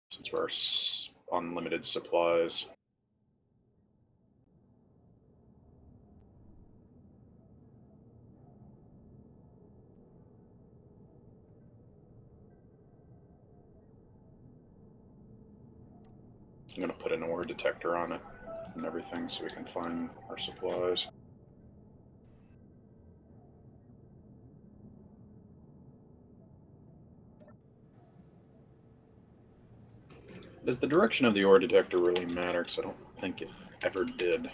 since we're on limited supplies. I'm going to put an ore detector on it and everything so we can find our supplies. Does the direction of the ore detector really matter? Because I don't think it ever did.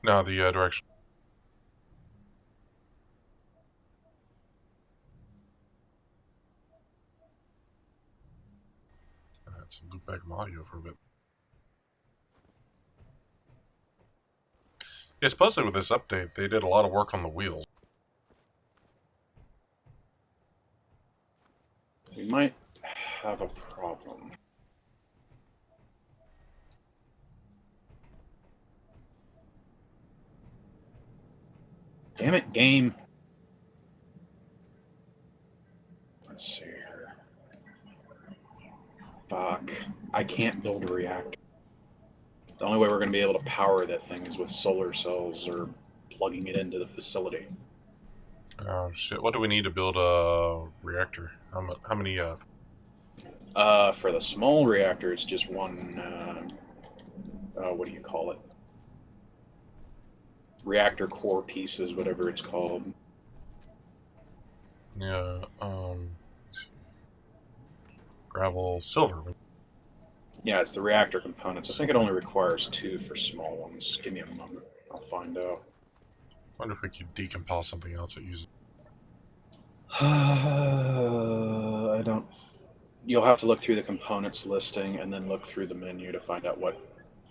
No, the direction. Let's loop back my audio for a bit. Yeah, supposedly with this update, they did a lot of work on the wheels. We might have a problem. Damn it, game. Let's see here. Fuck. I can't build a reactor. The only way we're going to be able to power that thing is with solar cells or plugging it into the facility. Oh, shit. What do we need to build a reactor? How many, For the small reactor, it's just one, what do you call it? Reactor core pieces, whatever it's called. Yeah, let's see. Gravel, silver. Yeah, it's the reactor components. I think it only requires 2 for small ones. Give me a moment. I'll find out. Wonder if we could decompile something else that uses. I don't. You'll have to look through the components listing and then look through the menu to find out what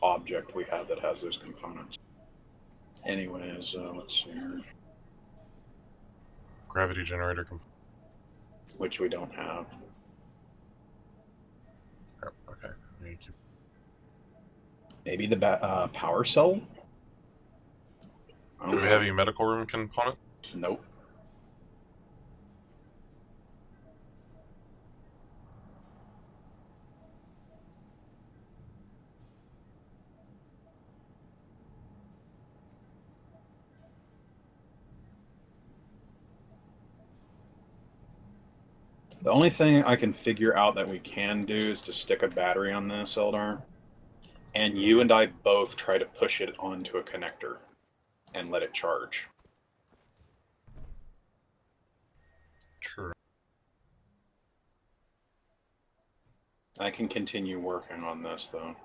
object we have that has those components. Anyways, let's see here. Gravity generator component. Which we don't have. Oh, okay. Thank you. Maybe the power cell? Do we have a medical room component? Nope. The only thing I can figure out that we can do is to stick a battery on this, Eldar. And you and I both try to push it onto a connector and let it charge. Sure. I can continue working on this, though.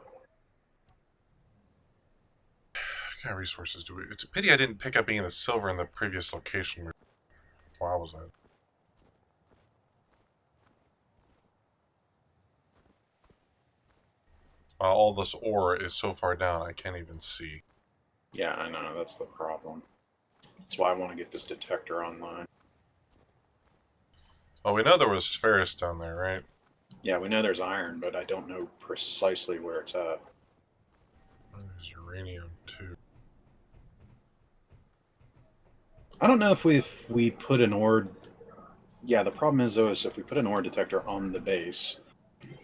What kind of resources do we... It's a pity I didn't pick up any of the silver in the previous location. Where I was at. All this ore is so far down, I can't even see. Yeah, I know. That's the problem. That's why I want to get this detector online. Oh, we know there was ferrous down there, right? Yeah, we know there's iron, but I don't know precisely where it's at. There's uranium, too. I don't know if we put an ore... Yeah, the problem is, though, is if we put an ore detector on the base,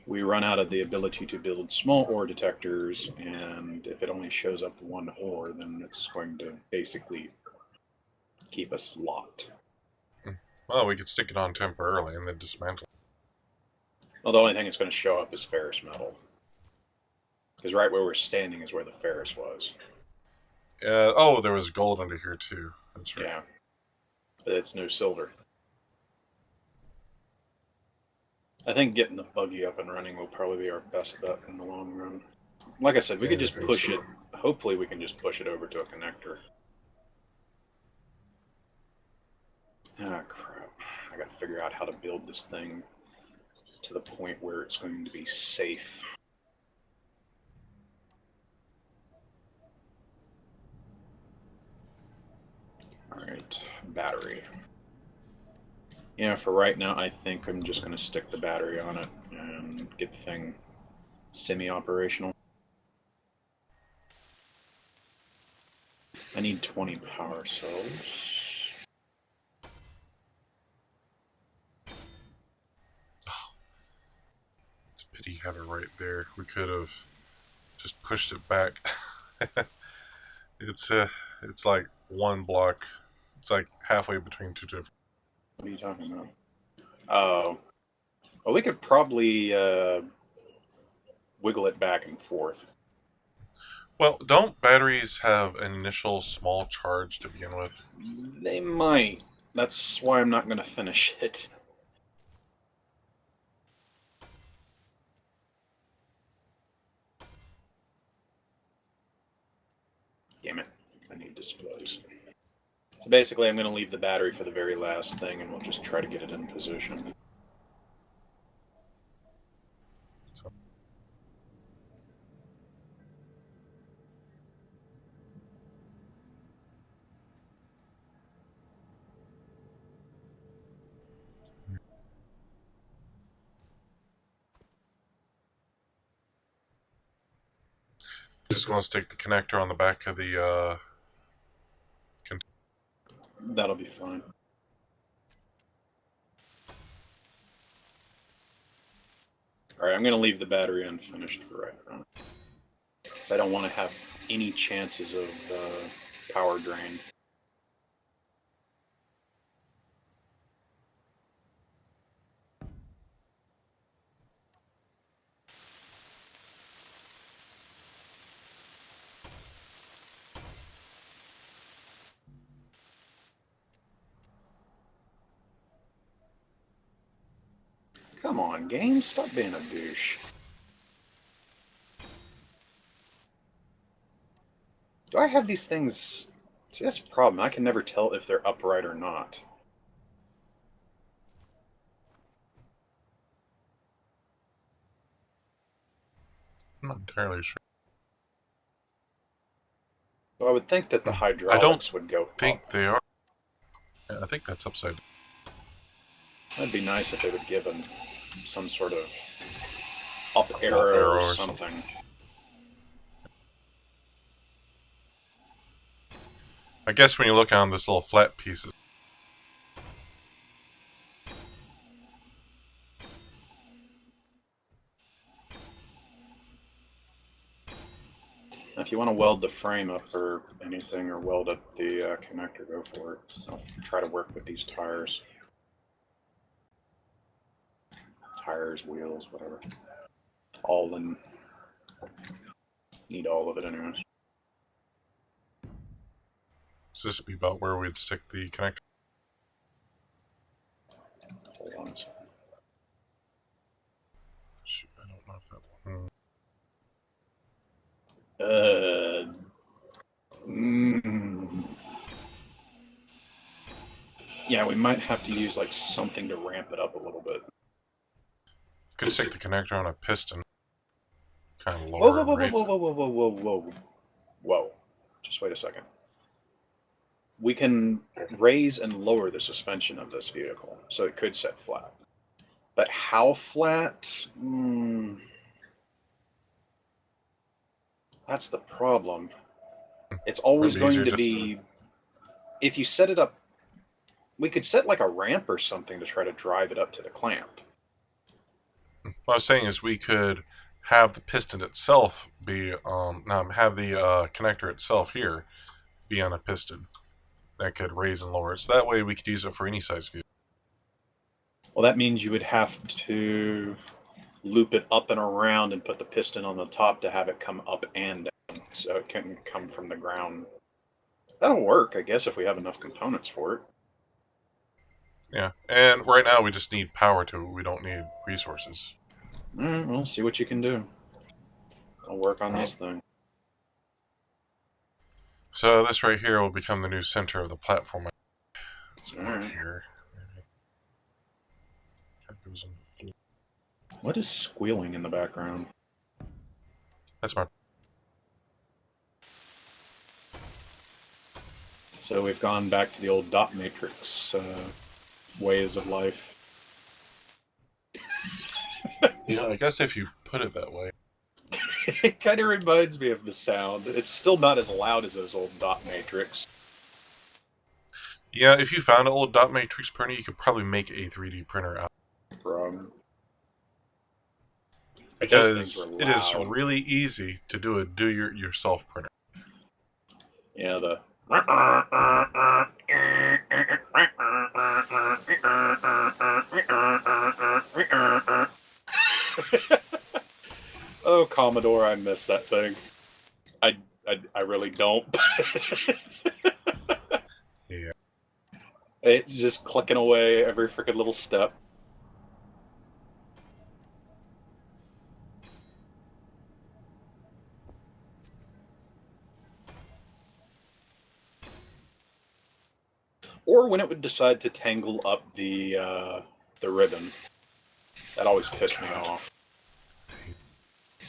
we run out of the ability to build small ore detectors, and if it only shows up one ore, then it's going to basically keep us locked. Well, we could stick it on temporarily and then dismantle. Well, the only thing that's going to show up is ferrous metal. Because right where we're standing is where the ferrous was. Oh, there was gold under here, too. That's right. Yeah. But it's no silver. I think getting the buggy up and running will probably be our best bet in the long run. Like I said, we could just push it. Hopefully we can just push it over to a connector. Ah, crap. I gotta figure out how to build this thing to the point where it's going to be safe. Alright, battery. Yeah, for right now, I think I'm just going to stick the battery on it and get the thing semi-operational. I need 20 power cells. Pity had it right there. We could have just pushed it back. It's like one block. It's like halfway between two different. What are you talking about? Oh, well, we could probably wiggle it back and forth. Well, don't batteries have an initial small charge to begin with? They might. That's why I'm not going to finish it. Damn it. I need displays. So basically, I'm going to leave the battery for the very last thing, and we'll just try to get it in position. Just going to stick the connector on the back of the. That'll be fine. Alright, I'm going to leave the battery unfinished for right now. So I don't want to have any chances of power drain. Come on, game, stop being a douche. Do I have these things... See, that's a problem. I can never tell if they're upright or not. I'm not entirely sure. Well, I would think that the I hydraulics would go think up. they are. Yeah, I think that's upside down. That'd be nice if it would give them some sort of up arrow or something. I guess when you look on this little flat pieces. If you want to weld the frame up or anything, or weld up the connector, go for it. I'll try to work with these tires. Tires, wheels, whatever. All in. Need all of it anyways. So this would be about where we'd stick the connector. Hold on a second. Shoot, I don't know if that. Yeah, we might have to use like something to ramp it up a little bit. Could stick the connector on a piston. Kind of Whoa, lower whoa, whoa, and whoa, raise whoa, whoa, whoa, whoa, whoa, whoa. Whoa. Just wait a second. We can raise and lower the suspension of this vehicle, so it could set flat. But how flat? That's the problem. It's always going to be... If you set it up... We could set like a ramp or something to try to drive it up to the clamp. What I was saying is we could have the piston itself be... have the connector itself here be on a piston that could raise and lower it. So that way we could use it for any size vehicle. Well, that means you would have to loop it up and around and put the piston on the top to have it come up and down, so it can come from the ground. That'll work, I guess, if we have enough components for it. Yeah, and right now we just need power to it. We don't need resources. Alright, well, see what you can do. I'll work on this thing. So this right here will become the new center of the platform. Alright. Here, maybe. That goes on the floor. What is squealing in the background? That's my... So we've gone back to the old dot matrix ways of life. Yeah, I guess if you put it that way. It kind of reminds me of the sound. It's still not as loud as those old dot matrix. Yeah, if you found an old dot matrix printer, you could probably make a 3D printer out. From... But those things were because it is loud. really easy to do a do-yourself printer. Yeah, the. Oh, Commodore, I miss that thing. I really don't. Yeah. It's just clicking away every freaking little step. Or when it would decide to tangle up the ribbon. That always pissed me off.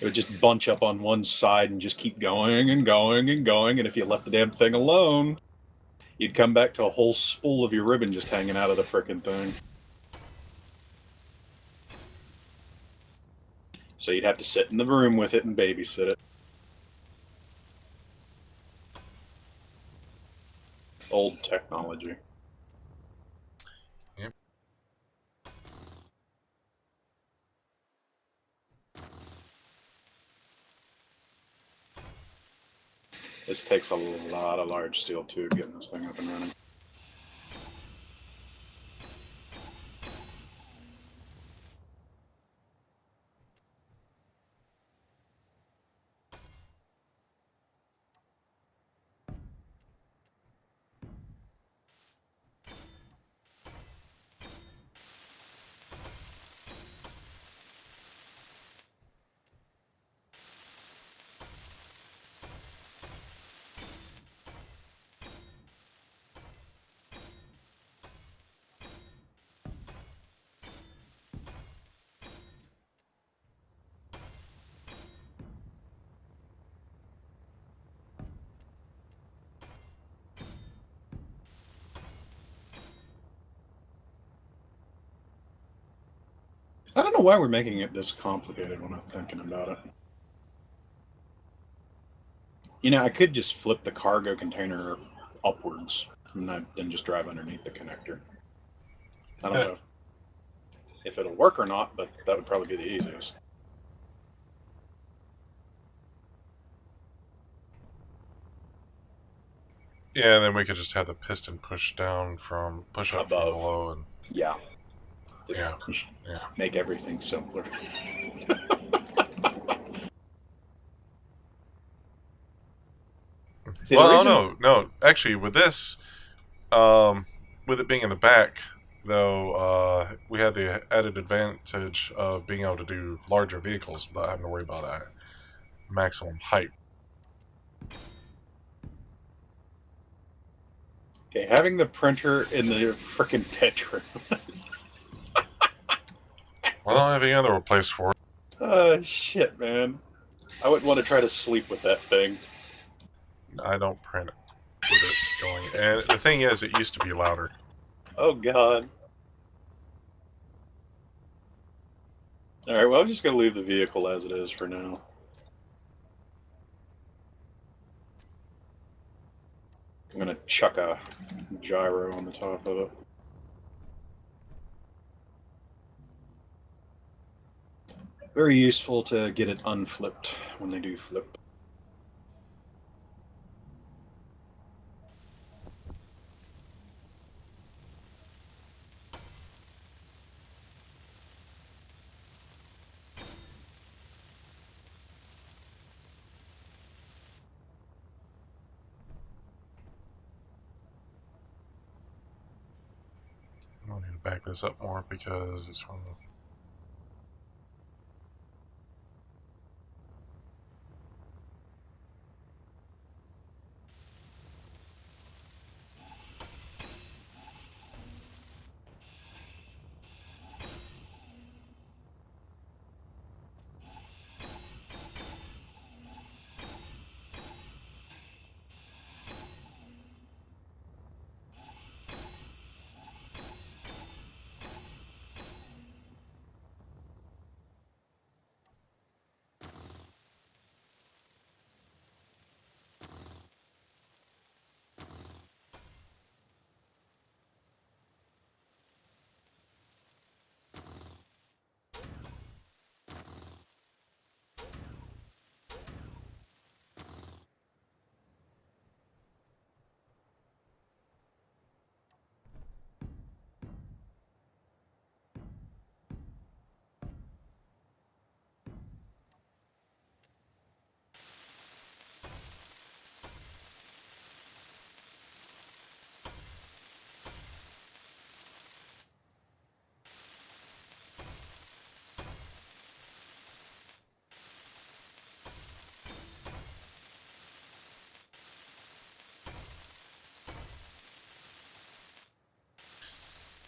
It would just bunch up on one side and just keep going and going and going, and if you left the damn thing alone, you'd come back to a whole spool of your ribbon just hanging out of the frickin' thing. So you'd have to sit in the room with it and babysit it. Old technology. Yep. This takes a lot of large steel too, getting this thing up and running. I don't know why we're making it this complicated when I'm thinking about it. You know, I could just flip the cargo container upwards and then just drive underneath the connector. I don't know if it'll work or not, but that would probably be the easiest. Yeah, and then we could just have the piston push up from Above. below, and Yeah. Just yeah. make everything simpler. See, Well, no. Actually, with this, with it being in the back, though, we have the added advantage of being able to do larger vehicles without having to worry about that maximum height. Okay, having the printer in the frickin' bedroom. Well, I don't have any other place for it. Shit, man. I wouldn't want to try to sleep with that thing. I don't print it with it going. And the thing is, it used to be louder. Oh, God. Alright, well, I'm just going to leave the vehicle as it is for now. I'm going to chuck a gyro on the top of it. Very useful to get it unflipped when they do flip. I need to back this up more because it's from the...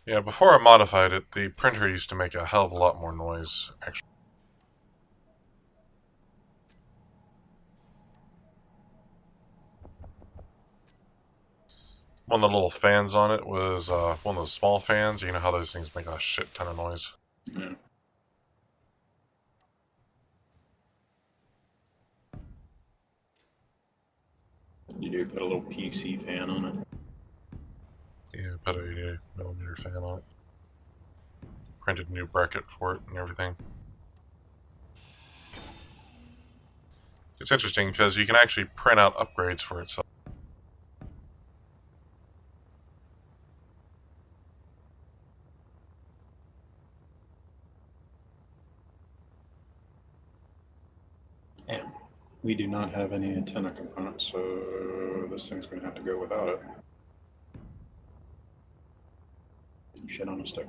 Yeah, before I modified it, the printer used to make a hell of a lot more noise, actually. One of the little fans on it was one of those small fans. You know how those things make a shit ton of noise. Yeah. You do put a little PC fan on it. Yeah, put a millimeter fan on it. Printed a new bracket for it and everything. It's interesting because you can actually print out upgrades for itself. And we do not have any antenna components, so this thing's going to have to go without it. Shit on a stick.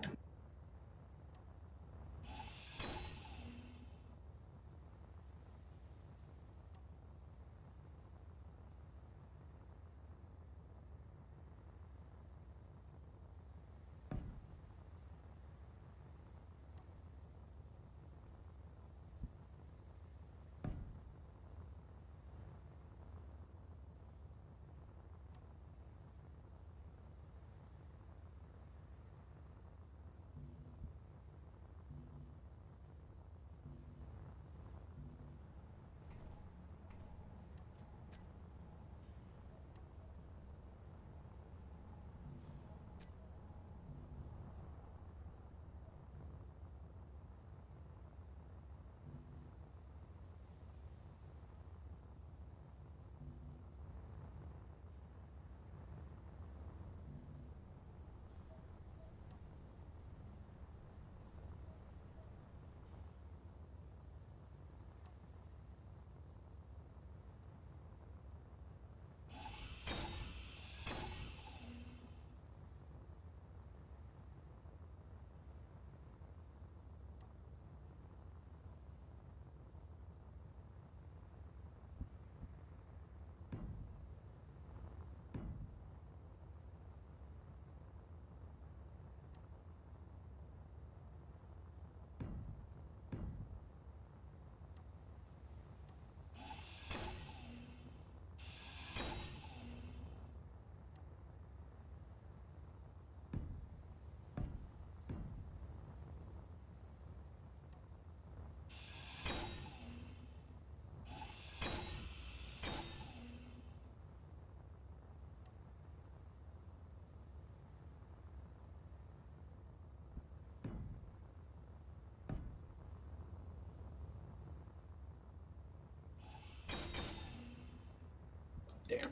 Damn.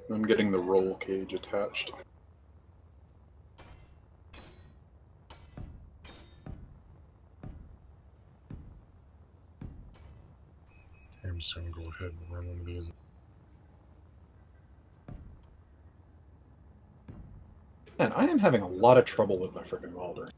I'm getting the roll cage attached. I'm just going to go ahead and run one of these. Man, I am having a lot of trouble with my freaking welder.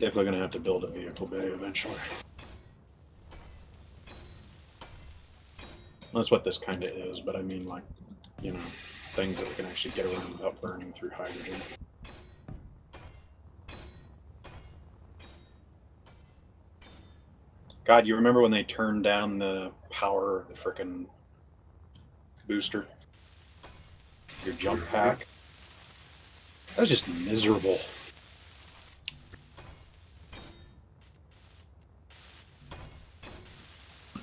Definitely going to have to build a vehicle bay eventually. That's what this kind of is, but I mean, like, you know, things that we can actually get around without burning through hydrogen. God, you remember when they turned down the power of the frickin' booster? your jump pack. That was just miserable.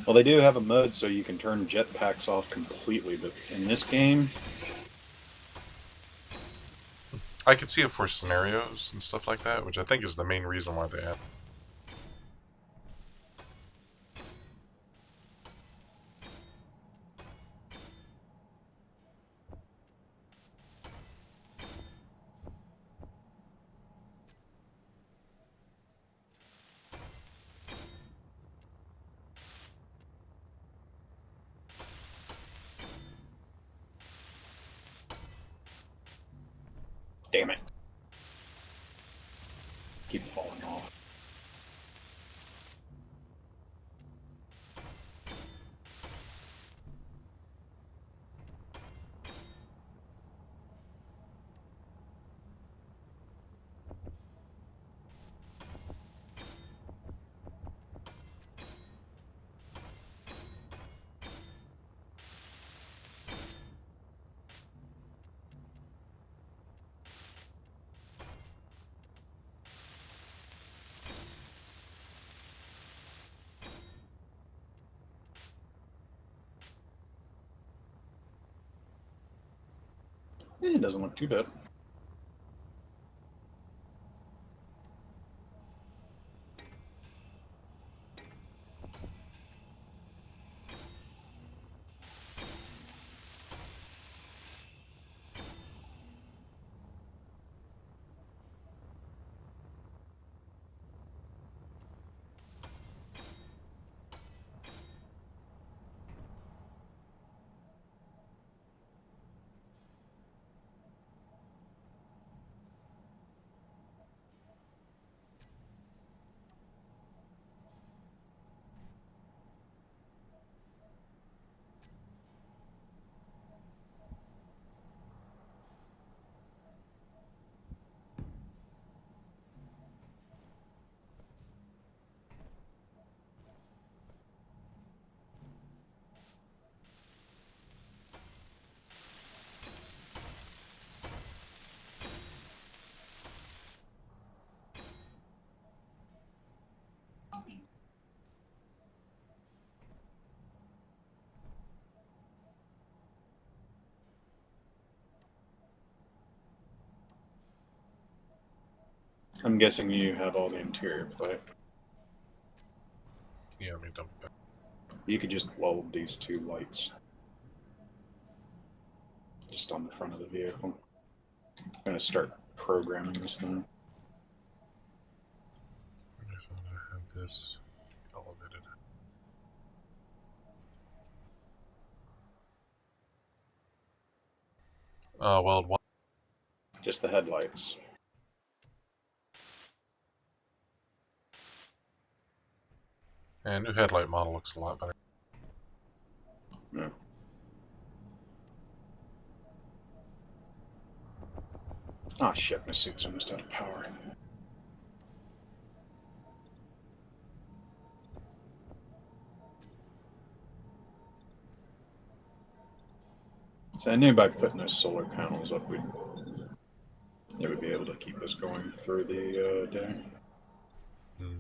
Well, they do have a mode so you can turn jetpacks off completely, but in this game, I could see it for scenarios and stuff like that, which I think is the main reason why they have. damn it. Keep falling off. It doesn't look too bad. I'm guessing you have all the interior plate. Yeah, let me dump it back. You could just weld these two lights just on the front of the vehicle. I'm going to start programming this thing. I just want to have this elevated. Weld one. Just the headlights. And new headlight model looks a lot better. Yeah. Ah, shit, my suit's almost out of power. So I knew by putting those solar panels up, it would be able to keep us going through the day. Hmm.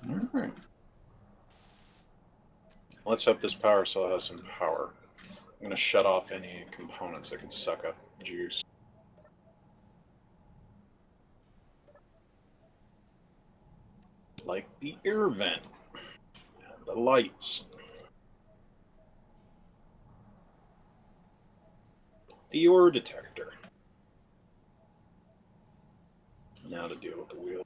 Alright. Let's hope this power cell has some power. I'm going to shut off any components that could suck up juice. Like the air vent, the lights, the ore detector. Now to deal with the wheel.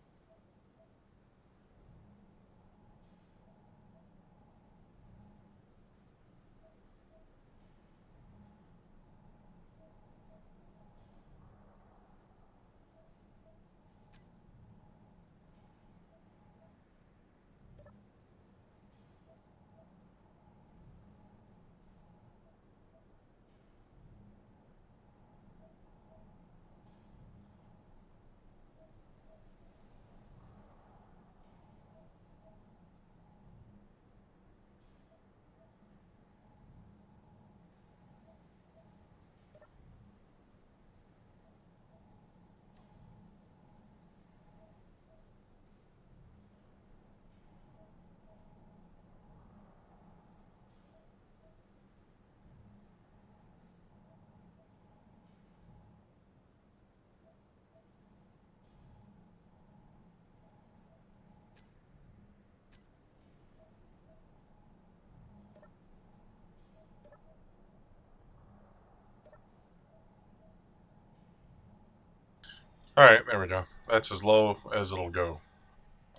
Alright, there we go. That's as low as it'll go.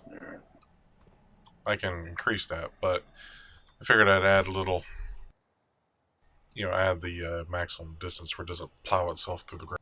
Alright. I can increase that, but I figured I'd add a little, add the maximum distance where it doesn't plow itself through the ground.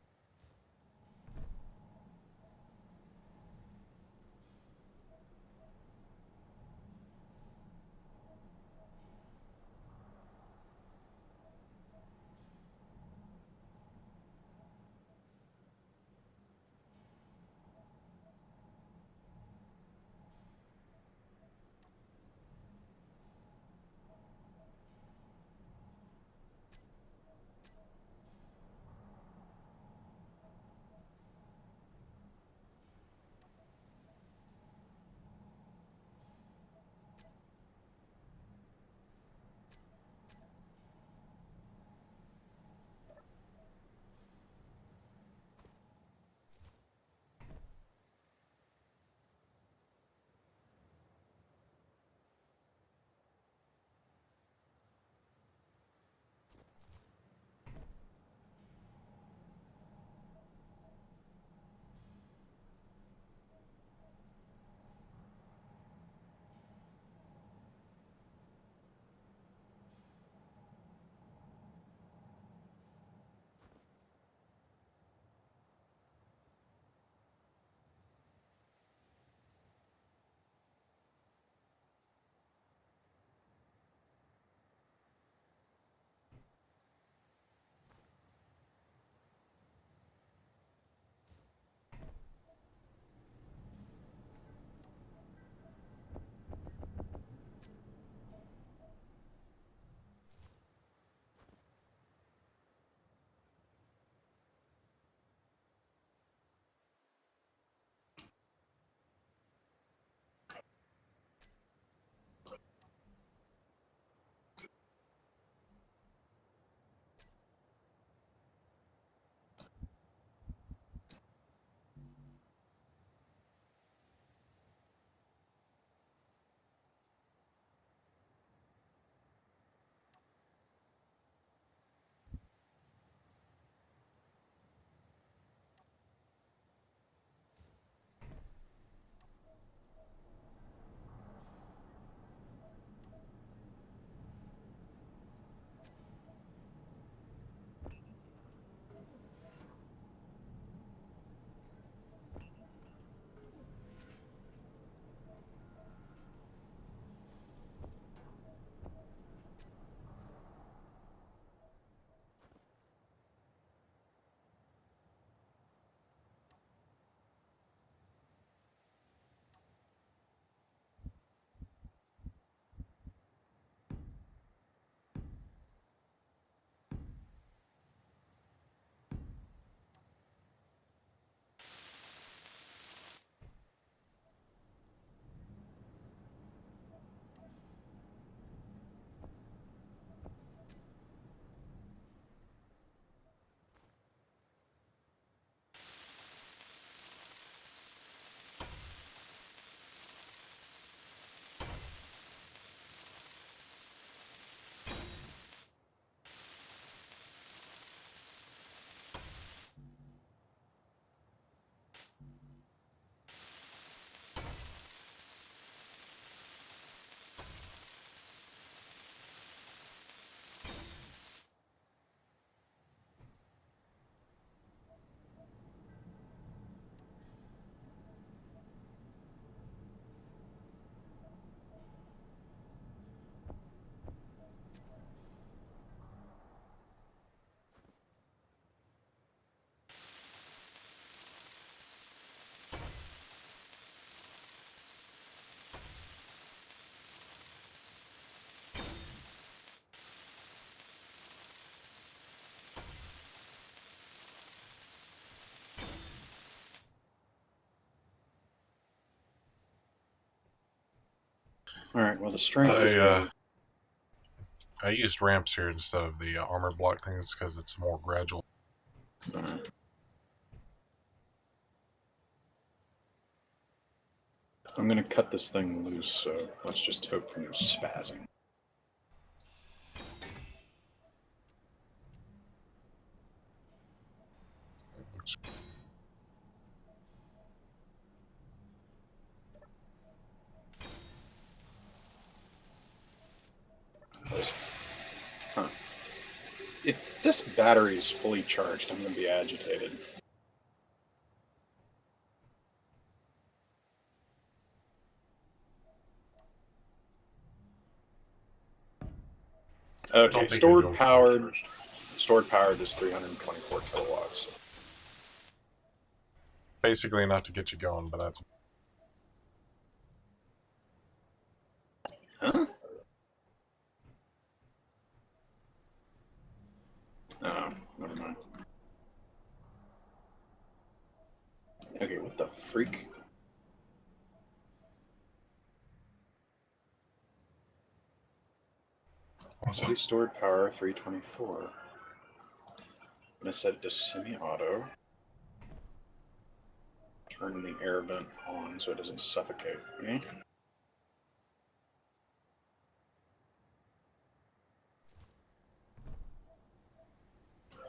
Alright, well, the strength is I going. I used ramps here instead of the armor block things because it's more gradual. Alright. I'm going to cut this thing loose, so let's just hope for no spazzing. If this battery is fully charged, I'm going to be agitated. Okay, stored powered is 324 kilowatts. Basically enough to get you going, but that's... Huh? Oh, never mind. Okay, what the freak? Fully stored power, 324. I'm going to set it to semi-auto. Turn the air vent on so it doesn't suffocate me.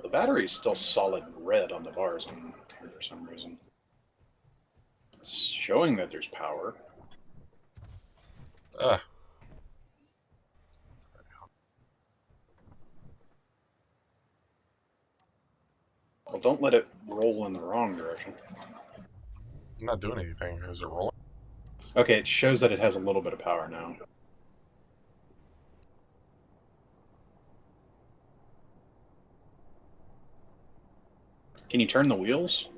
The battery is still solid red on the bars on here for some reason. It's showing that there's power. Well, Don't let it roll in the wrong direction. I'm not doing anything. Is it rolling? Okay, it shows that it has a little bit of power now. Can you turn the wheels?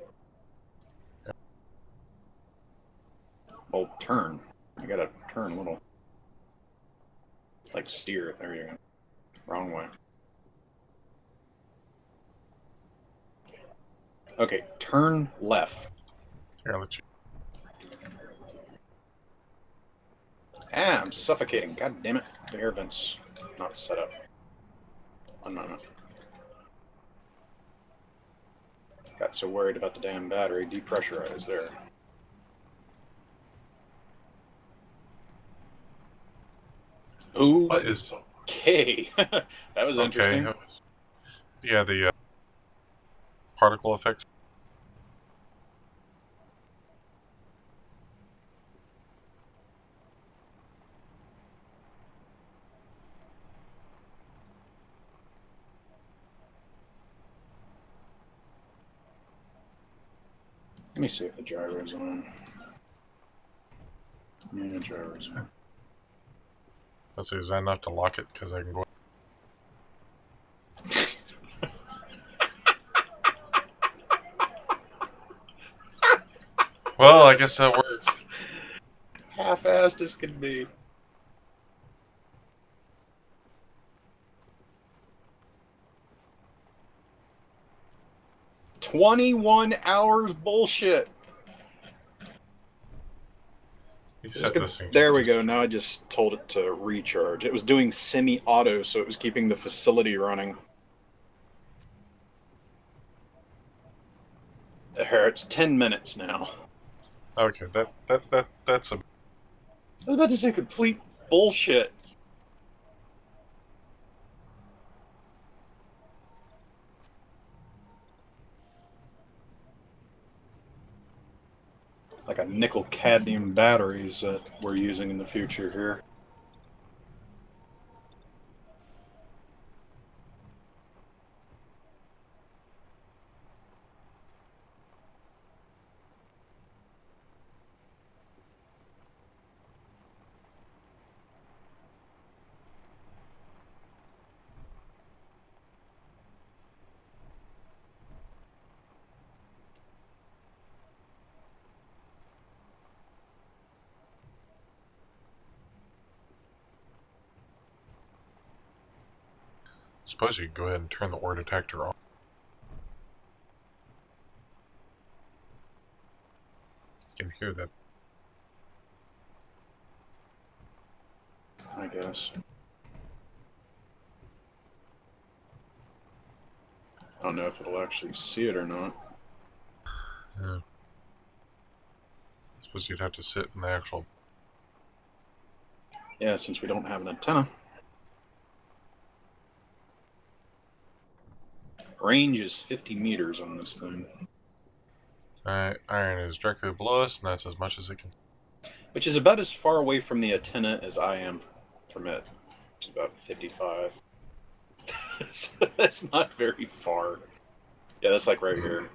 Well, turn. I gotta turn a little. Like steer. There you go. Wrong way. Okay, turn left. Here, I'll let you... Ah, I'm suffocating. God damn it. The air vent's not set up. 1 moment. Got so worried about the damn battery. Depressurize there. Ooh. What is... Okay. That was interesting. Yeah, the particle effect. Let me see if the gyro's on. Yeah, the gyro's on. Let's see, is that enough to lock it? Because I can go... Well, I guess that works. Half-assed as could be. $21 bullshit. You set this thing. There we go. Now I just told it to recharge. It was doing semi-auto, so it was keeping the facility running. There, it's 10 minutes now. Okay, that's a... I was about to say complete bullshit. Like a nickel cadmium batteries that we're using in the future here. Suppose you could go ahead and turn the ore detector on. You can hear that. I guess. I don't know if it'll actually see it or not. Yeah. I suppose you'd have to sit in the actual... Yeah, since we don't have an antenna. Range is 50 meters on this thing. Alright, iron is directly below us, and that's as much as it can... Which is about as far away from the antenna as I am from it. Which is about 55. That's not very far. Yeah, that's like right here.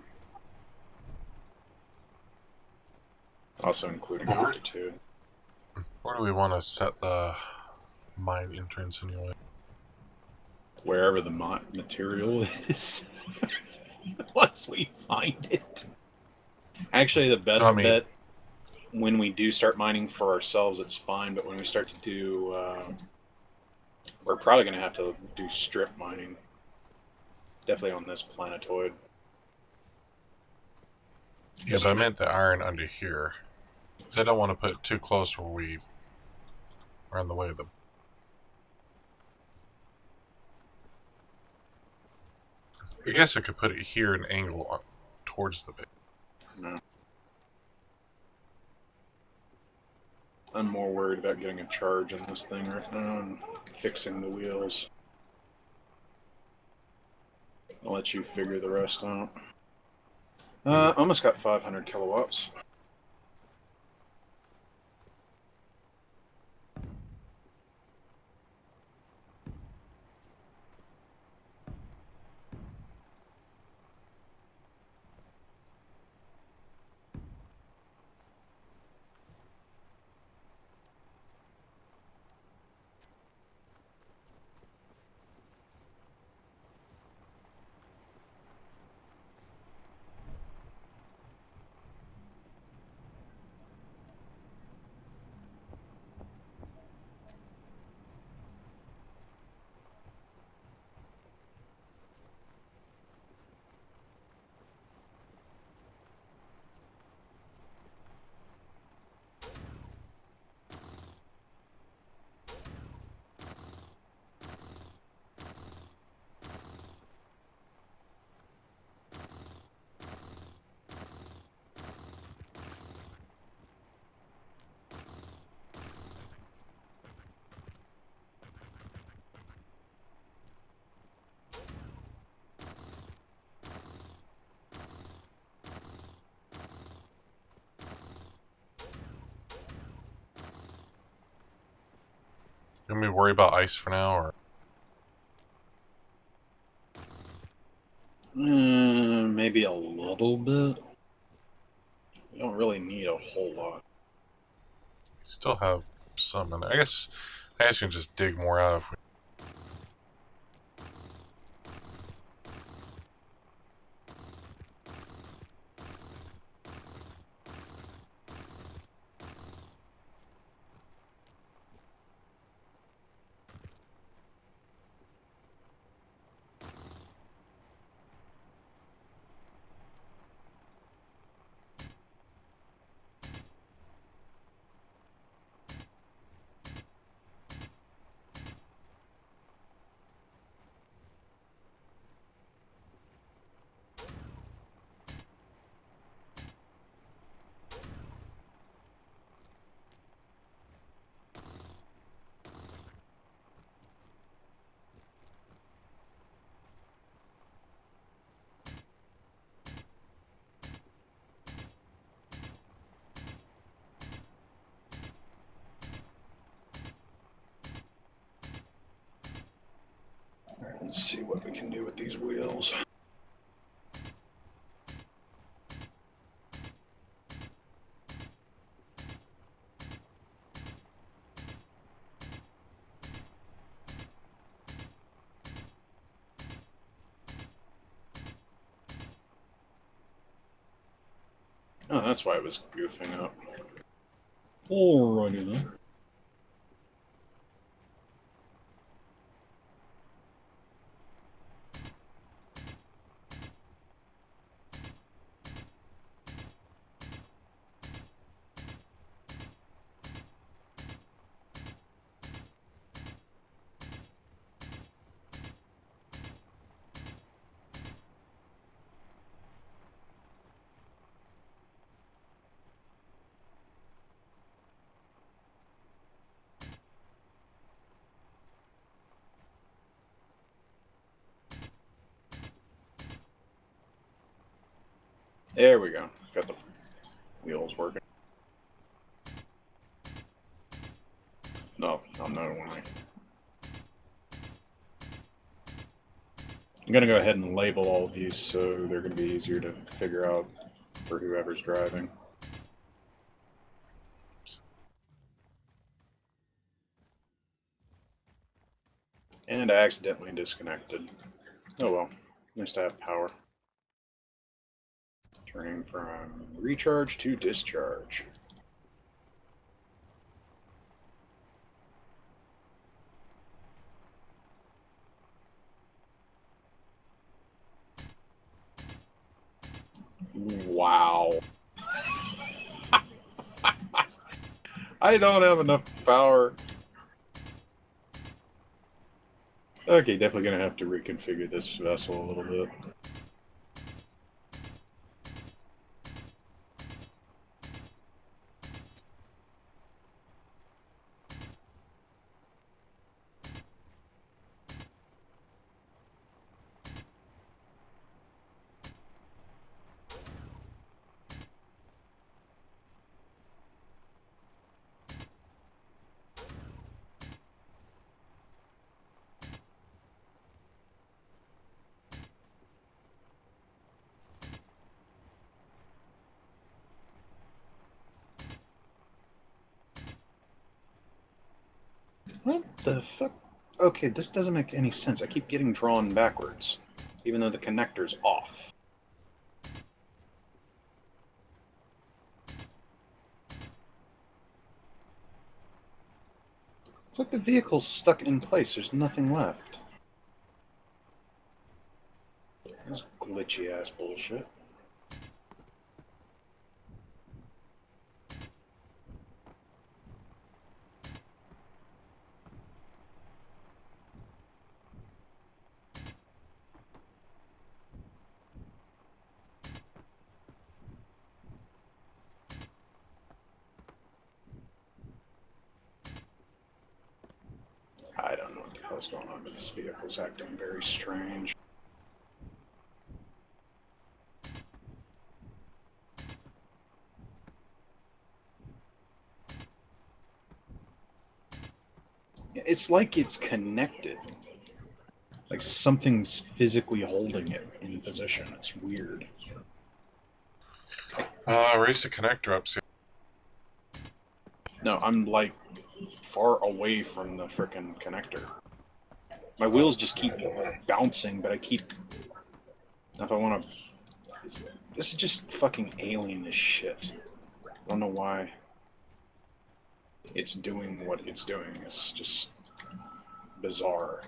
Also including altitude. Where do we want to set the mine entrance anyway? Wherever the material is. Once we find it. Actually, the No, I best mean, bet, when we do start mining for ourselves, it's fine. But when we start to do, we're probably going to have to do strip mining. Definitely on this planetoid. yeah, but I meant the iron under here. Because I don't want to put it too close where we are in the way of the... I guess I could put it here and angle towards the base. No. I'm more worried about getting a charge on this thing right now and fixing the wheels. I'll let you figure the rest out. Almost got 500 kilowatts. Can we worry about ice for now, or... Maybe a little bit. We don't really need a whole lot. We still have some in there. I guess we can just dig more out if we... Let's see what we can do with these wheels. Oh, that's why it was goofing up. Alrighty then. There we go. Got the wheels working. No, I'm not one. I'm going to go ahead and label all of these so they're going to be easier to figure out for whoever's driving. And I accidentally disconnected. Oh well, at least I have power. Turning from recharge to discharge. Wow. I don't have enough power. Okay, definitely gonna have to reconfigure this vessel a little bit. What the fuck? Okay, this doesn't make any sense. I keep getting drawn backwards, even though the connector's off. It's like the vehicle's stuck in place. There's nothing left. This glitchy ass bullshit. I don't know what the hell's going on, but this vehicle's acting very strange. It's like it's connected. Like something's physically holding it in position. It's weird. Raise the connector up. See. No, I'm like far away from the frickin' connector. My wheels just keep bouncing, but I keep. If I want to. This is just fucking alien as shit. I don't know why it's doing what it's doing. It's just bizarre.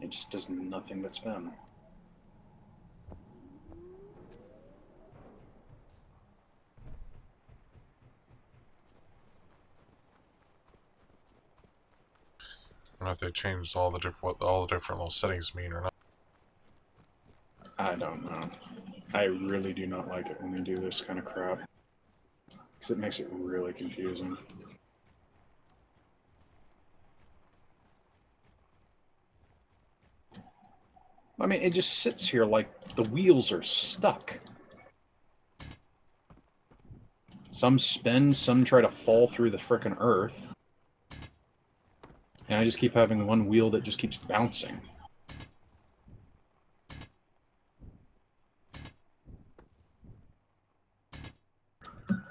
It just does nothing but spin. I don't know if they changed all the different what all the different little settings mean or not. I don't know. I really do not like it when they do this kind of crap. Because it makes it really confusing. I mean, it just sits here like the wheels are stuck. Some spin, some try to fall through the frickin' earth. And I just keep having one wheel that just keeps bouncing.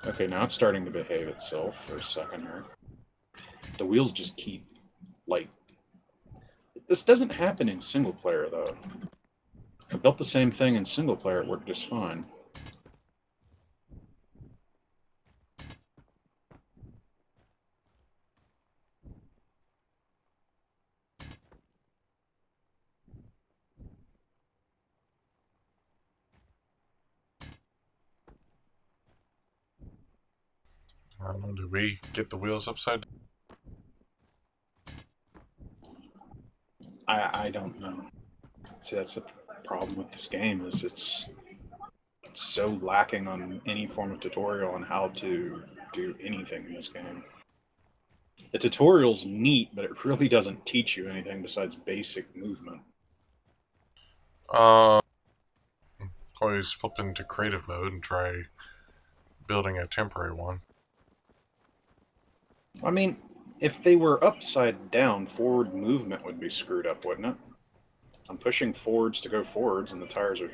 Okay, now it's starting to behave itself for a second here. The wheels just keep, like... This doesn't happen in single player, though. I built the same thing in single player, it worked just fine. I don't know, did we get the wheels upside down? I don't know. See, that's the problem with this game, is it's so lacking on any form of tutorial on how to do anything in this game. The tutorial's neat, but it really doesn't teach you anything besides basic movement. Uh, always flip into creative mode and try building a temporary one. I mean, if they were upside down, forward movement would be screwed up, wouldn't it? I'm pushing forwards to go forwards, and the tires are...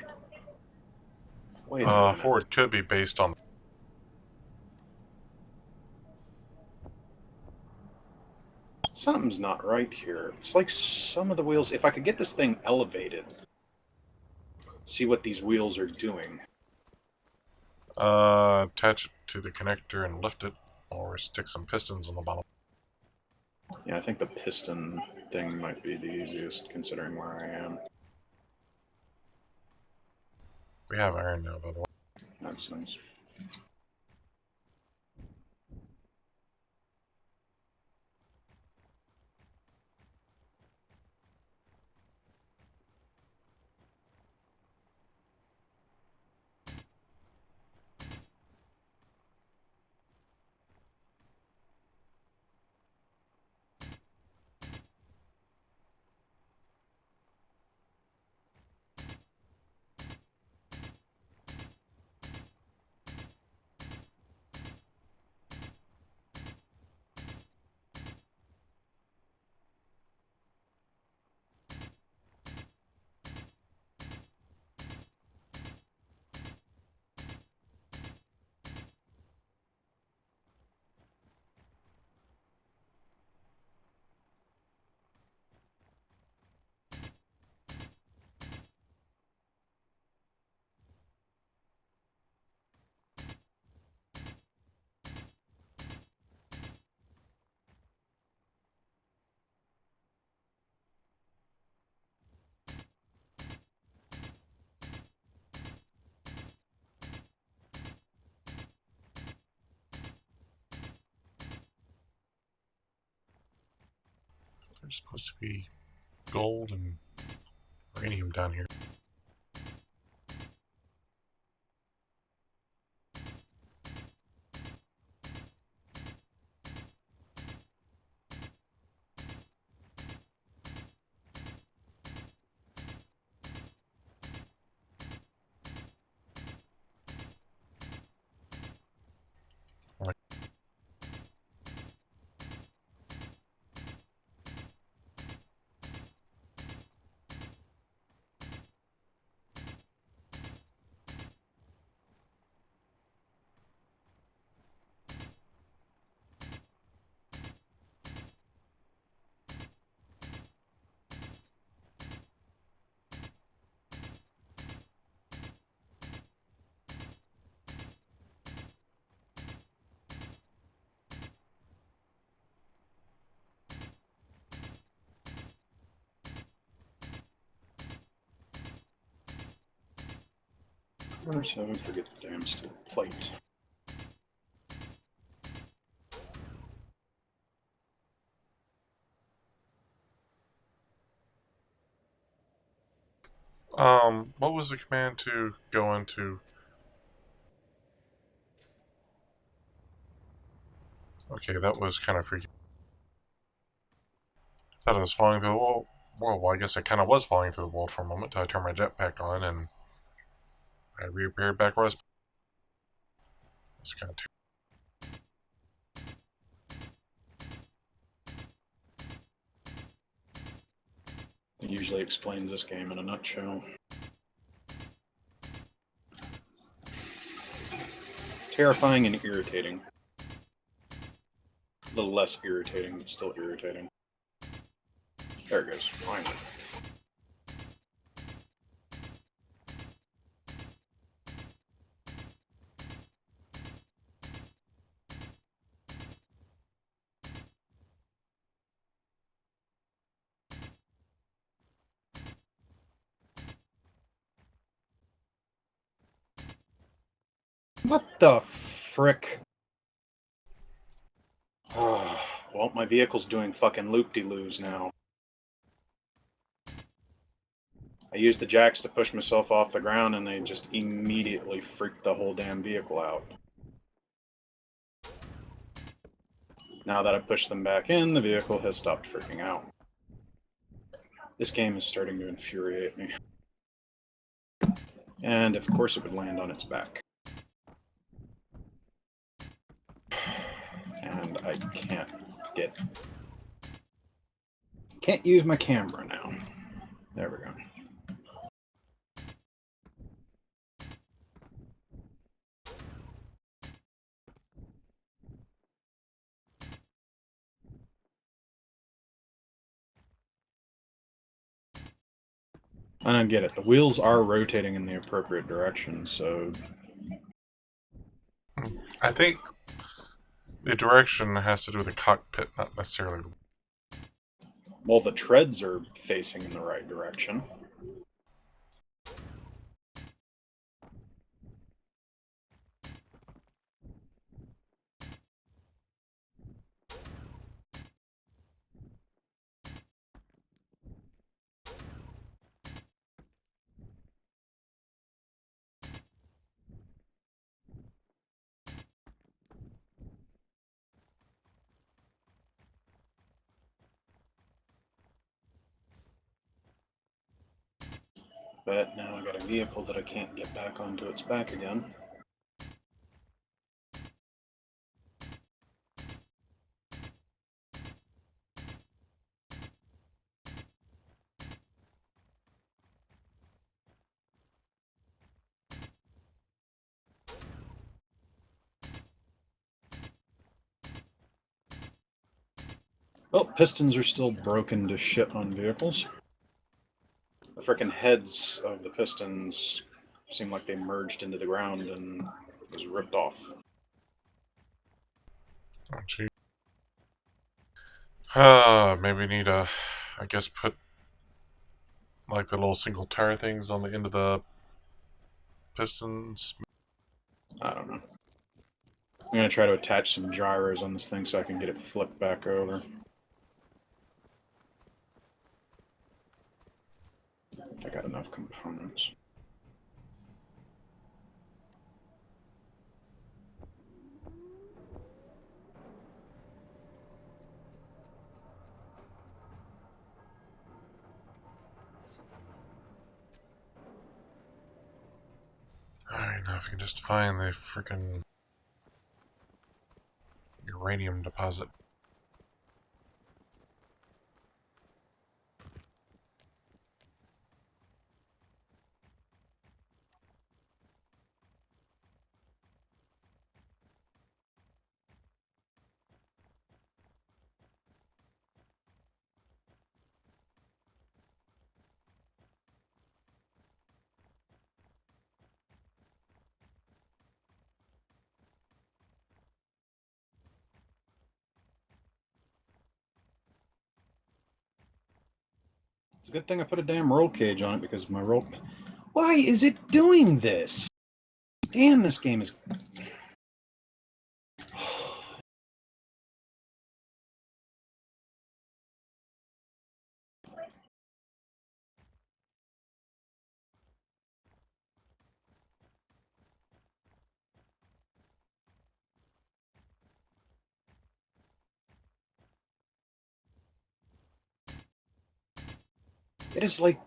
Wait a minute. Forward could be based on. Something's not right here. It's like some of the wheels... If I could get this thing elevated, see what these wheels are doing. Attach it to the connector and lift it, or stick some pistons on the bottom. Yeah, I think the piston thing might be the easiest, considering where I am. We have iron now, by the way. That's nice. There's supposed to be gold and uranium down here. Corner 7, forget the damn steel plate. What was the command to go into? Okay, that was kind of freaky. I thought I was falling through the wall. Well, I guess I kind of was falling through the wall for a moment until I turned my jetpack on and I reappeared back where I was. It's kind of too. It usually explains this game in a nutshell. Terrifying and irritating. A little less irritating, but still irritating. There it goes, finally. What the frick? Well, my vehicle's doing fucking loop-de-loos now. I used the jacks to push myself off the ground and they just immediately freaked the whole damn vehicle out. Now that I push them back in, the vehicle has stopped freaking out. This game is starting to infuriate me. And of course it would land on its back. And I can't use my camera now. There we go. I don't get it. The wheels are rotating in the appropriate direction, so... I think the direction has to do with the cockpit, not necessarily the... Well, the treads are facing in the right direction. But now I got a vehicle that I can't get back onto its back again. Well, pistons are still broken to shit on vehicles. The frickin' heads of the pistons seem like they merged into the ground and was ripped off. Oh, gee. Maybe we need to, I guess, put like the little single tire things on the end of the pistons. I don't know. I'm gonna try to attach some gyros on this thing so I can get it flipped back over. If I got enough components. Alright, now if we can just find the freaking uranium deposit. It's a good thing I put a damn roll cage on it because my roll... Why is it doing this? Damn, this game is... It is like...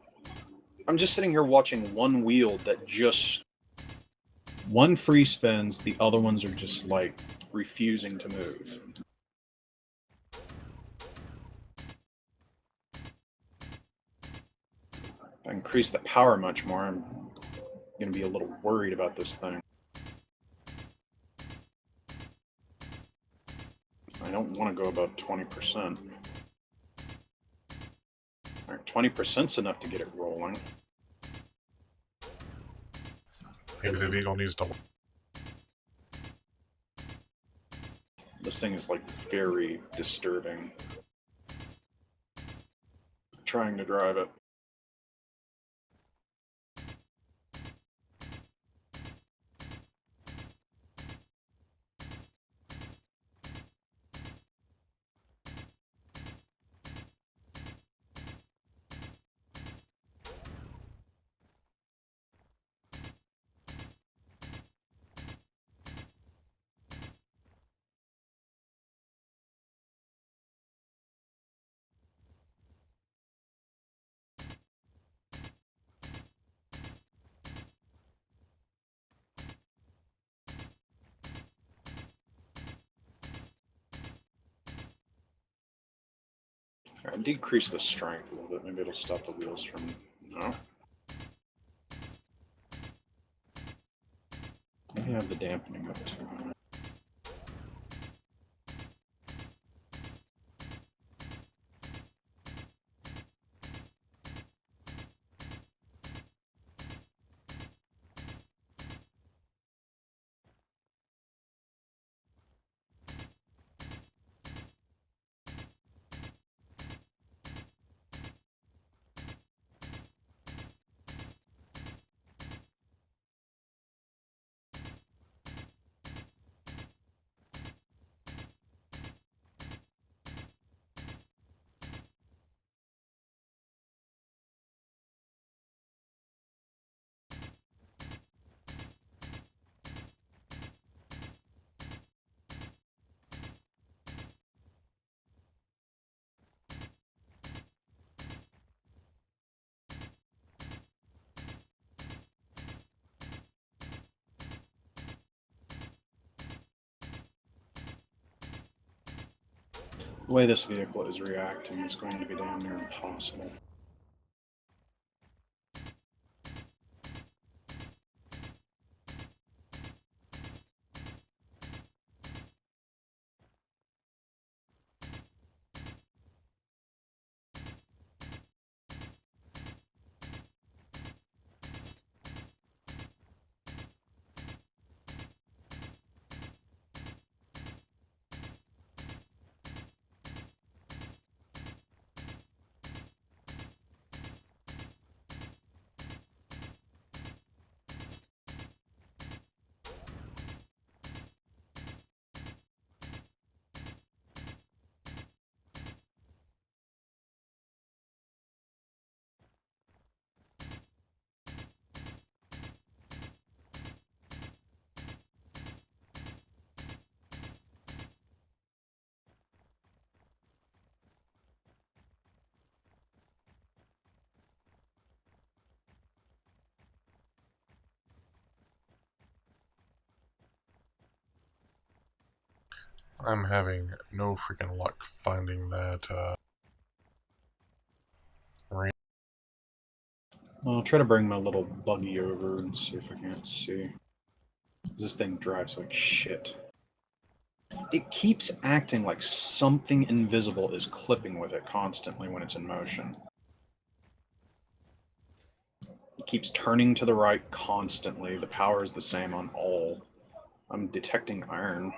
I'm just sitting here watching one wheel that just... One free spins, the other ones are just, like, refusing to move. If I increase the power much more, I'm going to be a little worried about this thing. I don't want to go above 20%. Alright, 20%'s enough to get it rolling. Maybe the vehicle needs to... This thing is, like, very disturbing. Trying to drive it. Alright, decrease the strength a little bit. Maybe it'll stop the wheels from... No. Maybe have the dampening up too high. The way this vehicle is reacting is going to be damn near impossible. I'm having no freaking luck finding that range. I'll try to bring my little buggy over and see if I can't see. This thing drives like shit. It keeps acting like something invisible is clipping with it constantly when it's in motion. It keeps turning to the right constantly. The power is the same on all. I'm detecting iron.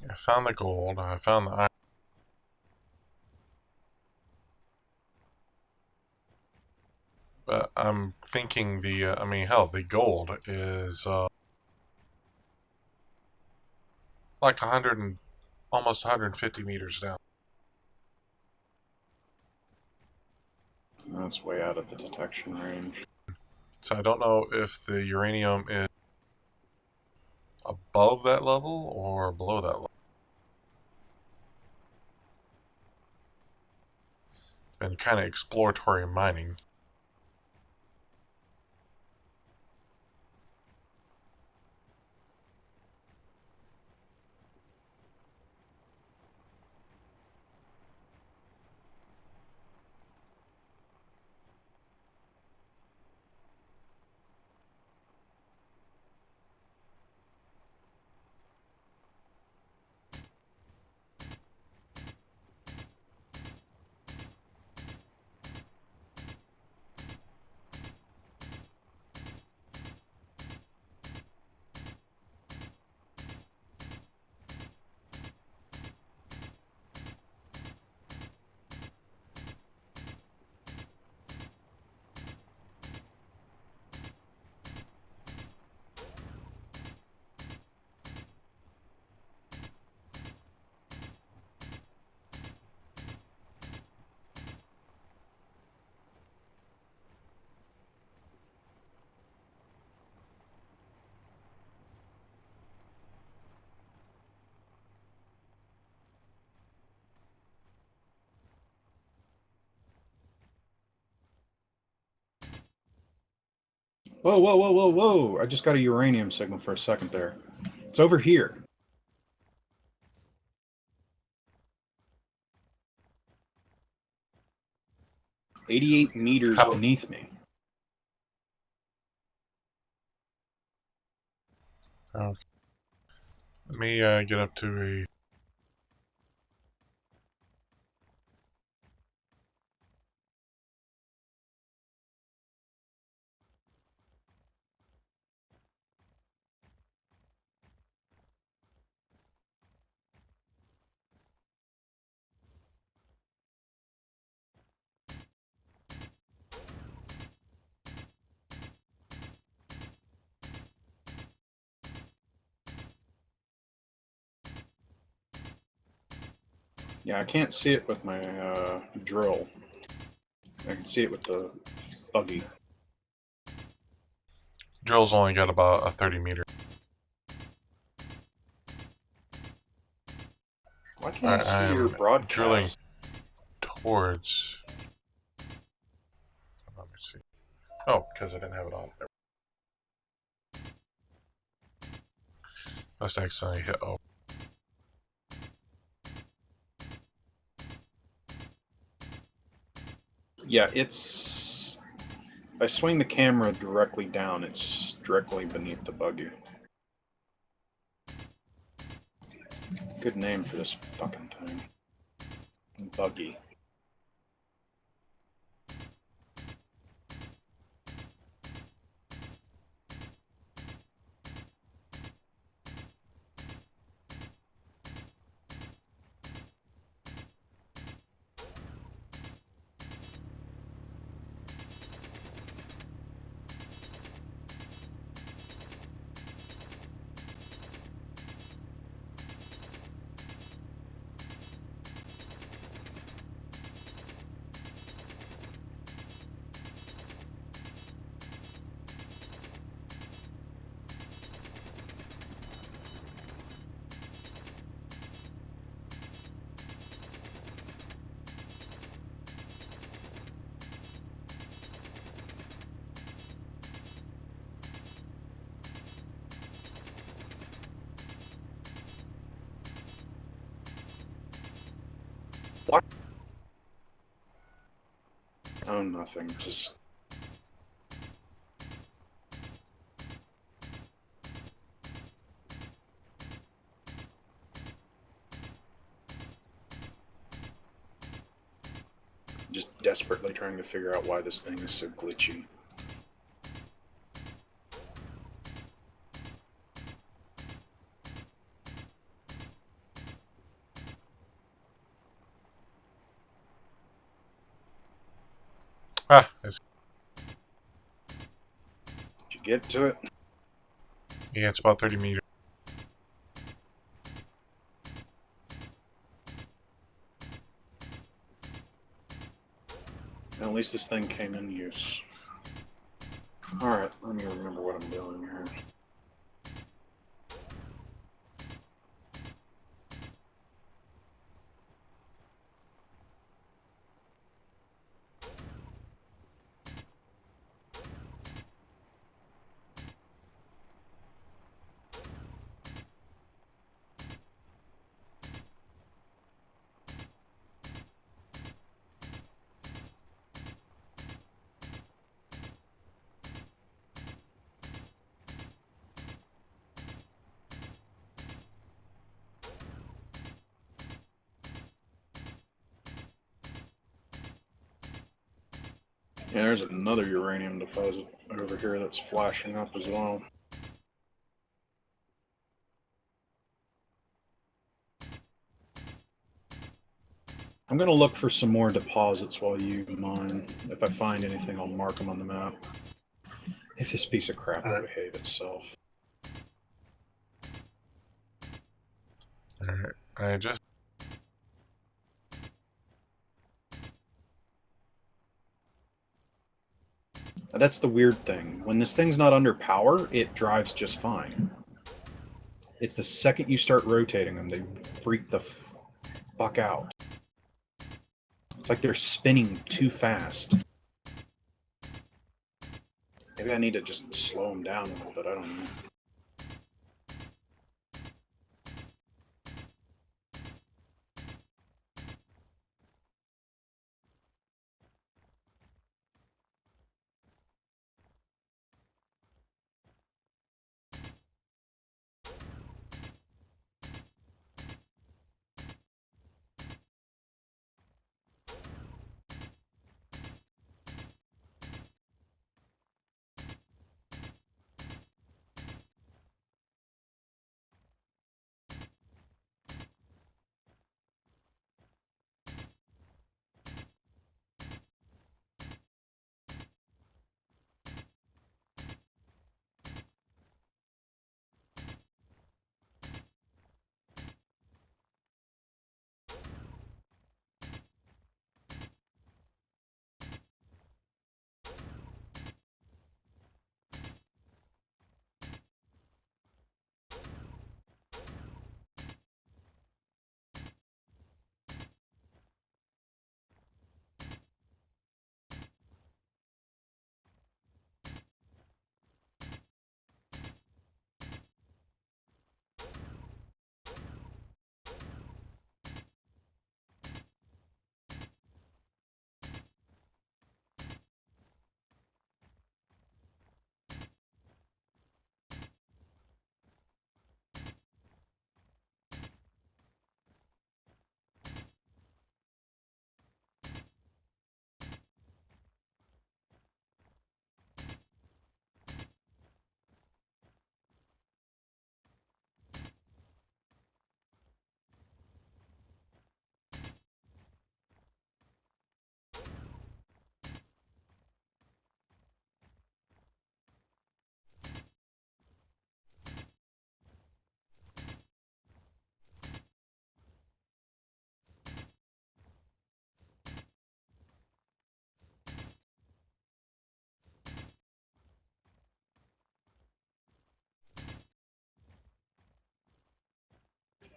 I found the gold, I found the iron. But I'm thinking I mean, hell, the gold is like 100 and almost 150 meters down. That's way out of the detection range. So I don't know if the uranium is above that level or below that level. Been kind of exploratory mining. Whoa, whoa, whoa, whoa, whoa! I just got a uranium signal for a second there. It's over here. 88 meters How- beneath me. Okay. Let me get up to a. Yeah, I can't see it with my drill. I can see it with the buggy. Drill's only got about a 30 meter. Why can't I see your I'm drilling broadcast? towards. Let me see. Oh, because I didn't have it on. Must accidentally hit. Oh, Yeah, it's... If I swing the camera directly down, it's directly beneath the buggy. Good name for this fucking thing. Buggy. What? Oh, nothing. Just desperately trying to figure out why this thing is so glitchy. it's, Did you get to it? yeah, it's about 30 meters. At least this thing came in use. Alright, let me remember what I'm doing here. Yeah, there's another uranium deposit over here that's flashing up as well. I'm going to look for some more deposits while you mine. If I find anything, I'll mark them on the map. If this piece of crap will behave itself. Alright, I just. That's the weird thing. When this thing's not under power, it drives just fine. It's the second you start rotating them, they freak the fuck out. It's like they're spinning too fast. Maybe I need to just slow them down a little bit, I don't know.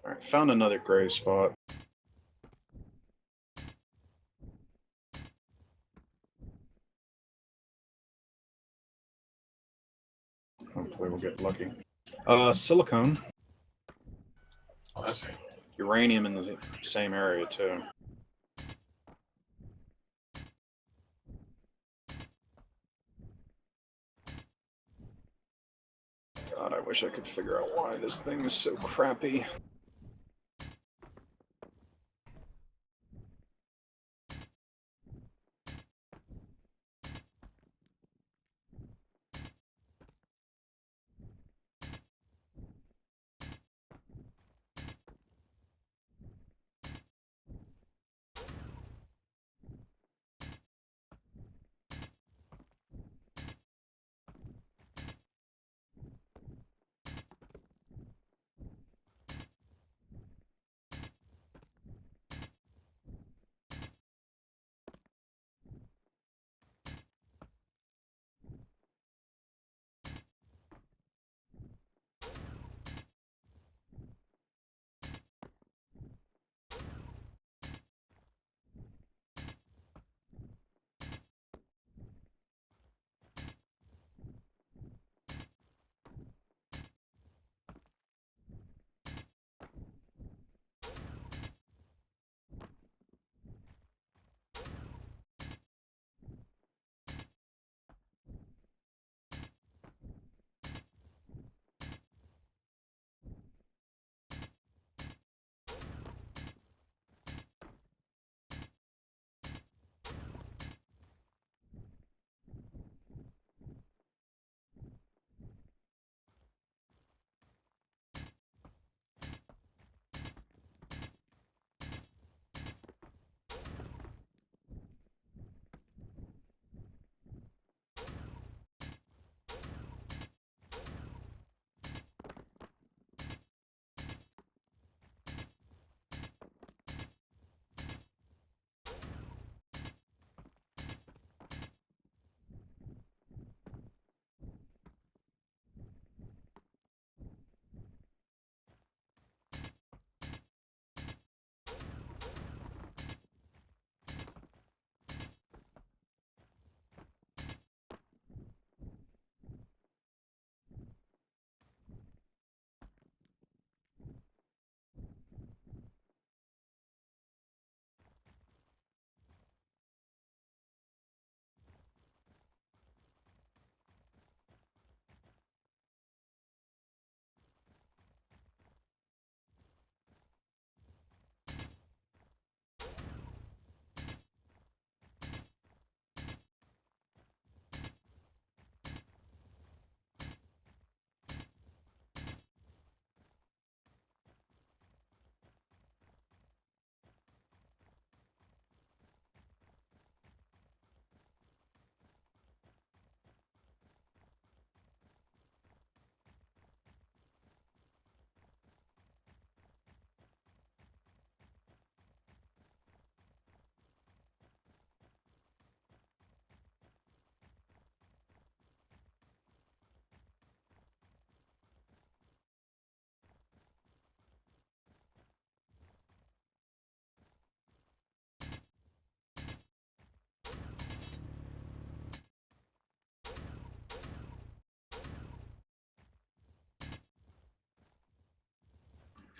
Alright, found another gray spot. Hopefully we'll get lucky. Silicone. Oh, I see. Uranium in the same area, too. God, I wish I could figure out why this thing is so crappy.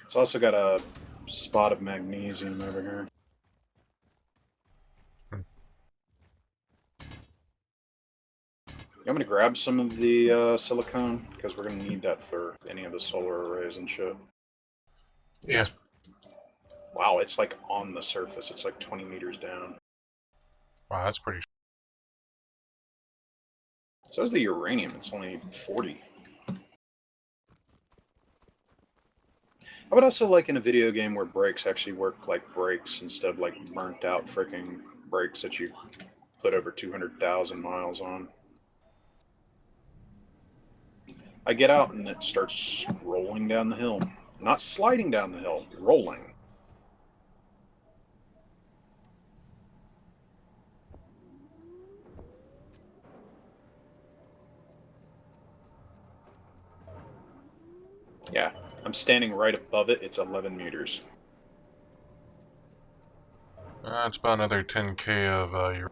It's also got a spot of magnesium over here. You want me to grab some of the silicone? Because we're going to need that for any of the solar arrays and shit. Yeah. Wow, it's like on the surface. It's like 20 meters down. Wow, that's pretty. So is the uranium. It's only 40. I would also like in a video game where brakes actually work like brakes instead of like burnt out freaking brakes that you put over 200,000 miles on. I get out and it starts rolling down the hill. Not sliding down the hill, rolling. Yeah, I'm standing right above it. It's 11 meters. It's about another 10k of your.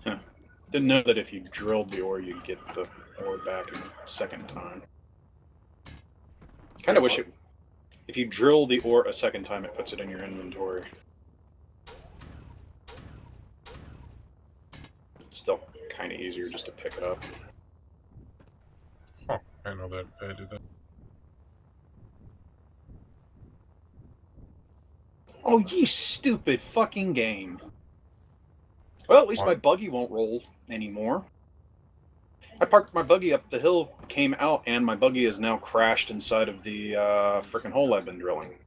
Huh. Didn't know that if you drilled the ore, you'd get the ore back a second time. Kind of wish it. If you drill the ore a second time, it puts it in your inventory. It's still kind of easier just to pick it up. Huh, I know that I did that. Oh, you stupid fucking game. Well, at least What? my buggy won't roll anymore. I parked my buggy up the hill, came out, and my buggy is now crashed inside of the frickin' hole I've been drilling.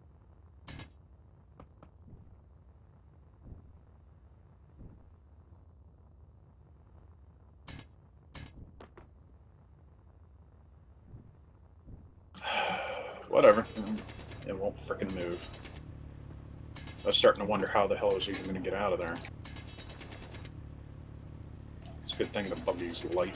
Whatever. It won't frickin' move. I was starting to wonder how the hell I was even going to get out of there. It's a good thing the buggy's light.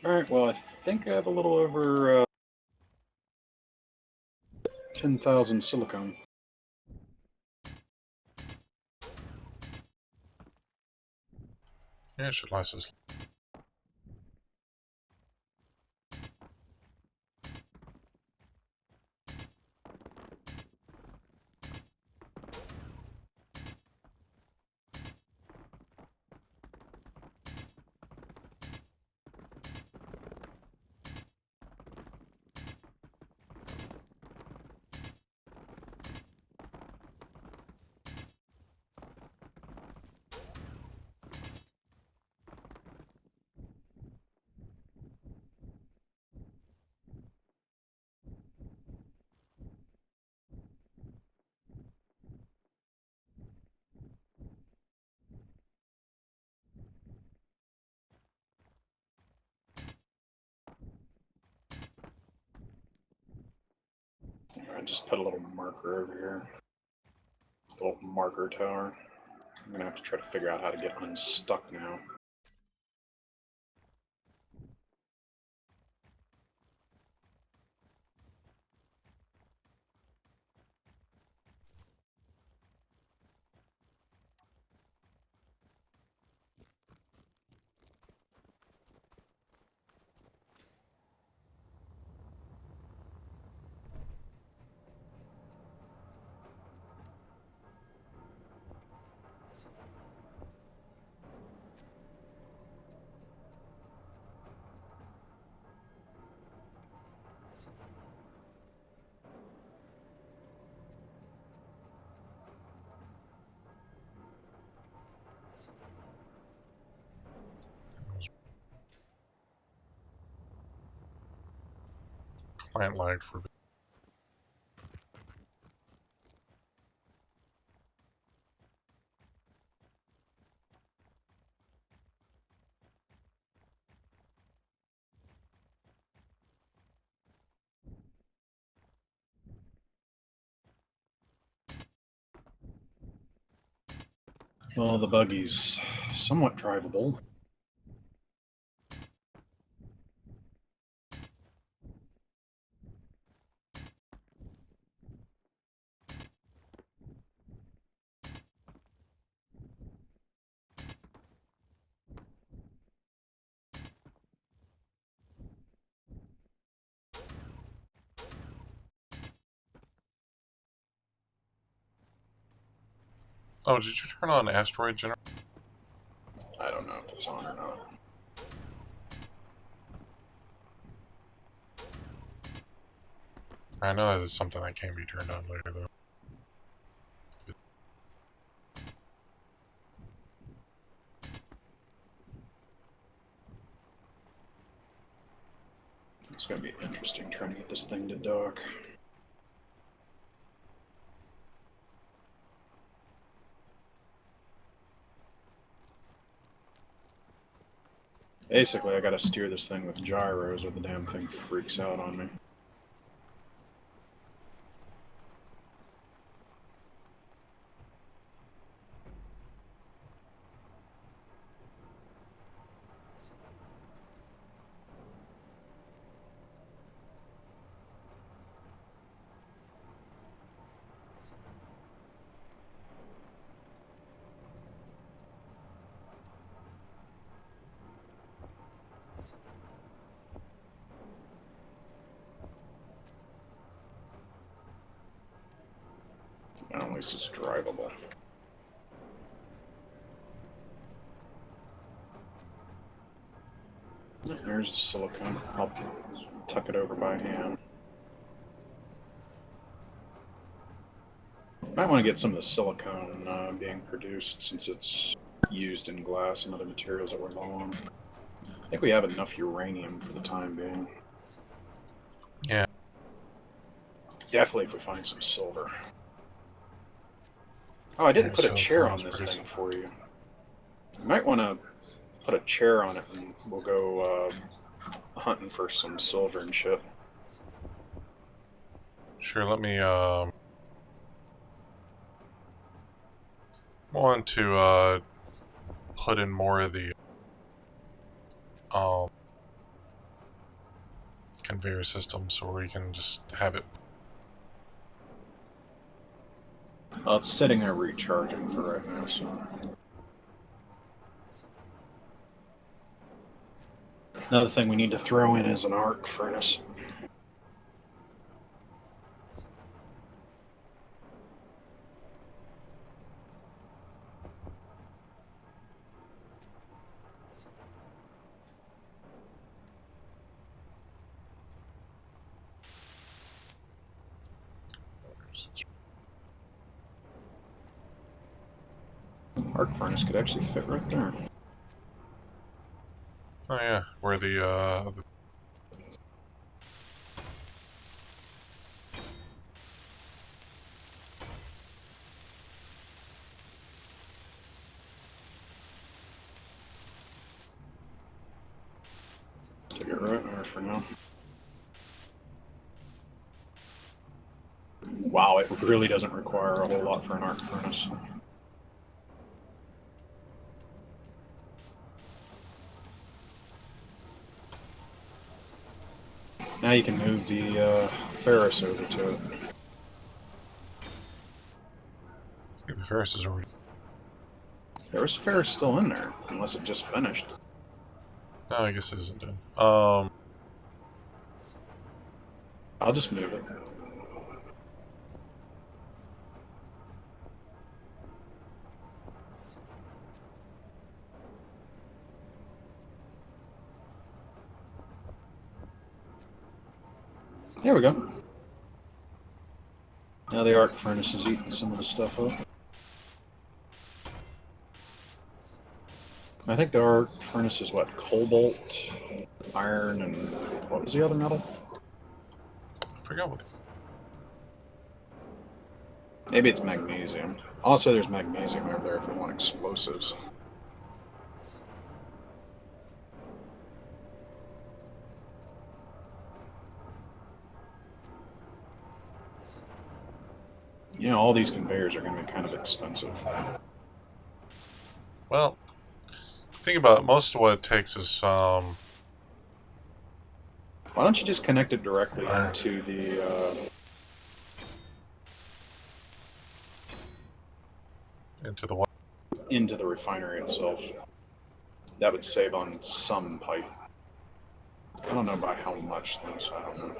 Alright, well, I think I have a little over 10,000 silicone. Yeah, it should last us. I just put a little marker over here. A little marker tower. I'm gonna have to try to figure out how to get unstuck now. client lagged for a bit. Well, the buggy's somewhat drivable. Oh, did you turn on asteroid generator? I don't know if it's on or not. I know that's something that can be turned on later, though. It's going to be interesting trying to get this thing to dock. Basically, I got to steer this thing with gyros or the damn thing freaks out on me. At least it's drivable. There's the silicone. I'll tuck it over by hand. Might want to get some of the silicone being produced since it's used in glass and other materials that we're low on. I think we have enough uranium for the time being. Yeah. Definitely if we find some silver. Oh, I didn't put a chair on this thing for you. You might want to put a chair on it and we'll go hunting for some silver and shit. Sure, let me, want to, put in more of the, conveyor system so we can just have it. Well, it's sitting there recharging for right now, so... Another thing we need to throw in is an arc furnace. Arc furnace could actually fit right there. Oh yeah, where the Take it right there for now. Wow, it really doesn't require a whole lot for an arc furnace. Now you can move the Ferris over to it. the Ferris is already. There's Ferris still in there, unless it just finished. No, I guess it isn't done. I'll just move it. There we go. Now the arc furnace is eating some of the stuff up. I think the arc furnace is what? Cobalt, iron, and what was the other metal? forgot what. Maybe it's magnesium. Also, there's magnesium over there if we want explosives. You know, all these conveyors are going to be kind of expensive. Well, think about it, most of what it takes is Why don't you just connect it directly into the into the what? into the refinery itself? That would save on some pipe. I don't know by how much though, so I don't know.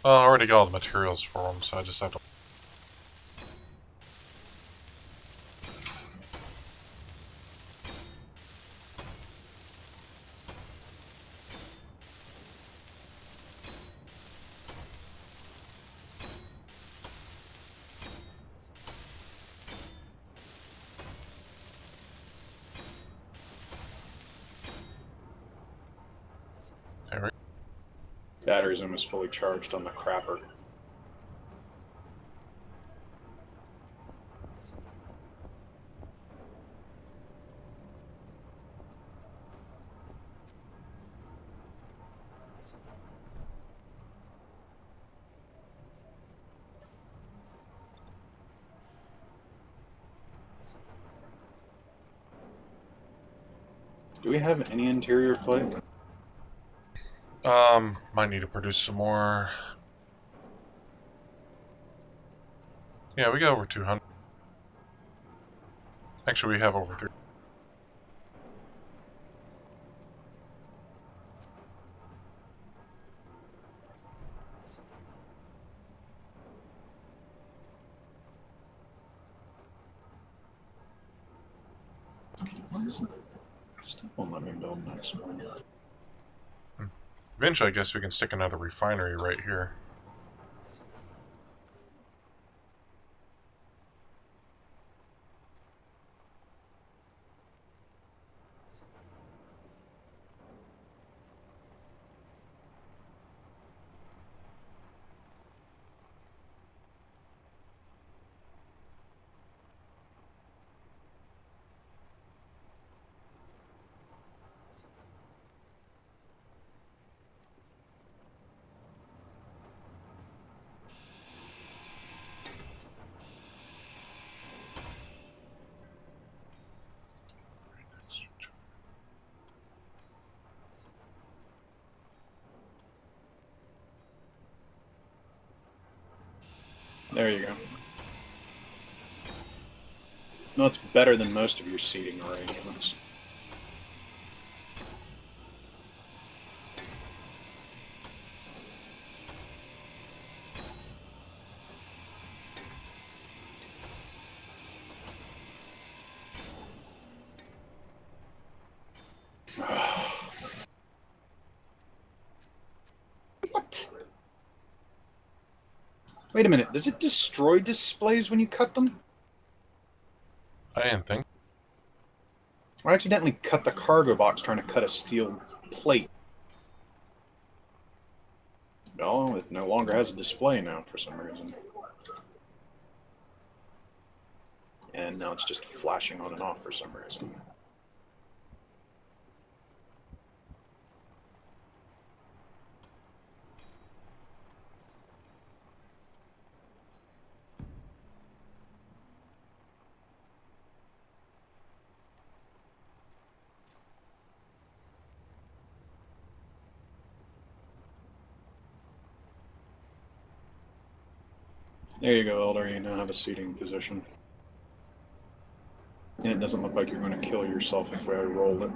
Well, I already got all the materials for them, so I just have to. There we Battery's almost fully charged on the crapper. Do we have any interior plate? Might need to produce some more. Yeah, we got over 200. Actually, we have over 3. Why isn't it? Still won't let me build next one. Eventually, I guess we can stick another refinery right here. There you go. No, it's better than most of your seating arrangements. What? Wait a minute, does it destroy displays when you cut them? I didn't think. I accidentally cut the cargo box trying to cut a steel plate. No, it no longer has a display now for some reason. And now it's just flashing on and off for some reason. There you go, Elder. You now have a seating position. And it doesn't look like you're going to kill yourself if we roll it.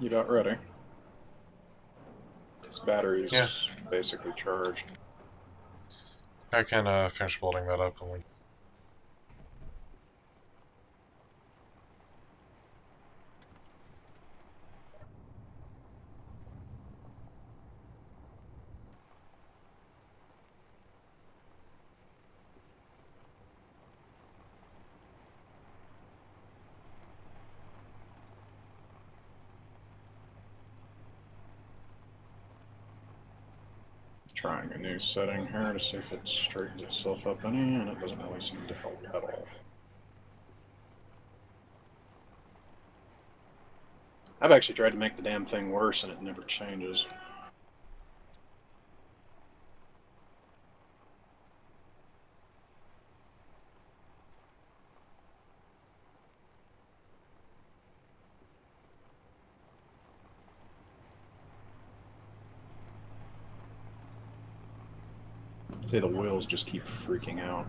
You about ready? This battery's Yeah. basically charged. I can finish building that up. And we... Trying a new setting here to see if it straightens itself up any, and it doesn't really seem to help at all. I've actually tried to make the damn thing worse, and it never changes. See, the wheels just keep freaking out.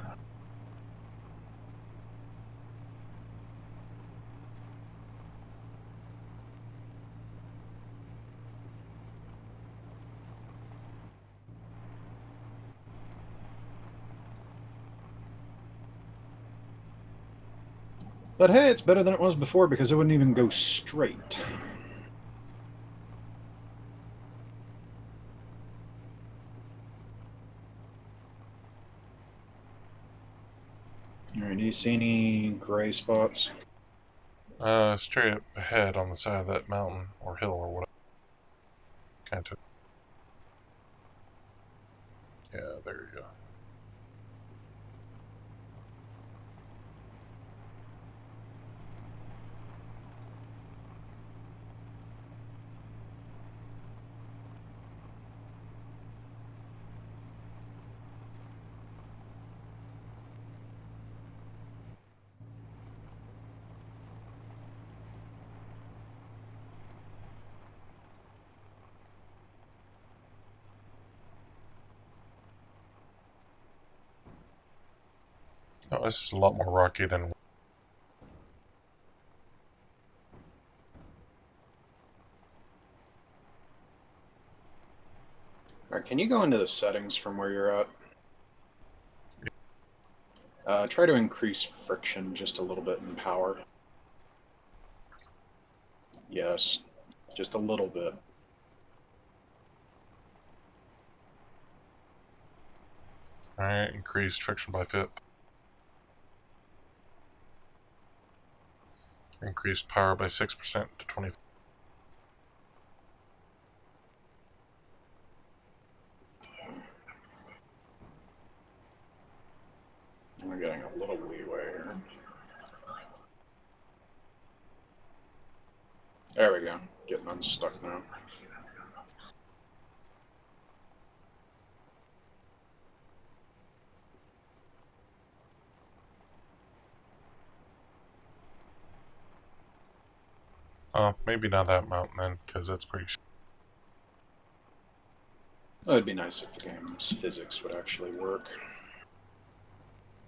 But hey, it's better than it was before because it wouldn't even go straight. Alright, do you see any gray spots? Straight up ahead on the side of that mountain or hill or whatever. Kind of. Yeah, there you go. Oh, this is a lot more rocky than... Alright, can you go into the settings from where you're at? Try to increase friction just a little bit in power. Yes, just a little bit. Alright, increased friction by 5. Increased power by 6% to 20. We're getting a little leeway here. There we go. Getting unstuck now. Maybe not that mountain then, because that's pretty... Oh, it'd be nice if the game's physics would actually work.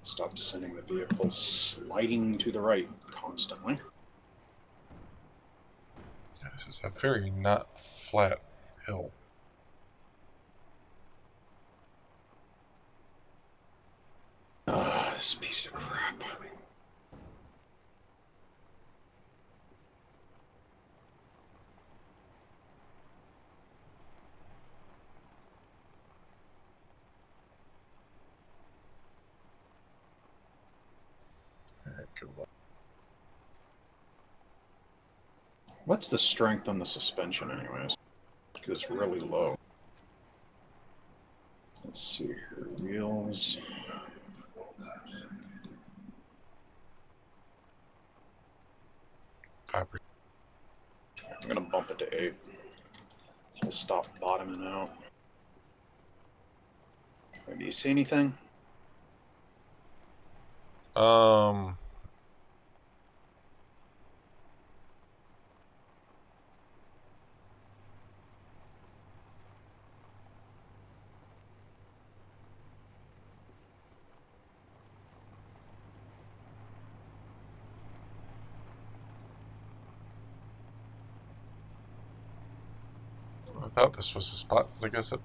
Stop sending the vehicle sliding to the right constantly. Yeah, this is a very not flat hill. Ah, this piece of crap. Alright, good luck. What's the strength on the suspension, anyways? Because it's really low. Let's see here. Wheels. I'm gonna bump it to 8. So we'll stop bottoming out. Do you see anything? I thought this was the spot. I guess it.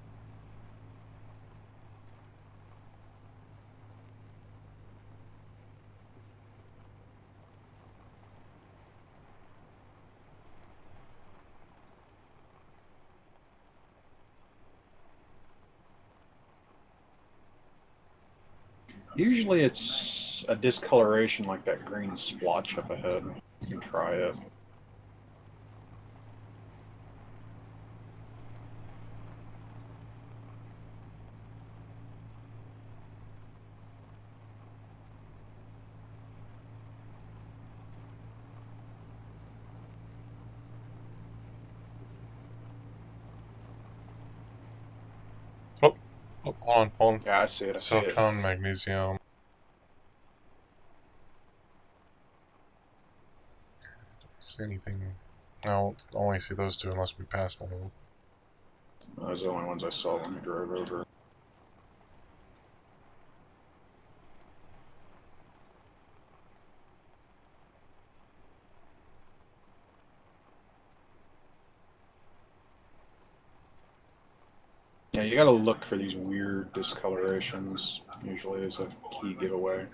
Usually it's a discoloration like that green splotch up ahead. You can try it. Oh, hold on. Yeah, I see it. I see it. Silicon, magnesium. See anything? No, only see those two unless we pass one of them. Those are the only ones I saw when we drove over. Yeah, you gotta look for these weird discolorations, usually as a key giveaway.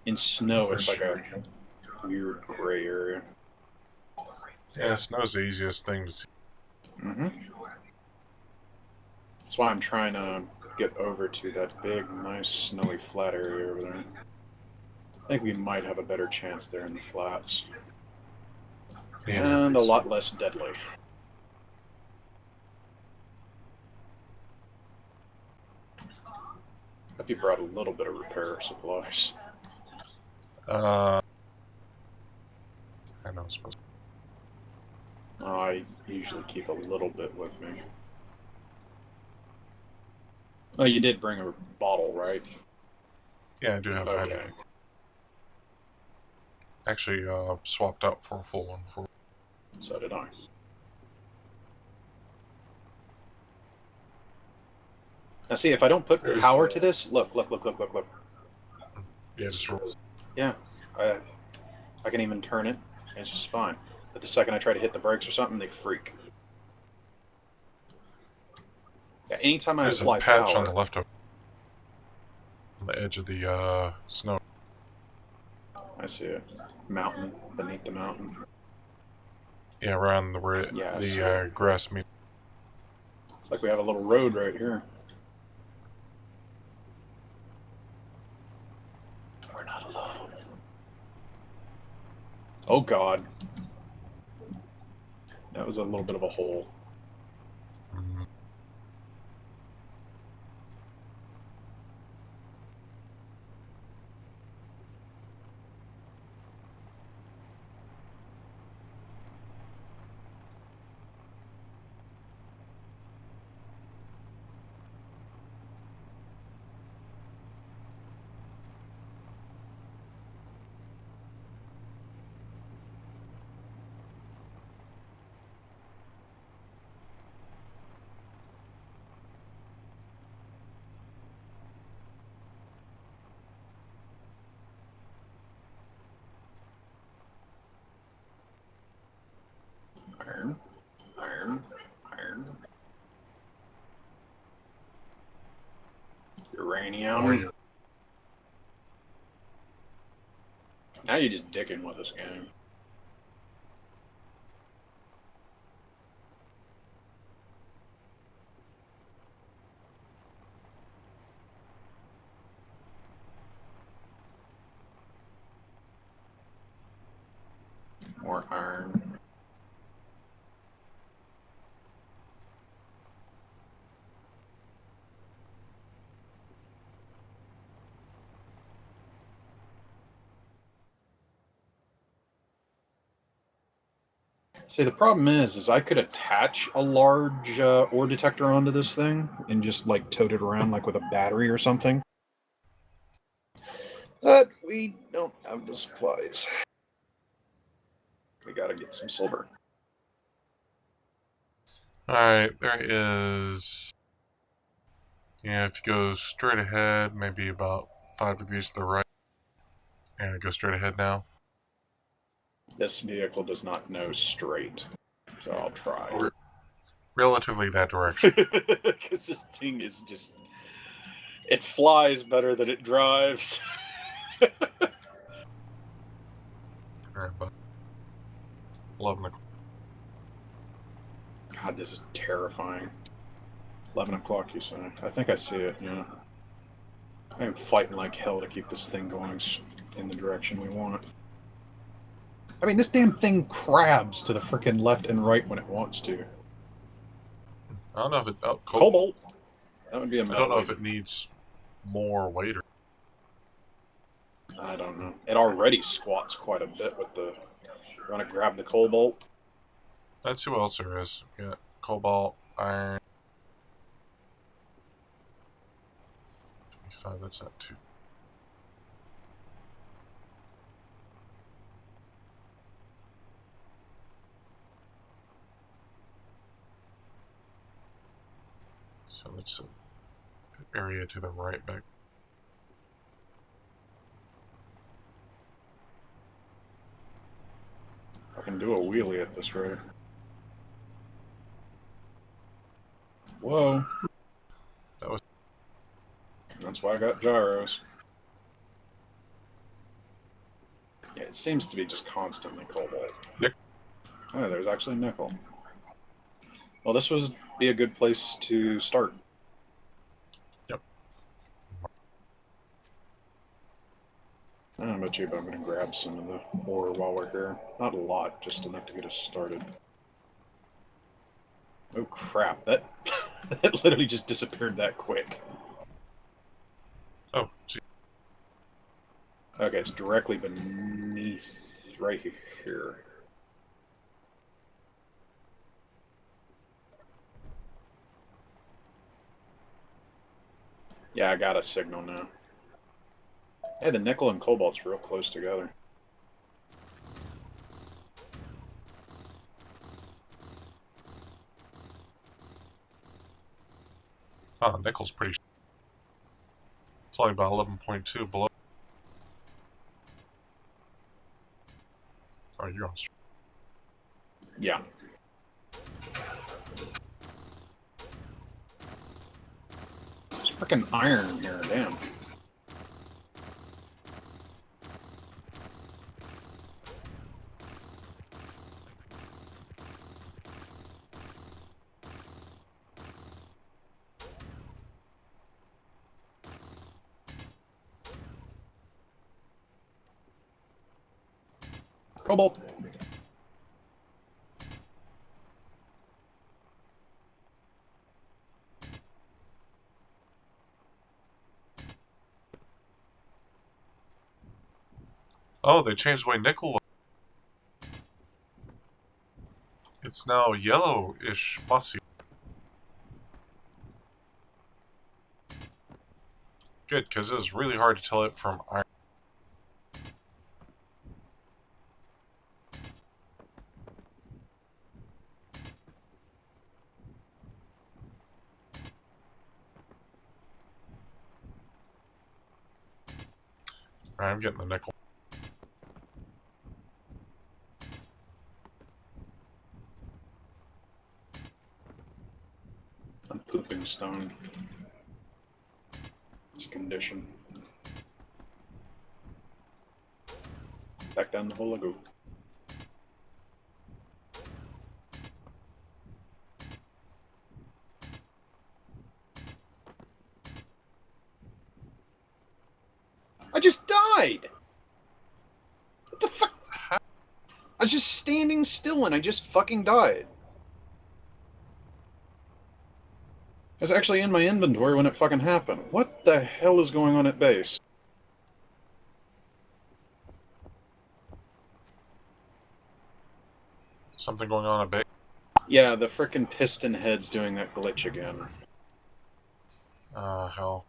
In snow, it's like a weird gray area. Yeah, snow's the easiest thing to see. Mm-hmm. That's why I'm trying to get over to that big, nice, snowy flat area over there. I think we might have a better chance there in the flats. Yeah. And a lot less deadly. Hope you brought a little bit of repair supplies. I know I'm supposed to. I usually keep a little bit with me. Oh, you did bring a bottle, right? Yeah, I do have a Okay. hydrant. Actually, swapped out for a full one. So did I. Now see, if I don't put power to this, look. Yeah, just roll. Yeah, I can even turn it, and it's just fine. But the second I try to hit the brakes or something, they freak. Yeah, anytime I There's apply a patch power, on the left of on the edge of the snow. I see it. Mountain, beneath the mountain. Yeah, around where Yeah, I see the it. grass meets. It's like we have a little road right here. We're not alone. Oh God. That was a little bit of a hole. Iron, iron, iron. Uranium. Now you're just dicking with this game. More iron. See, the problem is I could attach a large ore detector onto this thing and just like tote it around like with a battery or something. But we don't have the supplies. We gotta get some silver. Alright, there is. Yeah, if you go straight ahead, maybe about 5 degrees to the right. And go straight ahead now. This vehicle does not know straight, so I'll try. Relatively that direction. Because this thing is just... It flies better than it drives. Alright, but 11 o'clock. God, this is terrifying. 11 o'clock, you say? I think I see it, yeah. I'm fighting like hell to keep this thing going in the direction we want. I mean, this damn thing crabs to the frickin' left and right when it wants to. I don't know if it... Oh, Cobalt! That would be a I metal. don't know if it needs more weight or... I don't know. It already squats quite a bit with the... You want to grab the cobalt? Let's see what else there is. We got cobalt, iron... 25, that's not too... So it's an area to the right back. I can do a wheelie at this rate. Whoa. That was... That's why I got gyros. Yeah, it seems to be just constantly cobalt. Nick. Oh, there's actually nickel. Well, this would be a good place to start. Yep. I bet you I'm going to grab some of the ore while we're here. Not a lot, just enough to get us started. Oh crap, that, that literally just disappeared that quick. Oh, gee. Okay, it's directly beneath, right here. Yeah, I got a signal now. Hey, the nickel and cobalt's real close together. Oh, nickel's pretty... It's only about 11.2 below. Oh, you're on... Yeah. There's freaking iron in here, damn. Cobalt! Oh, they changed the way nickel... It's now yellowish, mossy. Good, because it was really hard to tell it from iron. Alright, I'm getting the nickel. I'm pooping stone. It's a condition. Back down the hole I go. I just died! What the fuck? I was just standing still and I just fucking died. I was actually in my inventory when it fucking happened. What the hell is going on at base? Something going on a bit. Yeah, the frickin' piston head's doing that glitch again. Hell.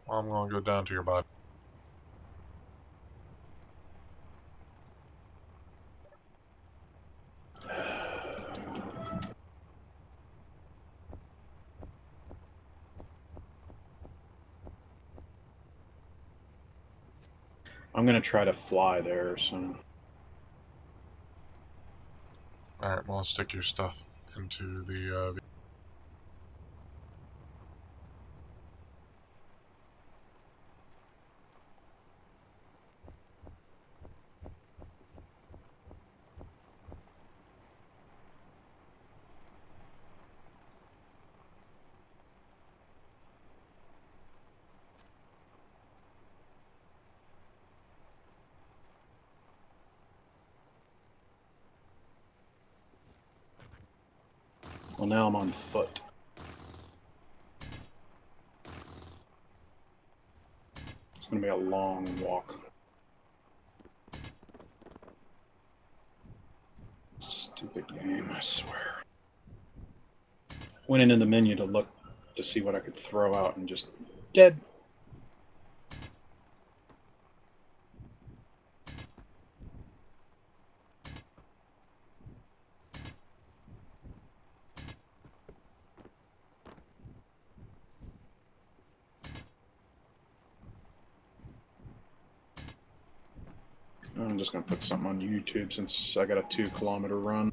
Well, I'm going to go down to your body. I'm gonna try to fly there, so Alright, well, stick your stuff into the well now I'm on foot. It's gonna be a long walk. Stupid game, I swear. Went into the menu to look to see what I could throw out and just dead. I'm just gonna put something on YouTube since I got a 2-kilometer run.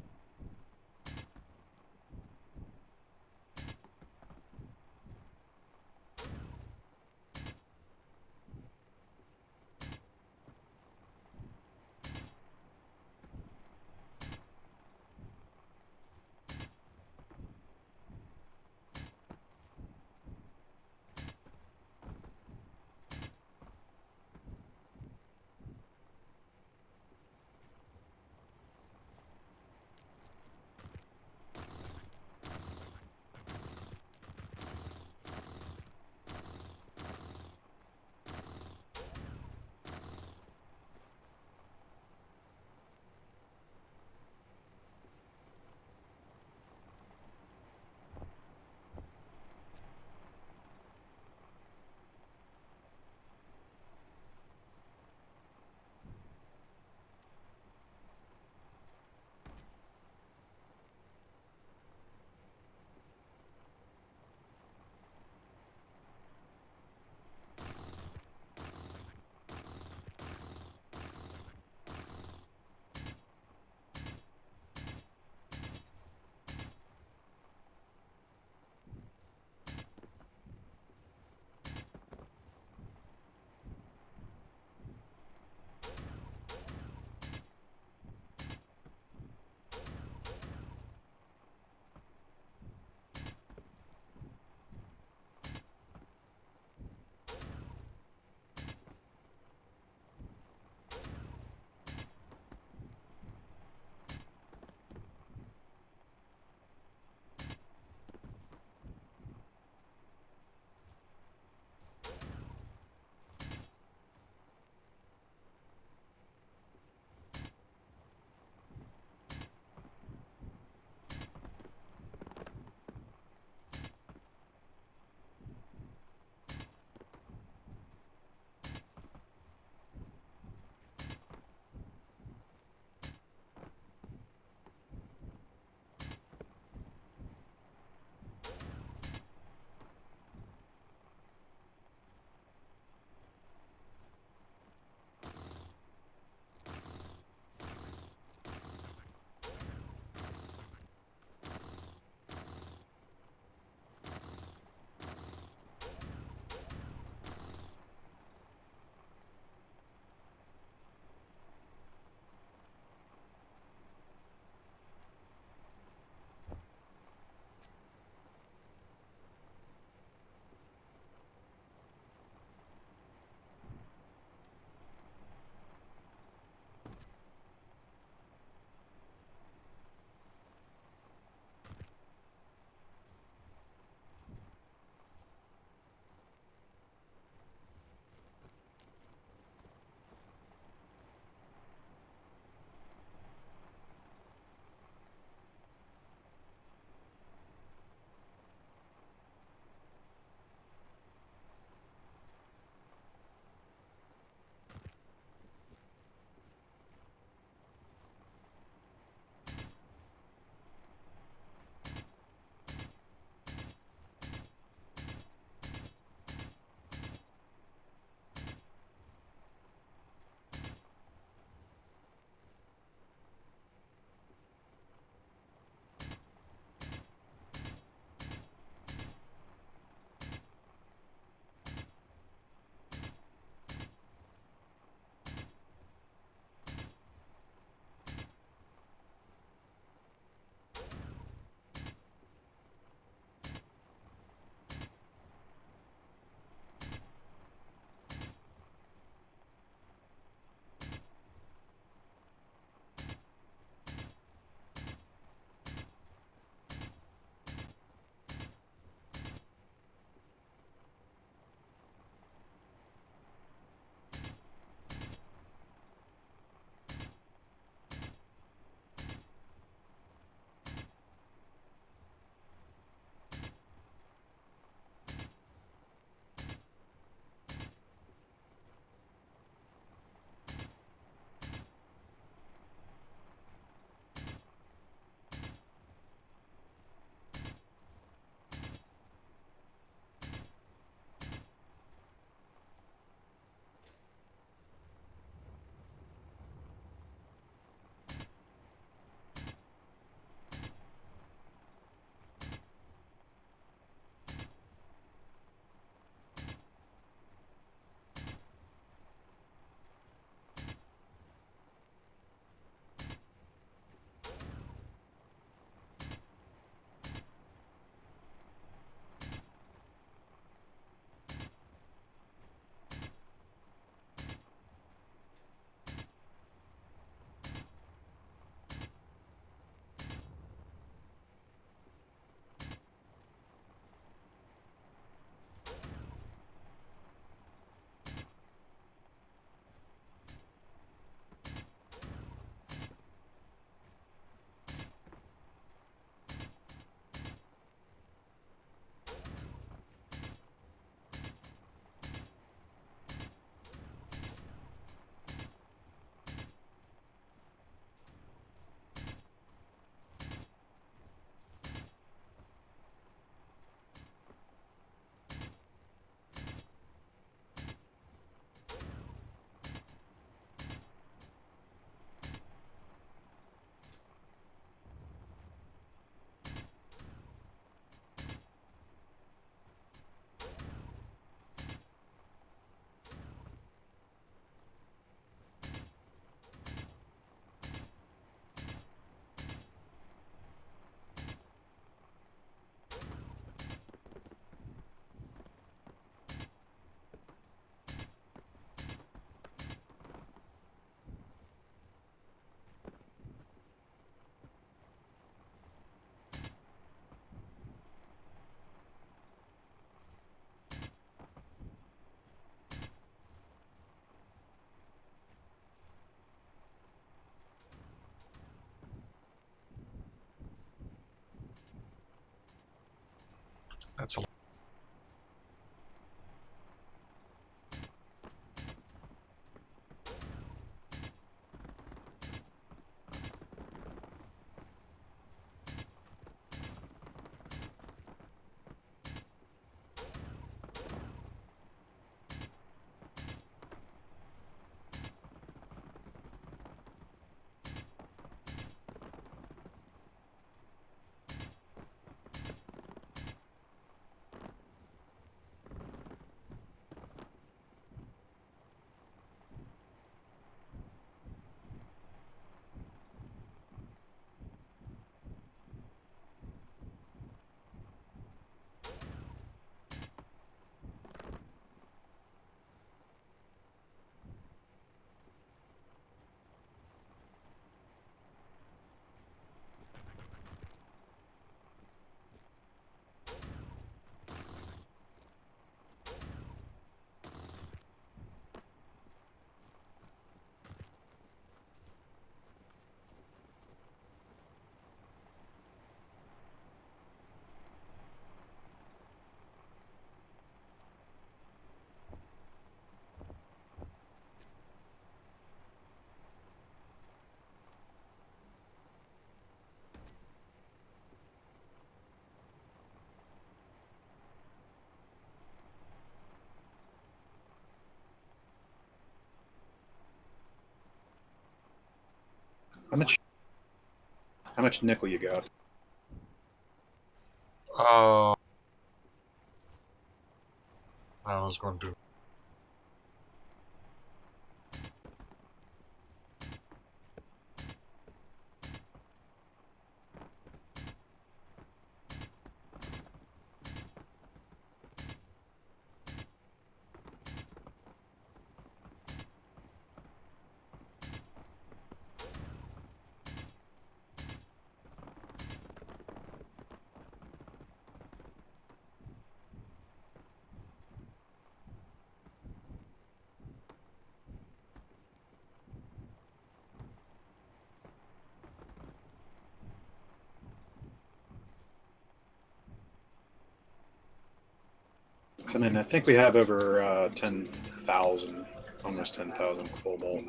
That's a How much? How much nickel you got? I was going to do. So, I mean, I think we have over 10,000, almost 10,000 cobalt.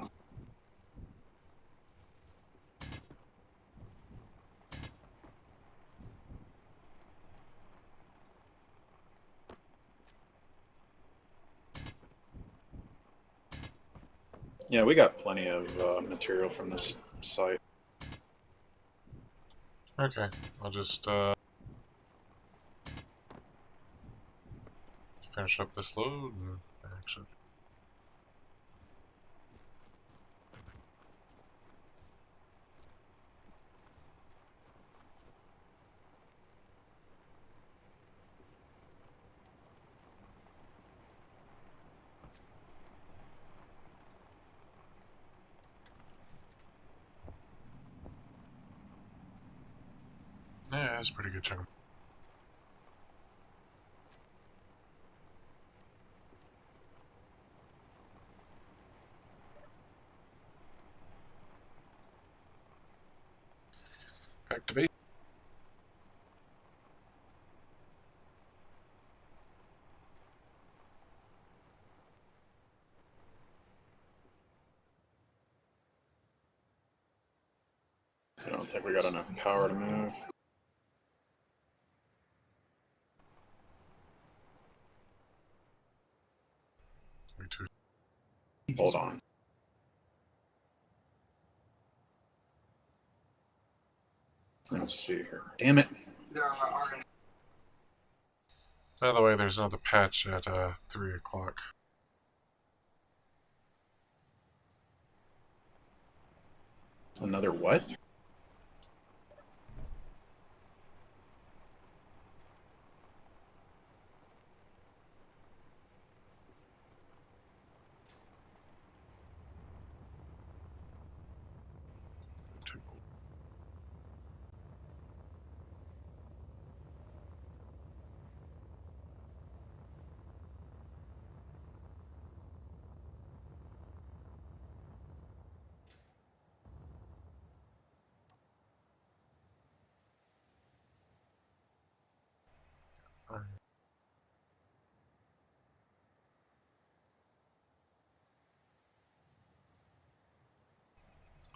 Yeah, we got plenty of material from this site. Okay, I'll just finish up this load and actually. Yeah, that's a pretty good chunk. Back to base. I don't think we got enough power to move. Me too. Hold on. Let's see here. Damn it. By the way, there's another patch at 3 o'clock. Another what?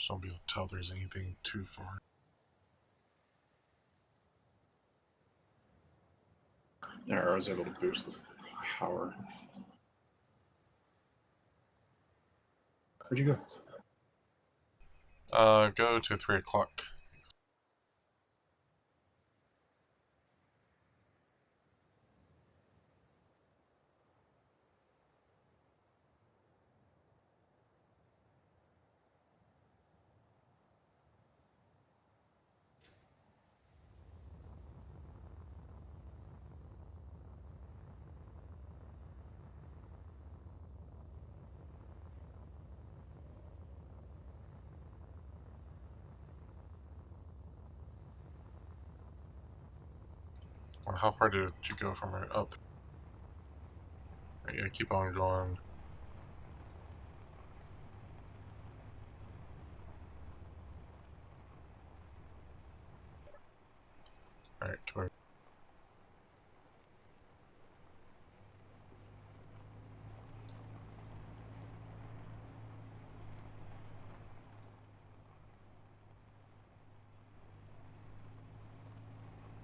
So I'll be able to tell if there's anything too far. There, I was able to boost the power. Where'd you go? Go to 3 o'clock. Well, how far did you go from right up? Yeah, keep on going. Alright, come on.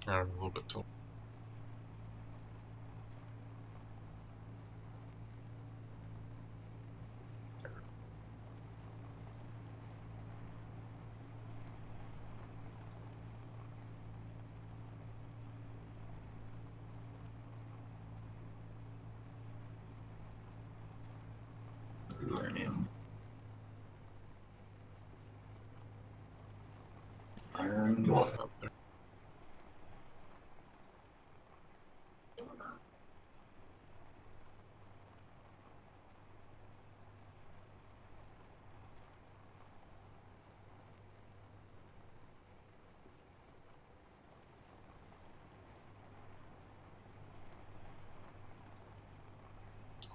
A little bit till. Uranium. Iron. Up there.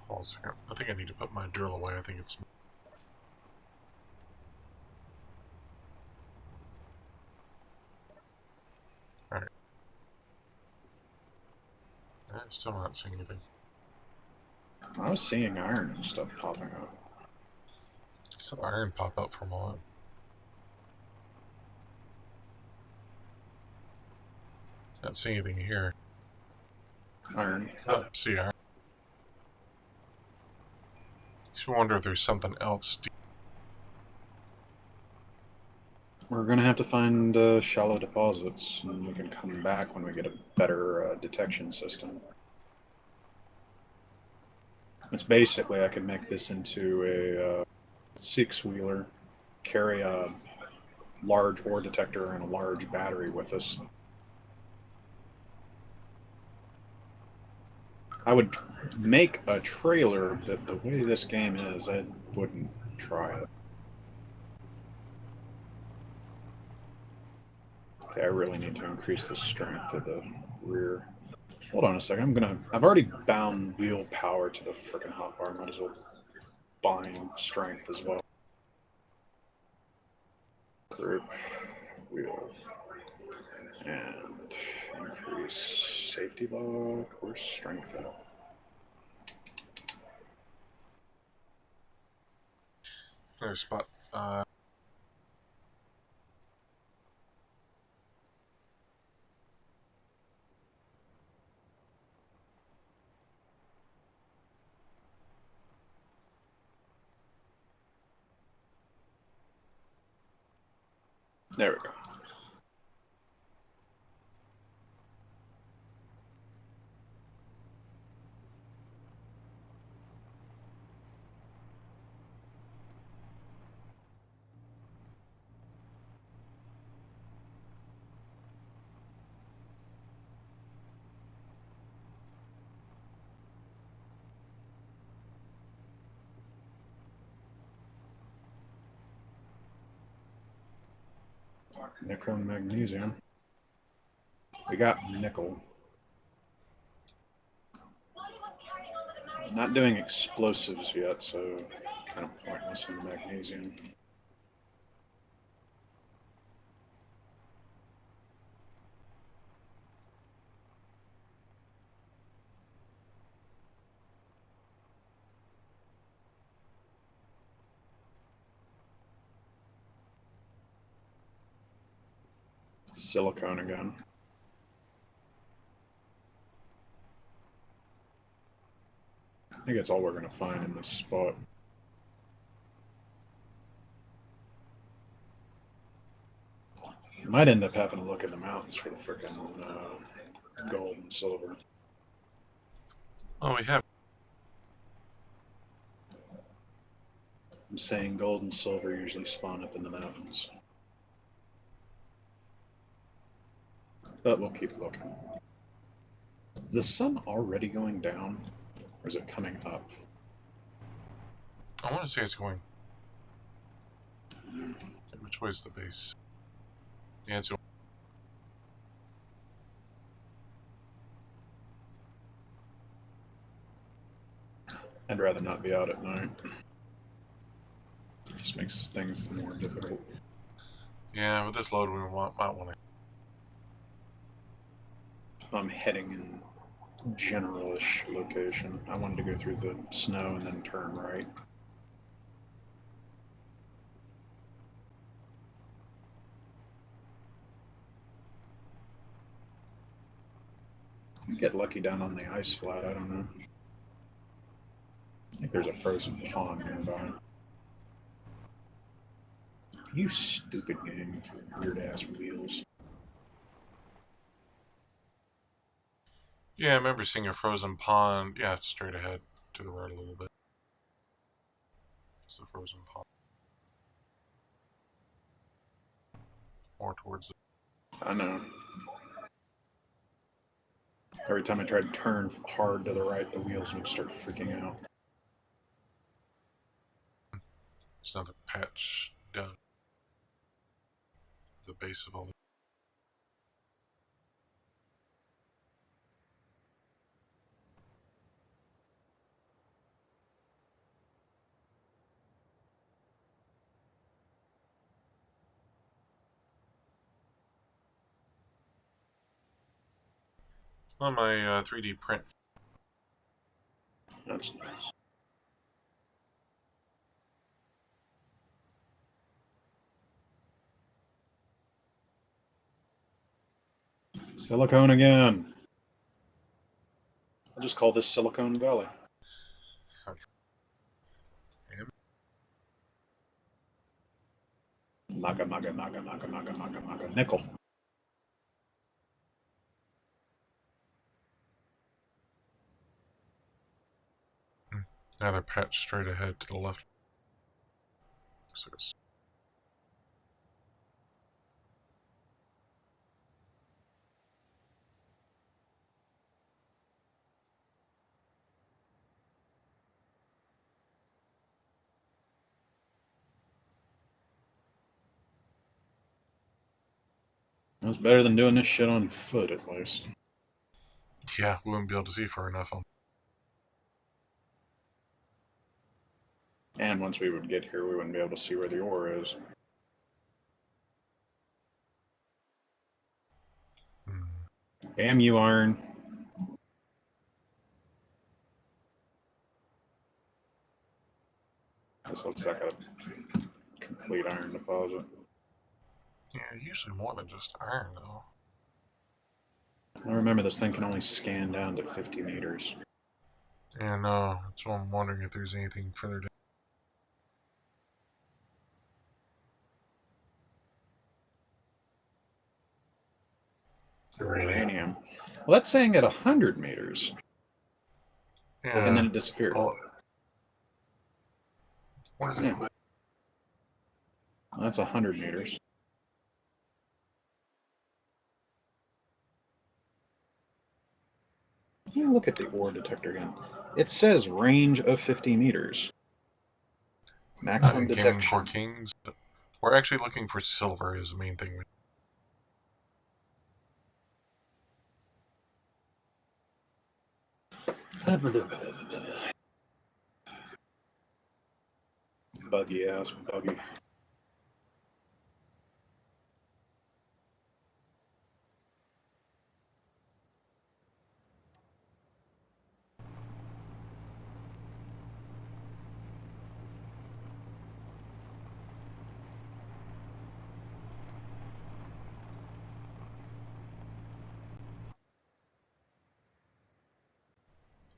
Hold on a second. I think I need to put my drill away. I think it's. Alright. I'm still not seeing anything. I was seeing iron and stuff popping up. I saw the iron pop up for a moment. Not seeing anything here. Iron. Oh, see iron. Makes me wonder if there's something else. We're gonna have to find shallow deposits, and we can come back when we get a better detection system. It's basically I could make this into a six-wheeler, carry a large ore detector and a large battery with us. I would make a trailer, but the way this game is, I wouldn't try it. Okay, I really need to increase the strength of the rear. Hold on a second. I've already bound wheel power to the frickin' hotbar. Might as well bind strength as well. Group wheel and increase safety log or strength out. There's a spot. There we go. Nickel and magnesium. We got nickel. Not doing explosives yet, so kind of pointless in the magnesium. Silicone again. I think that's all we're going to find in this spot. Might end up having to look in the mountains for the frickin' gold and silver. Oh, we have. I'm saying gold and silver usually spawn up in the mountains. But we'll keep looking. Is the sun already going down? Or is it coming up? I want to say it's going. Which way is the base? Yeah, it's. I'd rather not be out at night. It just makes things more difficult. Yeah, with this load, we might want to. I'm heading in generalish location. I wanted to go through the snow and then turn right. Get lucky down on the ice flat, I don't know. I think there's a frozen pond nearby. You stupid game. Weird ass wheels. Yeah, I remember seeing a frozen pond. Yeah, it's straight ahead to the right a little bit. It's the frozen pond. More towards the. I know. Every time I tried to turn hard to the right, the wheels would start freaking out. It's another patch done. The base of all the. On my 3D print. That's nice. Silicone again. I'll just call this Silicone Valley. Maga, maga, maga, maga, maga, maga, maga. Nickel. Another patch straight ahead to the left. Looks like it's. That's better than doing this shit on foot, at least. Yeah, we wouldn't be able to see far enough. And once we would get here, we wouldn't be able to see where the ore is. Damn you, iron. This looks like a complete iron deposit. Yeah, usually more than just iron, though. I remember this thing can only scan down to 50 meters. Yeah, no, that's why I'm wondering if there's anything further down. Uranium. Well, that's saying at 100 meters. Yeah. And then it disappeared. Oh. What is it? Yeah. That's 100 meters. Yeah, look at the ore detector again. It says range of 50 meters. Maximum detection. For kings. We're actually looking for silver is the main thing. Buggy ass buggy.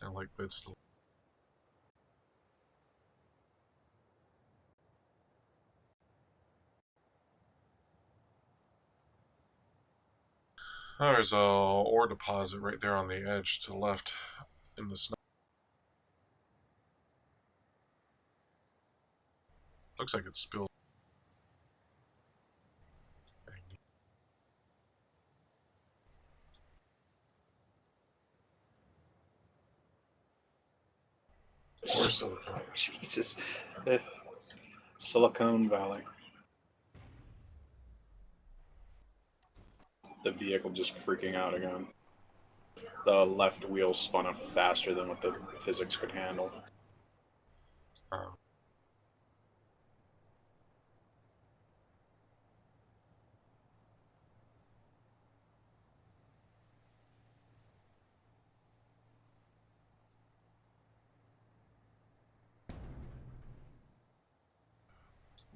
I like bits. Oh, there's a ore deposit right there on the edge to the left in the snow. Looks like it's spilled. Or silicone. Jesus. Silicon Valley. The vehicle just freaking out again. The left wheel spun up faster than what the physics could handle. Oh.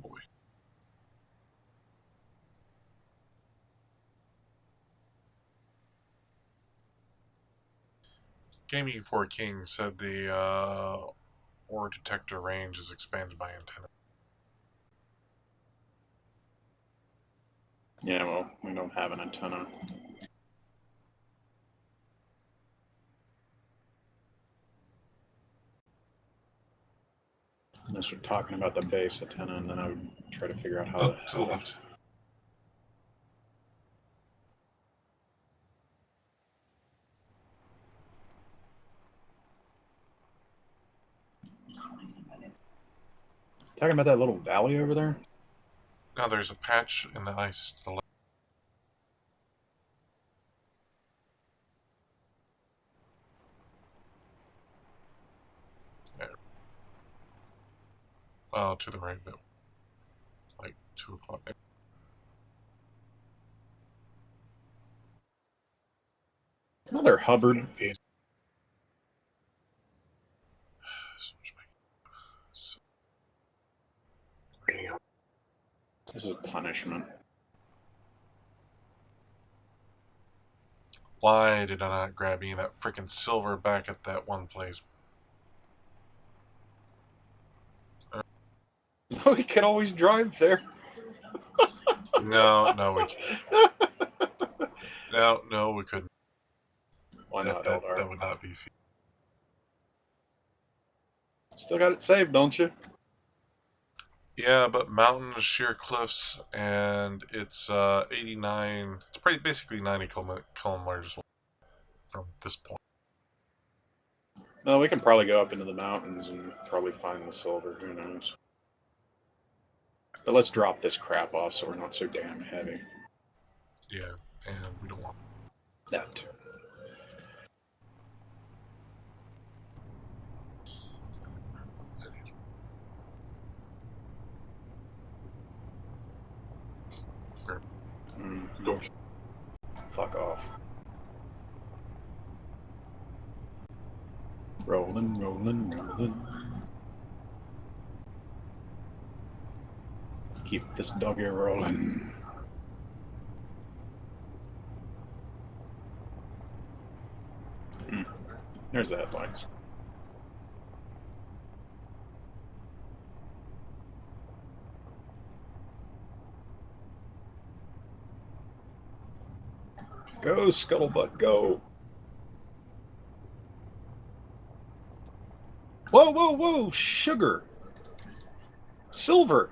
Boy. Gaming for King said the ore detector range is expanded by antenna. Yeah, well, we don't have an antenna. Unless we're talking about the base antenna, and then I would try to figure out how Up to the left. Talking about that little valley over there? Now there's a patch in the ice to the left. There. To the right bit. Like 2 o'clock. Another Hubbard. This is punishment. Why did I not grab any of that freaking silver back at that one place? We could always drive there. No, we can't. No, we couldn't. Why not, That Eldar? would not be feasible. Still got it saved, don't you? Yeah, but mountains, sheer cliffs, and it's 89. It's basically 90 kilometers from this point. Well, we can probably go up into the mountains and probably find the silver. Who knows? But let's drop this crap off so we're not so damn heavy. Yeah, and we don't want That. Go. Fuck off. Rolling, rolling, rolling. Keep this doggy rolling. There's the headlights. Go, Scuttlebutt, go. Whoa, whoa, whoa! Sugar! Silver!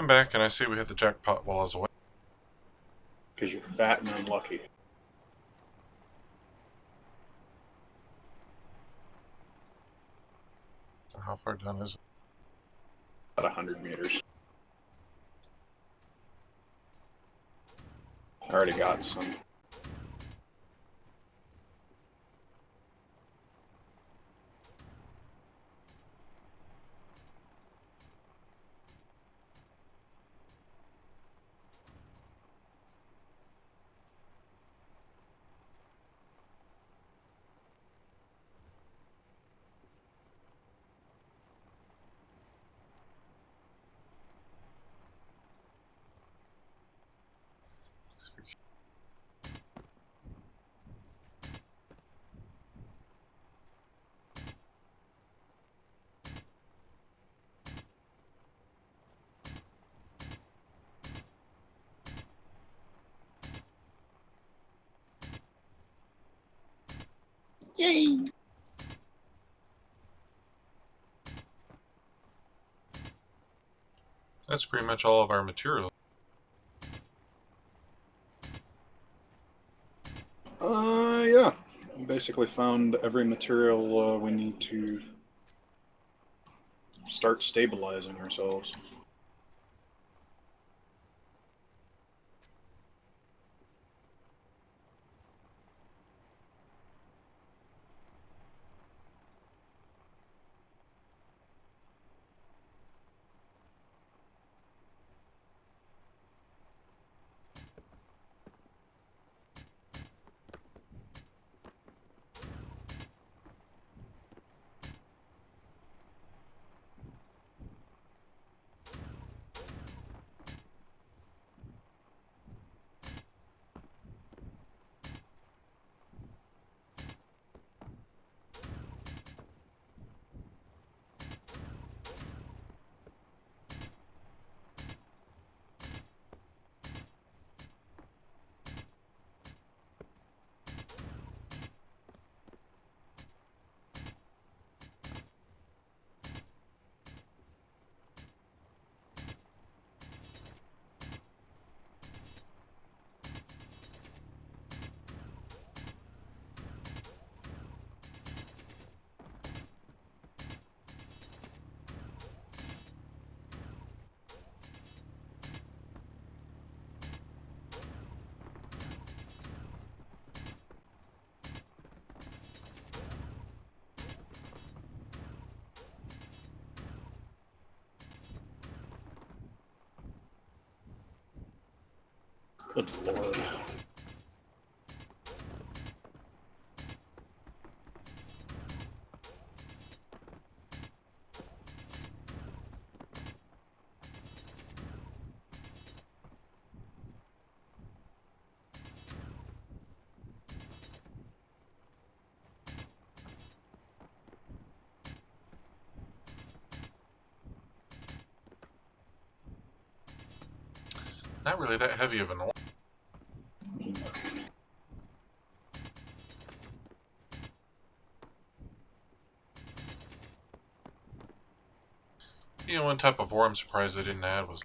I'm back, and I see we hit the jackpot while I was away. Because you're fat and unlucky. How far down is it? About 100 meters. I already got some. Yay! That's pretty much all of our material. Yeah. We basically found every material we need to start stabilizing ourselves. Good lord. Not really that heavy of an ore. You know, one type of ore I'm surprised they didn't add was...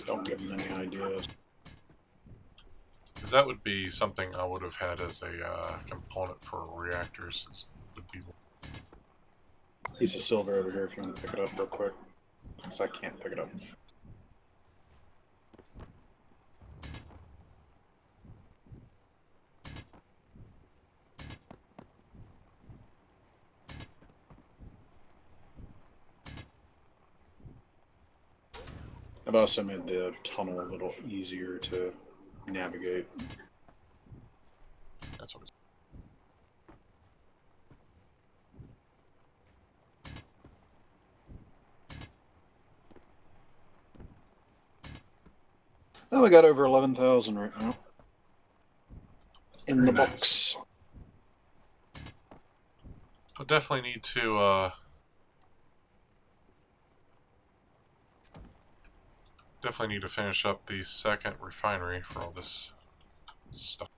Don't give them any ideas. Because that would be something I would have had as a component for reactors. Would be... Piece of silver over here if you want to pick it up real quick. Because I can't pick it up. I've also made the tunnel a little easier to navigate. That's what it's... Oh, we got over 11,000 right now. In Very the nice. books. But definitely need to finish up the second refinery for all this stuff.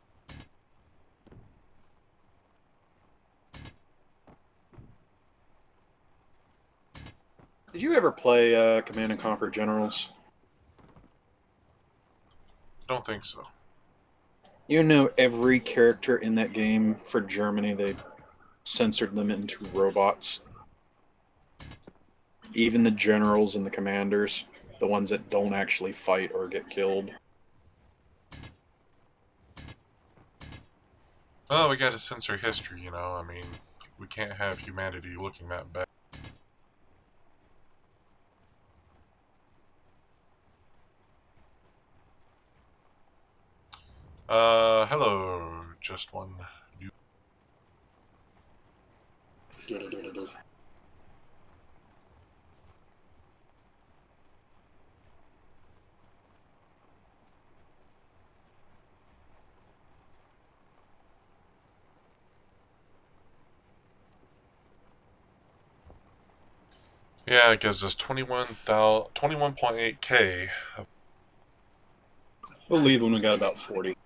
Did you ever play Command and Conquer Generals? I don't think so. You know, every character in that game for Germany, they censored them into robots. Even the generals and the commanders, the ones that don't actually fight or get killed. Well, we gotta censor history, you know? I mean, we can't have humanity looking that bad. Hello, just one. Yeah, it gives us 21.8k. We'll leave when we got about 40.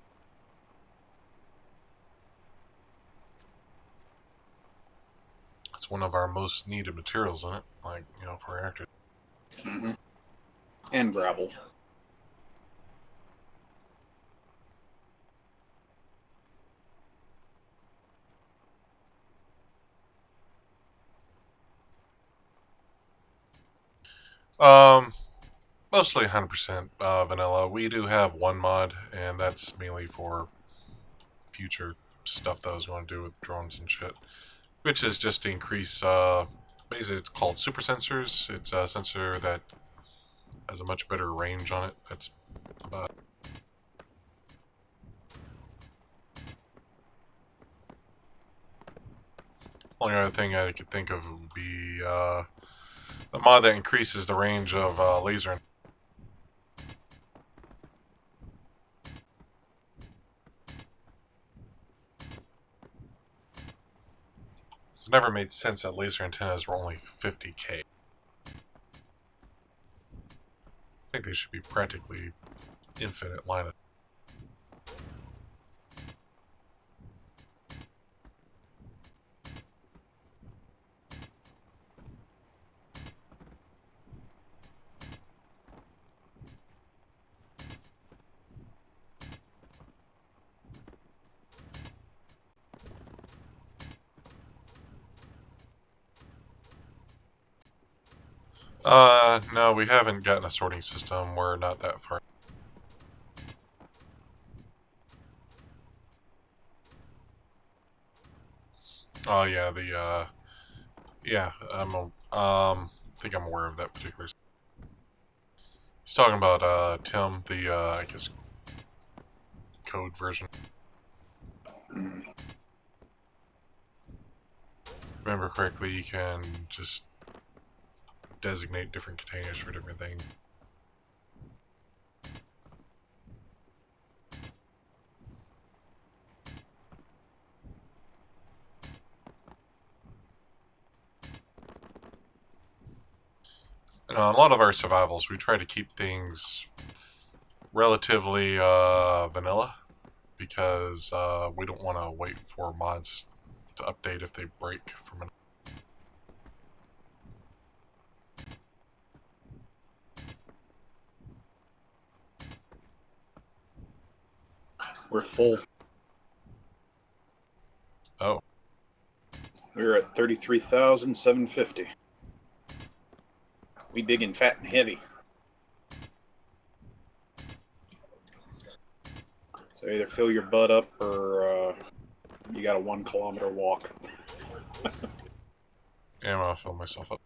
It's one of our most needed materials in it, like, you know, for reactors. Mm-hmm. And gravel. Um, Mostly 100% vanilla. We do have one mod, and that's mainly for future stuff that I was going to do with drones and shit, which is just to increase. Basically, it's called super sensors. It's a sensor that has a much better range on it. That's about. Only other thing I could think of would be the mod that increases the range of laser. It's never made sense that laser antennas were only 50k. I think they should be practically infinite line of. No, we haven't gotten a sorting system. We're not that far. Oh yeah, yeah, I think I'm aware of that particular. He's talking about Tim, the I guess code version. Mm. Remember correctly, you can just designate different containers for different things. And on a lot of our survivals, we try to keep things relatively vanilla because we don't want to wait for mods to update if they break from an. We're full. Oh, We're at 33,750. We big and fat and heavy. So either fill your butt up or you got a 1 kilometer walk. yeah, I'm gonna fill myself up.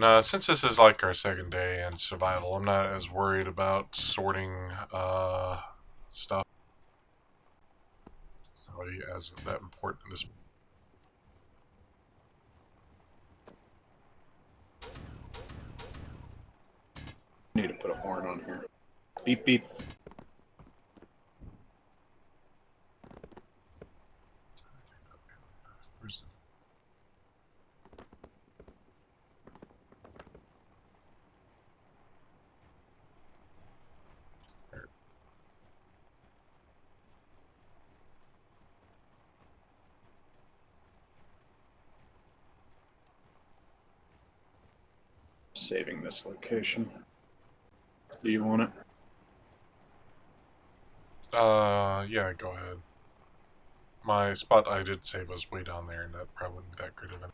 And since this is like our second day in survival, I'm not as worried about sorting stuff. It's not really as that important in this. Need to put a horn on here. Beep beep. Saving this location. Do you want it? Yeah, go ahead. My spot I did save was way down there, and that probably wouldn't be that great of an...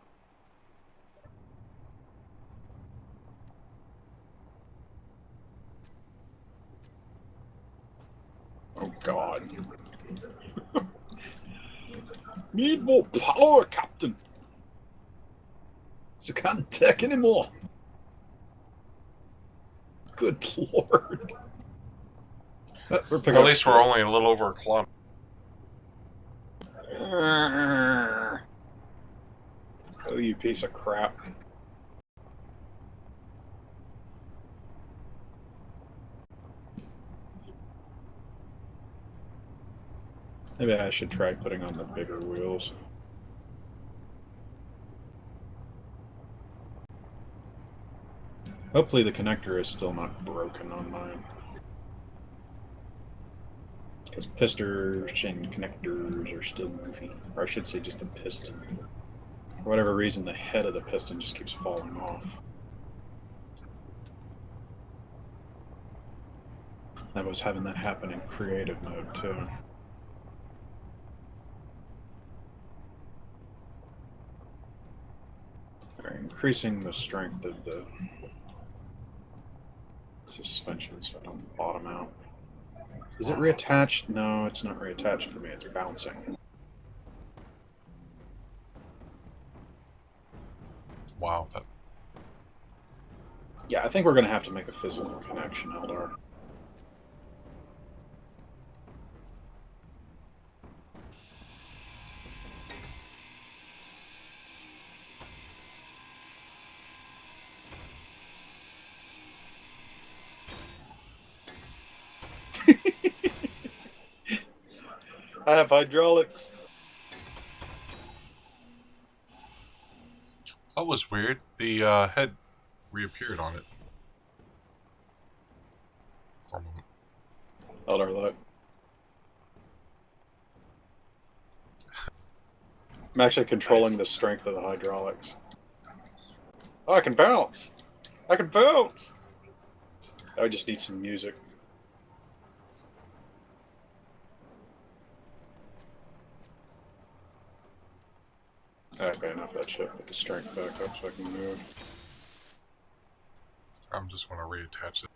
Oh God. Need more power, Captain. So can't take anymore. Good Lord. We're picking Well, at up least we're only a little over a kilometer. Oh, you piece of crap. Maybe I should try putting on the bigger wheels. Hopefully the connector is still not broken on mine. Because pistons and connectors are still goofy. Or I should say just the piston. For whatever reason, the head of the piston just keeps falling off. I was having that happen in creative mode too. Alright, increasing the strength of the suspension so I don't bottom out. Is it reattached? No, it's not reattached for me, it's bouncing. Wow, that... Yeah, I think we're going to have to make a physical connection, Eldar. I have hydraulics. That was weird. The head reappeared on it. For a moment. Eldar, look. I'm actually controlling the strength of the hydraulics. Oh, I can bounce! I can bounce! I just need some music. Okay, enough of that shit. Put the strength back up so I can move. I'm just going to reattach it.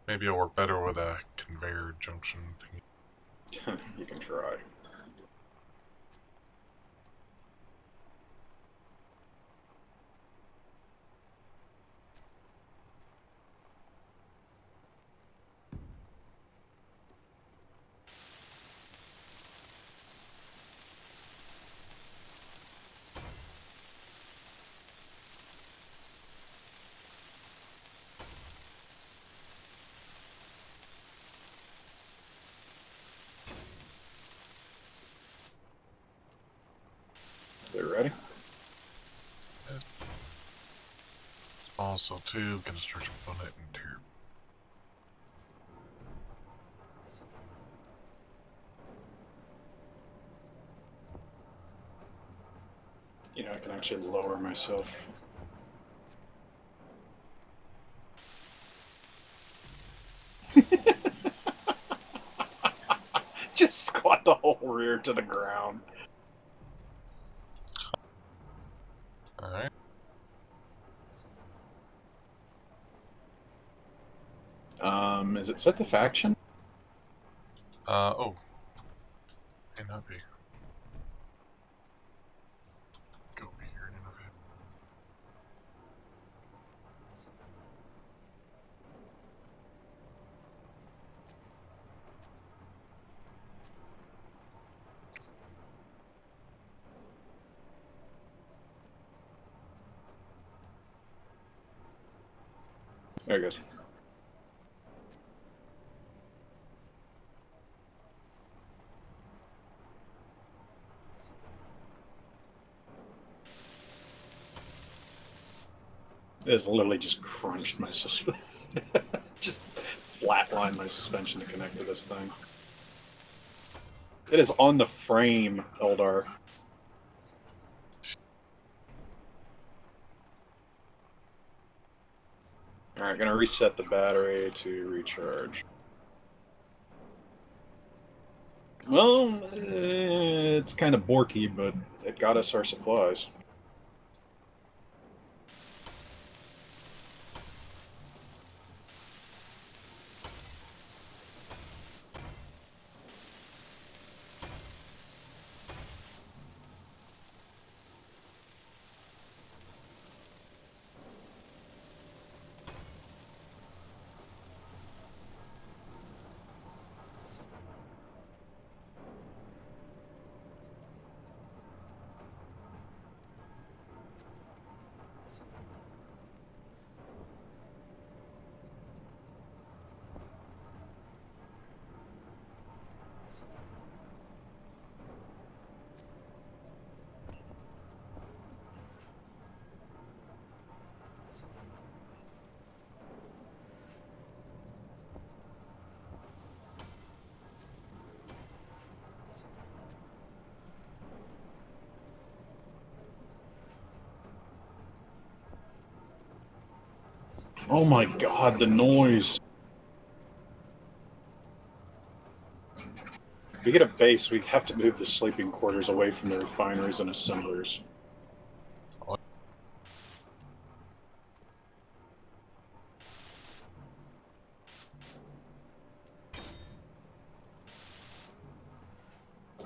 Maybe it'll work better with a conveyor junction thingy. You can try. They ready? Also, too, gonna stretch up on it and tear. You know, I can actually lower myself. Just squat the whole rear to the ground. Alright. Is it set to faction? Oh. May not be. Go over here and innovate. There it goes. It's literally just crunched my suspension. Just flatlined my suspension to connect to this thing. It is on the frame, Eldar. Alright, gonna reset the battery to recharge. Well, it's kind of borky, but it got us our supplies. Oh my god, the noise! If we get a base, we have to move the sleeping quarters away from the refineries and assemblers.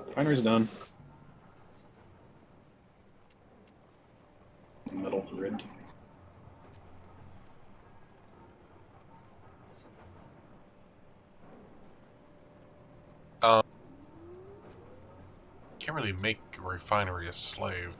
Refinery's done. Metal grid. Can't really make a refinery a slave.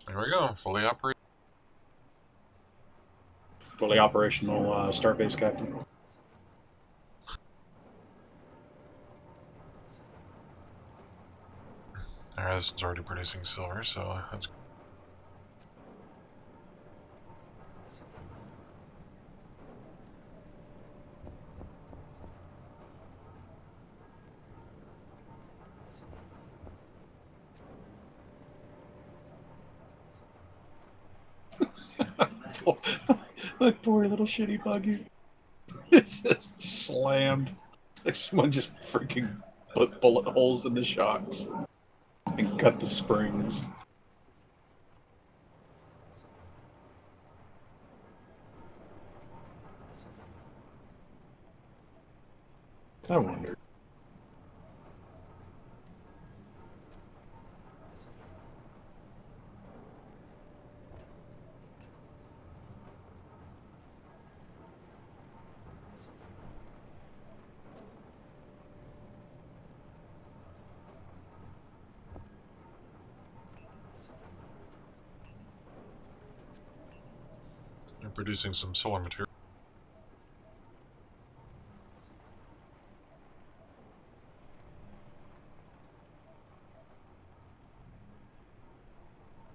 There we go, fully operational. Fully operational Starbase Captain. Alright, this one's already producing silver, so that's... My poor little shitty buggy. It's just slammed. Like someone just freaking put bullet holes in the shocks and cut the springs. I wonder. They're producing some solar material.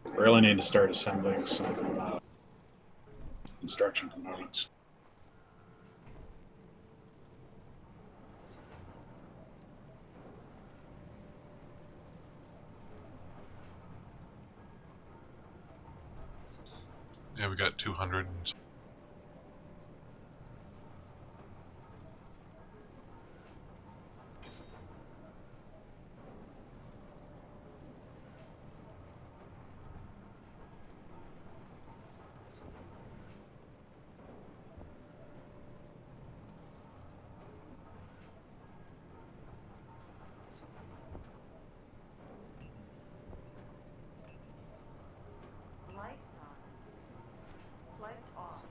We really need to start assembling some construction components. Yeah, we got 200 and... Lights on. Lights off.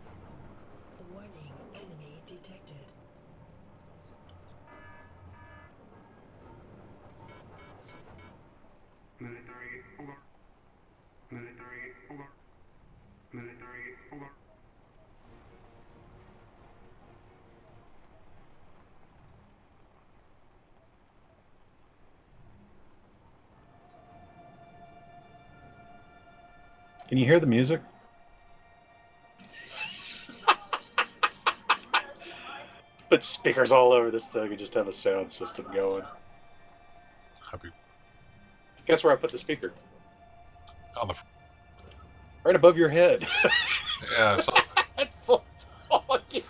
Can you hear the music? Put speakers all over this thing and just have a sound system going. Happy Guess where I put the speaker? on the Right above your head. yeah. So At full volume.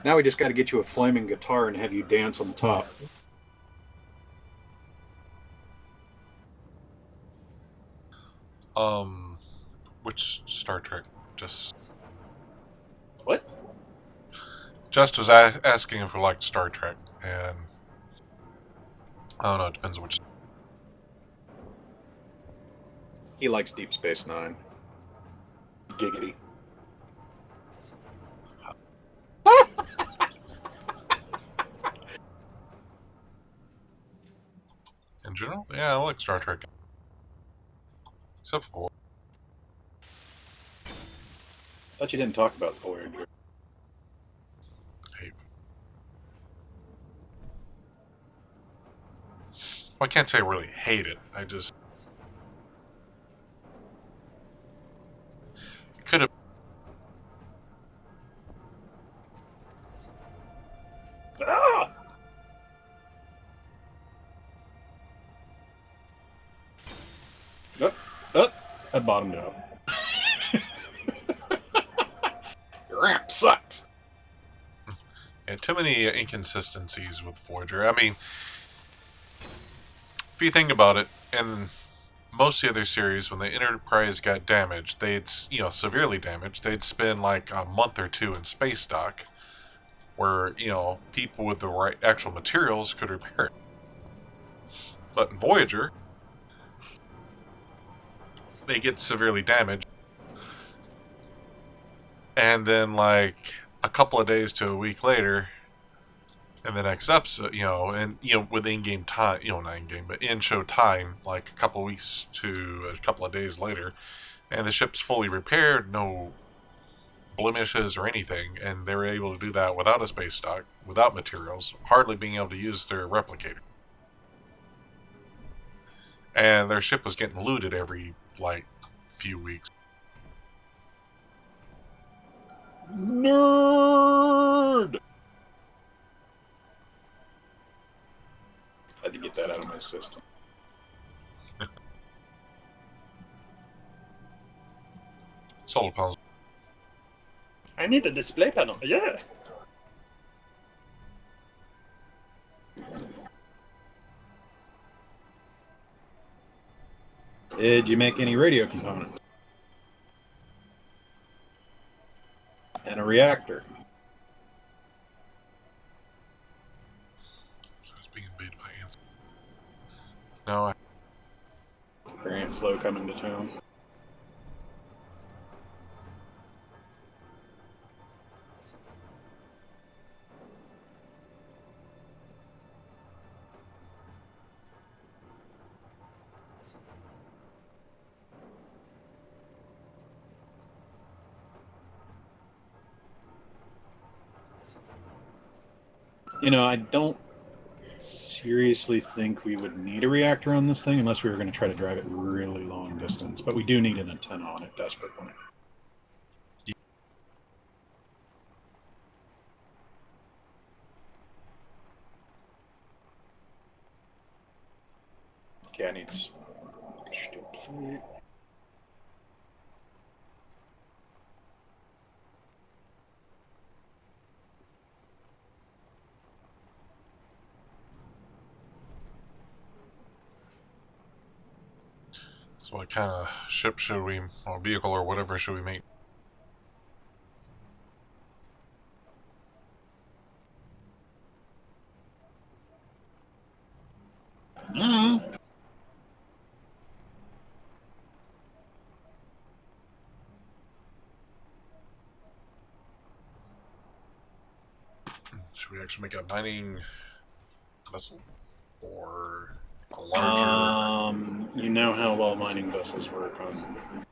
Now we just got to get you a flaming guitar and have you dance on top. which Star Trek? What? Just was asking if we liked Star Trek, and I don't know. It depends on which. He likes Deep Space Nine. Giggity. In general, yeah, I like Star Trek. Except for Thought you didn't talk about Voyager. hate. Well, I can't say I really hate it. I just could have. Ah! I bottomed out. Your ramp sucks. Yeah, too many inconsistencies with Voyager. I mean, if you think about it, in most of the other series, when the Enterprise got damaged, they'd severely damaged. They'd spend like a month or two in space dock, where people with the right actual materials could repair it. But in Voyager, they get severely damaged, and then like a couple of days to a week later, in the next episode, with in-game time, not in-game, but in-show time, like a couple of weeks to a couple of days later, and the ship's fully repaired, no blemishes or anything, and they were able to do that without a space dock, without materials, hardly being able to use their replicator. And their ship was getting looted every, few weeks. Nerd! Had to get that out of my system. Solar panels. I need a display panel. Yeah. Did you make any radio components? And a reactor? So it's being invaded by ants. No, Variant flow coming to town. I don't seriously think we would need a reactor on this thing unless we were going to try to drive it really long distance. But we do need an antenna on it desperately. Okay, I need stupid. so what kind of ship should we, or vehicle or whatever, should we make? Should we actually make a mining vessel? Or a larger... You know how well mining vessels work on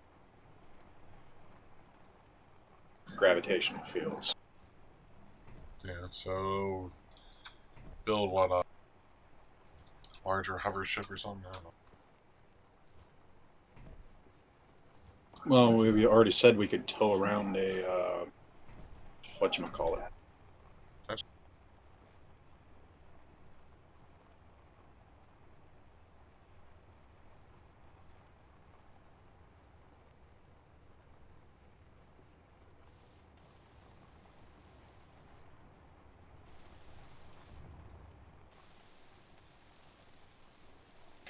gravitational fields. Yeah, so build what up? larger hover ship or something. I don't know. Well, we already said we could tow around a whatchamacallit. That's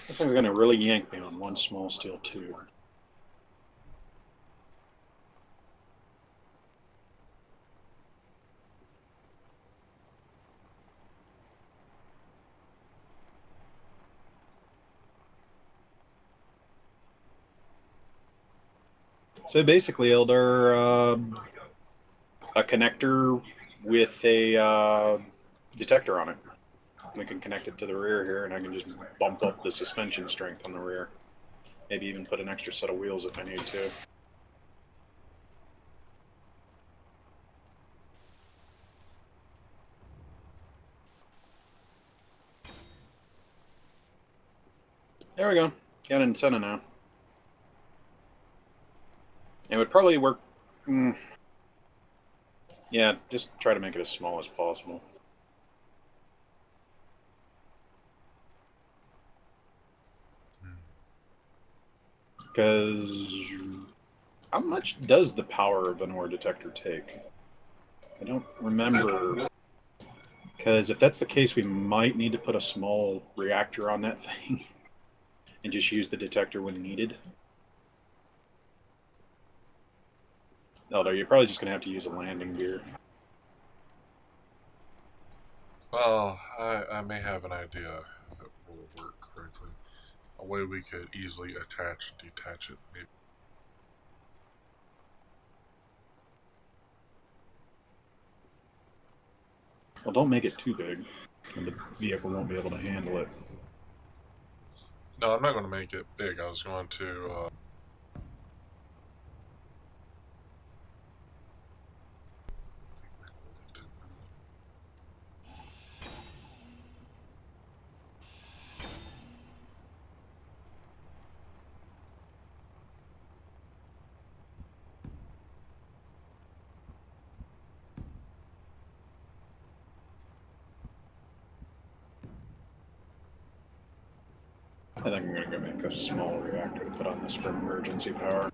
This thing's gonna really yank me on one small steel tube. So basically, Eldar, a connector with a detector on it. We can connect it to the rear here, and I can just bump up the suspension strength on the rear. Maybe even put an extra set of wheels if I need to. There we go. Got an antenna now. It would probably work. Yeah, just try to make it as small as possible. Because how much does the power of an ore detector take? I don't remember. Because if that's the case, we might need to put a small reactor on that thing and just use the detector when needed. Although you're probably just going to have to use a landing gear. well, I may have an idea if it will work correctly. A way we could easily attach and detach it. Maybe. Well, don't make it too big, and the vehicle won't be able to handle it. No, I'm not going to make it big. I was going to. Lift it. I think I'm going to go make a small reactor to put on this for emergency power.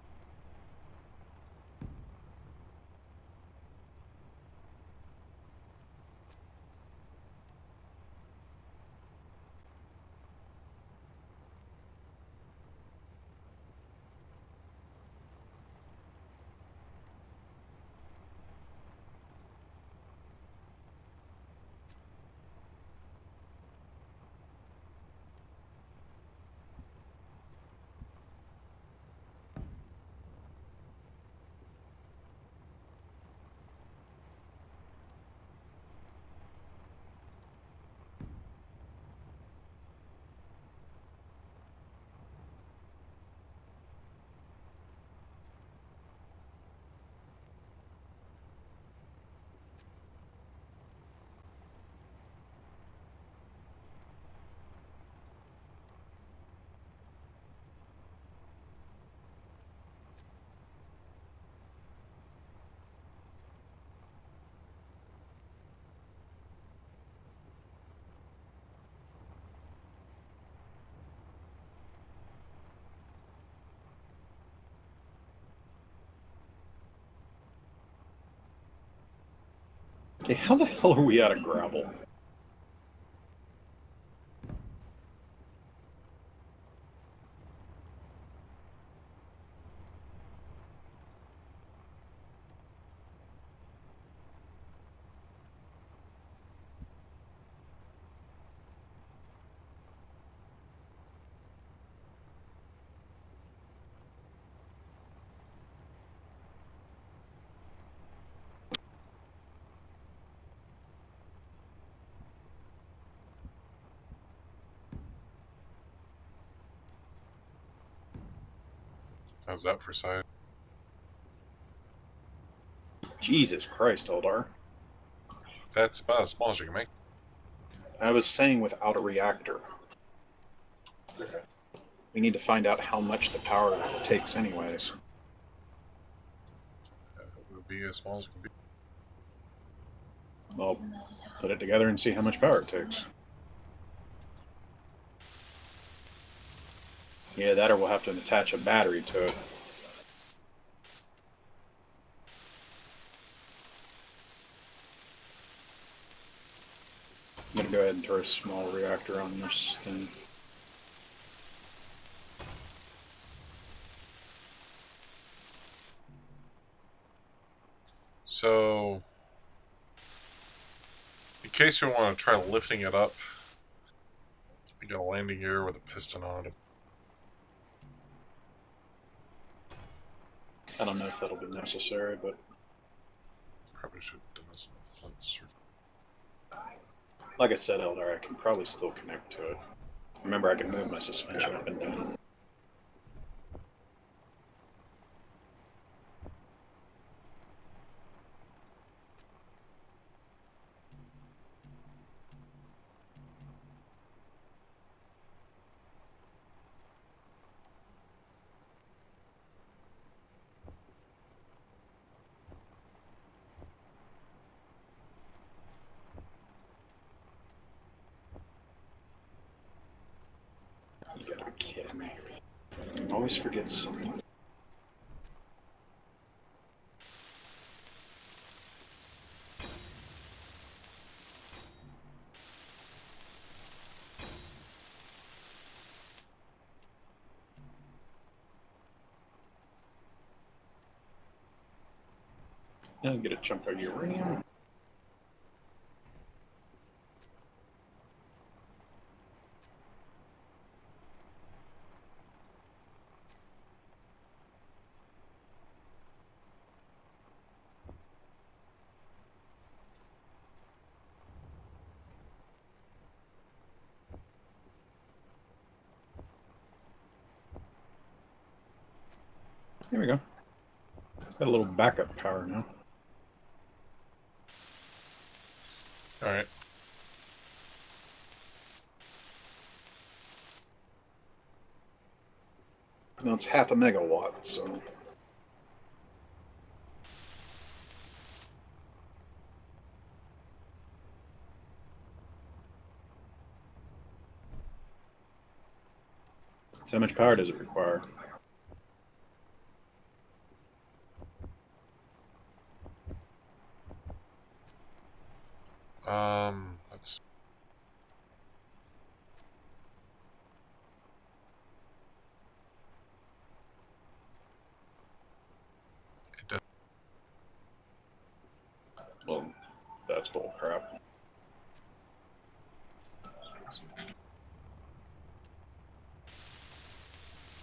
Okay, how the hell are we out of gravel? How's that for size? Jesus Christ, Eldar. That's about as small as you can make. I was saying without a reactor. We need to find out how much the power takes anyways. It would be as small as it can be. Well, put it together and see how much power it takes. Yeah, that or we'll have to attach a battery to it. I'm going to go ahead and throw a small reactor on this thing. So, in case you want to try lifting it up, you got a landing gear with a piston on it. I don't know if that'll be necessary, but Probably should have done this on a flint surface. like I said, Eldar, I can probably still connect to it. Remember, I can move my suspension up and down. You gotta be kidding me. I always forget something. Now get a chunk of uranium. There we go. It's got a little backup power now. Alright. Now it's half a megawatt, so. So how much power does it require? Let's. It does. Well, that's bull crap.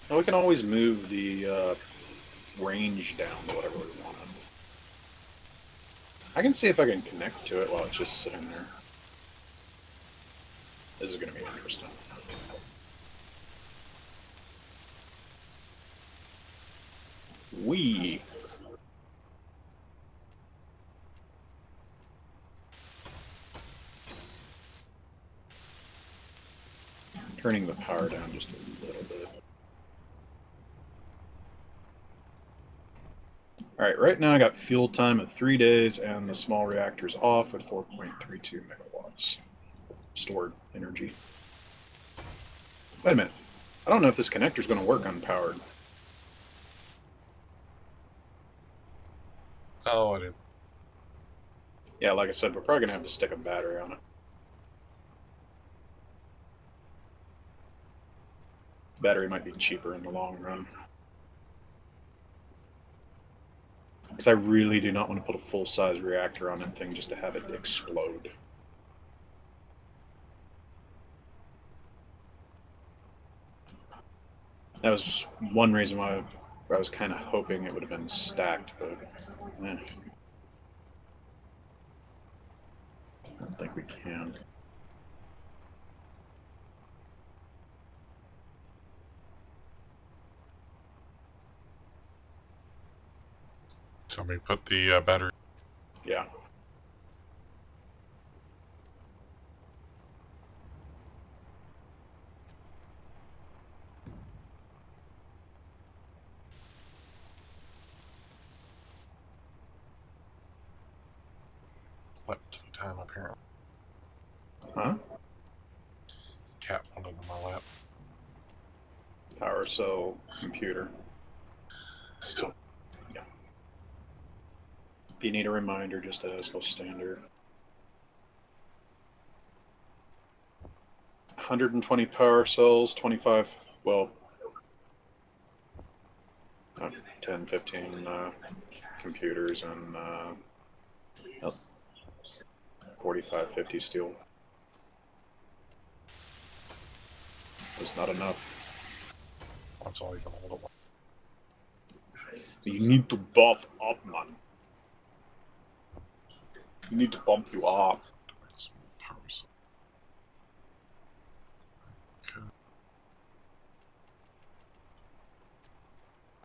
Well, we can always move the range down to whatever we want. I can see if I can connect to it while it's just sitting there. This is going to be interesting. Wee. Turning the power down just a little bit. Alright, right now I got fuel time of 3 days and the small reactor's off with 4.32 megawatts stored energy. Wait a minute. I don't know if this connector's going to work unpowered. Oh, I didn't. Yeah, like I said, we're probably going to have to stick a battery on it. Battery might be cheaper in the long run. Because I really do not want to put a full-size reactor on that thing just to have it explode. That was one reason why I was kind of hoping it would have been stacked, but I don't think we can. So let me put the battery. Yeah. Left 2 time apparently. Huh? Cat wanted in my lap. Power cell computer. Still. Yeah. If you need a reminder, just ask. I'll standard. 120 power cells, 25, well, 10, 15 computers, and 45, 50 steel. Was not enough. That's all you can hold it. You need to buff up, man. You need to bump you up. It's power cell. Okay.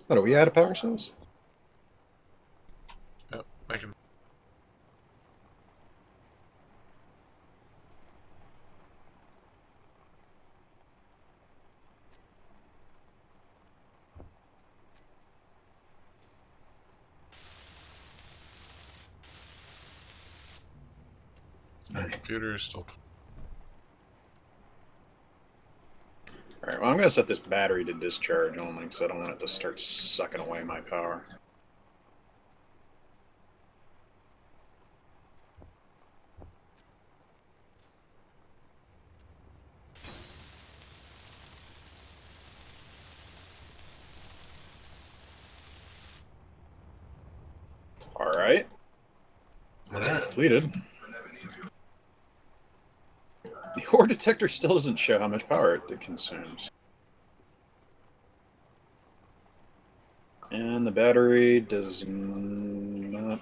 What, are we out of power cells? Yep, making. My computer is still. Alright, well, I'm going to set this battery to discharge only, because I don't want it to start sucking away my power. Alright. That's completed. The ore detector still doesn't show how much power it consumes. And the battery does not.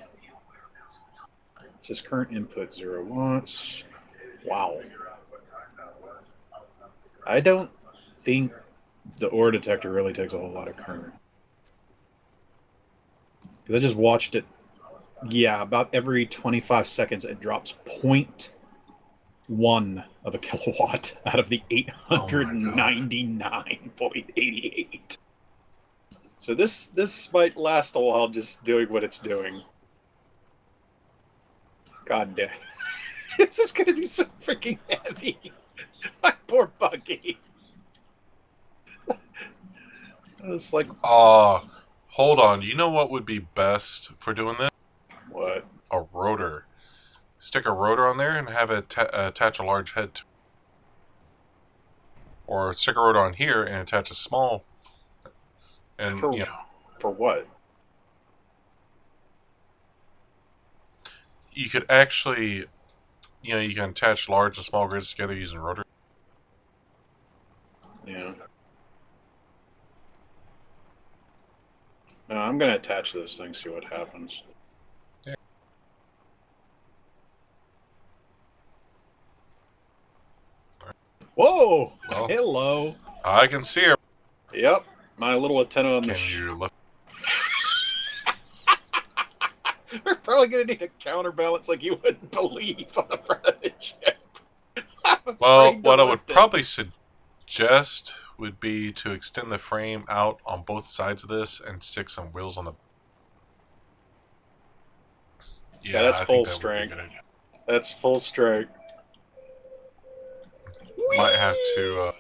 It says current input 0 watts. Wow. I don't think the ore detector really takes a whole lot of current. Because I just watched it. Yeah, about every 25 seconds it drops 0.1 of a kilowatt out of the 899.88. So this might last a while just doing what it's doing. God damn. This is gonna be so freaking heavy. My poor Buggy. It's like, Hold on. You know what would be best for doing this? what? A rotor. Stick a rotor on there and have it attach a large head to it. Or stick a rotor on here and attach a small. And For, you know, for what? you could actually, you can attach large and small grids together using rotor. Yeah. No, I'm gonna attach this thing, see what happens. Yeah. Whoa! Well, Hello! I can see her. Yep, my little antenna on the Can you lift? We're probably gonna need a counterbalance like you wouldn't believe on the front of the ship. Well, what I would probably suggest would be to extend the frame out on both sides of this and stick some wheels on the. Yeah, that's I full think that strength. would be a good idea. That's full strength. Might have to.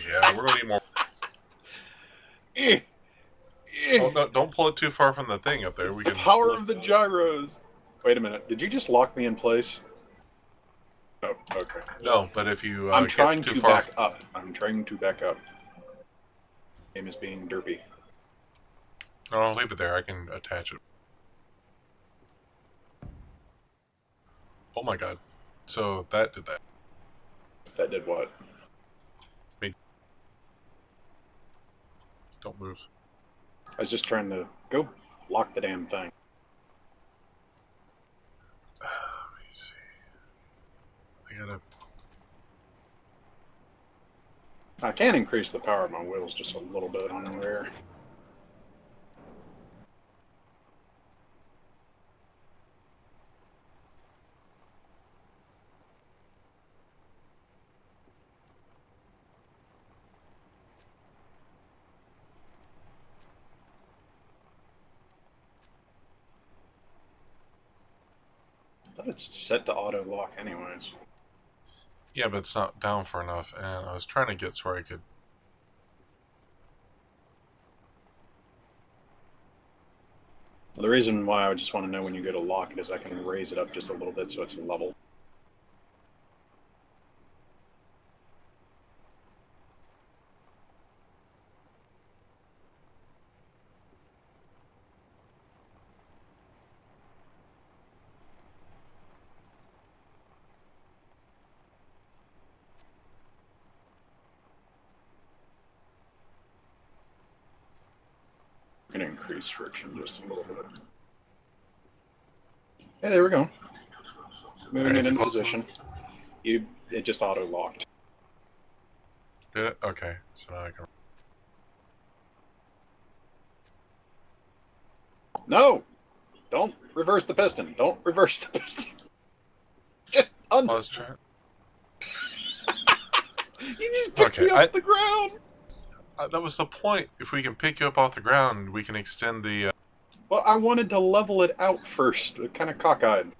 Yeah, we're gonna need more. Oh, no, don't pull it too far from the thing up there. We The can power lift of the gyros. Wait a minute. Did you just lock me in place? Oh, okay. No, but if you I'm get trying too to far, back up. I'm trying to back up. Game is being derpy. I'll leave it there. I can attach it. Oh my god! So that did that. That did what? Don't move. I was just trying to go lock the damn thing. Let me see. I gotta. I can increase the power of my wheels just a little bit on the rear. thought it's set to auto lock anyways. Yeah, but it's not down far enough, and I was trying to get to where I could. Well, the reason why I would just want to know when you go to lock it is I can raise it up just a little bit so it's level. I'm going to increase friction just a little bit. Hey, there we go. Moving it into position. It just auto locked. Did it? Okay, so now I can. No! Don't reverse the piston. Don't reverse the piston. Just I was trying. You just picked me off the ground! That was the point. If we can pick you up off the ground, we can extend the. Well, I wanted to level it out first. Kind of cockeyed.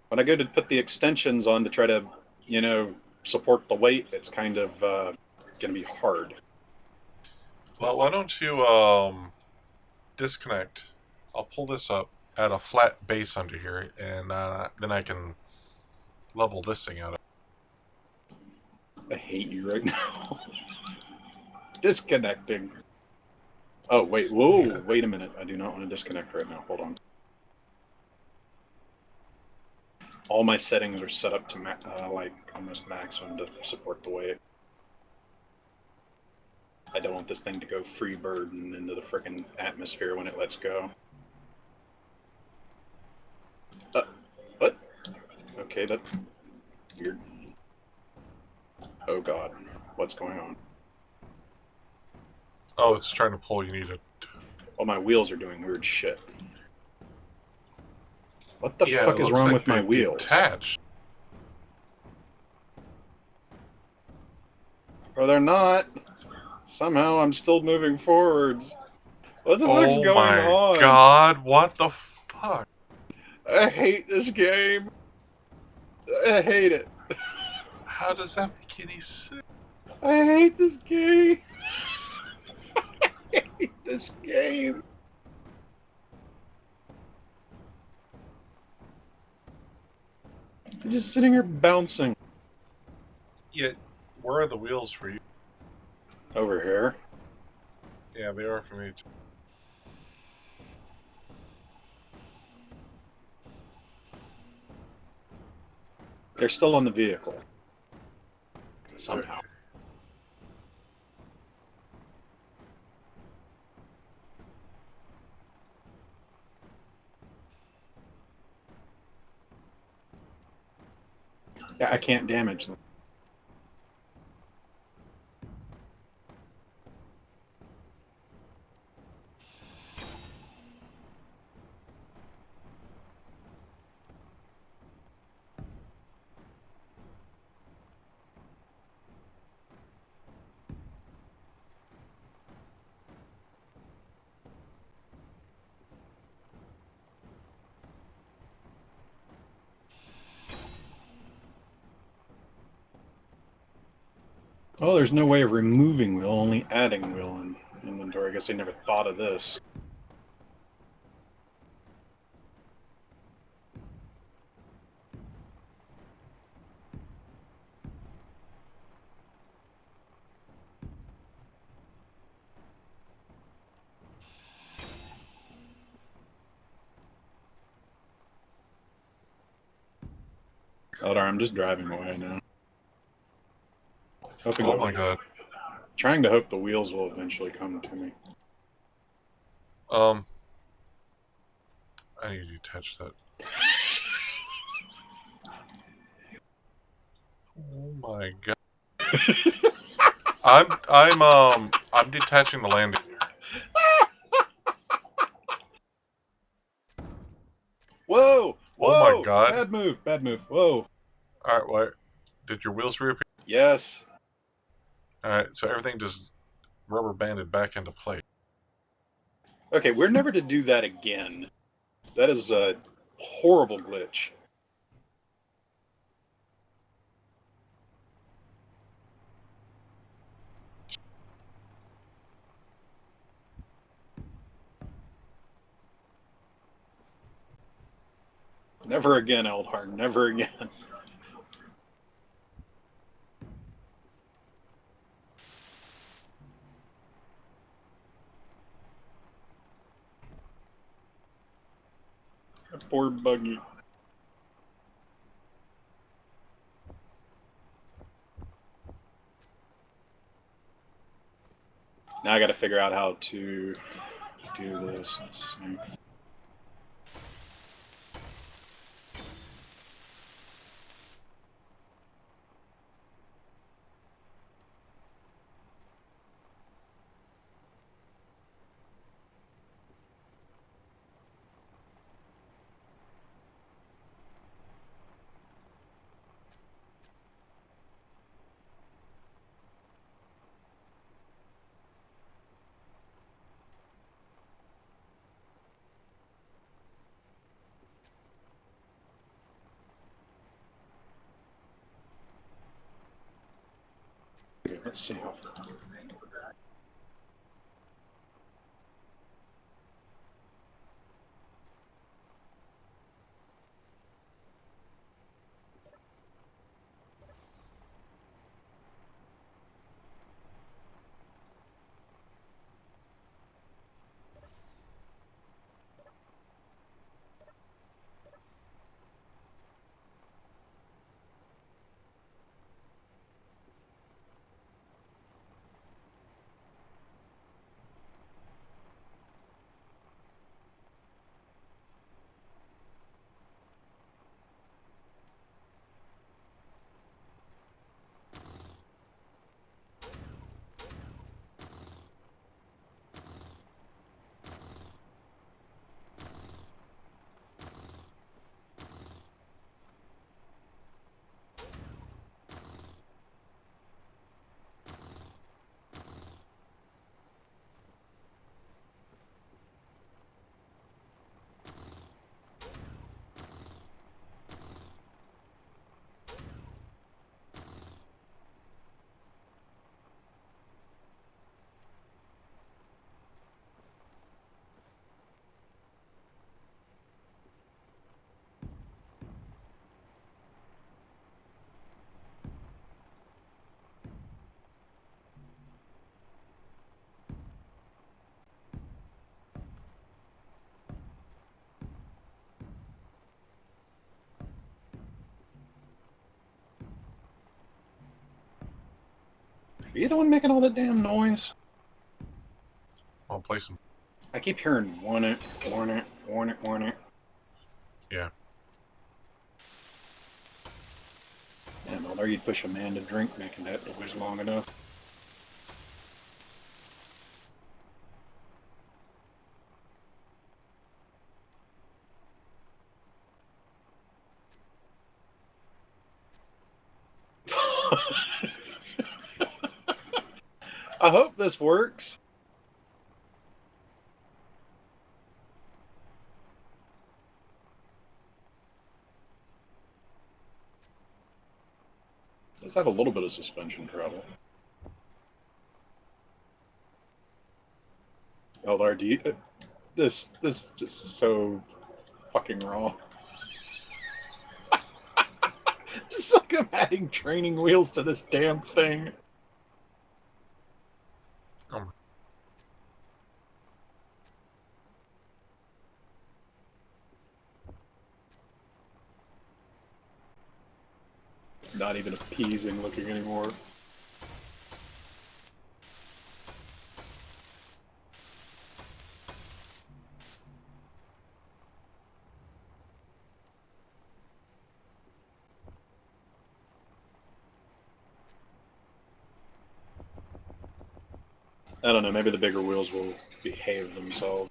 When I go to put the extensions on to try to, support the weight, it's kind of going to be hard. Well, why don't you disconnect? I'll pull this up, add a flat base under here, and then I can level this thing out. I hate you right now. Disconnecting. Oh, wait. Whoa. Yeah. Wait a minute. I do not want to disconnect right now. Hold on. All my settings are set up to like almost maximum to support the weight. I don't want this thing to go free bird and into the frickin' atmosphere when it lets go. What? Okay, that's weird. Oh god. What's going on? Oh, it's trying to pull. You need it. Oh, my wheels are doing weird shit. What the fuck is wrong with my wheels? Detached. Or they're not. Somehow I'm still moving forwards. What the fuck's going on? Oh my god, what the fuck? I hate this game. I hate it. How does that make any sense? I hate this game. I hate this game. I'm just sitting here bouncing. Yeah, where are the wheels for you? Over here. Yeah, they are for me too. They're still on the vehicle. Somehow. Yeah, I can't damage them. Oh, there's no way of removing wheel, only adding wheel in inventory. I guess I never thought of this. Oh, darn, I'm just driving away now. Hoping oh my god. Trying to hope the wheels will eventually come to me. I need to detach that. Oh my god. I'm detaching the landing. Whoa! Whoa! Oh my god. Bad move, bad move. Whoa. Alright, what? Did your wheels reappear? Yes. Alright, so everything just rubber banded back into place. Okay, we're never to do that again. That is horrible glitch. Never again, Eldhar. Never again. That poor buggy. Now I got to figure out how to do this. Let's see. Okay, let's see how far. Are you the one making all that damn noise? I'll play some. I keep hearing want it, want it, want it, want it. Yeah. Damn, although you'd push a man to drink making that noise long enough. I hope this works. Does have a little bit of suspension travel. LRD, this is just so fucking wrong. It's like I'm adding training wheels to this damn thing. Not even appeasing looking anymore. I don't know, maybe the bigger wheels will behave themselves.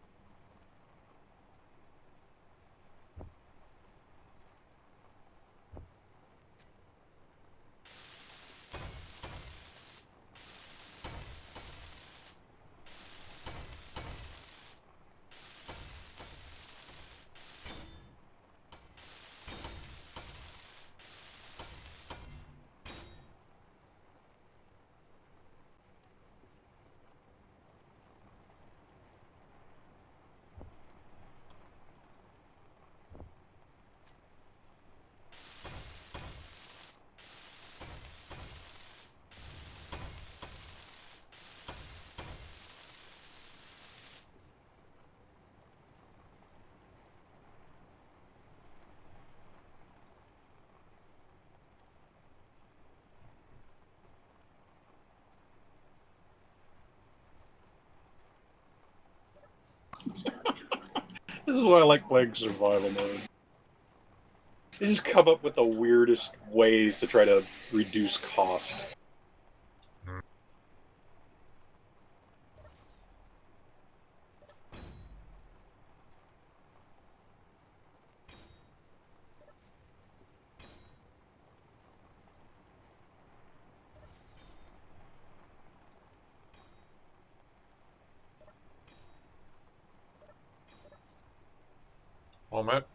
This is why I like playing survival mode. They just come up with the weirdest ways to try to reduce cost. Well, Matt,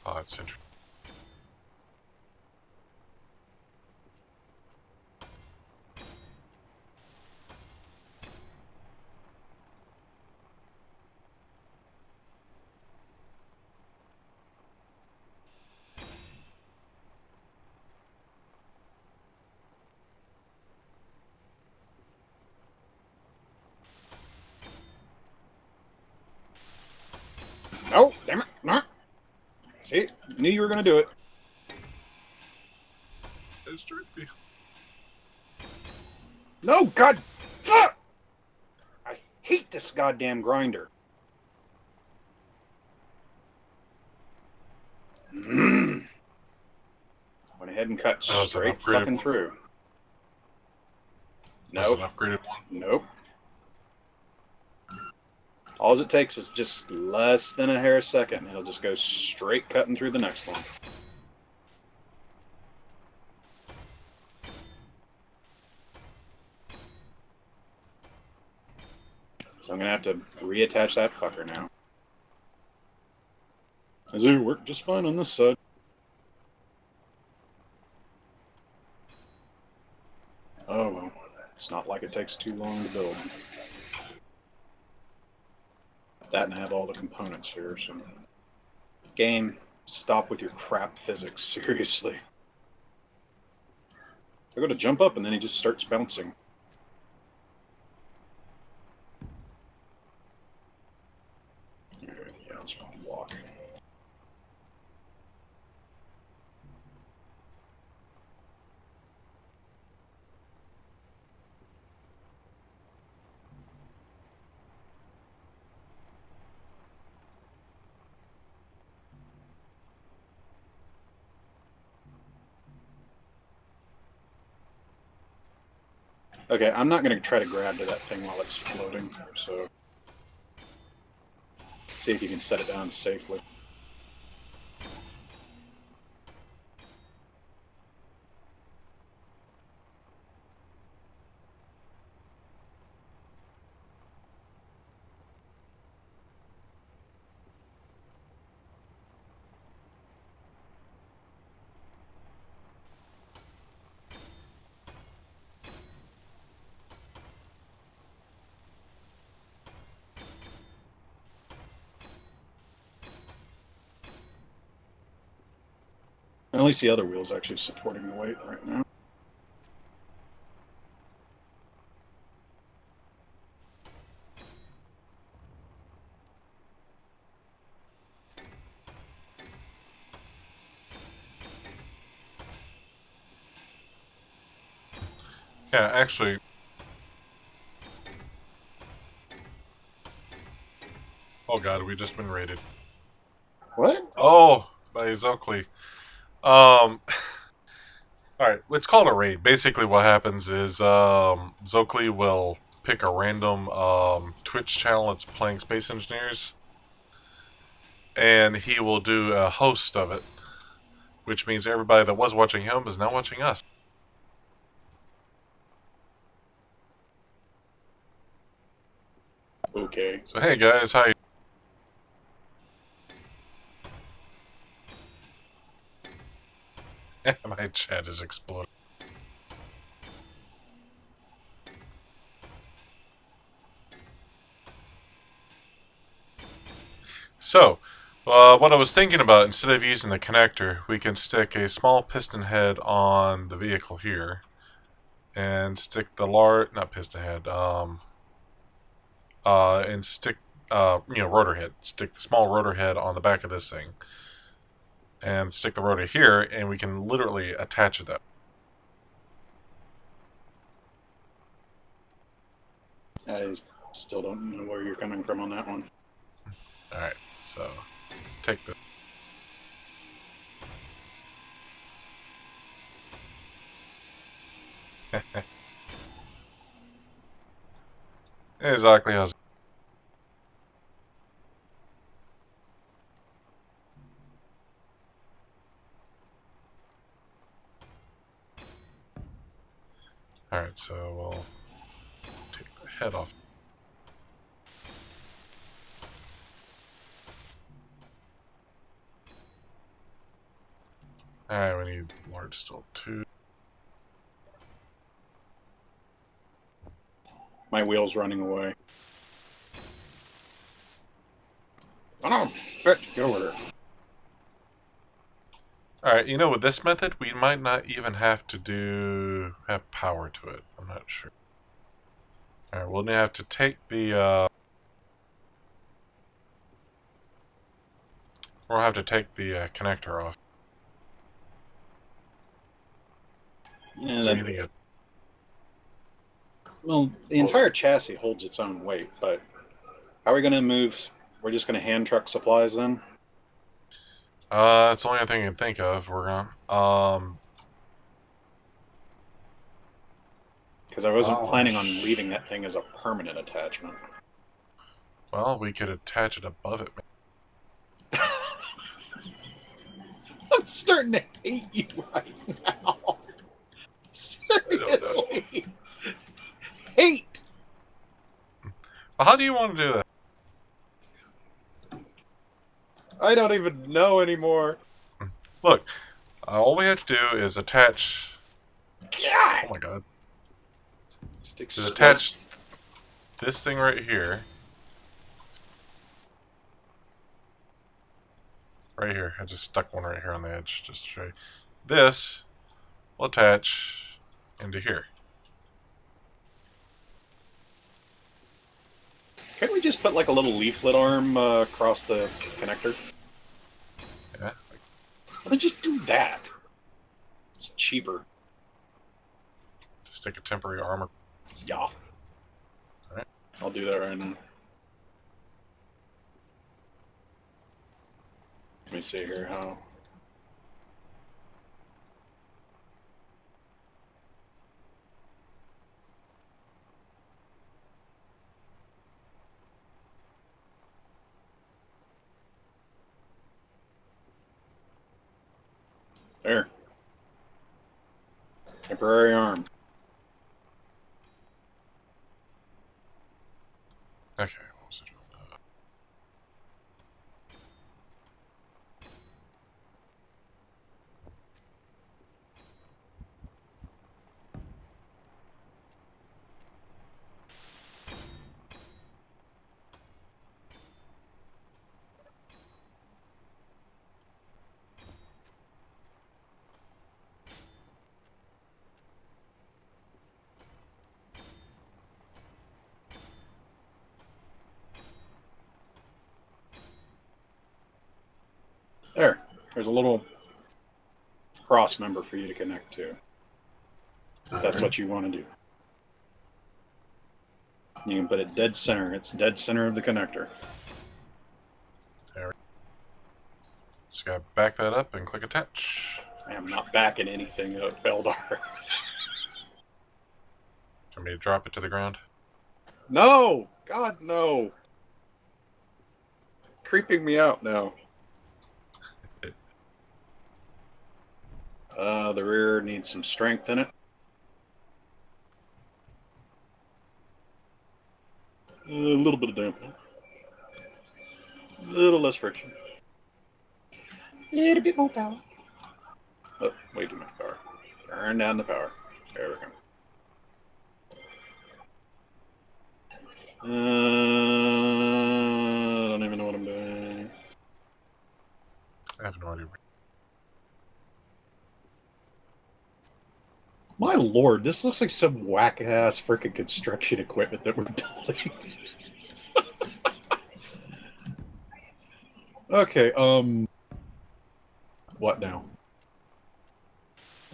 oh, that's interesting. Oh, damn it! No. See, knew you were going to do it. It's tricky. No, God, fuck! I hate this goddamn grinder. Went ahead and cut Oh, it's an straight upgraded fucking one. through. That's Nope. an upgraded one. Nope. All it takes is just less than a hair a second. It'll just go straight cutting through the next one. So I'm going to have to reattach that fucker now. As it worked just fine on this side. Oh, well. It's not like it takes too long to build. That and I have all the components here, so... Game, stop with your crap physics, seriously. I go to jump up and then he just starts bouncing. Yeah, let's walk. Okay, I'm not going to try to grab to that thing while it's floating, so... See if you can set it down safely. At least the other wheel's actually supporting the weight right now. Yeah, actually. Oh god, we just been raided. What? Oh, by Zokli. Alright, it's called a raid. Basically what happens is Zokli will pick a random Twitch channel that's playing Space Engineers, and he will do a host of it, which means everybody that was watching him is now watching us. Okay. So hey guys, how you? My chat is exploding. So, what I was thinking about, instead of using the connector, we can stick a small piston head on the vehicle here, and stick the not piston head, and stick, rotor head. Stick the small rotor head on the back of this thing. And stick the rotor here, and we can literally attach that. I still don't know where you're coming from on that one. Alright, so take the... Exactly how's... Alright, so we'll take the head off. Alright, we need large steel 2. My wheel's running away. Oh no! Bitch, get over there. Alright, with this method, we might not even have to have power to it. I'm not sure. Alright, we'll have to take the, we'll have to take the connector off. Yeah, So anything well, the entire chassis holds its own weight, but how are we going to move? We're just going to hand truck supplies then? That's the only thing I can think of. We're gonna, Because I wasn't planning on leaving that thing as a permanent attachment. well, we could attach it above it. I'm starting to hate you right now. Seriously. Hate! Well, how do you want to do that? I don't even know anymore. Look, all we have to do is attach... God! Oh my god. Just attach this thing right here. Right here. I just stuck one right here on the edge just to show you. This will attach into here. Can't we just put like a little leaflet arm across the connector? Yeah. Why don't just do that? It's cheaper. To stick a temporary armor. Yeah. Alright. I'll do that right now. Let me see here how. There. Temporary arm. Okay, what was it doing? There. There's a little cross member for you to connect to. If that's what you want to do. You can put it dead center. It's dead center of the connector. There. Just gotta back that up and click attach. I am not backing anything up, Eldar. Want me to drop it to the ground? No! God, no! Creeping me out now. The rear needs some strength in it. A little bit of dampening. A little less friction. A little bit more power. Oh, way too much power. Turn down the power. There we go. I don't even know what I'm doing. I have no idea. My lord, this looks like some whack-ass freaking construction equipment that we're building. Okay, what now?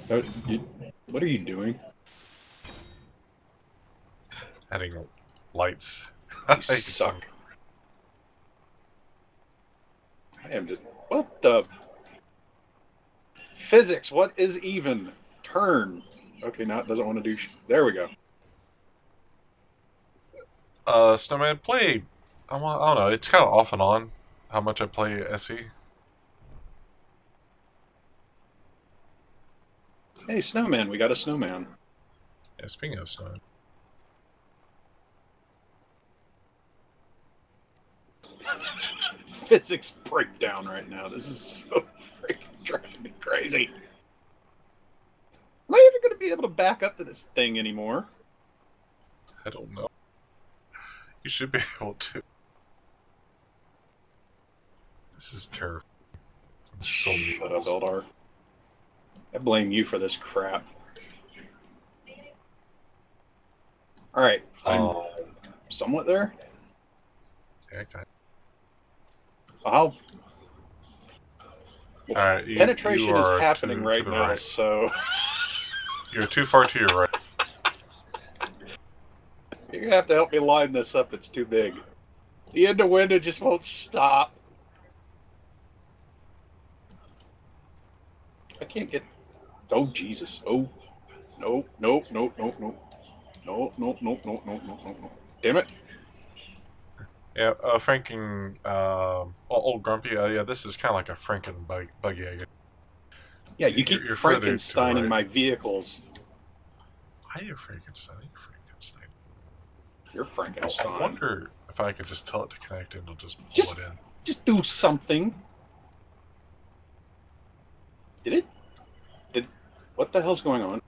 What are you doing? Adding lights. You suck. I am just... What the... Physics, what is even? Turn. Okay, now it doesn't want to do... There we go. Snowman, play. I don't know. It's kind of off and on how much I play SE. Hey, Snowman, we got a snowman. Yeah, speaking of Snowman. Physics breakdown right now. This is so freaking driving me crazy. Am I even going to be able to back up to this thing anymore? I don't know. You should be able to. This is terrible. Shut up, Eldar. I blame you for this crap. Alright, I'm somewhat there. Yeah, okay. How? Alright, Penetration you is are happening to right the now, right. so... You're too far to your right. You're going to have to help me line this up, it's too big. The end of window just won't stop. I can't get... Oh, Jesus. Oh. No, no, no, no, no. No, no, no, no, no, no, no, no. Damn it. Yeah, Franken, old Grumpy, yeah, this is kind of like a Franken buggy, I guess. Yeah, you keep You're further to the Frankensteining right. my vehicles. Why are you Frankenstein? Frankenstein. You're Frankenstein. I wonder if I could just tell it to connect and it'll just pull it in. Just do something. Did it? What the hell's going on?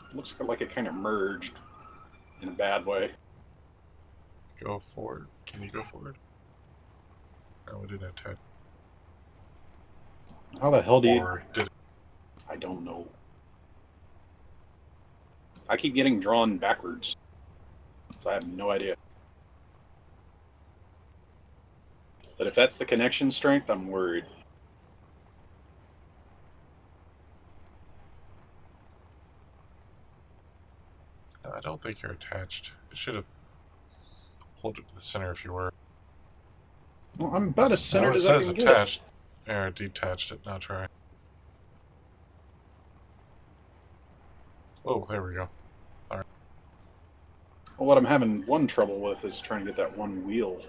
It looks like it kind of merged in a bad way. Go forward. Can you go forward? No, we didn't attach. How the hell do you... Or did it? I don't know. I keep getting drawn backwards. So I have no idea. But if that's the connection strength, I'm worried. I don't think you're attached. It should have pulled it to the center if you were. Well, I'm about as centered it as I says can attached. Or detached it. Now try. Oh, there we go. Well, what I'm having one trouble with is trying to get that one wheel.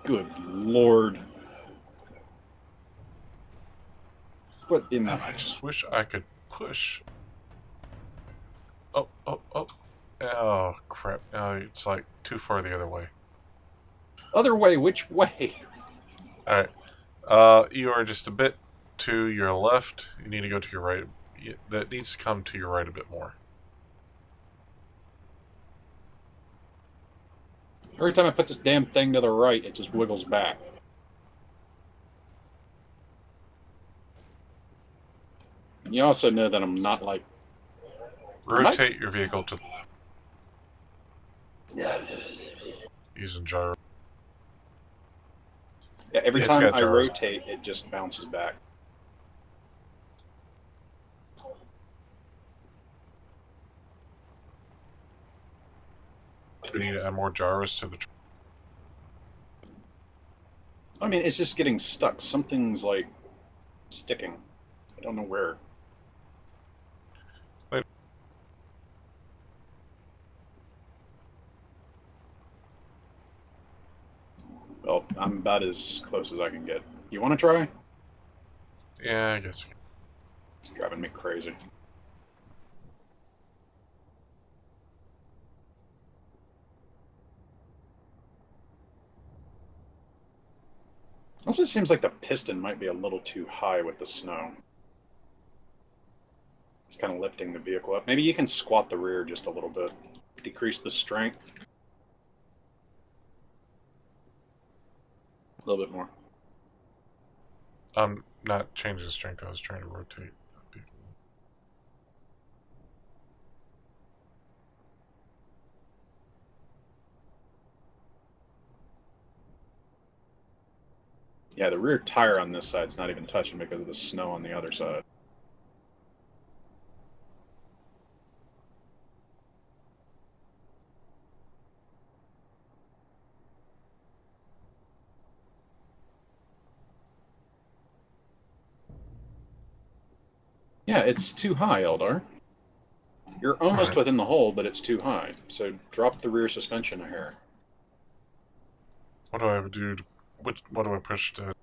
Good Lord. What in the... I just wish I could push. Oh, oh, oh. Oh, crap. It's like too far the other way. Other way? Which way? Alright. You are just a bit to your left. You need to go to your right. That needs to come to your right a bit more. Every time I put this damn thing to the right, it just wiggles back. You also know that I'm not like... Rotate your vehicle to... Using gyro. Yeah, every It's time got I gyros. rotate, it just bounces back. We need to add more gyros to the... I mean, it's just getting stuck. Something's like sticking. I don't know where. Wait. Well, I'm about as close as I can get. You want to try? Yeah, I guess. It's driving me crazy. Also, it seems like the piston might be a little too high with the snow. It's kind of lifting the vehicle up. Maybe you can squat the rear just a little bit. Decrease the strength. A little bit more. I'm not changing the strength. I was trying to rotate the vehicle. Yeah, the rear tire on this side's not even touching because of the snow on the other side. Yeah, it's too high, Eldar. You're almost Alright. within the hole, but it's too high. So drop the rear suspension a hair. What do I do? What do I push to?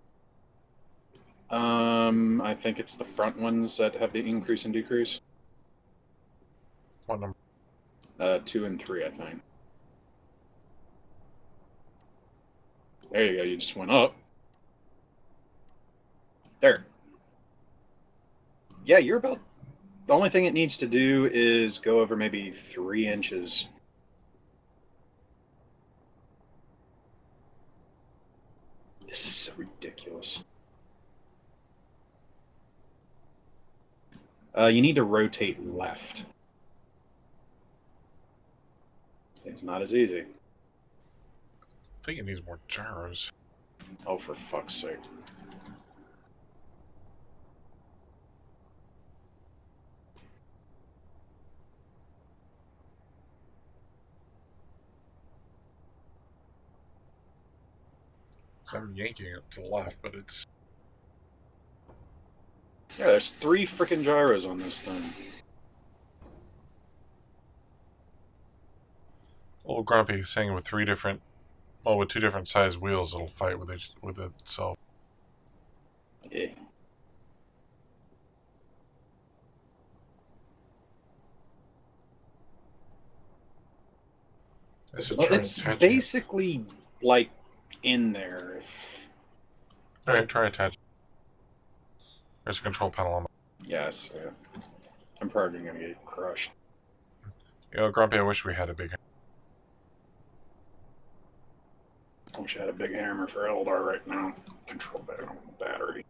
I think it's the front ones that have the increase and decrease. What number? 2 and 3, I think. There you go. You just went up. There. Yeah, you're about... The only thing it needs to do is go over maybe 3 inches. This is so ridiculous. You need to rotate left. It's not as easy. I think it needs more gyros. Oh, for fuck's sake. So I'm yanking it to the left, but it's... Yeah, there's 3 freaking gyros on this thing. Old Grumpy saying with 2 different size wheels, it'll fight with itself. Yeah. Well, it's basically like in there. Alright, try attach. There's a control panel on. Yes, yeah. I'm probably gonna get crushed. You know, Grumpy, I wish we had a big... I wish I had a big hammer for Eldar right now. Control battery.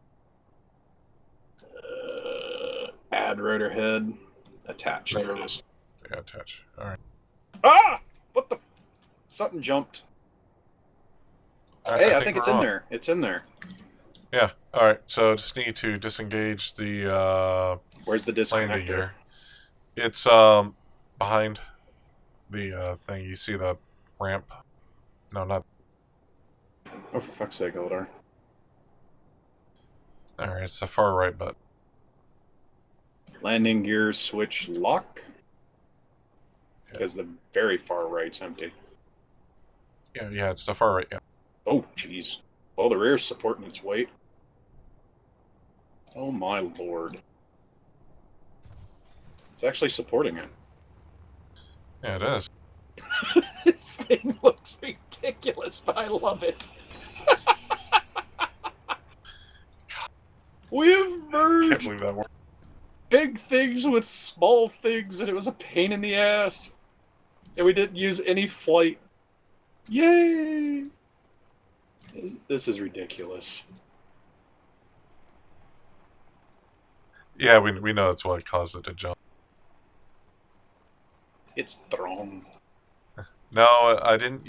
Add rotor head. Attach. There it is. Yeah, attach. Alright. Ah! What the... Something jumped. Hey, I think it's in on. there. It's in there. Yeah. Alright, so just need to disengage the Where's the landing disconnector? gear. It's behind the thing. You see the ramp? No, not... Oh, for fuck's sake, Eldar. Alright, it's the far right button. Landing gear switch lock. Because the very far right's empty. Yeah, it's the far right, yeah. Oh, jeez. Well, the rear's supporting its weight. Oh my lord. It's actually supporting it. Yeah, it is. This thing looks ridiculous, but I love it. We have Can't merged believe that worked. big things with small things, and it was a pain in the ass. And we didn't use any flight. Yay! This is ridiculous. Yeah, we know that's what caused it to jump. It's thrown. No, I didn't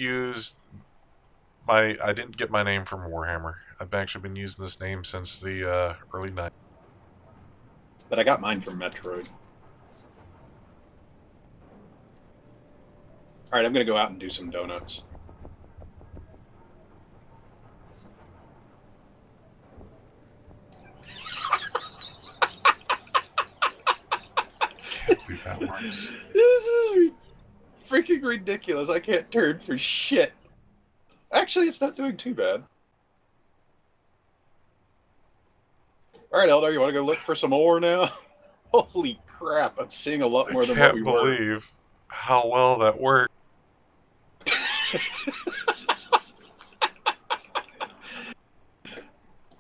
get my name from Warhammer. I've actually been using this name since the early 90s. But I got mine from Metroid. Alright, I'm gonna go out and do some donuts. Can't believe that works. This is freaking ridiculous. I can't turn for shit. Actually, it's not doing too bad. Alright, Eldar, you want to go look for some more now? Holy crap, I'm seeing a lot more than what we I were. can't believe how well that worked.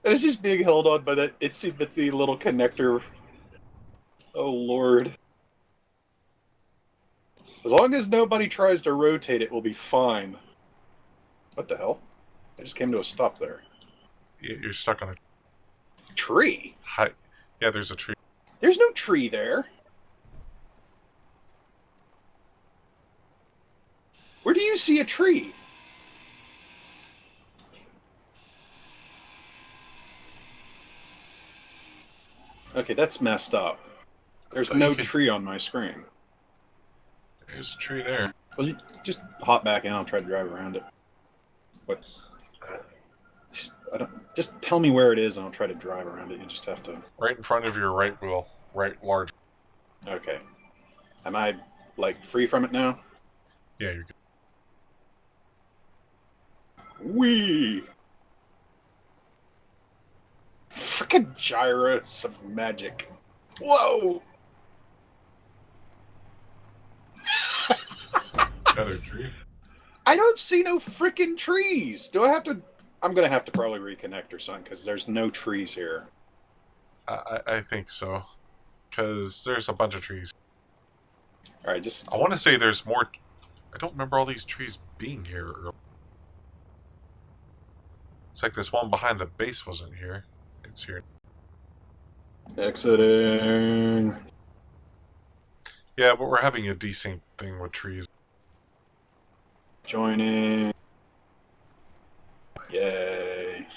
And it's just being held on by that itsy bitsy little connector. Oh lord. As long as nobody tries to rotate it, we'll be fine. What the hell? I just came to a stop there. You're stuck on a Tree? high... Yeah, there's a tree. There's no tree there. Where do you see a tree? Okay, that's messed up. There's So no you can- tree on my screen. There's a tree there. Well, you just hop back in. I'll try to drive around it. What? I don't. Just tell me where it is, and I'll try to drive around it. You just have to. Right in front of your right wheel. Right large. Okay. Am I like free from it now? Yeah, you're good. Wee. Frickin' gyros of magic. Whoa! Another tree. I don't see no frickin' trees. Do I have to? I'm gonna have to probably reconnect or something because there's no trees here. I think so. Because there's a bunch of trees. All right, just I want to say there's more. I don't remember all these trees being here earlier. It's like this one behind the base wasn't here. It's here. exiting. Yeah, but we're having a decent thing with trees. Joining. Yay.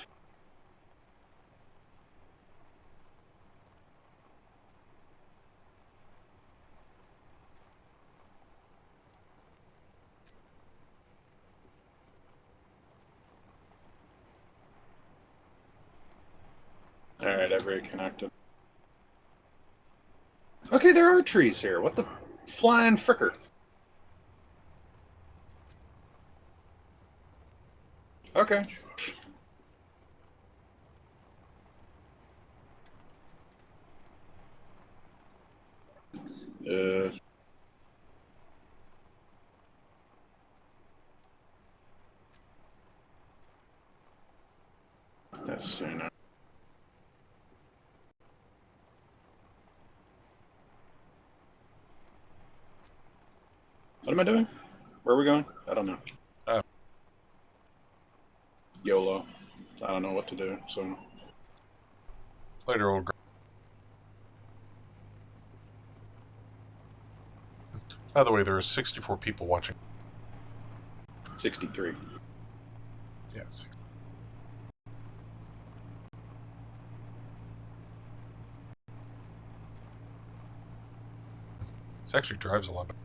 Alright, I've reconnected. Okay, there are trees here. What the flying fricker? Okay. Uh, let's see now. What am I doing? Where are we going? I don't know. Uh, YOLO. I don't know what to do, so... Later, we'll. By the way, there are 64 people watching. 63. Yeah, 60. This actually drives a lot better.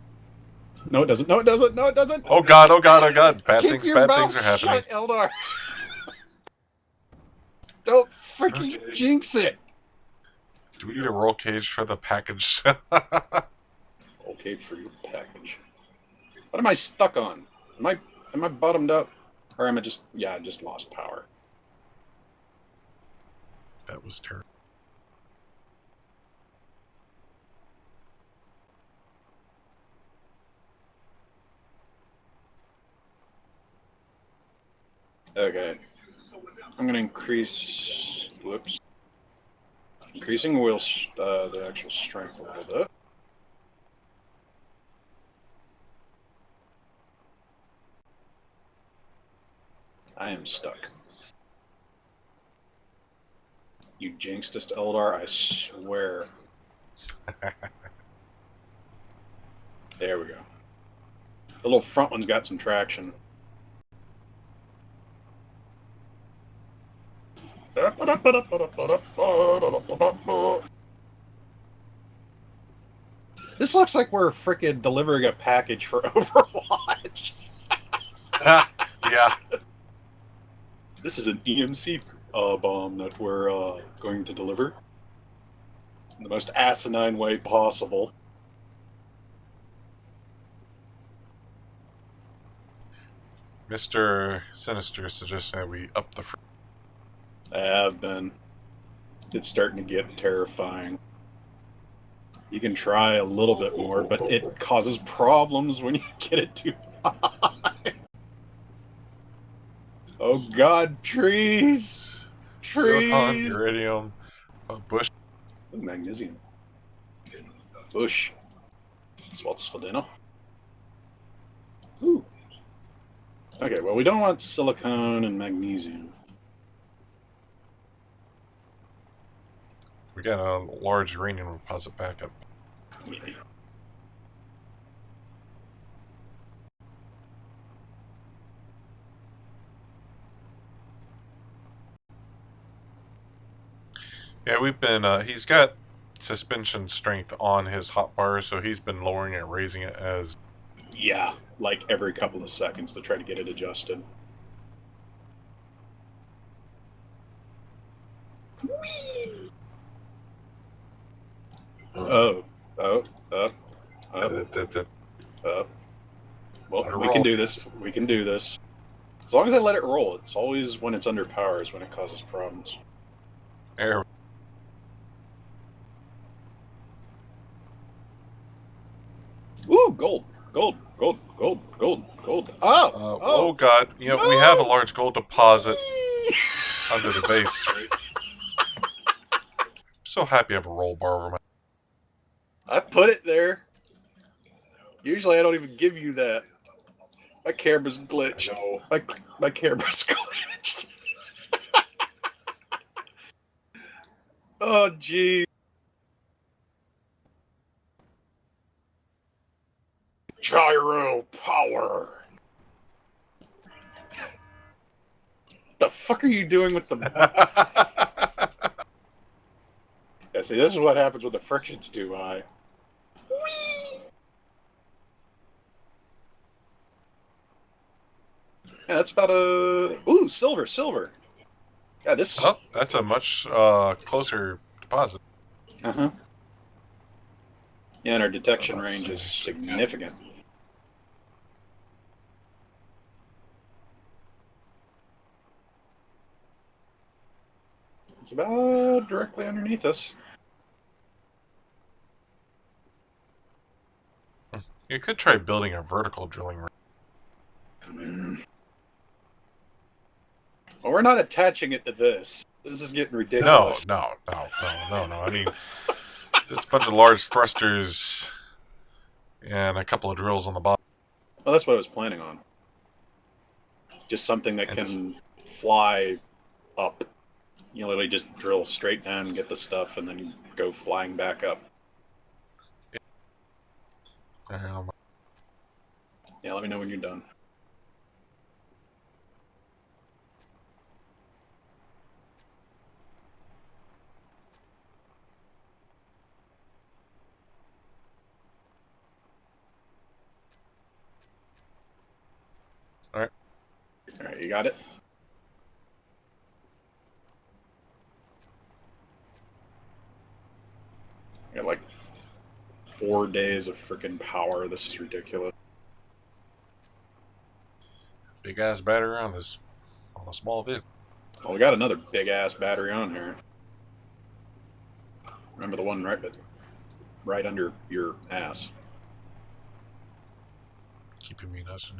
No, it doesn't. No, it doesn't. No, it doesn't. Oh god, oh god, oh god. Bad Keep things, your bad mouth things are happening. shut, Eldar. Don't freaking Okay. jinx it. Do we need a roll cage for the package? Okay, for your package. What am I stuck on? Am I bottomed up? Or am I just... Yeah, I just lost power. That was terrible. Okay. I'm gonna increase... Whoops. Increasing the actual strength a little bit. I am stuck. You jinxed us, Eldar, I swear. There we go. The little front one's got some traction. This looks like we're frickin' delivering a package for Overwatch. Yeah. This is an EMC bomb that we're going to deliver. In the most asinine way possible. Mr. Sinister suggests that we up the. I have been. It's starting to get terrifying. You can try a little bit more, but it causes problems when you get it too high. Oh god, trees! Silicon, Trees! iridium, bush. Ooh, magnesium. Bush. That's what's for dinner. Ooh. Okay, well, we don't want silicone and magnesium. We got a large uranium deposit backup. Maybe. Yeah, we've been. He's got suspension strength on his hotbar, so he's been lowering it, raising it as. Yeah, like every couple of seconds to try to get it adjusted. Oh, up. Well, we can do this. We can do this. As long as I let it roll. It's always when it's under power is when it causes problems. There. Ooh, gold. Gold. Gold. Gold. Gold. Gold. Oh! Oh God! You know, we have a large gold deposit under the base. I'm so happy I have a roll bar over my. I put it there. Usually I don't even give you that. My camera's glitched. My camera's glitched. Oh, gee. Gyro power. What the fuck are you doing with the... Yeah, see, this is what happens when the friction's too high. Whee! Yeah, that's about a... Ooh, silver. Yeah, this... Oh, that's a much closer deposit. Uh-huh. Yeah, and our detection range is significant. It's about directly underneath us. You could try building a vertical drilling rig. Well, we're not attaching it to this. This is getting ridiculous. No. I mean, just a bunch of large thrusters and a couple of drills on the bottom. Well, that's what I was planning on. Just something that can fly up. You literally just drill straight down, get the stuff, and then go flying back up. Yeah, let me know when you're done. All right, you got it? I got like 4 days of freaking power. This is ridiculous. Big ass battery on this on a small vehicle. Well, we got another big ass battery on here. Remember the one right under your ass. Keeping me nuts.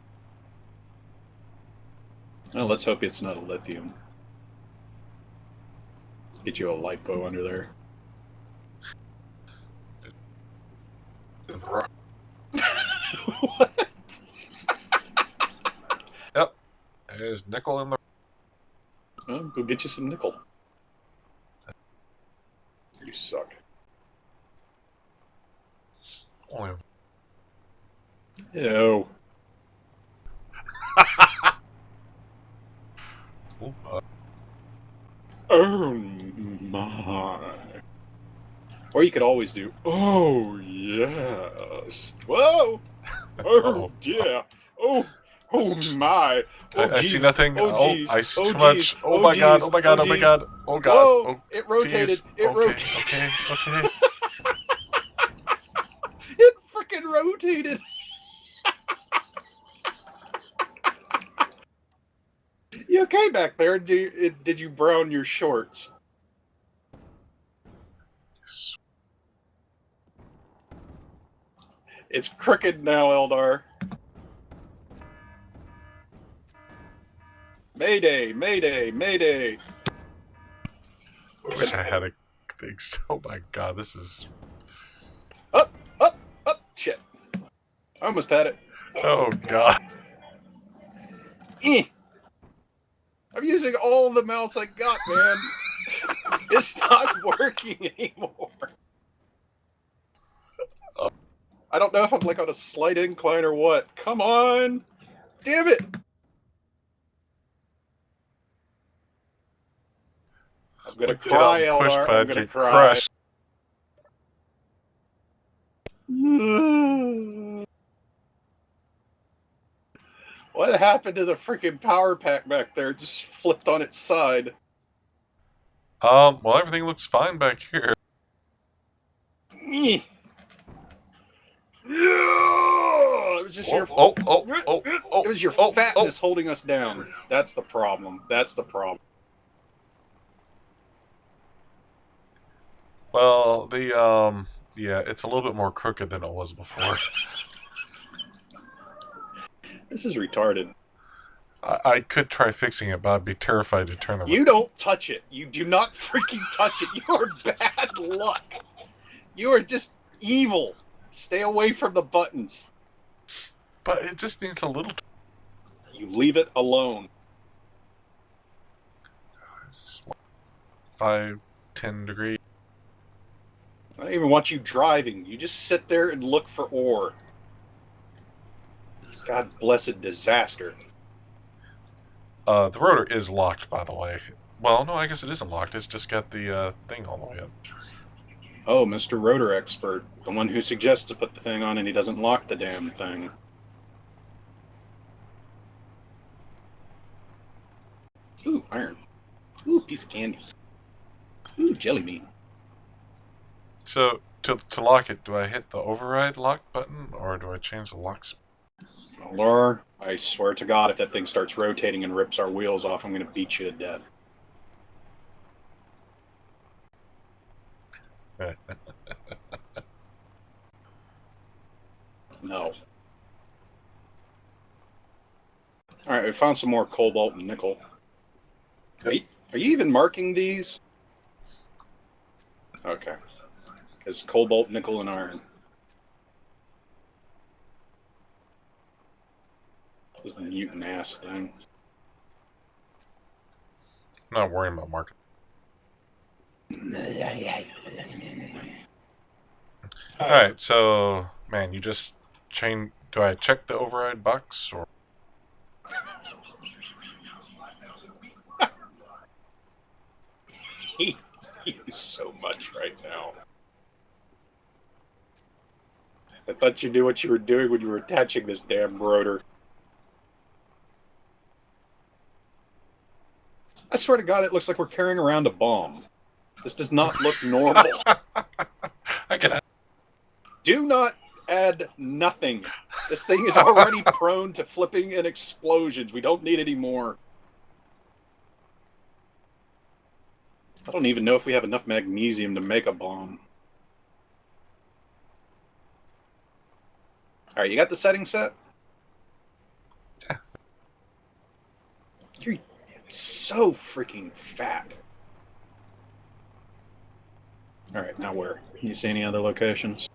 Well, let's hope it's not a lithium. Get you a lipo under there. What? Yep. There's nickel in the... Well, go get you some nickel. You suck. Only... Ew. Oh my. Or you could always do, oh yes. Whoa! Oh dear. Oh my. Oh, I see nothing. Oh, I see too geez. much. Oh my god. Oh my god. Oh my god. Oh god. Whoa! Oh, It rotated. geez. It rotated. Okay. It freaking rotated. You okay back there? Did you brown your shorts? It's crooked now, Eldar. Mayday, mayday, mayday. I wish I had a thing. Oh my god, this is... Up! Shit. I almost had it. Oh god. I'm using all the mouse I got, man. It's not working anymore. I don't know if I'm like on a slight incline or what. Come on! Damn it! I'm gonna cry, Eldar. I'm gonna cry. Crushed. What happened to the freaking power pack back there? It just flipped on its side. Well, everything looks fine back here. It was just your. It was your fatness holding us down. That's the problem. That's the problem. Well, yeah, it's a little bit more crooked than it was before. This is retarded. I could try fixing it, but I'd be terrified to turn the. You don't touch it. You do not freaking touch it. You are bad luck. You are just evil. Stay away from the buttons. But it just needs a little. You leave it alone. It's 5, 10 degrees. I don't even want you driving. You just sit there and look for ore. God blessed disaster. The rotor is locked, by the way. Well, no, I guess it isn't locked. It's just got the thing all the way up. Oh, Mr. Rotor Expert. The one who suggests to put the thing on and he doesn't lock the damn thing. Ooh, iron. Ooh, piece of candy. Ooh, jelly bean. So, to lock it, do I hit the override lock button, or do I change the lock speed? Laura, I swear to God, if that thing starts rotating and rips our wheels off, I'm going to beat you to death. No. Alright, we found some more cobalt and nickel. Are you even marking these? Okay. It's cobalt, nickel, and iron. This mutant ass thing. I'm not worrying about market. Alright, so, man, you just do I check the override box, or? He is so much right now. I thought you knew what you were doing when you were attaching this damn rotor. I swear to God, it looks like we're carrying around a bomb. This does not look normal. I can. Do not add nothing. This thing is already prone to flipping and explosions. We don't need any more. I don't even know if we have enough magnesium to make a bomb. Alright, you got the setting set? Yeah. You're so freaking fat. Alright, now where? Can you see any other locations?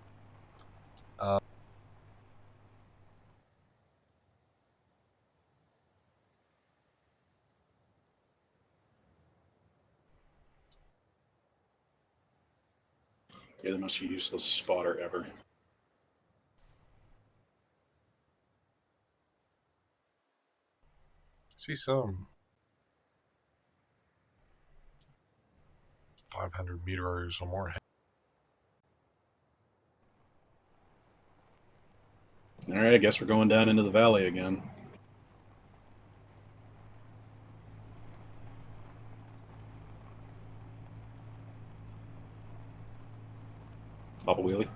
You're the most useless spotter ever. See some 500 meters or more. Alright, I guess we're going down into the valley again. Pop a wheelie.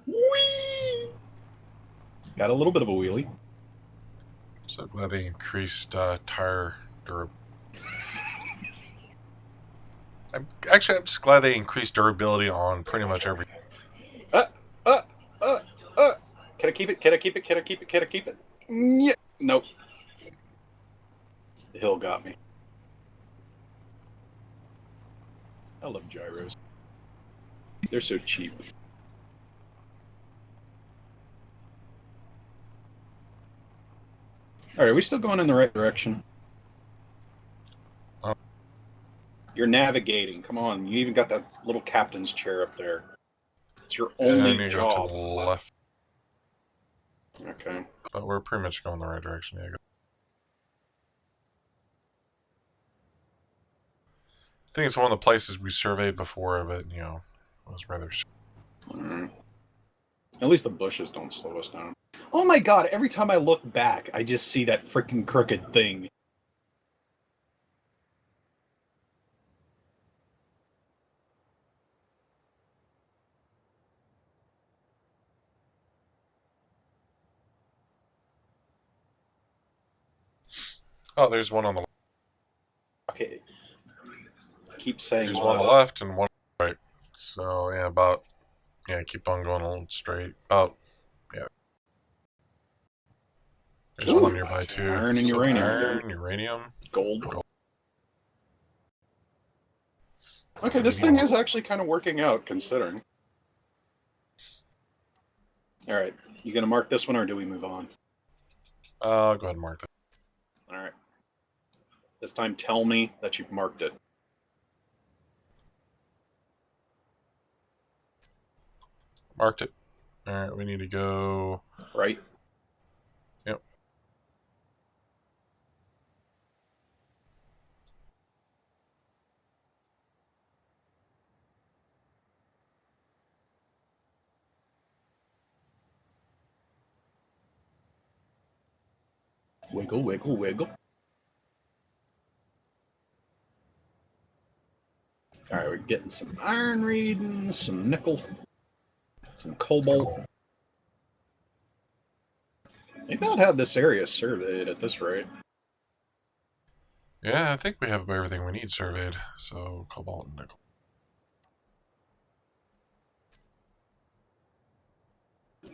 Whee! Got a little bit of a wheelie. So glad they increased tire durability. I'm just glad they increased durability on pretty much every. Can I keep it? Can I keep it? Can I keep it? Can I keep it? Yeah. Nope. The hill got me. I love gyros. They're so cheap. Alright, are we still going in the right direction? You're navigating. Come on. You even got that little captain's chair up there. It's your only go job. to the left. Okay. But we're pretty much going the right direction. Yeah. I think it's one of the places we surveyed before, but, it was rather... Alright. At least the bushes don't slow us down. Oh my god, every time I look back, I just see that freaking crooked thing. Oh, there's one on the left. Okay. I keep saying There's one on the left and one on the right. So, yeah, about... Yeah, keep on going along straight. About... Yeah. There's one nearby, too. Iron and So, uranium. Iron, uranium. Gold. Okay, this thing is actually kind of working out, considering. Alright, you gonna mark this one, or do we move on? Go ahead and mark that. Alright. This time, tell me that you've marked it. Marked it. Alright, we need to go... Right? Yep. Wiggle, wiggle, wiggle. Alright, we're getting some iron readings, some nickel, some cobalt. Maybe I'll have this area surveyed at this rate. Yeah, I think we have everything we need surveyed. So, cobalt and nickel.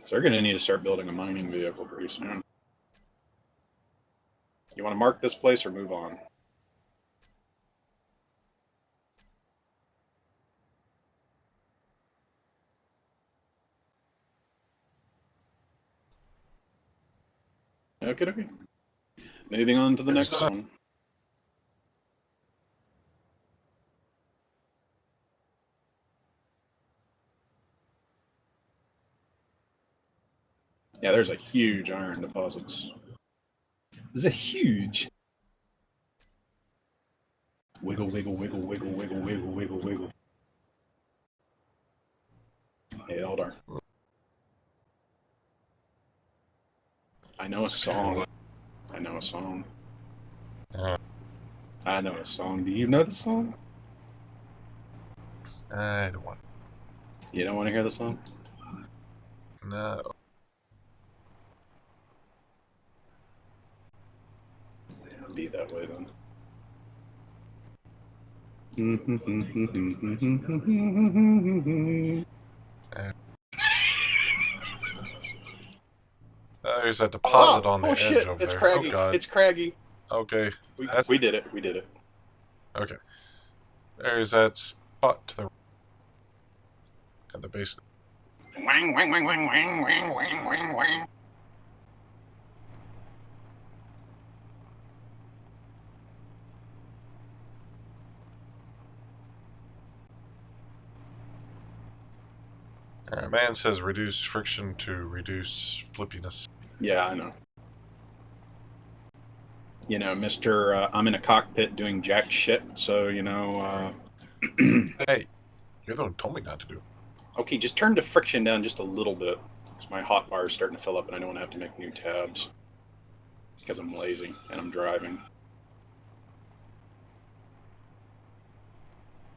So they're going to need to start building a mining vehicle pretty soon. You want to mark this place or move on? Okay. Moving on to the next one. Yeah, there's a huge iron deposits. This is huge. Wiggle, wiggle, wiggle, wiggle, wiggle, wiggle, wiggle, wiggle. Hey, hold on. I know a song. I know a song. I know a song. Do you know the song? I don't want... You don't want to hear the song? No. Be that way then. There's a deposit on the edge shit. over It's there. craggy. Oh, God. It's craggy. Okay. We did it. We did it. Okay. There's that spot to the... at the base. Wang, wang, wang, wang, wang, wang, wang, wang, wang. Alright, man says reduce friction to reduce flippiness. Yeah, I know. You know, Mr. I'm in a cockpit doing jack shit, so, you know, Hey, you're the one who told me not to do it. Okay, just turn the friction down just a little bit. Because my hotbar is starting to fill up and I don't want to have to make new tabs. Because I'm lazy and I'm driving.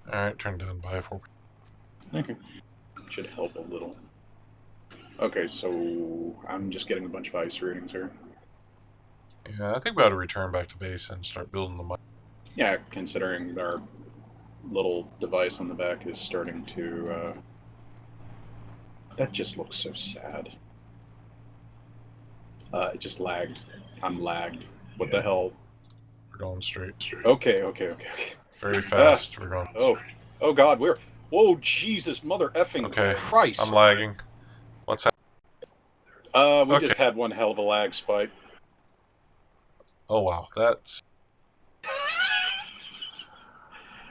Alright, turn down by 4%. Okay. Should help a little. Okay, so I'm just getting a bunch of ice readings here. Yeah, I think we ought to return back to base and start building the mine. Yeah, considering our little device on the back is starting to, that just looks so sad. It just lagged. I'm lagged. What the hell? We're going straight. Okay. Very fast. We're going. Oh God, we're... Whoa, Jesus, mother effing Christ. I'm lagging. What's happening? We just had one hell of a lag spike. Oh, wow. That's...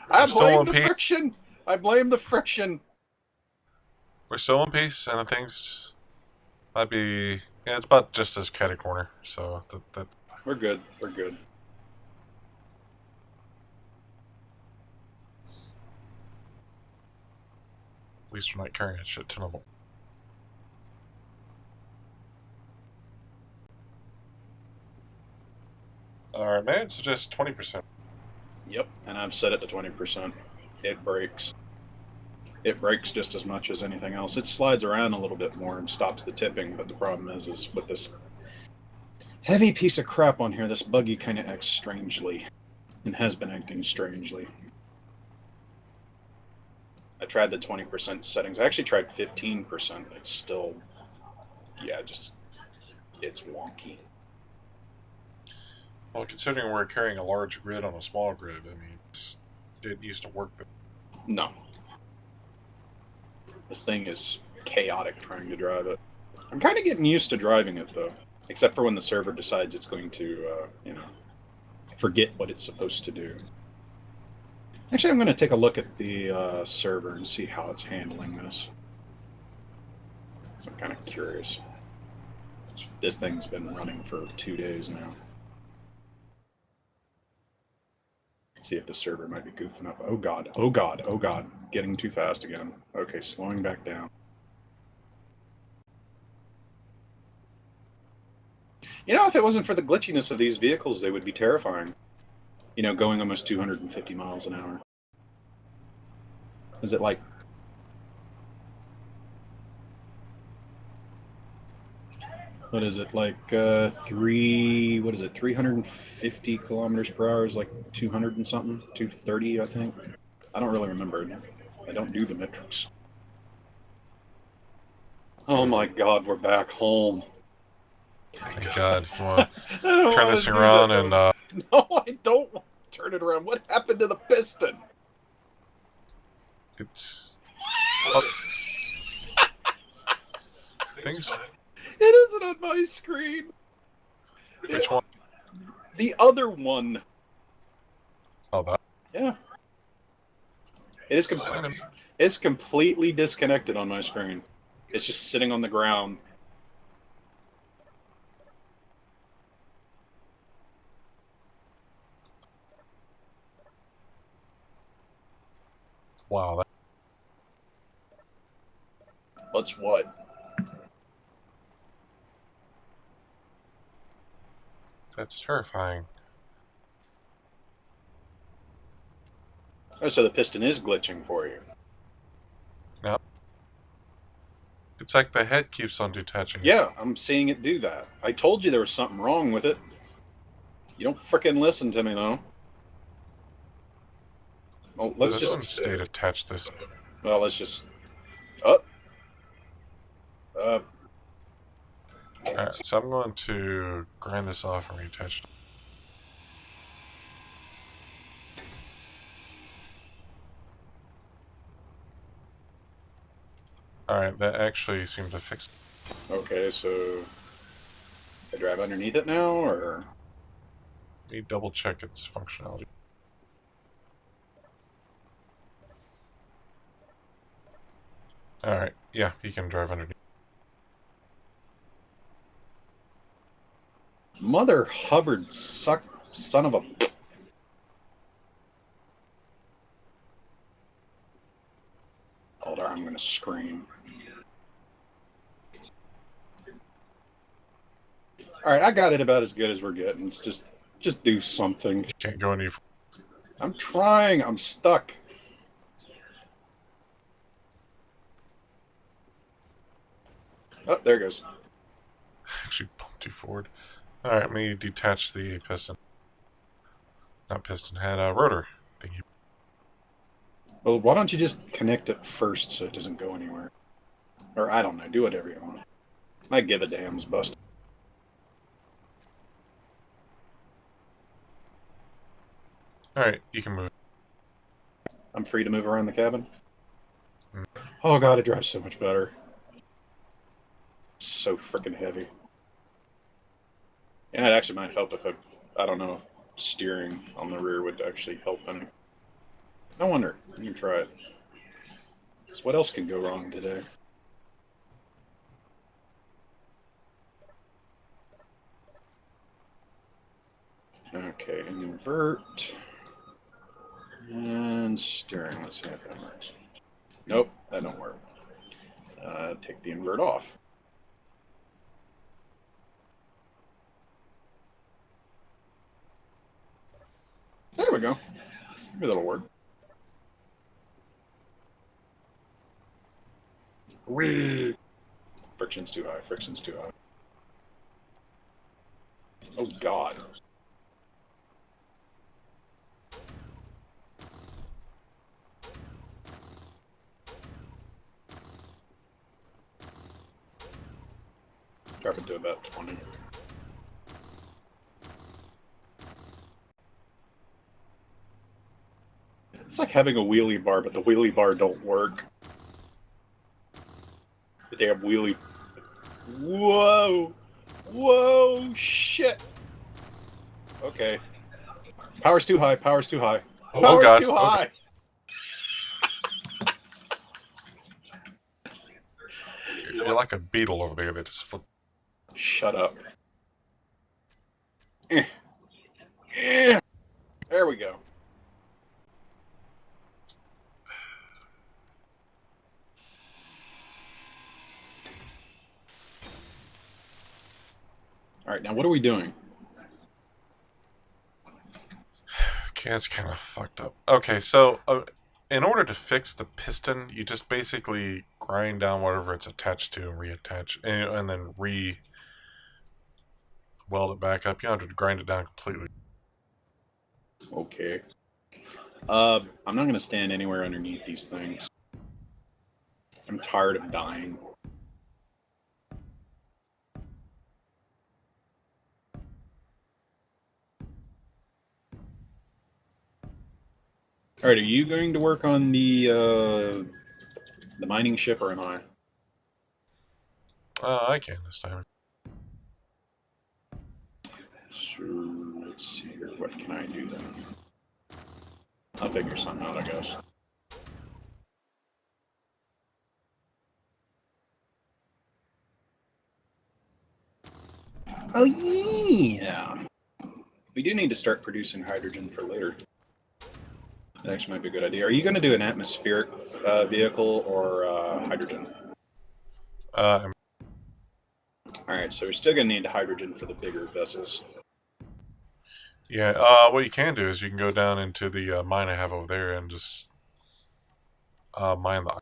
I blame the friction! I blame the friction! We're still in peace, and things might be... Yeah, it's about just as cat a corner, so... that. We're good. We're good. At least we're not carrying a shit ton of them. Alright, man, suggest 20%. Yep, and I've set it to 20%. It breaks. It breaks just as much as anything else. It slides around a little bit more and stops the tipping, but the problem is with this heavy piece of crap on here, this buggy kind of acts strangely, and has been acting strangely. I tried the 20% settings. I actually tried 15%. It's still, yeah, just, it's wonky. Well, considering we're carrying a large grid on a small grid, I mean, it used to work. No. This thing is chaotic trying to drive it. I'm kind of getting used to driving it, though. Except for when the server decides it's going to, forget what it's supposed to do. Actually, I'm going to take a look at the server and see how it's handling this. So I'm kind of curious. This thing's been running for 2 days now. Let's see if the server might be goofing up. Oh god, oh god, oh god. Getting too fast again. Okay, slowing back down. You know, if it wasn't for the glitchiness of these vehicles, they would be terrifying. You know, going almost 250 miles an hour. Is it like... What is it, like 350 kilometers per hour is like 200 and something? 230, I think? I don't really remember. I don't do the metrics. Oh my god, we're back home. Thank God. You want I don't to turn wanna this do around that. and, No, I don't want to turn it around. What happened to the piston? it's... Oh. Things... It isn't on my screen. Which one? The other one. Oh, that... Yeah. It's completely disconnected on my screen. It's just sitting on the ground. Wow, What's what? that's terrifying. Oh, so the piston is glitching for you. No. It's like the head keeps on detaching. Yeah, I'm seeing it do that. I told you there was something wrong with it. You don't frickin' listen to me, though. Oh, let's This just one stayed attached this... Well, let's just... Up. Up. Alright, so I'm going to grind this off and reattach it. Alright, that actually seemed to fix it. Okay, so... I drive underneath it now, or... Let me double check its functionality. Alright, yeah, you can drive underneath. Mother Hubbard son of a... Hold on, I'm gonna scream. Alright, I got it about as good as we're getting. It's just do something. Can't go any... I'm trying, I'm stuck. Oh, there it goes. Actually bumped you forward. Alright, let me detach the piston. Not piston, head, rotor thingy. Well, why don't you just connect it first so it doesn't go anywhere? Or, I don't know, do whatever you want. I give a damn, it's busted. Alright, you can move. I'm free to move around the cabin? Oh god, it drives so much better. It's so freaking heavy. And it actually might help if I don't know, steering on the rear would actually help any. I wonder. You can try it. So what else can go wrong today? Okay, invert. And steering. Let's see if that works. Nope, that don't work. Take the invert off. There we go. Maybe that'll work. Whee! Friction's too high. Friction's too high. Oh, God. Drop it to about 20. It's like having a wheelie bar, but the wheelie bar don't work. The damn wheelie... Whoa! Whoa! Shit! Okay. Power's too high. Power's too high. Oh, Power's God. too high! You're like a beetle over there that just flip. Shut up. There we go. Alright, now what are we doing? Okay, that's kind of fucked up. Okay, so in order to fix the piston, you just basically grind down whatever it's attached to and reattach, and then weld it back up. You don't have to grind it down completely. Okay. I'm not going to stand anywhere underneath these things. I'm tired of dying. Alright, are you going to work on the mining ship, or am I? I can this time. So, let's see here. What can I do then? I'll figure something out, I guess. Oh, yeah! We do need to start producing hydrogen for later. That actually might be a good idea. Are you going to do an atmospheric vehicle or hydrogen? Alright, so we're still going to need hydrogen for the bigger vessels. Yeah, what you can do is you can go down into the mine I have over there and just mine the...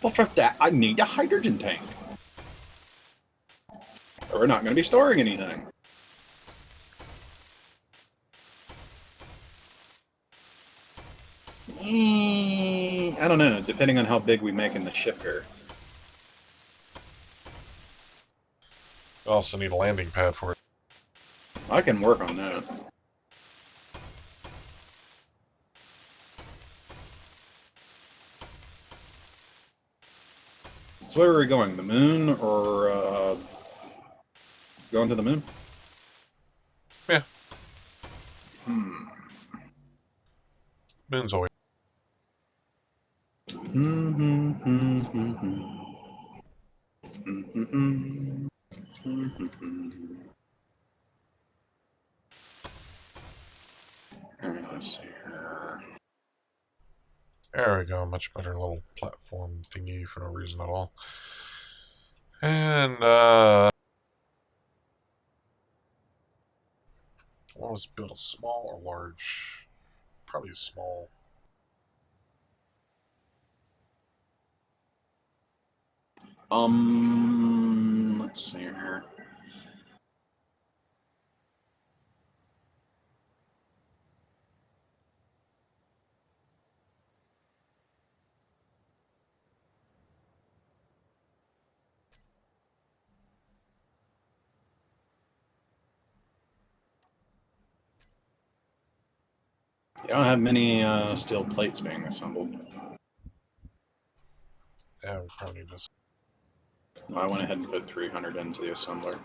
Well, for that, I need a hydrogen tank. Or we're not going to be storing anything. I don't know, depending on how big we make in the ship here. I also need a landing pad for it. I can work on that. So where are we going? The moon, or going to the moon? Yeah. Moon's always... Alright, let's see here. There we go, much better little platform thingy for no reason at all. And, what was built, small or large? Probably small. Let's see here. You don't have many steel plates being assembled. Yeah, we probably need this. I went ahead and put 300 into the assembler.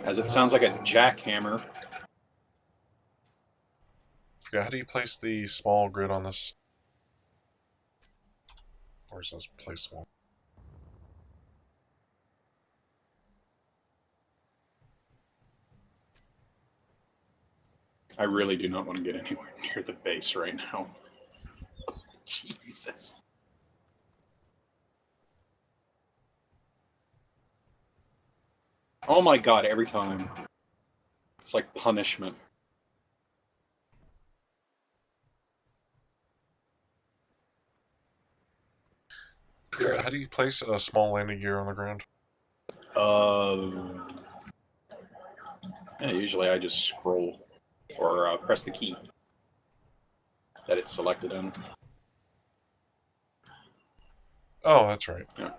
As it sounds like a jackhammer. Yeah, how do you place the small grid on this? Or is this place small? I really do not want to get anywhere near the base right now. Jesus. Oh my god, every time. It's like punishment. How do you place a small landing gear on the ground? Yeah, usually I just scroll or press the key that it's selected in. Oh, that's right. Yeah.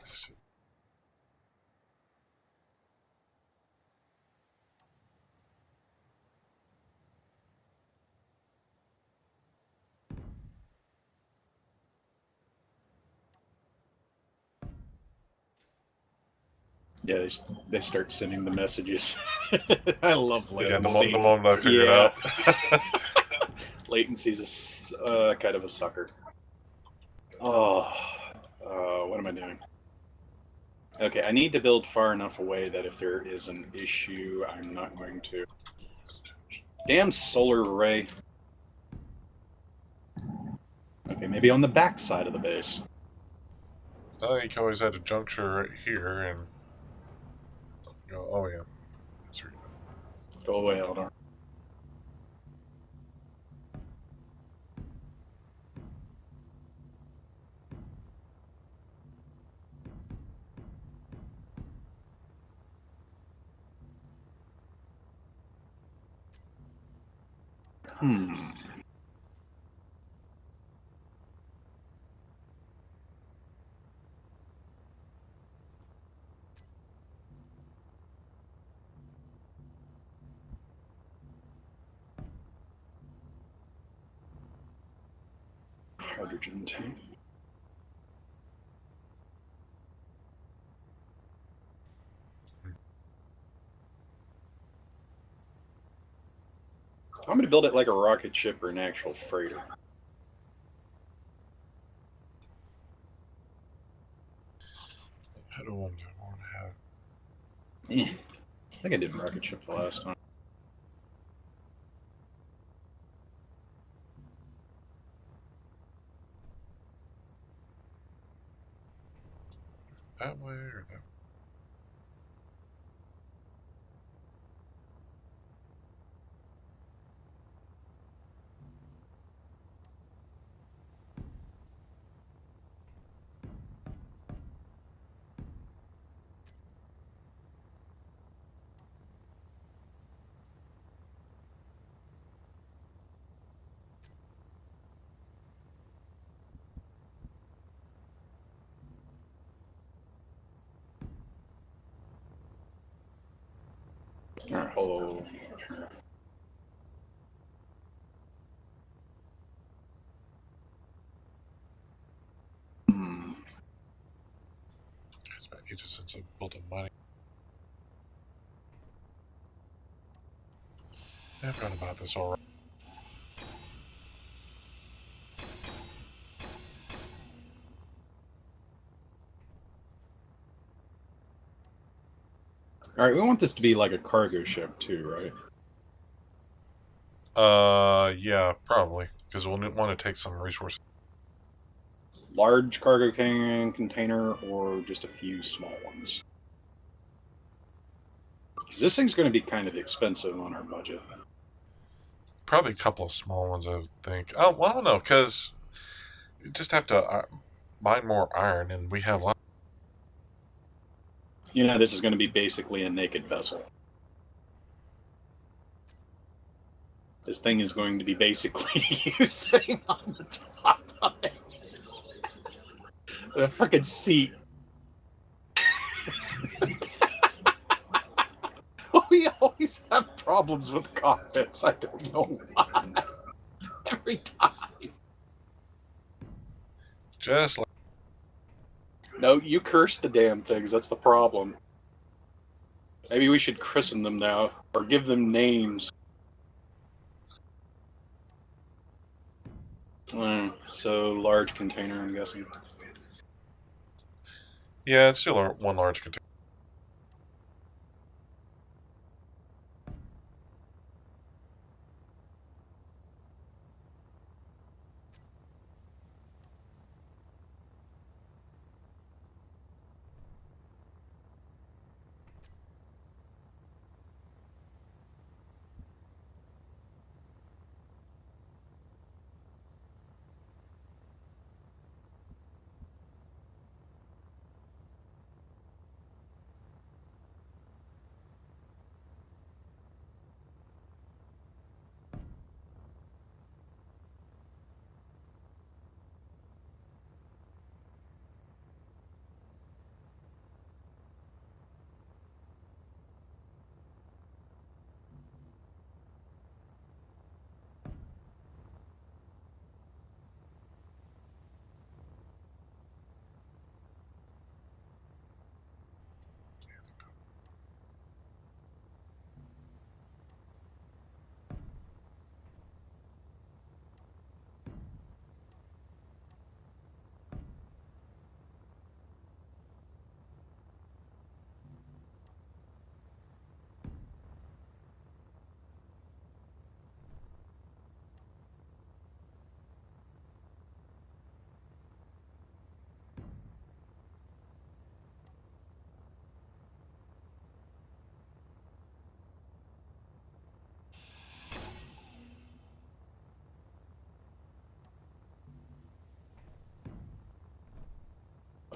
Yeah, they start sending the messages. I love latency. Yeah, the moment I figured out. Latency's kind of a sucker. Oh, what am I doing? Okay, I need to build far enough away that if there is an issue, I'm not going to. Damn solar array. Okay, maybe on the back side of the base. Oh, you can always add a juncture right here and go, oh yeah. That's right. Go away, Eldar. Hydrogen tank. I'm going to build it like a rocket ship or an actual freighter. How do I want to have? I think I did rocket ship the last time. That way or that way? All right, hello. It's been ages since I built a mining. I've forgotten about this already. All right, we want this to be like a cargo ship too, right? Yeah, probably. Because we'll want to take some resources. Large cargo container or just a few small ones? Because this thing's going to be kind of expensive on our budget. Probably a couple of small ones, I think. Oh, well, I don't know, because you just have to mine more iron, and we have lots. You know, this is going to be basically a naked vessel. This thing is going to be basically you sitting on the top of it. The freaking seat. We always have problems with cockpits. I don't know why. Every time. Just like. No, you curse the damn things. That's the problem. Maybe we should christen them now, or give them names. So, large container, I'm guessing. Yeah, it's still one large container.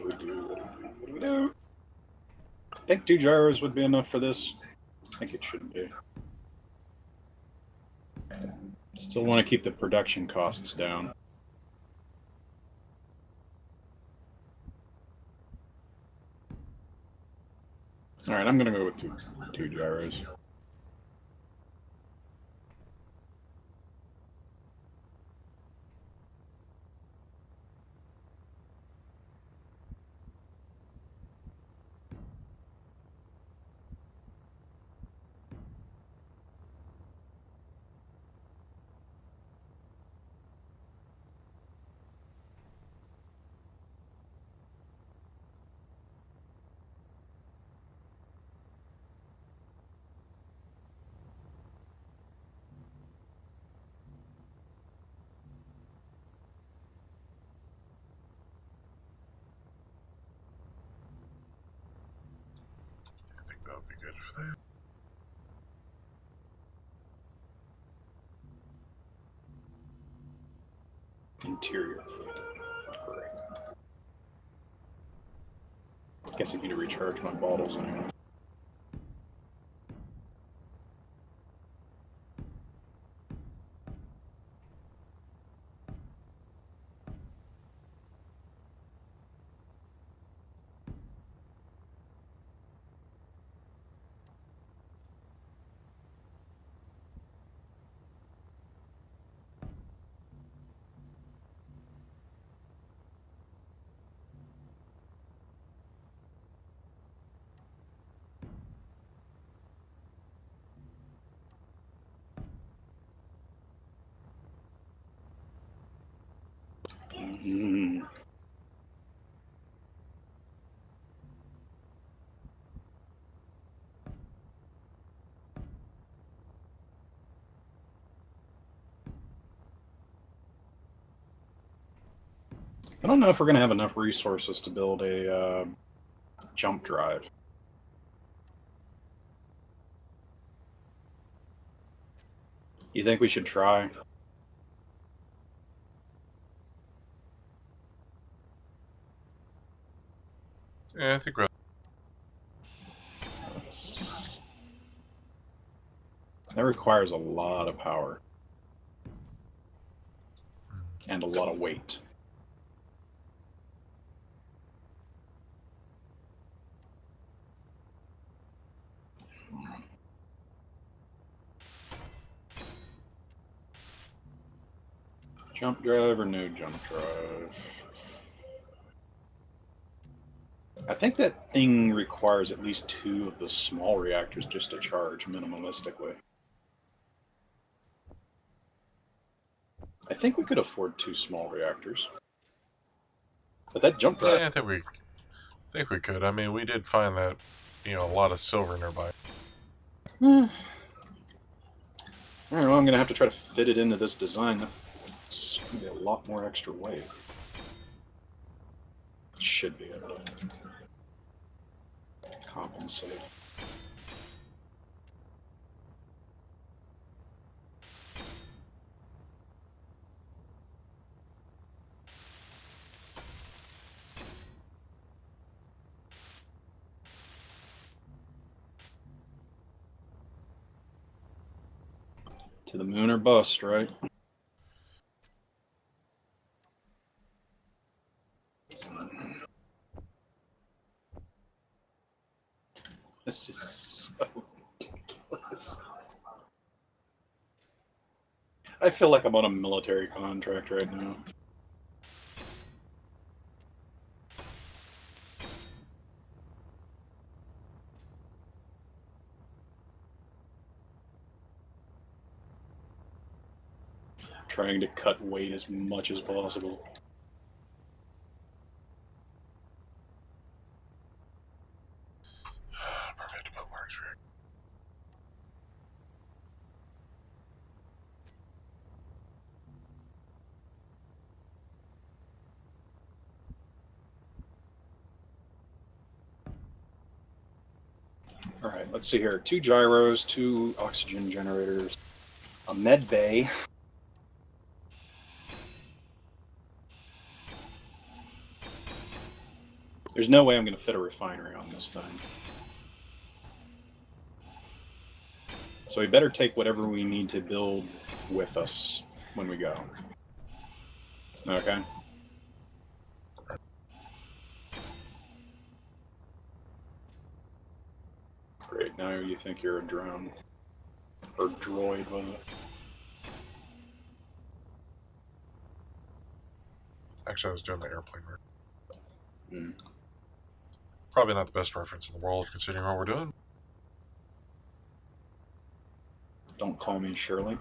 What do we do? I think 2 gyros would be enough for this. I think it should be. Still want to keep the production costs down. Alright, I'm going to go with two gyros. I think that would be good for that. Interior fluid. Great. Guess I need to recharge my bottles anyway. I don't know if we're going to have enough resources to build a jump drive. You think we should try? Yeah, I think we're... That requires a lot of power. And a lot of weight. Jump drive or no jump drive? I think that thing requires at least 2 of the small reactors just to charge minimalistically. I think we could afford 2 small reactors. But that jump drive... Yeah, I think we could. I mean, we did find that, a lot of silver nearby. Alright, well, I'm going to have to try to fit it into this design. It's going to be a lot more extra weight. Should be able to compensate. To the moon or bust, right? This is so ridiculous. I feel like I'm on a military contract right now. Trying to cut weight as much as possible. Probably have to put large reactor. Alright, let's see here. 2 gyros, 2 oxygen generators, a med bay. There's no way I'm going to fit a refinery on this thing. So we better take whatever we need to build with us when we go. Okay. Great, now you think you're a drone. Or droid, wasn't it? Actually, I was doing the airplane reference. Hmm. Probably not the best reference in the world, considering what we're doing. Don't call me Shirley.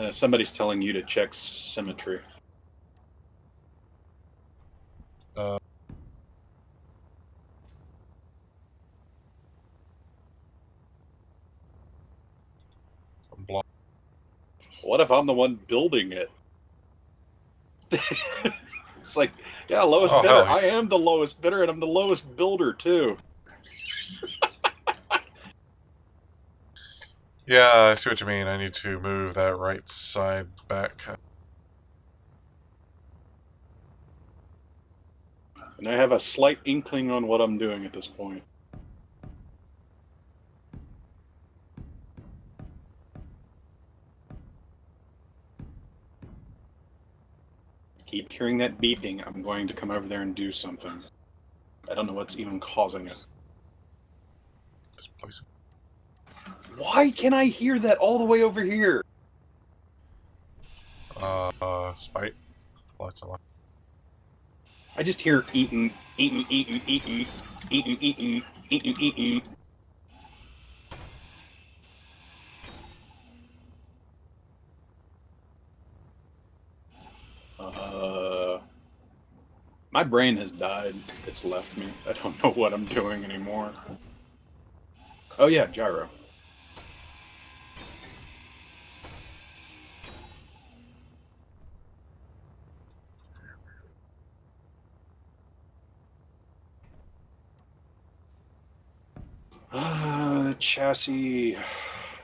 Somebody's telling you to check symmetry. I'm blocked. What if I'm the one building it? It's like, yeah, lowest bidder. Hell. I am the lowest bidder, and I'm the lowest builder, too. Yeah, I see what you mean. I need to move that right side back. And I have a slight inkling on what I'm doing at this point. Keep hearing that beeping. I'm going to come over there and do something. I don't know what's even causing it. Just place it. Why can I hear that all the way over here? Spite. Lots of. I just hear eating, eating, eating, eating, eating, eating, eating, eating. My brain has died. It's left me. I don't know what I'm doing anymore. Oh yeah, gyro. Chassis.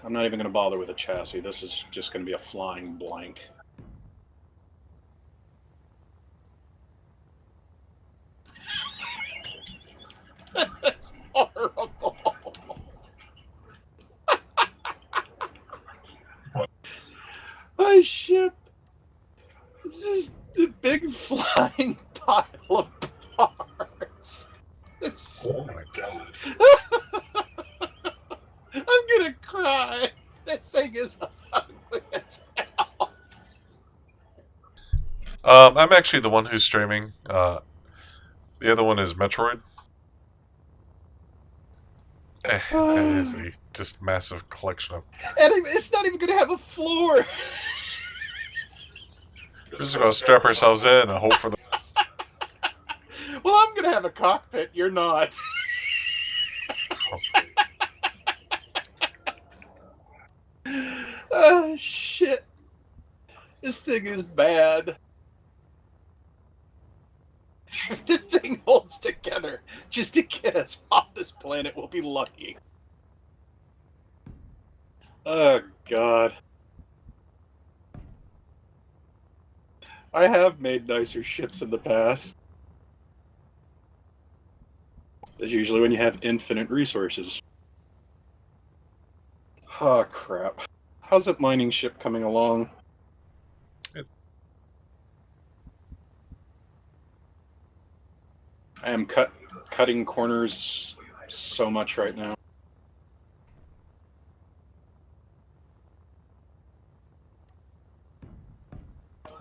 I'm not even going to bother with a chassis. This is just going to be a flying blank. That's horrible. My ship is just a big flying pile of parts. It's... Oh my god. I'm gonna cry. This thing is ugly as hell. I'm actually the one who's streaming. The other one is Metroid. That is a just massive collection of. And it's not even gonna have a floor. We're just gonna strap ourselves in and hope for the. Well, I'm gonna have a cockpit. You're not. Oh shit! This thing is bad. If this thing holds together just to get us off this planet, we'll be lucky. Oh god. I have made nicer ships in the past. That's usually when you have infinite resources. Oh crap. How's that mining ship coming along? I am cutting corners so much right now.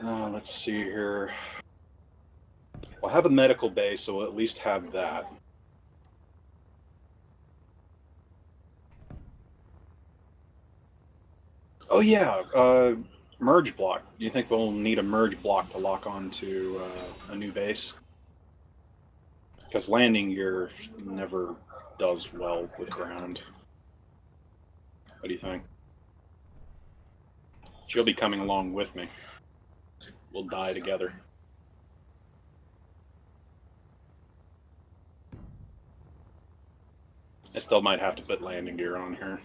Let's see here. We'll have a medical bay, so we'll at least have that. Oh yeah, merge block. Do you think we'll need a merge block to lock onto a new base? Because landing gear never does well with ground. What do you think? She'll be coming along with me. We'll die together. I still might have to put landing gear on here.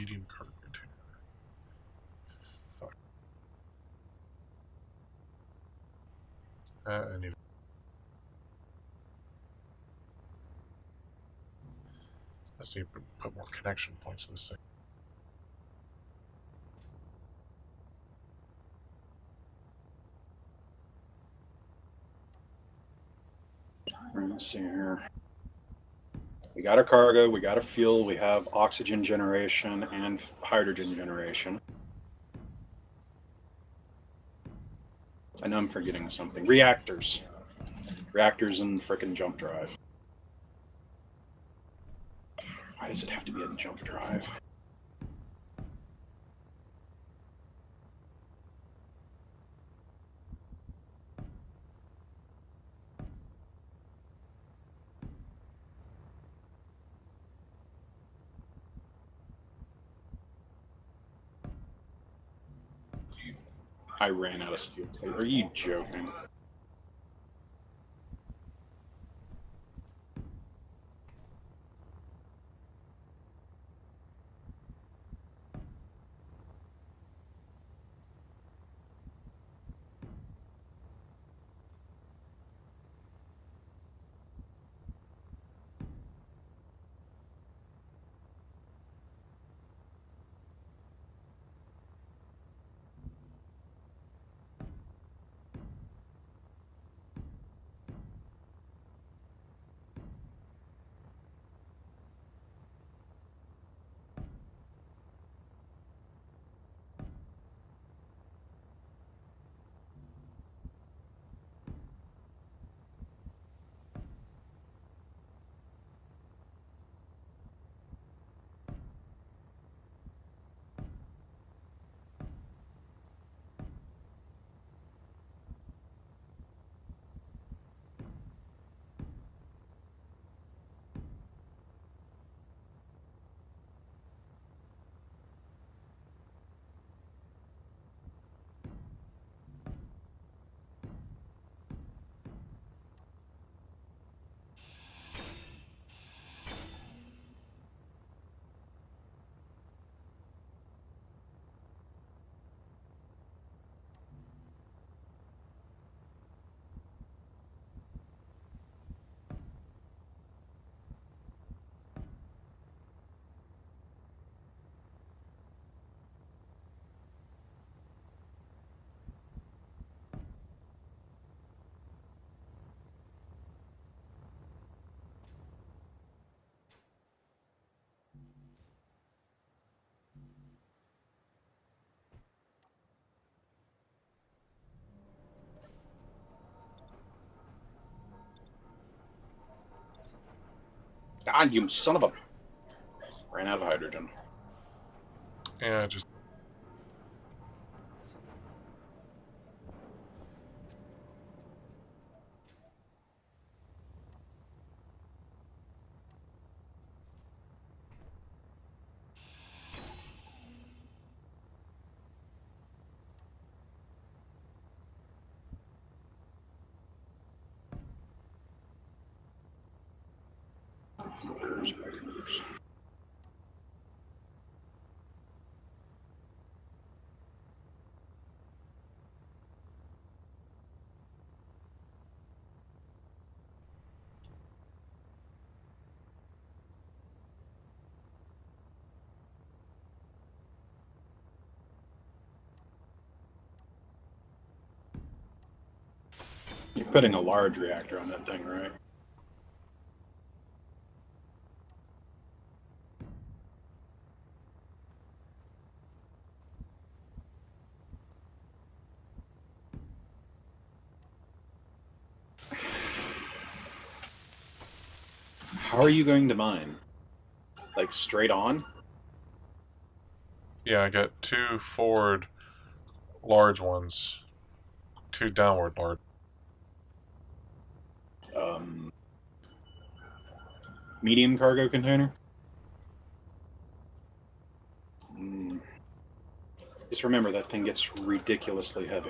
medium cargo container. Fuck. I need. I just need to put more connection points in this thing. Let's see here. We got our cargo, we got our fuel, we have oxygen generation and hydrogen generation. I know I'm forgetting something. Reactors. Reactors and frickin' jump drive. Why does it have to be in jump drive? I ran out of steel plate. Are you joking? Ah, you son of a... Ran out of hydrogen. Yeah, just. Motors, motors. You're putting a large reactor on that thing, right? How are you going to mine? Like straight on? Yeah, I got 2 forward large ones, 2 downward large. Medium cargo container? Just remember that thing gets ridiculously heavy.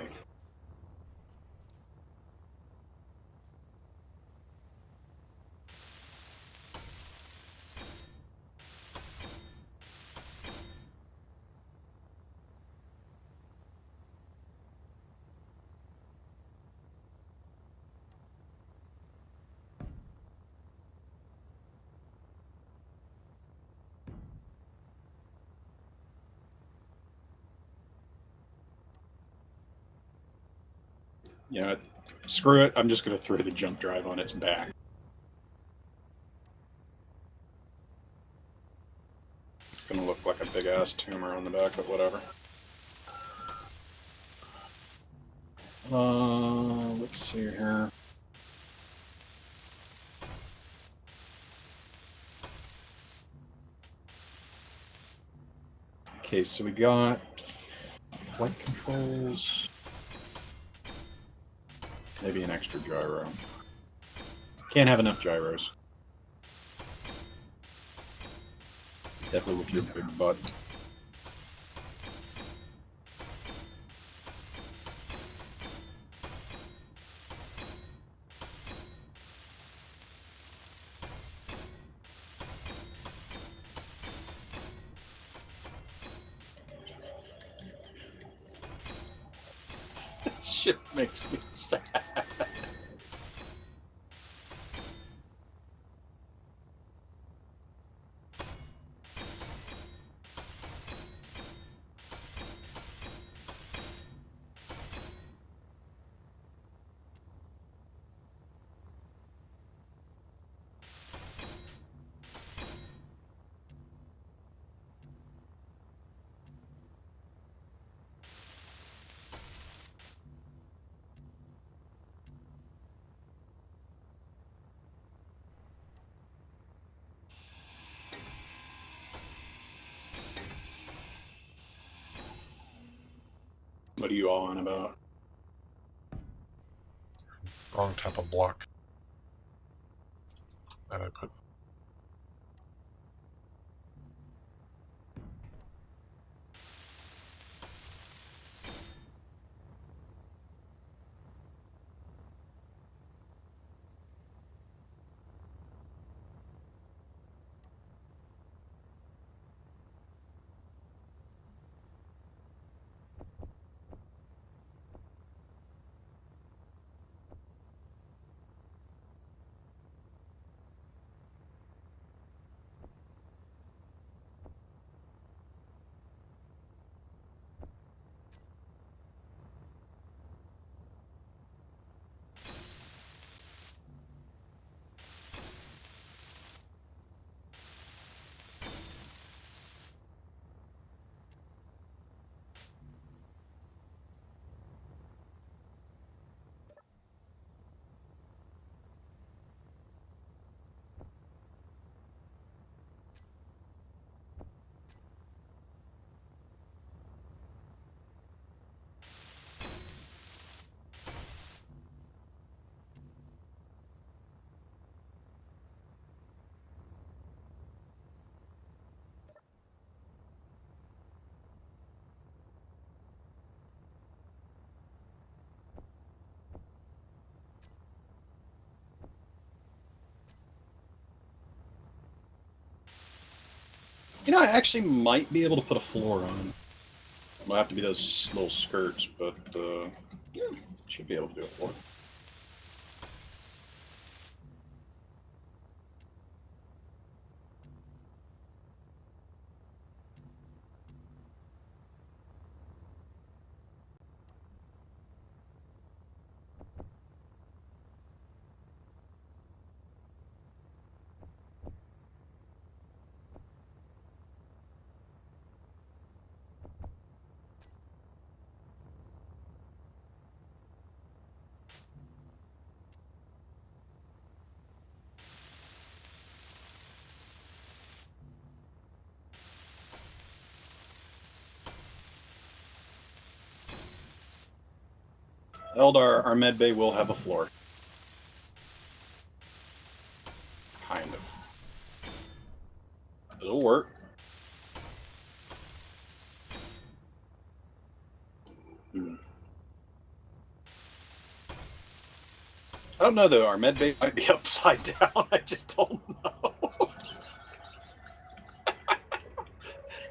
You know, screw it. I'm just going to throw the jump drive on its back. It's going to look like a big ass tumor on the back, but whatever. Let's see here. Okay, so we got flight controls. Maybe an extra gyro. Can't have enough gyros. Definitely with your big butt. Shit makes me sad. What are you all on about? Wrong type of block that I put. You know, I actually might be able to put a floor on. It'll have to be those little skirts, but yeah, should be able to do a floor. Eldar, our med bay will have a floor. Kind of. It'll work. I don't know though, our med bay might be upside down. I just don't know.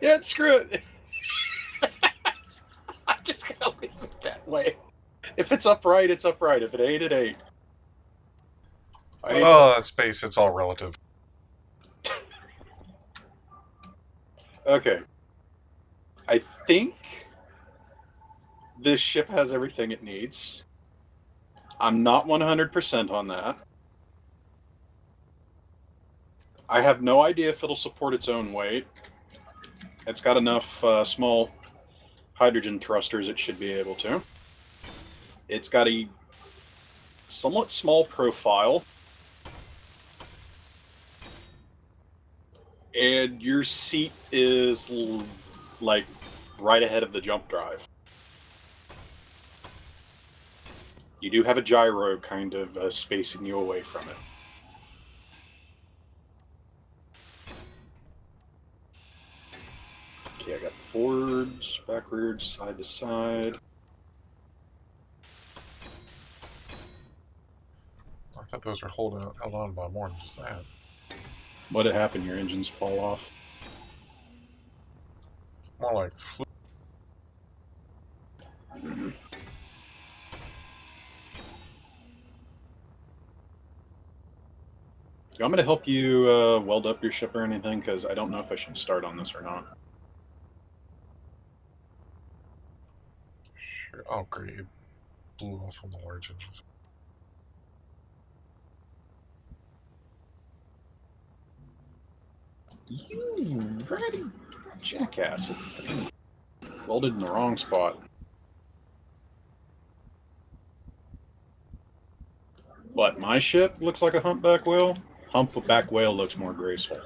Yeah, screw it. I'm just gonna leave it that way. If it's upright, it's upright. If it ain't, it ain't. Oh, that space, it's all relative. Okay. I think this ship has everything it needs. I'm not 100% on that. I have no idea if it'll support its own weight. It's got enough small hydrogen thrusters it should be able to. It's got a somewhat small profile. And your seat is like right ahead of the jump drive. You do have a gyro kind of spacing you away from it. Okay, I got forwards, backwards, side to side. I thought those were held on by more than just that. What'd happen? Your engines fall off? More like Mm-hmm. You want me to help you weld up your ship or anything? Because I don't know if I should start on this or not. Sure. Oh, great. It blew off on the large engines. You ratty jackass. Welded in the wrong spot. What, my ship looks like a humpback whale? Humpback whale looks more graceful.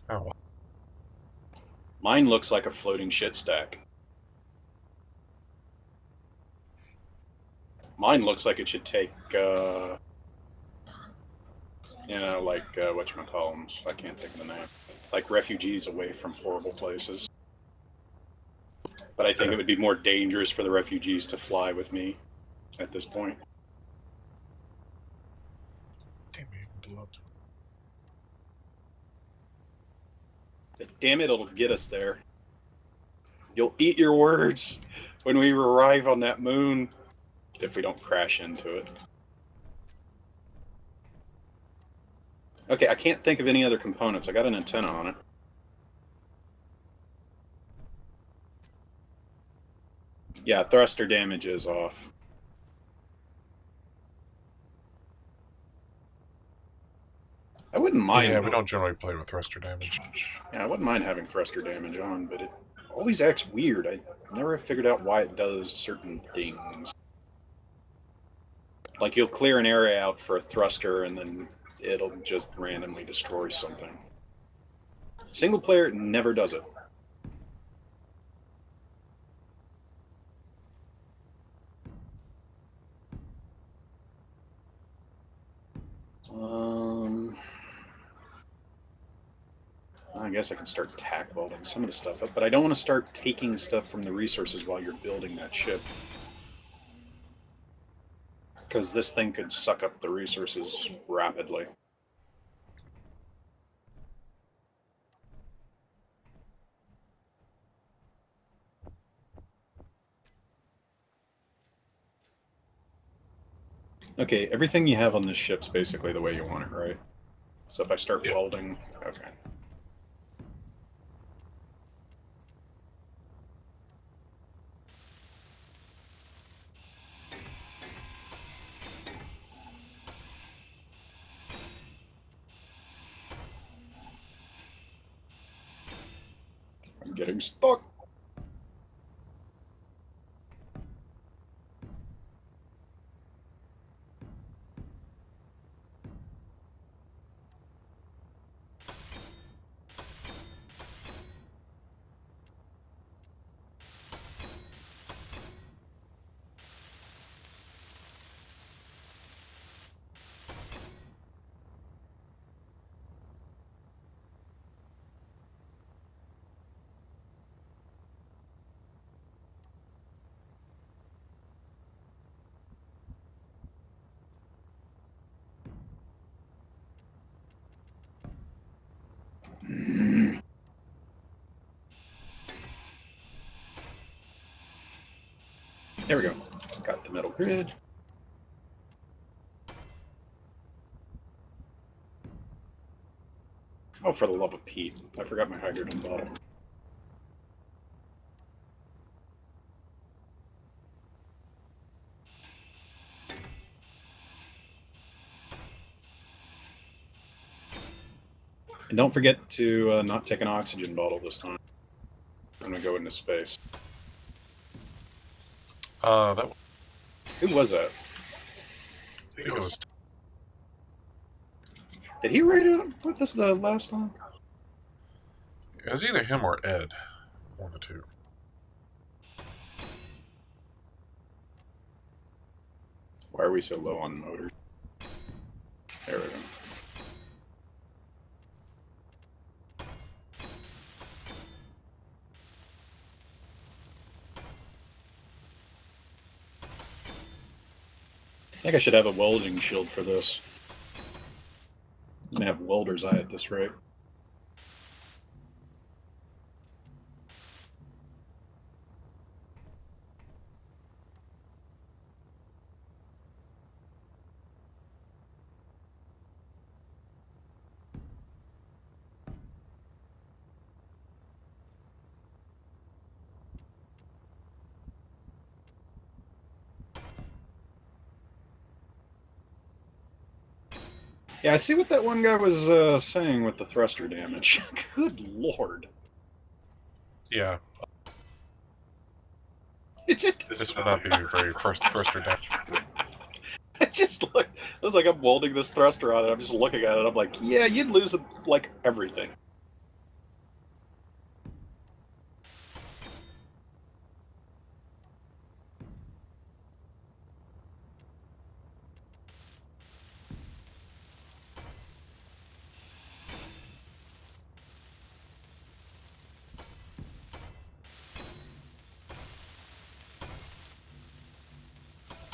Oh, well. Mine looks like a floating shit stack. Mine looks like it should take, like, whatchamacallums, I can't think of the name. Like refugees away from horrible places. But I think it would be more dangerous for the refugees to fly with me at this point. Damn, it blew up. But damn it, it'll get us there. You'll eat your words when we arrive on that moon, if we don't crash into it. Okay, I can't think of any other components. I got an antenna on it. Yeah, thruster damage is off. I wouldn't mind. Yeah, we don't generally play with thruster damage. Yeah, I wouldn't mind having thruster damage on, but it always acts weird. I never figured out why it does certain things. Like you'll clear an area out for a thruster and then it'll just randomly destroy something. Single player never does it. I guess I can start tack welding some of the stuff up, but I don't want to start taking stuff from the resources while you're building that ship. Because this thing could suck up the resources rapidly. Okay, everything you have on this ship's basically the way you want it, right? So if I start welding, okay. I'm getting stuck. There we go. Got the metal grid. Oh, for the love of Pete. I forgot my hydrogen bottle. And don't forget to not take an oxygen bottle this time. I'm gonna go into space. That Who was that? I think it was. Did he raid it with us the last time? It was either him or Ed, one of the two. Why are we so low on motors? There we go. I think I should have a welding shield for this. I'm gonna have welder's eye at this rate. Yeah, I see what that one guy was saying with the thruster damage. Good lord. Yeah, It just this would not be very first thruster damage. it just look it was like I'm welding this thruster on it. I'm just looking at it, I'm like, yeah, you'd lose like everything.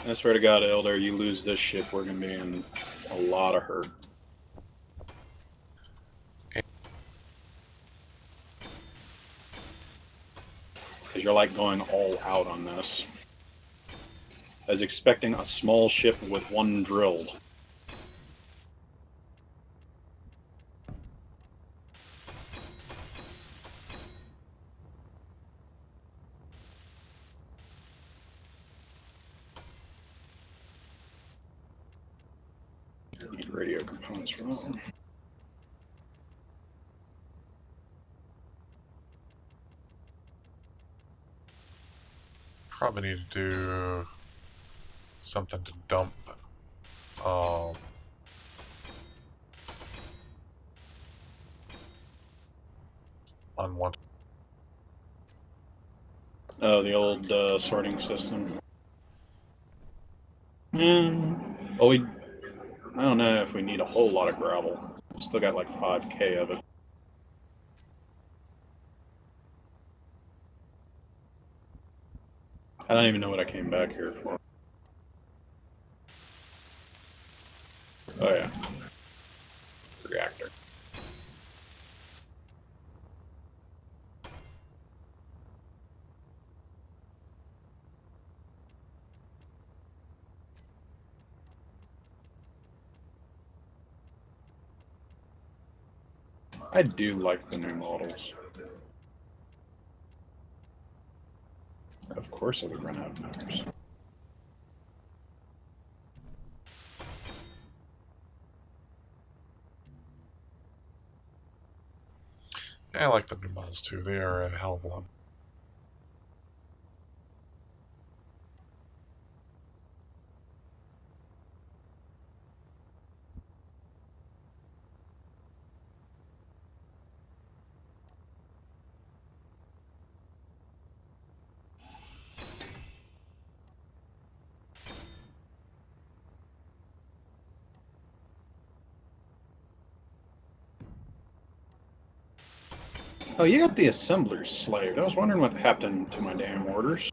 I swear to God, Elder, you lose this ship, we're gonna be in a lot of hurt. Because you're like going all out on this. I was expecting a small ship with one drilled. Need radio components for that one. Probably need to do something to dump. Um, unwanted. Oh, the old sorting system. Well, I don't know if we need a whole lot of gravel. Still got like 5K of it. I don't even know what I came back here for. Oh yeah. Reactor. I do like the new models. Of course I would run out of motors. Yeah, I like the new models too. They are a hell of a lot. Oh, you got the assemblers slaved. I was wondering what happened to my damn orders.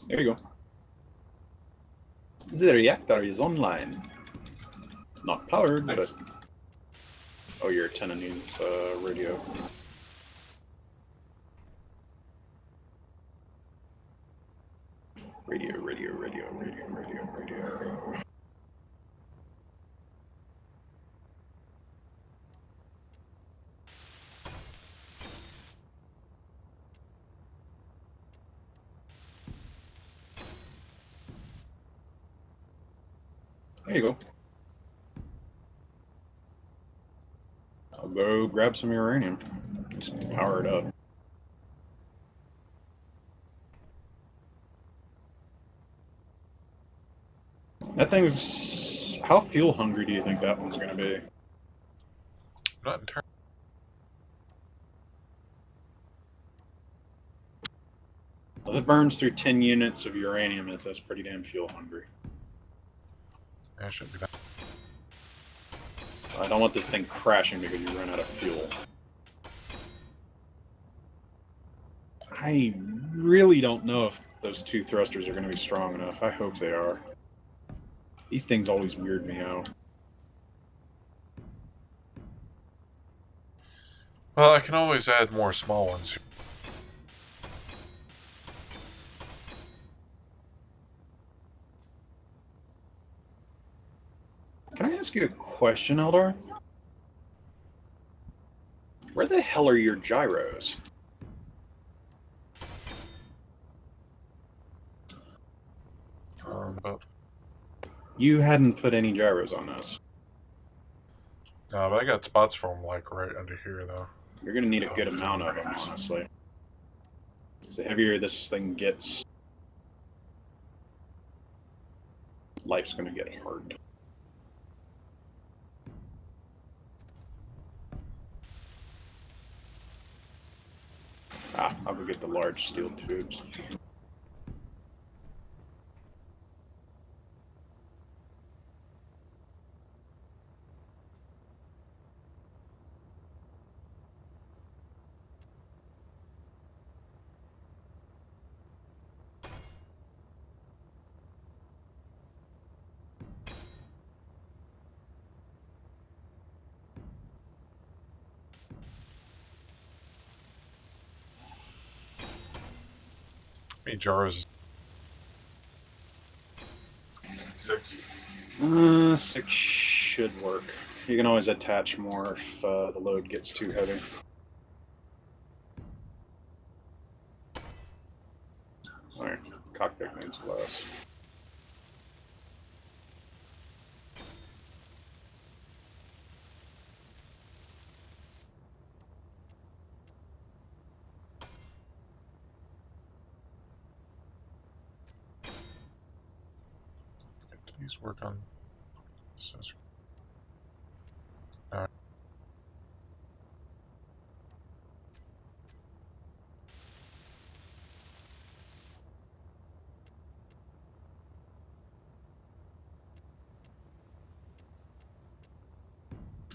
There you go. The reactor is online. Not powered, Nice. but... Oh, your antenna needs radio. Radio, radio, radio, radio, radio, radio. There you go. I'll go grab some uranium. Just power it up. That thing's... How fuel hungry do you think that one's going to be? Not entirely. Well, if it burns through 10 units of uranium, that's pretty damn fuel hungry. Yeah, it shouldn't be that. I don't want this thing crashing because you run out of fuel. I really don't know if those two thrusters are going to be strong enough. I hope they are. These things always weird me out. Well, I can always add more small ones. Can I ask you a question, Eldar? Where the hell are your gyros? But You hadn't put any gyros on this. no, but I got spots for them like right under here, though. You're going to need a good amount of them, honestly. The heavier this thing gets, life's going to get hard. I'll go get the large steel tubes. How many jars is 6? 6 should work. You can always attach more if the load gets too heavy. Alright, cockpit needs less. Do these work on this?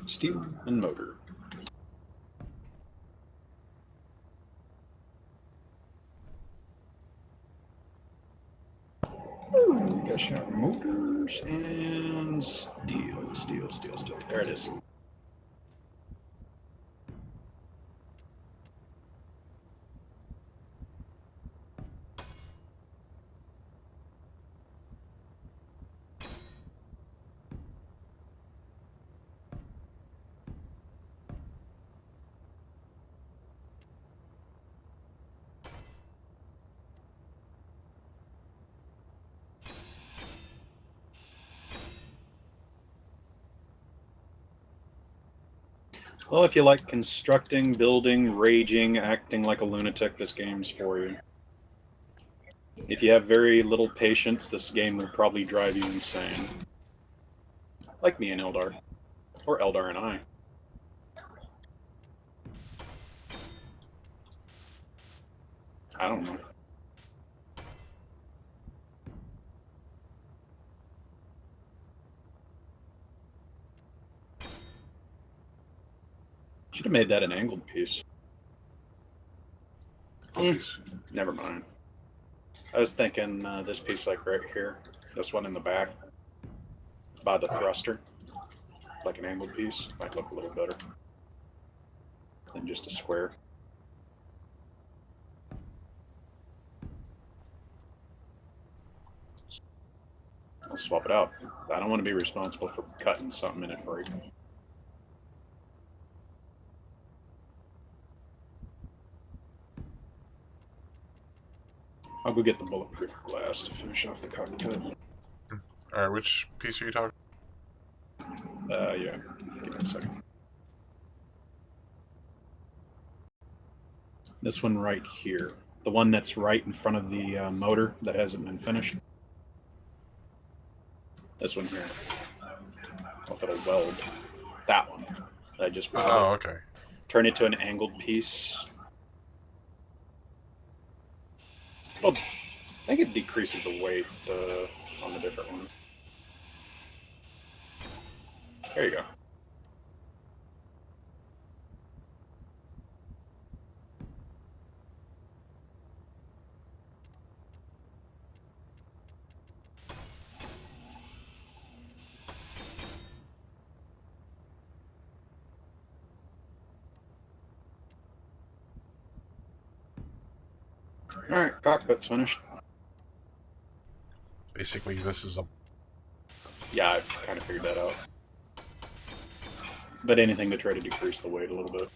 Steel and motor. Guess you have motors and steel. There it is. Well, if you like constructing, building, raging, acting like a lunatic, this game's for you. If you have very little patience, this game will probably drive you insane. Like me and Eldar. Or Eldar and I. I don't know. Should have made that an angled piece. Never mind. I was thinking this piece like right here. This one in the back. By the thruster. Like an angled piece. Might look a little better. Than just a square. I'll swap it out. I don't want to be responsible for cutting something in it breaking. I'll go get the bulletproof glass to finish off the cockpit. Alright, which piece are you talking? Yeah. Give me a second. This one right here. The one that's right in front of the motor that hasn't been finished. This one here. I don't know if it'll weld. That one that I just welded. Oh, okay. Turn it to an angled piece. Well, I think it decreases the weight on the different one. There you go. Alright, cockpit's finished. Basically, this is a... Yeah, I've kind of figured that out. But anything to try to decrease the weight a little bit.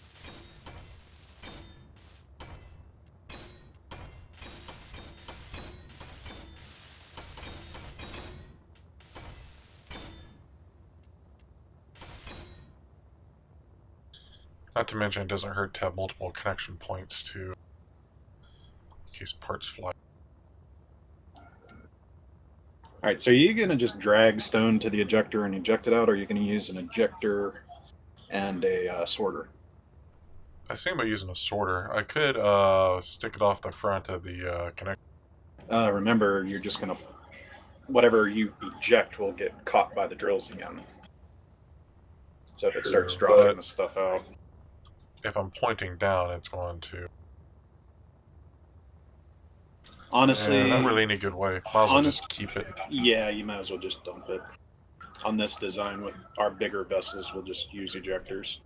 Not to mention, it doesn't hurt to have multiple connection points to... in case parts fly. Alright, so are you going to just drag stone to the ejector and eject it out, or are you going to use an ejector and a sorter? I was thinking about using a sorter. I could stick it off the front of the connector. Remember, you're just going to... whatever you eject will get caught by the drills again. So if it starts Sure, dropping but- the stuff out... If I'm pointing down, it's going to... Honestly... Yeah, not really any good way. Might as well just keep it. Yeah, you might as well just dump it. On this design, with our bigger vessels, we'll just use ejectors.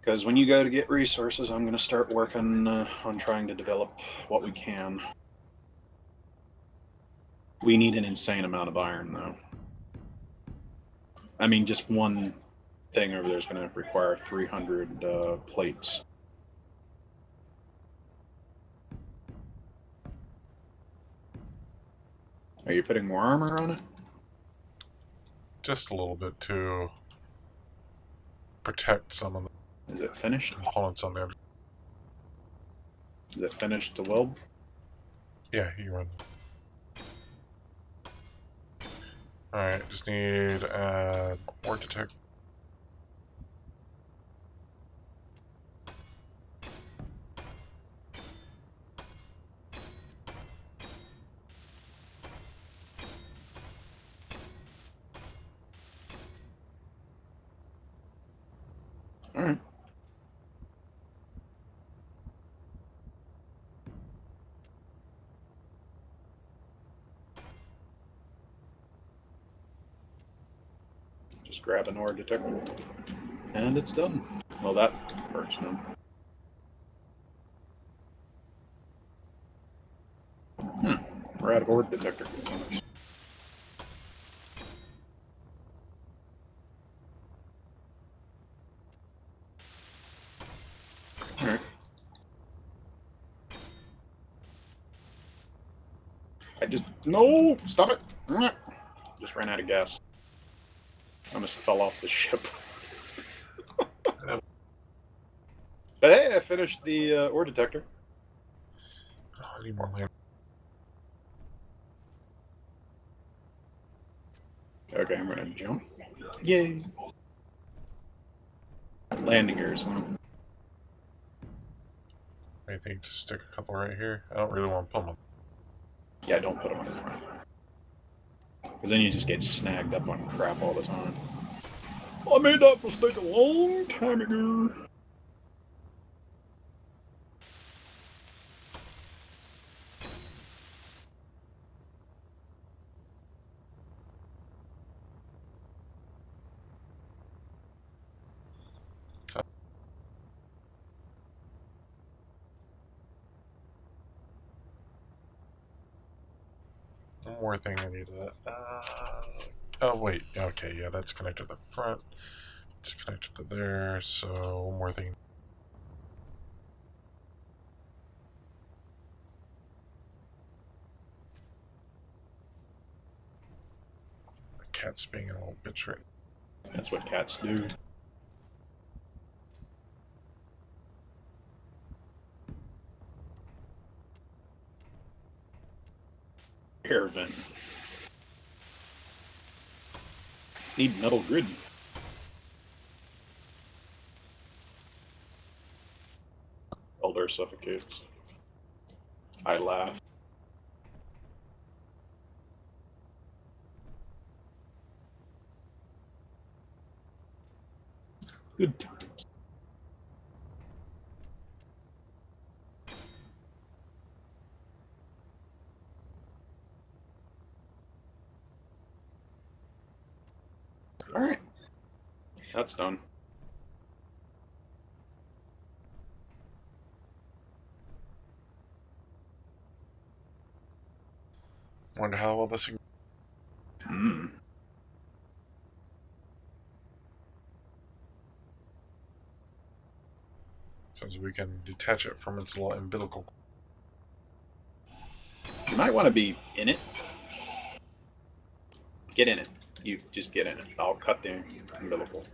Because when you go to get resources, I'm going to start working on trying to develop what we can. We need an insane amount of iron, though. I mean, just one thing over there is going to require 300 plates. Are you putting more armor on it? Just a little bit to protect some of the Is it finished? components on the other. Is it finished to weld? Yeah, you run. Alright, just need to add more detect. Alright. Just grab an ore detector. And it's done. Well, that part's done. We're out of ore detector components. Alright. No! Stop it! Just ran out of gas. I almost fell off the ship. But hey, I finished the ore detector. Oh, I need more land. Okay, I'm gonna jump. Yay! Landing gears, huh? Anything to stick a couple right here? I don't really want to put them. Yeah, don't put them on the front. Because then you just get snagged up on crap all the time. I made that mistake a long time ago. One more thing I need to... oh, wait. Okay, yeah, that's connected to the front. Just connected to there, so one more thing. Cat's being a little bitch right. That's what cats do. Air vent. Need metal grid. Elder suffocates. I laugh. Good times. All right, that's done. Wonder how well this. Hmm. Because we can detach it from its little umbilical. You might want to be in it. Get in it. You just get in it. I'll cut the umbilical.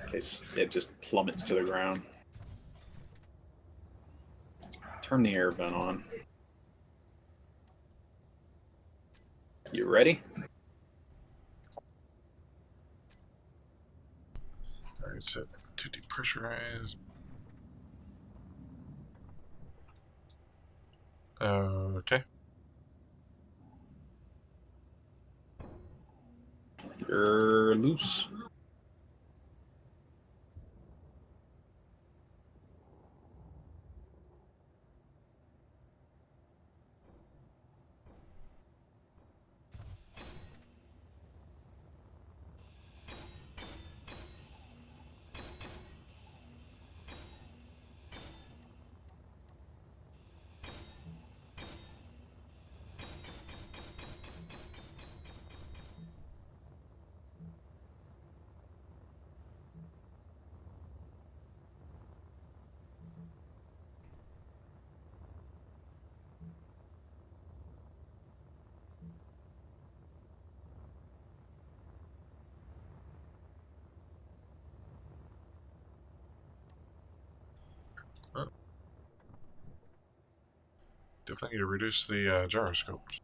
In case it just plummets to the ground. Turn the air vent on. You ready? Alright, set to depressurize. Okay. You're loose. Definitely need to reduce the gyroscopes.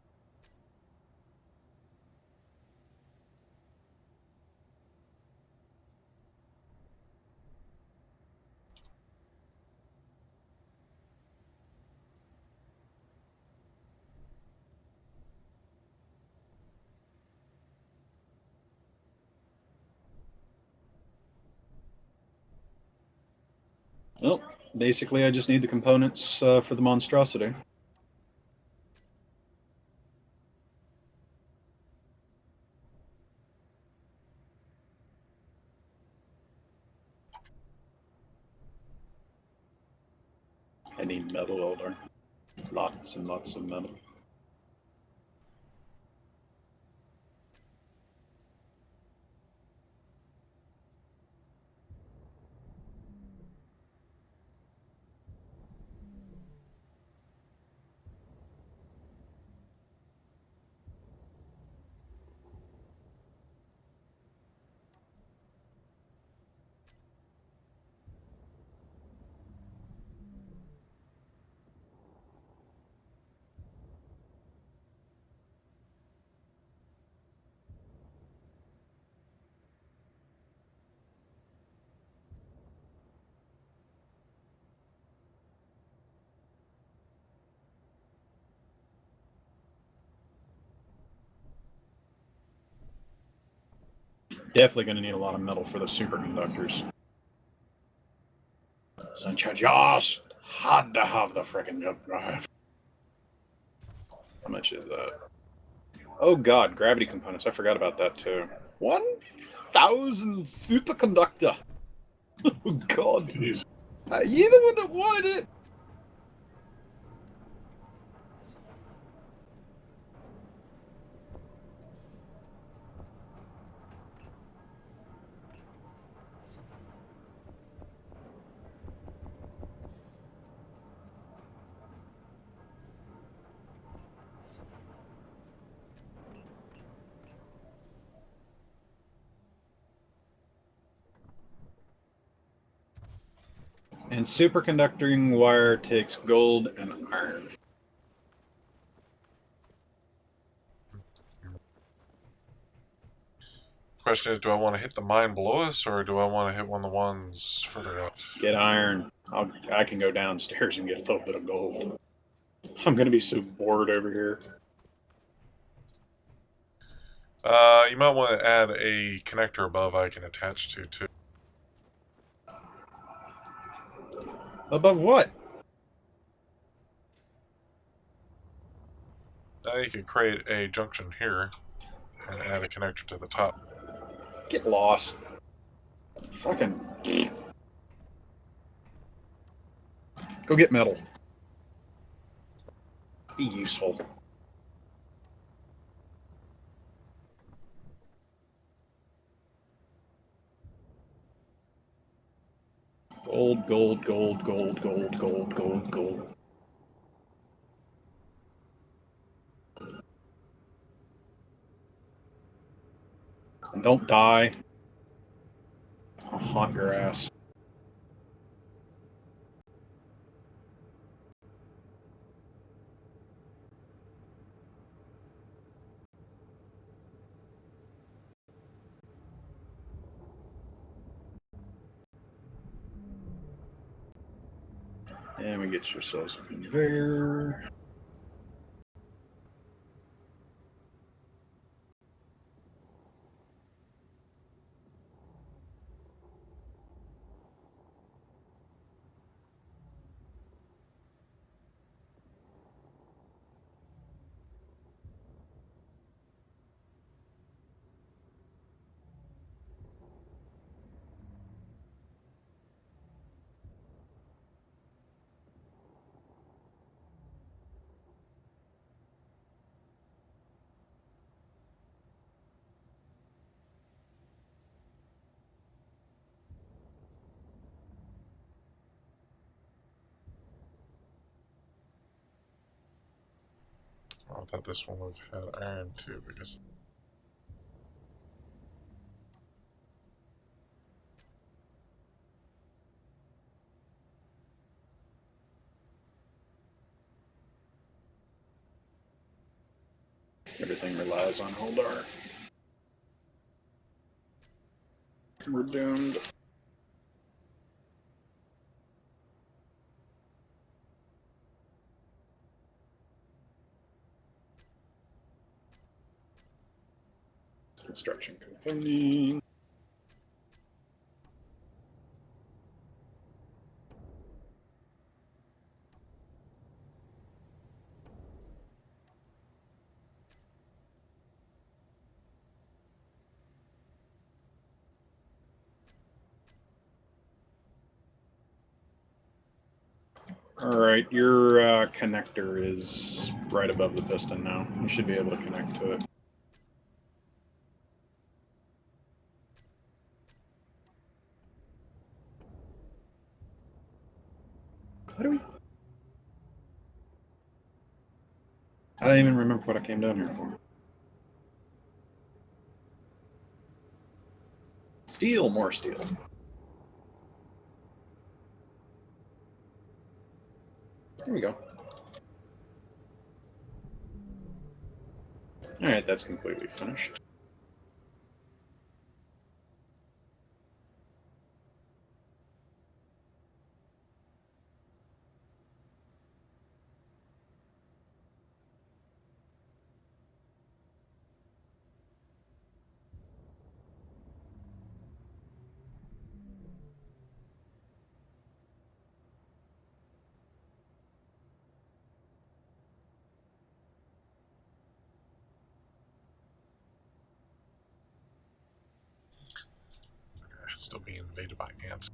Well, basically, I just need the components for the monstrosity. I need metal elder. Lots and lots of metal. Definitely going to need a lot of metal for the superconductors. So I just had to have the freaking jump drive. How much is that? Oh god, gravity components. I forgot about that too. 1,000 superconductor. Oh god. Jeez. You're the one that wanted it. And superconducting wire takes gold and iron. Question is, do I want to hit the mine below us, or do I want to hit one of the ones further up? Get iron. I can go downstairs and get a little bit of gold. I'm gonna be so bored over here. You might want to add a connector above I can attach to, too. Above what? You can create a junction here and add a connector to the top. Get lost. Fucking. Go get metal. Be useful. Gold, gold, gold, gold, gold, gold, gold, gold. And don't die. I'll haunt your ass. And we get yourselves a conveyor. I thought this one would have had iron, too, because... Everything relies on Holdar. We're doomed. Construction company. Alright, your connector is right above the piston now. You should be able to connect to it. What do we... I don't even remember what I came down here for. Steel, more steel. There we go. Alright, that's completely finished. Still being invaded by ants.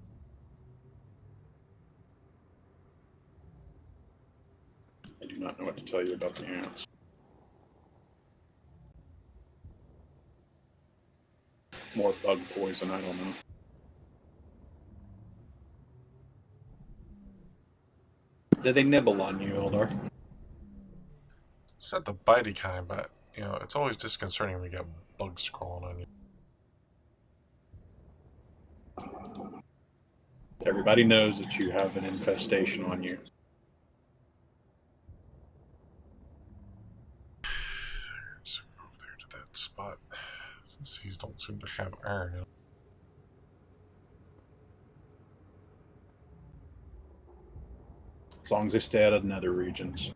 I do not know what to tell you about the ants. More bug poison, I don't know. Do they nibble on you, Eldar? It's not the bitey kind, but, you know, it's always disconcerting when you get bugs crawling on you. Everybody knows that you have an infestation on you. So go over there to that spot. Since these don't seem to have iron in them. As long as they stay out of nether regions.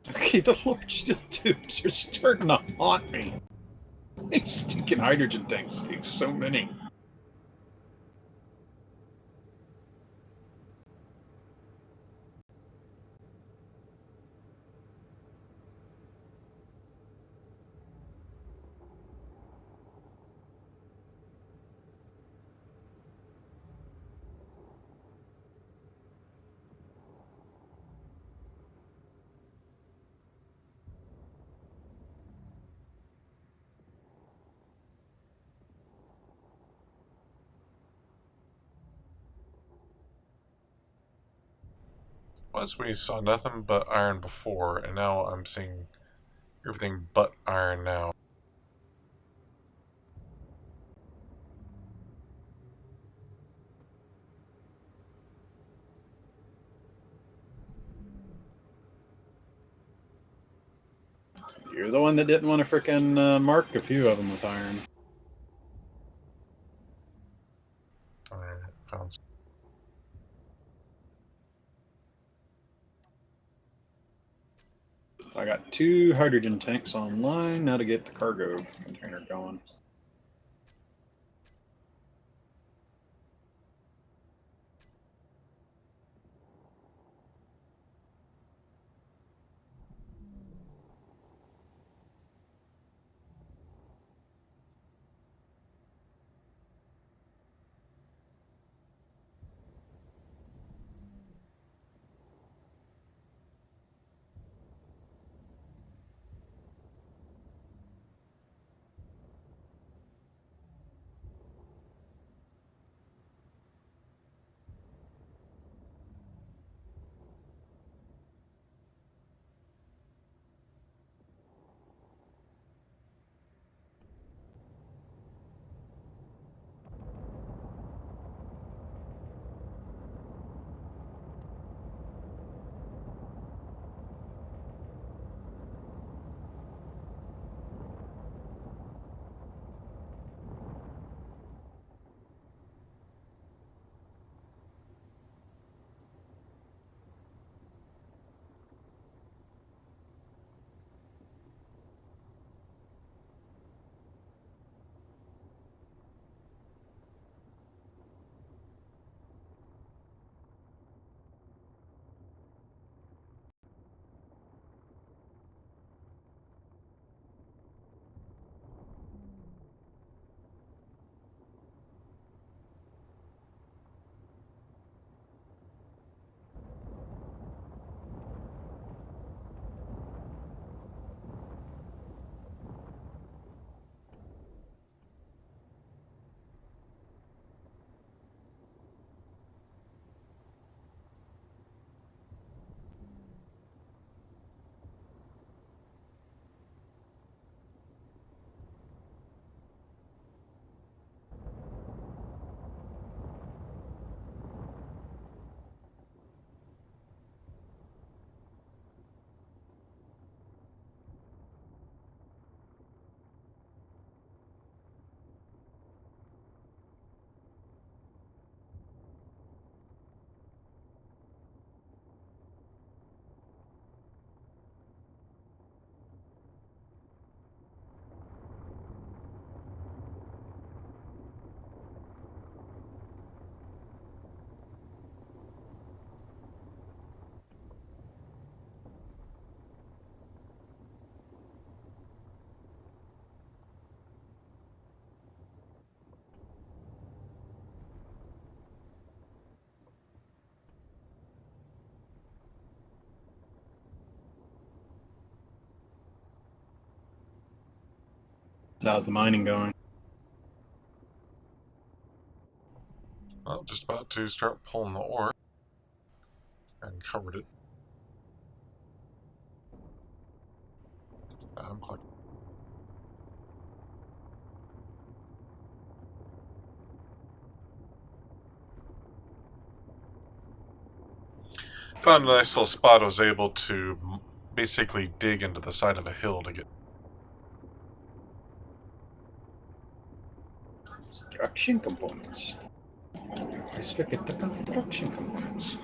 Okay, the large steel tubes are starting to haunt me. These stinking hydrogen tanks take so many. Was we saw nothing but iron before, and now I'm seeing everything but iron now. You're the one that didn't want to frickin' mark a few of them with iron. Alright, found some. I got 2 hydrogen tanks online now to get the cargo container going. So how's the mining going? Well, just about to start pulling the ore. And covered it. I'm collecting. Found a nice little spot. I was able to basically dig into the side of a hill to get. Construction components. Please forget the construction components.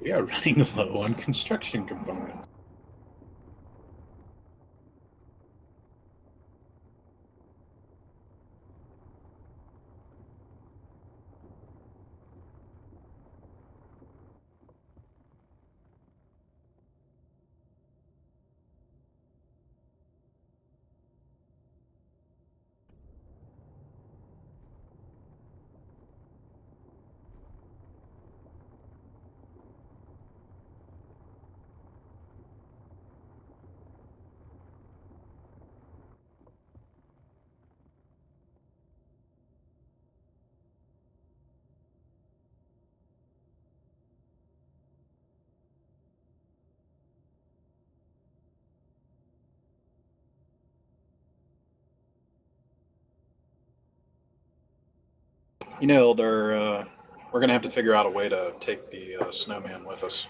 We are running low on construction components. You know, Elder, we're going to have to figure out a way to take the snowman with us.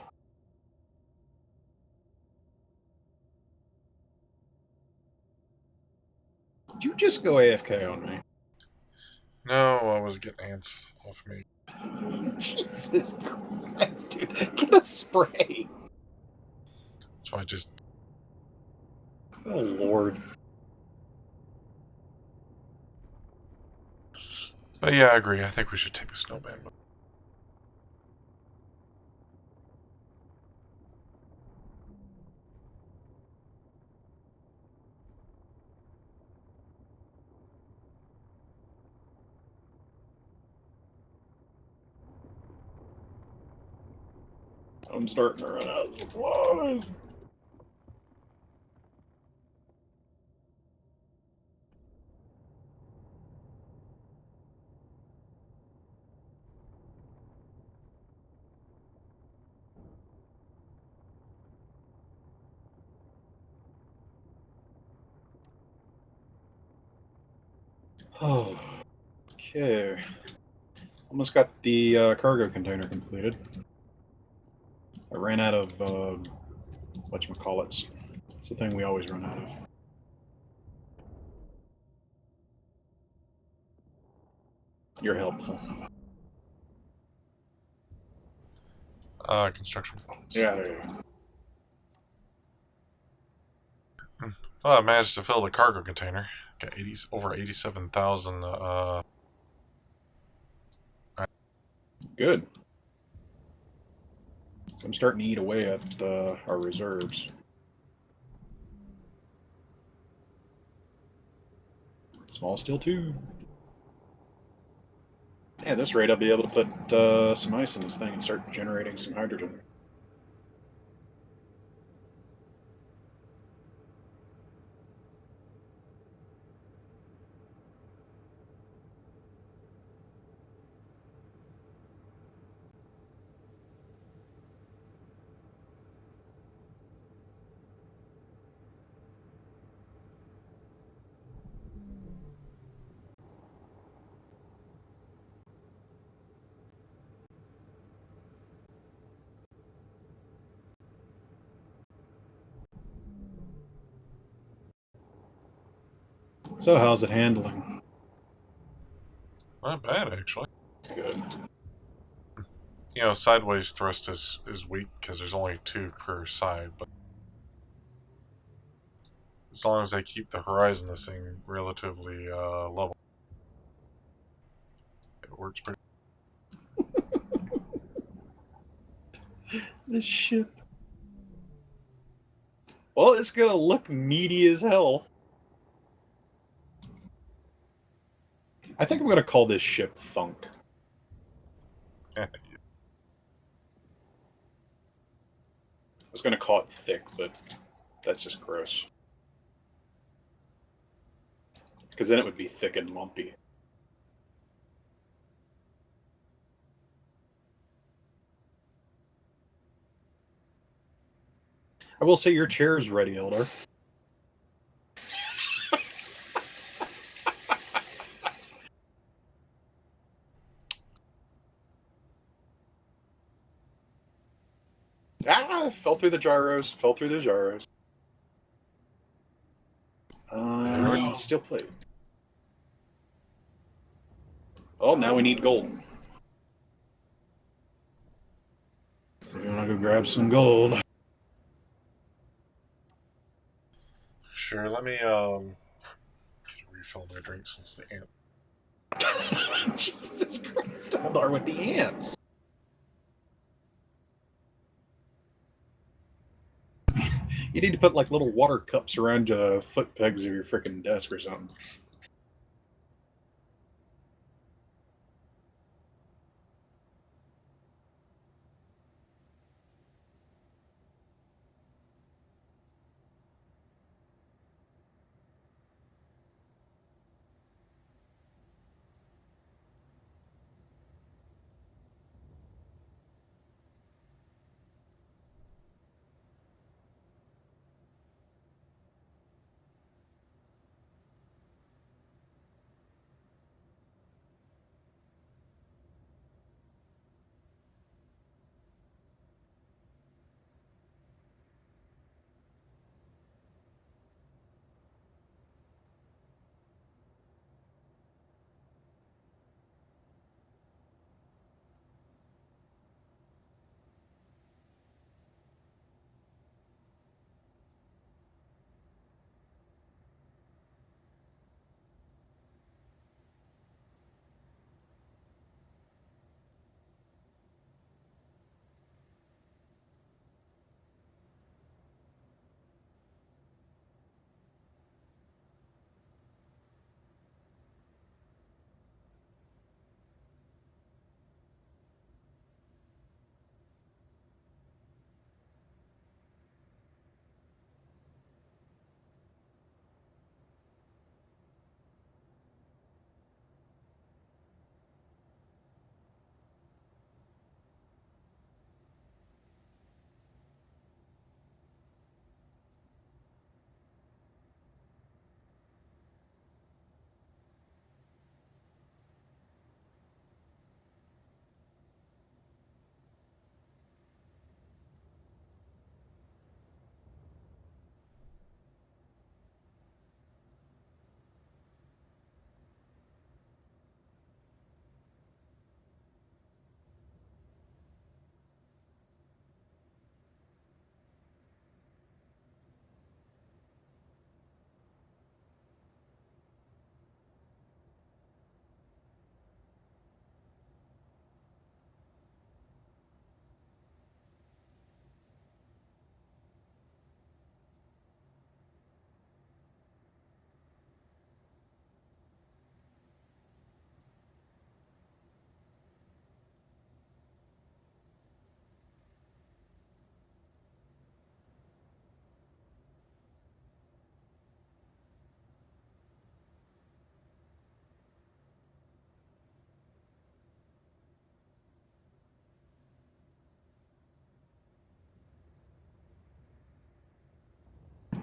Did you just go AFK on me? No, I was getting ants off me. Jesus Christ, dude. Get a spray. So I just. Oh, Lord. But yeah, I agree. I think we should take the snowman. I'm starting to run out of supplies. Oh, okay. Almost got the cargo container completed. I ran out of whatchamacallits. It's the thing we always run out of. You're helpful. Construction funds. Yeah, there you go. Well, I managed to fill the cargo container. Got over 87,000. Good. So I'm starting to eat away at our reserves. Small steel too. Yeah, at this rate I'll be able to put some ice in this thing and start generating some hydrogen. So how's it handling? Not bad, actually. Good. You know, sideways thrust is weak because there's only 2 per side, but as long as they keep the horizon this thing relatively level, it works pretty. This ship. Well, it's gonna look meaty as hell. I think I'm gonna call this ship Thunk. was going to call it thick, but that's just gross. Because then it would be thick and lumpy. I will say your chair is ready, Eldar. Ah, fell through the gyros. Fell through the gyros. There we go. Steel plate. Oh, now we need gold. So we're gonna go grab some gold. Sure, let me refill my drink since the ant. Jesus Christ, Eldar with the ants. You need to put like little water cups around your foot pegs of your freaking desk or something.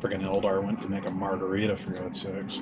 Freaking Eldar went to make a margarita, for God's sakes.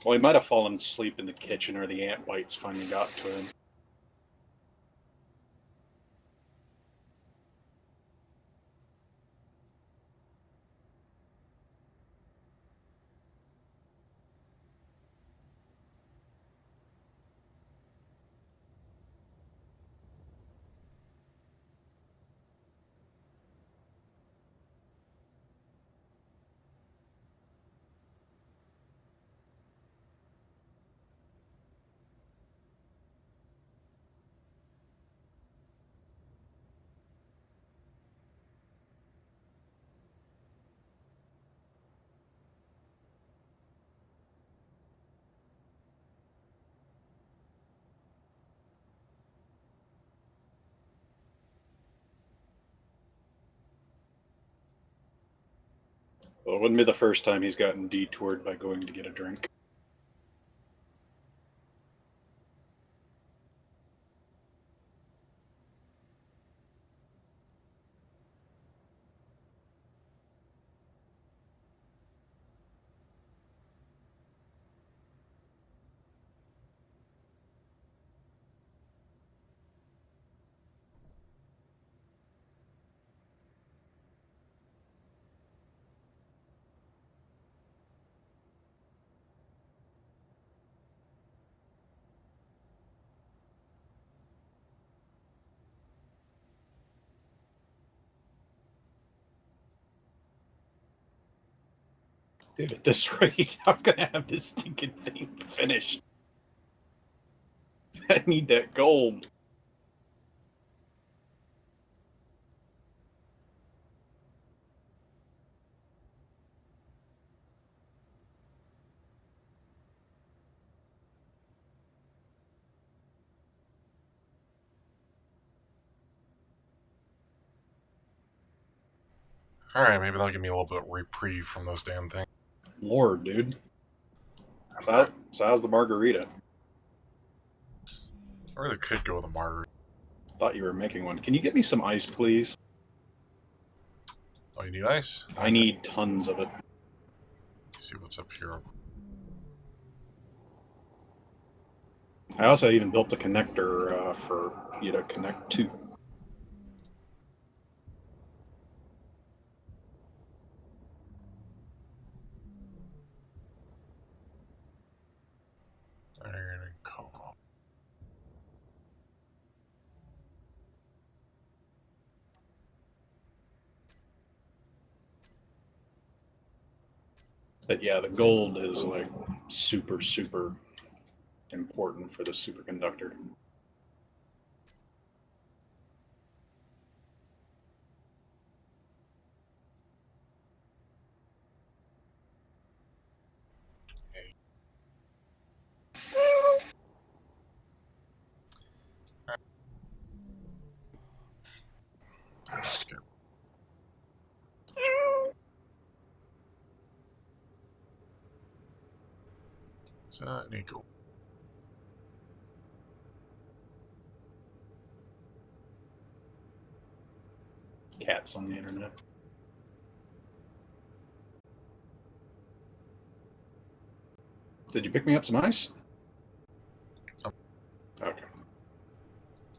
Well, he might have fallen asleep in the kitchen, or the ant bites finally got to him. Well, it wouldn't be the first time he's gotten detoured by going to get a drink. Dude, at this rate, I'm gonna have this stinking thing finished. I need that gold. Alright, maybe that'll give me a little bit of reprieve from those damn things. Lord, dude. So how's the margarita? I really could go with a margarita. Thought you were making one. Can you get me some ice, please? Oh, you need ice? I need tons of it. Let's see what's up here. I also even built a connector for you to connect to. Iron and coal. But yeah, the gold is like super, super important for the superconductor. Skip. So, Nico. Cats on the internet. Did you pick me up some ice? Oh. Okay.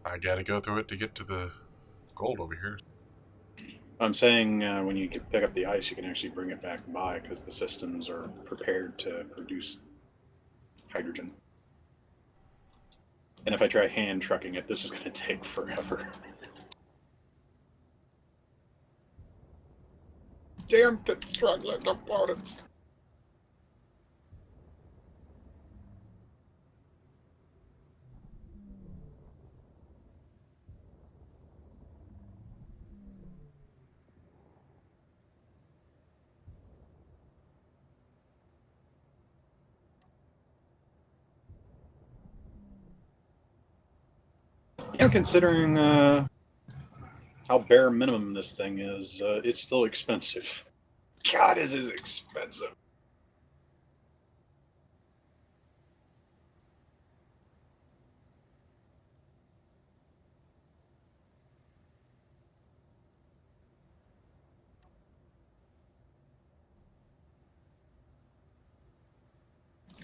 I gotta go through it to get to the gold over here. I'm saying when you pick up the ice, you can actually bring it back by because the systems are prepared to produce hydrogen. And if I try hand trucking it, this is going to take forever. Damn construction components. You know, considering how bare minimum this thing is, it's still expensive. God, is it expensive.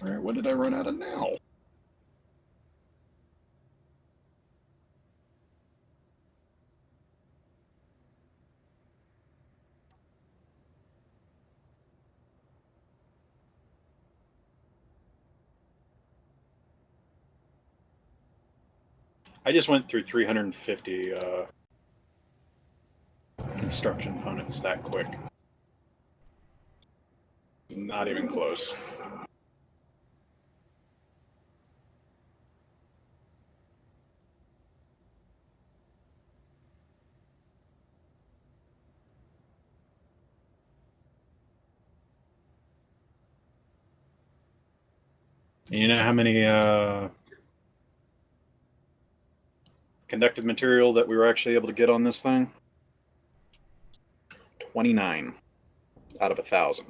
All right, what did I run out of now? I just went through 350 construction components that quick. Not even close. You know how many conductive material that we were actually able to get on this thing? 29. out of 1,000.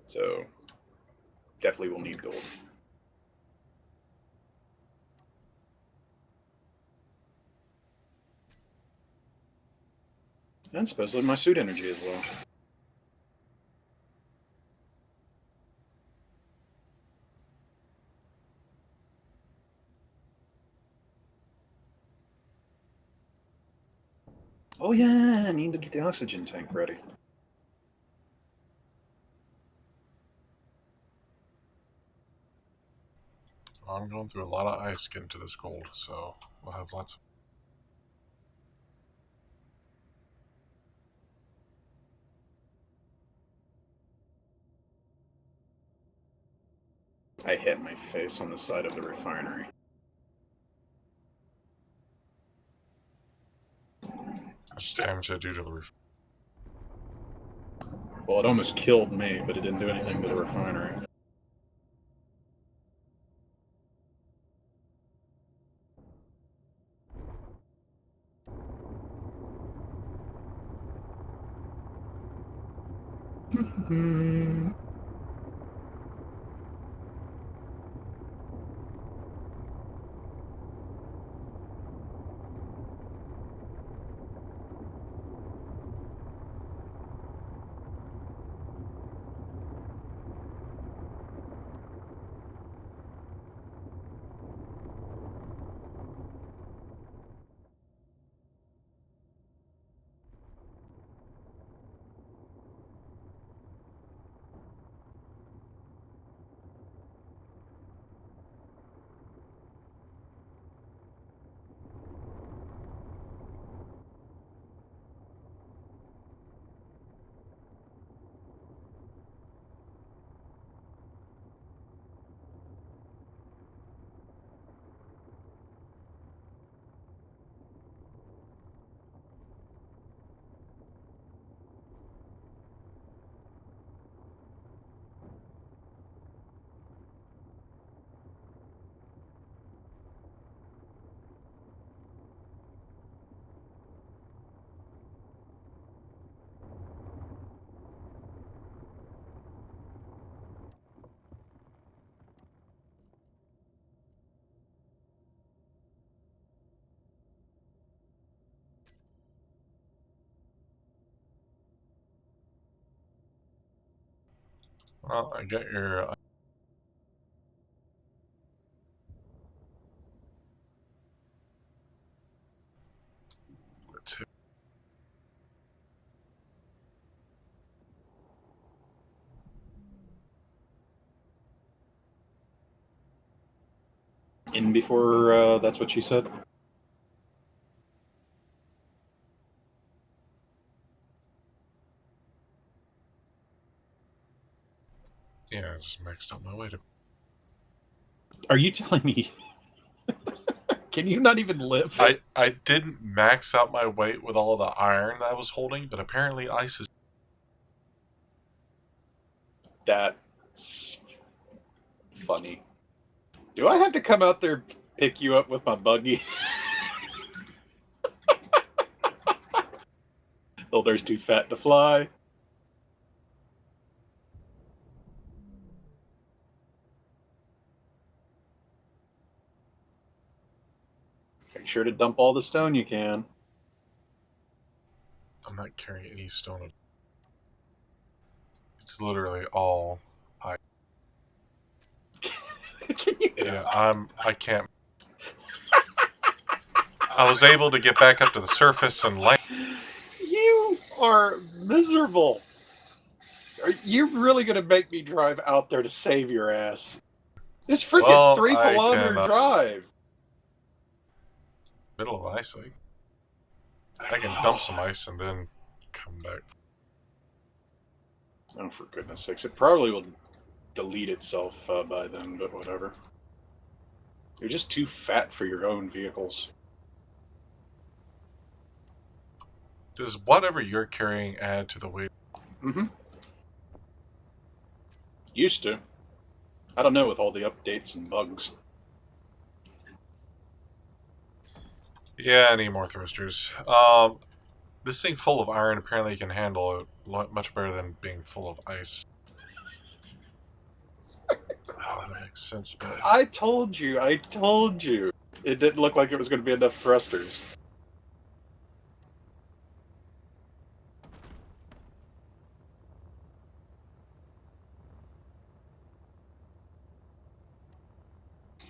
So definitely will need gold. And supposedly my suit energy as well. Oh yeah, I need to get the oxygen tank ready. I'm going through a lot of ice getting to this gold, so we'll have lots of... I hit my face on the side of the refinery. Just damage I do to the roof. Well, it almost killed me, but it didn't do anything to the refinery. Well, I got your... let's hit. In before that's what she said? Yeah, I just maxed out my way to... Are you telling me? Can you not even live? I didn't max out my weight with all the iron I was holding, but apparently ice is... That's funny. Do I have to come out there pick you up with my buggy? Oh, there's too fat to fly. Make sure to dump all the stone you can. I'm not carrying any stone. It's literally all ice. Can you? Yeah, I can't... I was able to get back up to the surface and land. You are miserable. You're really going to make me drive out there to save your ass. This freaking Well, 3-kilometer drive. Middle of ice lake. I can dump some ice and then come back. Oh, for goodness sakes. It probably will delete itself by then, but whatever. You're just too fat for your own vehicles. Does whatever you're carrying add to the weight? Mm-hmm. Used to. I don't know with all the updates and bugs. Yeah, I need more thrusters. This thing full of iron apparently can handle it much better than being full of ice. Oh, that makes sense, but... I told you. It didn't look like it was going to be enough thrusters.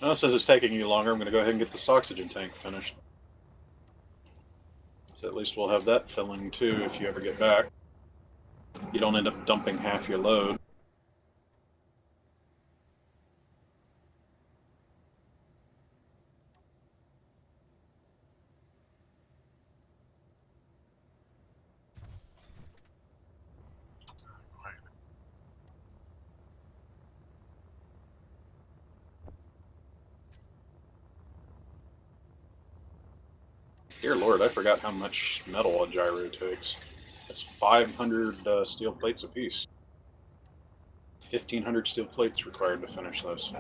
Now it says it's taking you longer. I'm going to go ahead and get this oxygen tank finished. So at least we'll have that filling too if you ever get back. You don't end up dumping half your load. Dear Lord, I forgot how much metal a gyro takes. That's 500 steel plates apiece. 1,500 steel plates required to finish those.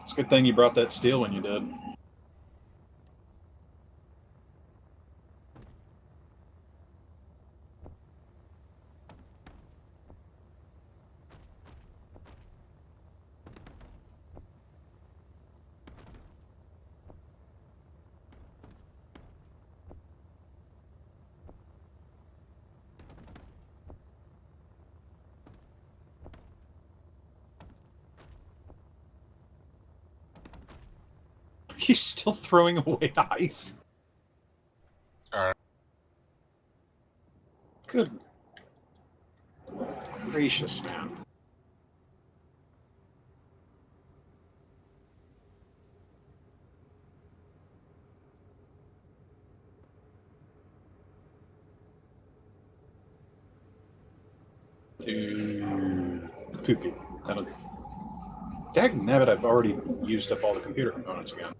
It's a good thing you brought that steel when you did. He's still throwing away ice. Alright. Good gracious, man. Poopy. Dagnabbit, I've already used up all the computer components again.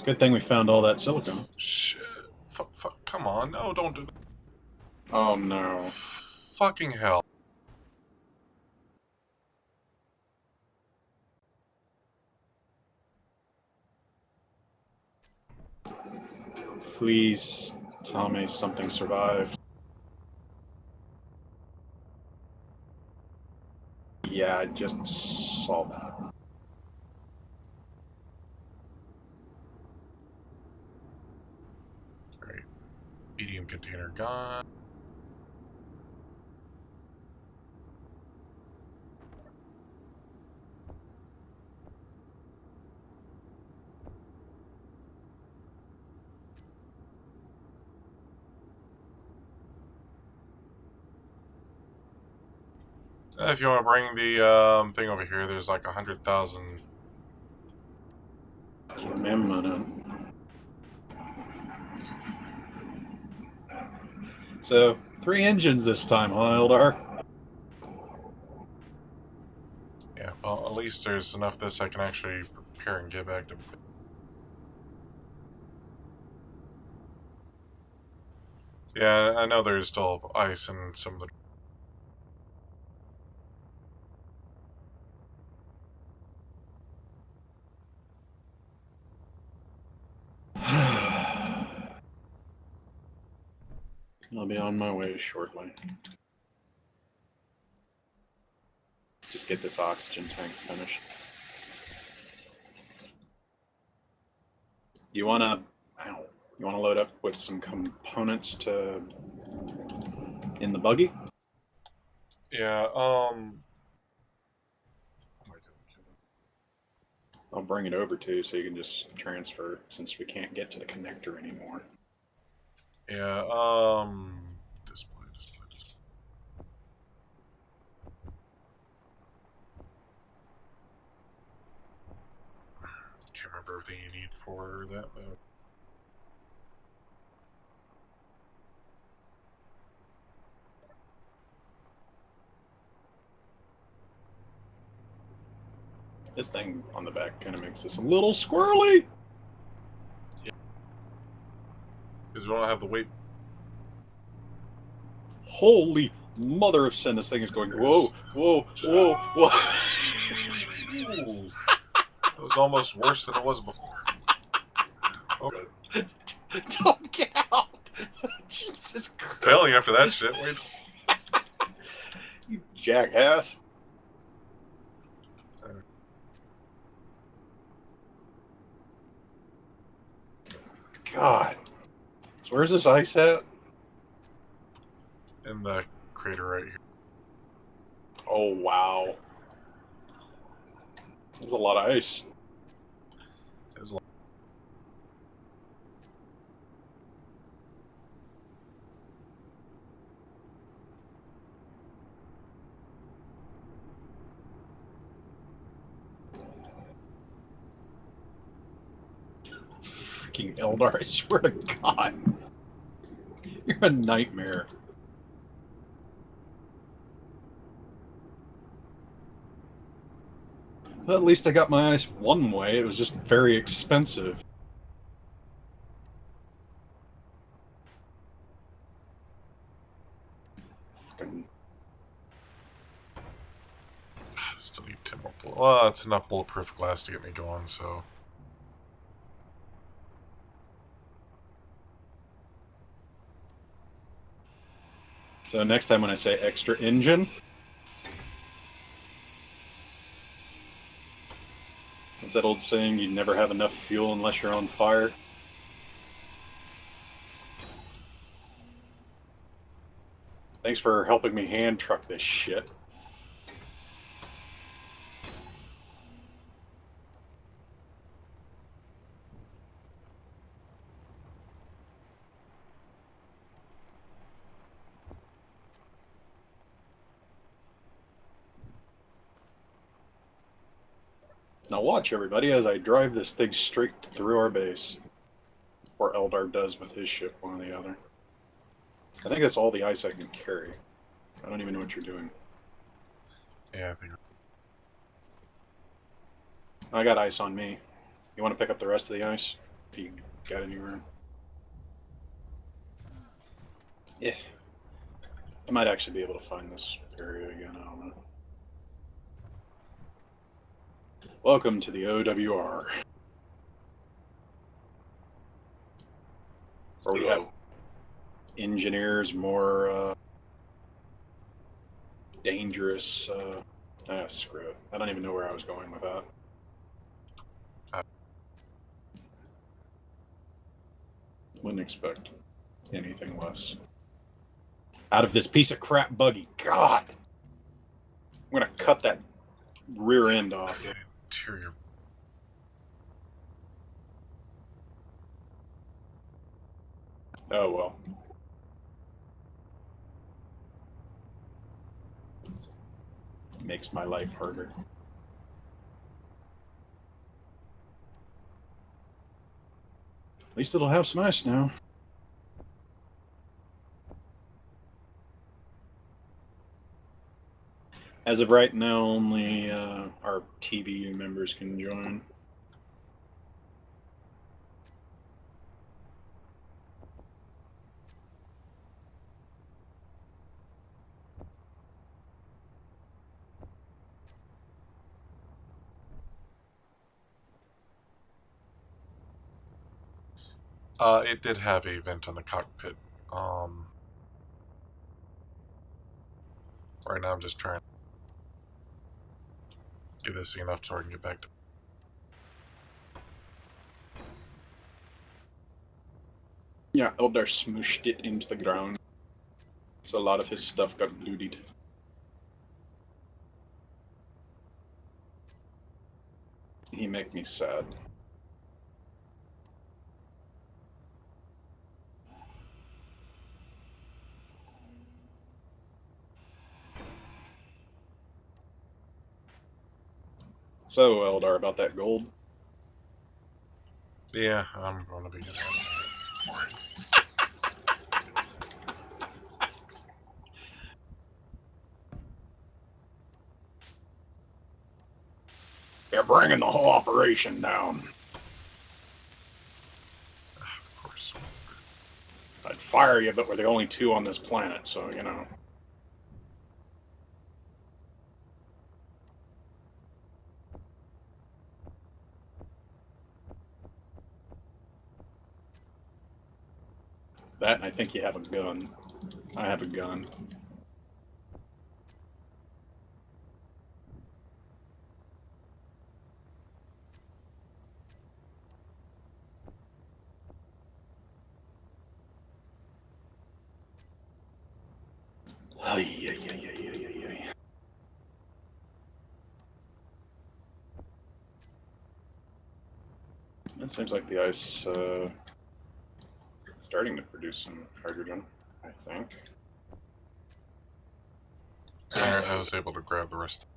Good thing we found all that silicone. Shit. Fuck. Come on. No, don't do that. Oh no. Fucking hell. Please tell me something survived. Yeah, I just saw that. Great. Medium container gone. If you want to bring the thing over here, there's like 100,000. Give me a minute. So, 3 engines this time, huh, Eldar? Yeah, well, at least there's enough of this I can actually prepare and get back to... Yeah, I know there's still ice in some of the... I'll be on my way shortly. Just get this oxygen tank finished. You wanna load up with some components to in the buggy? Yeah, I'll bring it over to you so you can just transfer since we can't get to the connector anymore. yeah, display. Can't remember everything you need for that, but... This thing on the back kind of makes us a little squirrely. Yeah. Because we don't have the weight. Holy mother of sin, this thing is going, whoa, whoa, whoa, whoa. Ooh. It was almost worse than it was before. Okay. Don't get out! Jesus Christ. Telling you after that shit, wait. You jackass. God. So where's this ice at? In the crater right here. Oh, wow. There's a lot of ice. It's like, Freaking Eldar, I swear to God. You're a nightmare. Well, at least I got my ice one way. It was just very expensive. Fucking... still need 10 more bullets. Well, that's enough bulletproof glass to get me going, so. So next time when I say extra engine, it's that old saying, you never have enough fuel unless you're on fire. Thanks for helping me hand truck this shit. Now watch, everybody, as I drive this thing straight through our base. Or Eldar does with his ship, one or the other. I think that's all the ice I can carry. I don't even know what you're doing. Yeah, I think. I got ice on me. You want to pick up the rest of the ice? If you got any room. Yeah. I might actually be able to find this area again, I don't know. Welcome to the OWR. Where we have engineers, more dangerous. Screw it. I don't even know where I was going with that. Wouldn't expect anything less. Out of this piece of crap buggy. God! I'm gonna cut that rear end off. Interior. Oh well. Makes my life harder. At least it'll have some ice now. As of right now, only our TBU members can join. It did have a vent on the cockpit. Right now I'm just trying to do this enough so I can get back to. Yeah, Eldar smooshed it into the ground. So a lot of his stuff got looted. He make me sad. So, Eldar, about that gold? Yeah, I'm going to be getting that. They're bringing the whole operation down. Of course. I'd fire you, but we're the only two on this planet, so, you know. That, and I think you have a gun. I have a gun. Ay, ay, ay, ay, ay, ay, ay. It seems like the ice starting to produce some hydrogen, I think. And I was able to grab the rest.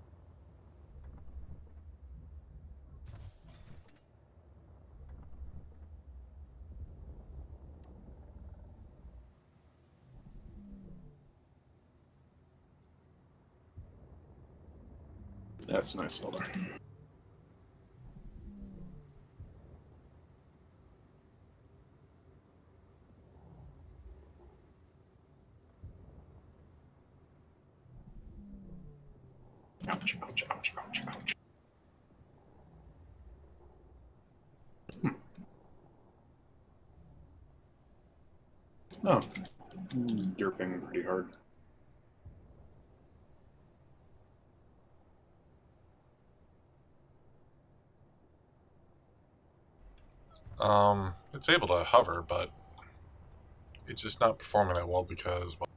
That's nice, hold on. Ouch, ouch, ouch, ouch, ouch. Oh, derping pretty hard. It's able to hover, but it's just not performing that well because, well,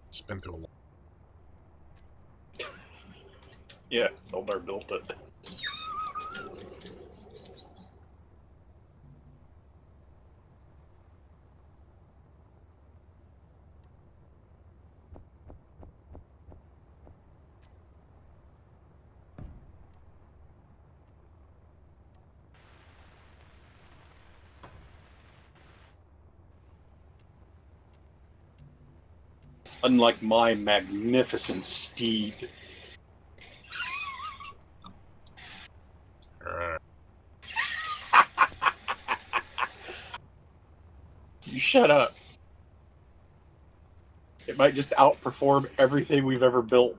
it's been through a lot. Yeah, Eldar built it. Unlike my magnificent steed. You shut up. It might just outperform everything we've ever built.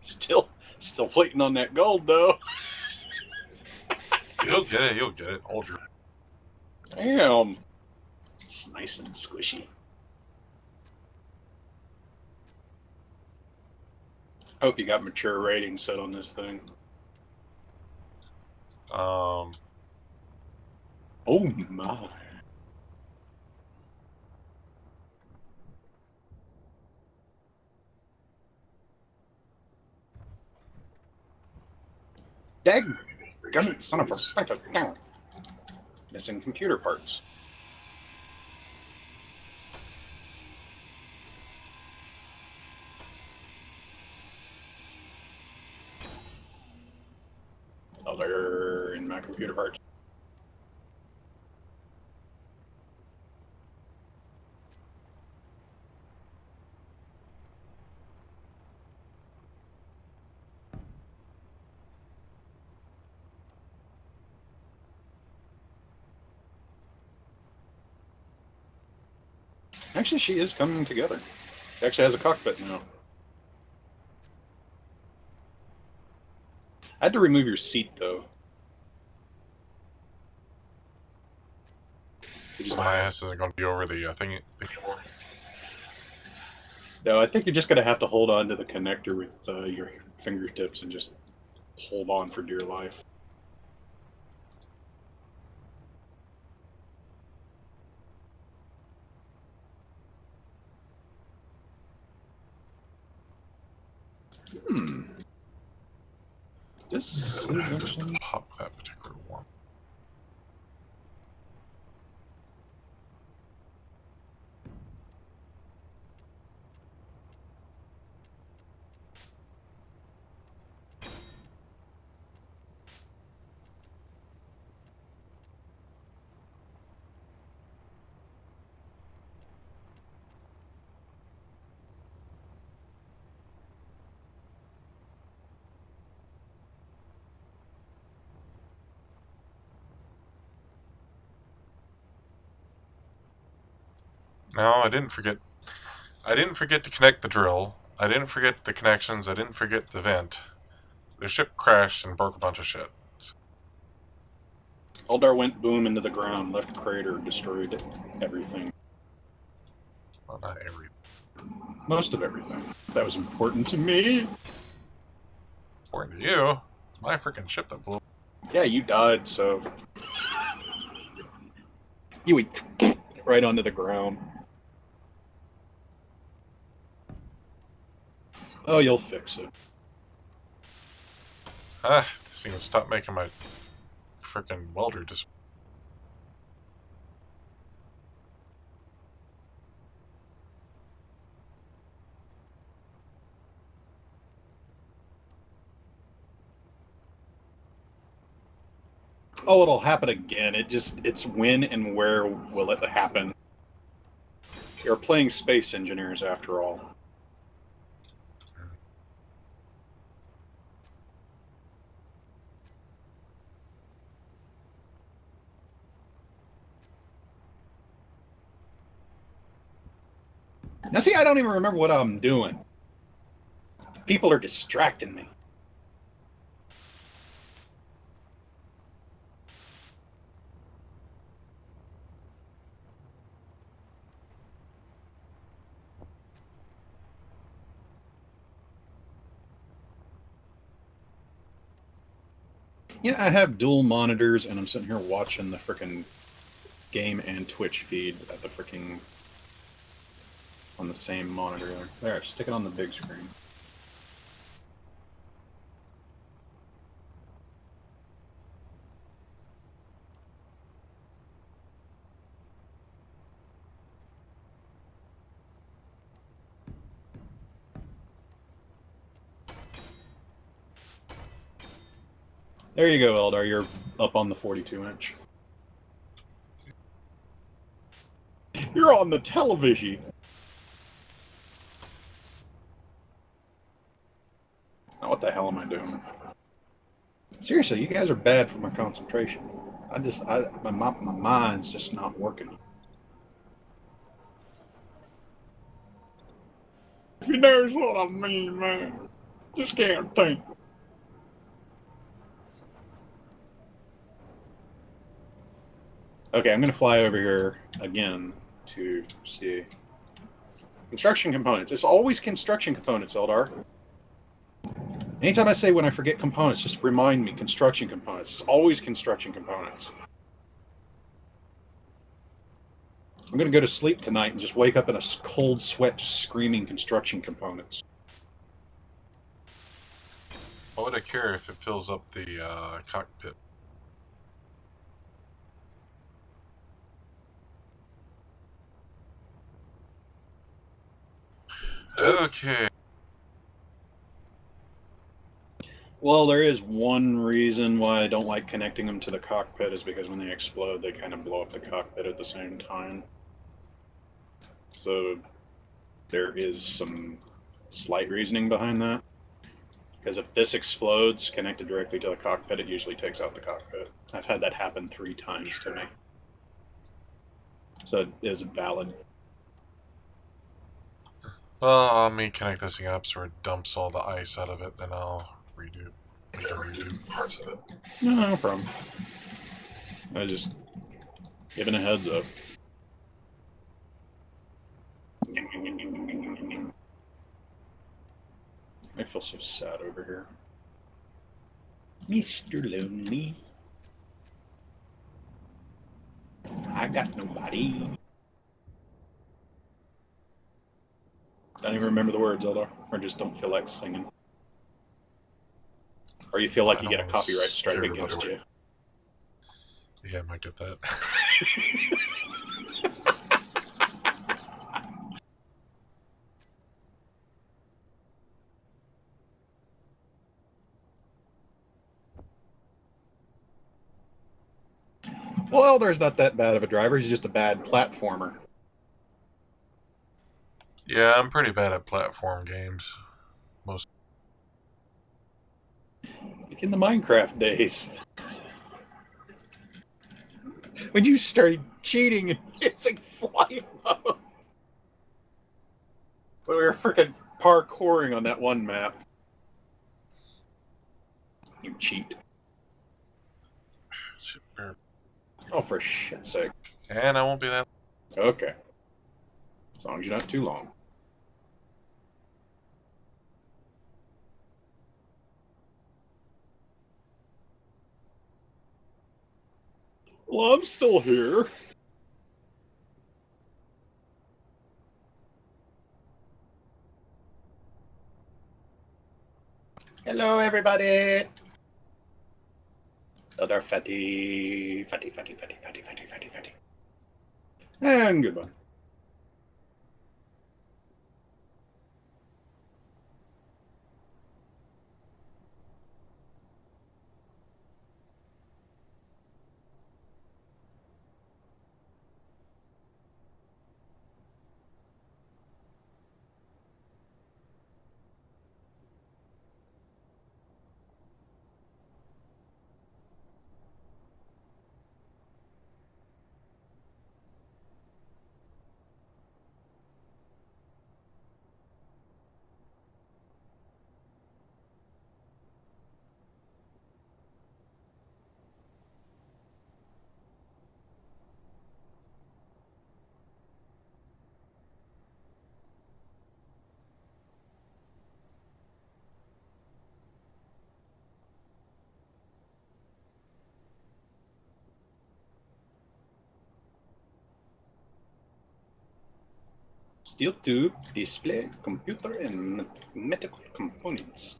Still waiting on that gold, though. You'll get it, you'll get it. Hold your... Damn. It's nice and squishy. I hope you got mature rating set on this thing. Oh my. Daggummit, son of a fucking... Missing computer parts. Oh, they're in my computer parts. Actually, she is coming together. She actually has a cockpit now. I had to remove your seat, though. So just My ass isn't going to be over the thing anymore. No, I think you're just going to have to hold on to the connector with your fingertips and just hold on for dear life. This I'm is gonna have actually... to pop that particular one. No, I didn't forget. I didn't forget to connect the drill. I didn't forget the connections. I didn't forget the vent. The ship crashed and broke a bunch of shit. Eldar went boom into the ground, left a crater, destroyed everything. Well, not every. Most of everything. That was important to me. According to you, it's my freaking ship that blew. Yeah, you died, so... You went right onto the ground. Oh, you'll fix it. This thing will stop making my freaking welder just. Oh, it'll happen again. It's when and where will it happen? You're playing space engineers after all. Now see, I don't even remember what I'm doing. People are distracting me. Yeah, I have dual monitors, and I'm sitting here watching the frickin' game and Twitch feed at the frickin' on the same monitor. There, stick it on the big screen. There you go, Eldar. You're up on the 42-inch. You're on the television. Now, what the hell am I doing? Seriously, you guys are bad for my concentration. My mind's just not working. If you knows what I mean, man. Just can't think. Okay, I'm going to fly over here again to see. Construction components. It's always construction components, Eldar. Anytime I say when I forget components, just remind me, construction components. It's always construction components. I'm going to go to sleep tonight and just wake up in a cold sweat just screaming construction components. Why would I care if it fills up the cockpit? Okay. Well, there is one reason why I don't like connecting them to the cockpit is because when they explode, they kind of blow up the cockpit at the same time. So there is some slight reasoning behind that. Because if this explodes connected directly to the cockpit, it usually takes out the cockpit. I've had that happen 3 times to me. So it is valid. Well, let me connect this thing up so it dumps all the ice out of it, then I'll redo parts of it. No problem. I was just giving a heads up. I feel so sad over here. Mr. Lonely. I got nobody. Don't even remember the words, Eldar. Or just don't feel like singing. Or you feel like you get a copyright strike against you. Yeah, I might get that. Well, Eldar's not that bad of a driver. He's just a bad platformer. Yeah, I'm pretty bad at platform games. Most. Like in the Minecraft days. When you started cheating and using flight mode. But we were freaking parkouring on that one map. You cheat. Oh, for shit's sake. And I won't be that. Okay. As long as you're not too long. Well, I'm still here. Hello, everybody. Other fatty. And goodbye. Steel tube, display, computer, and medical components.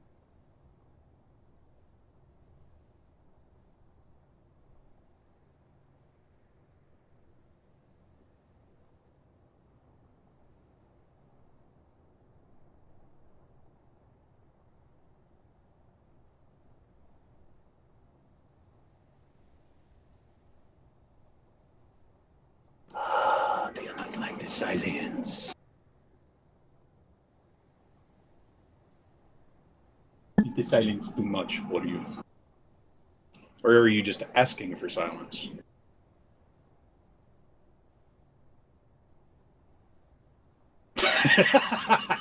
Ah, do you not like the silence? Is the silence too much for you? Or are you just asking for silence? I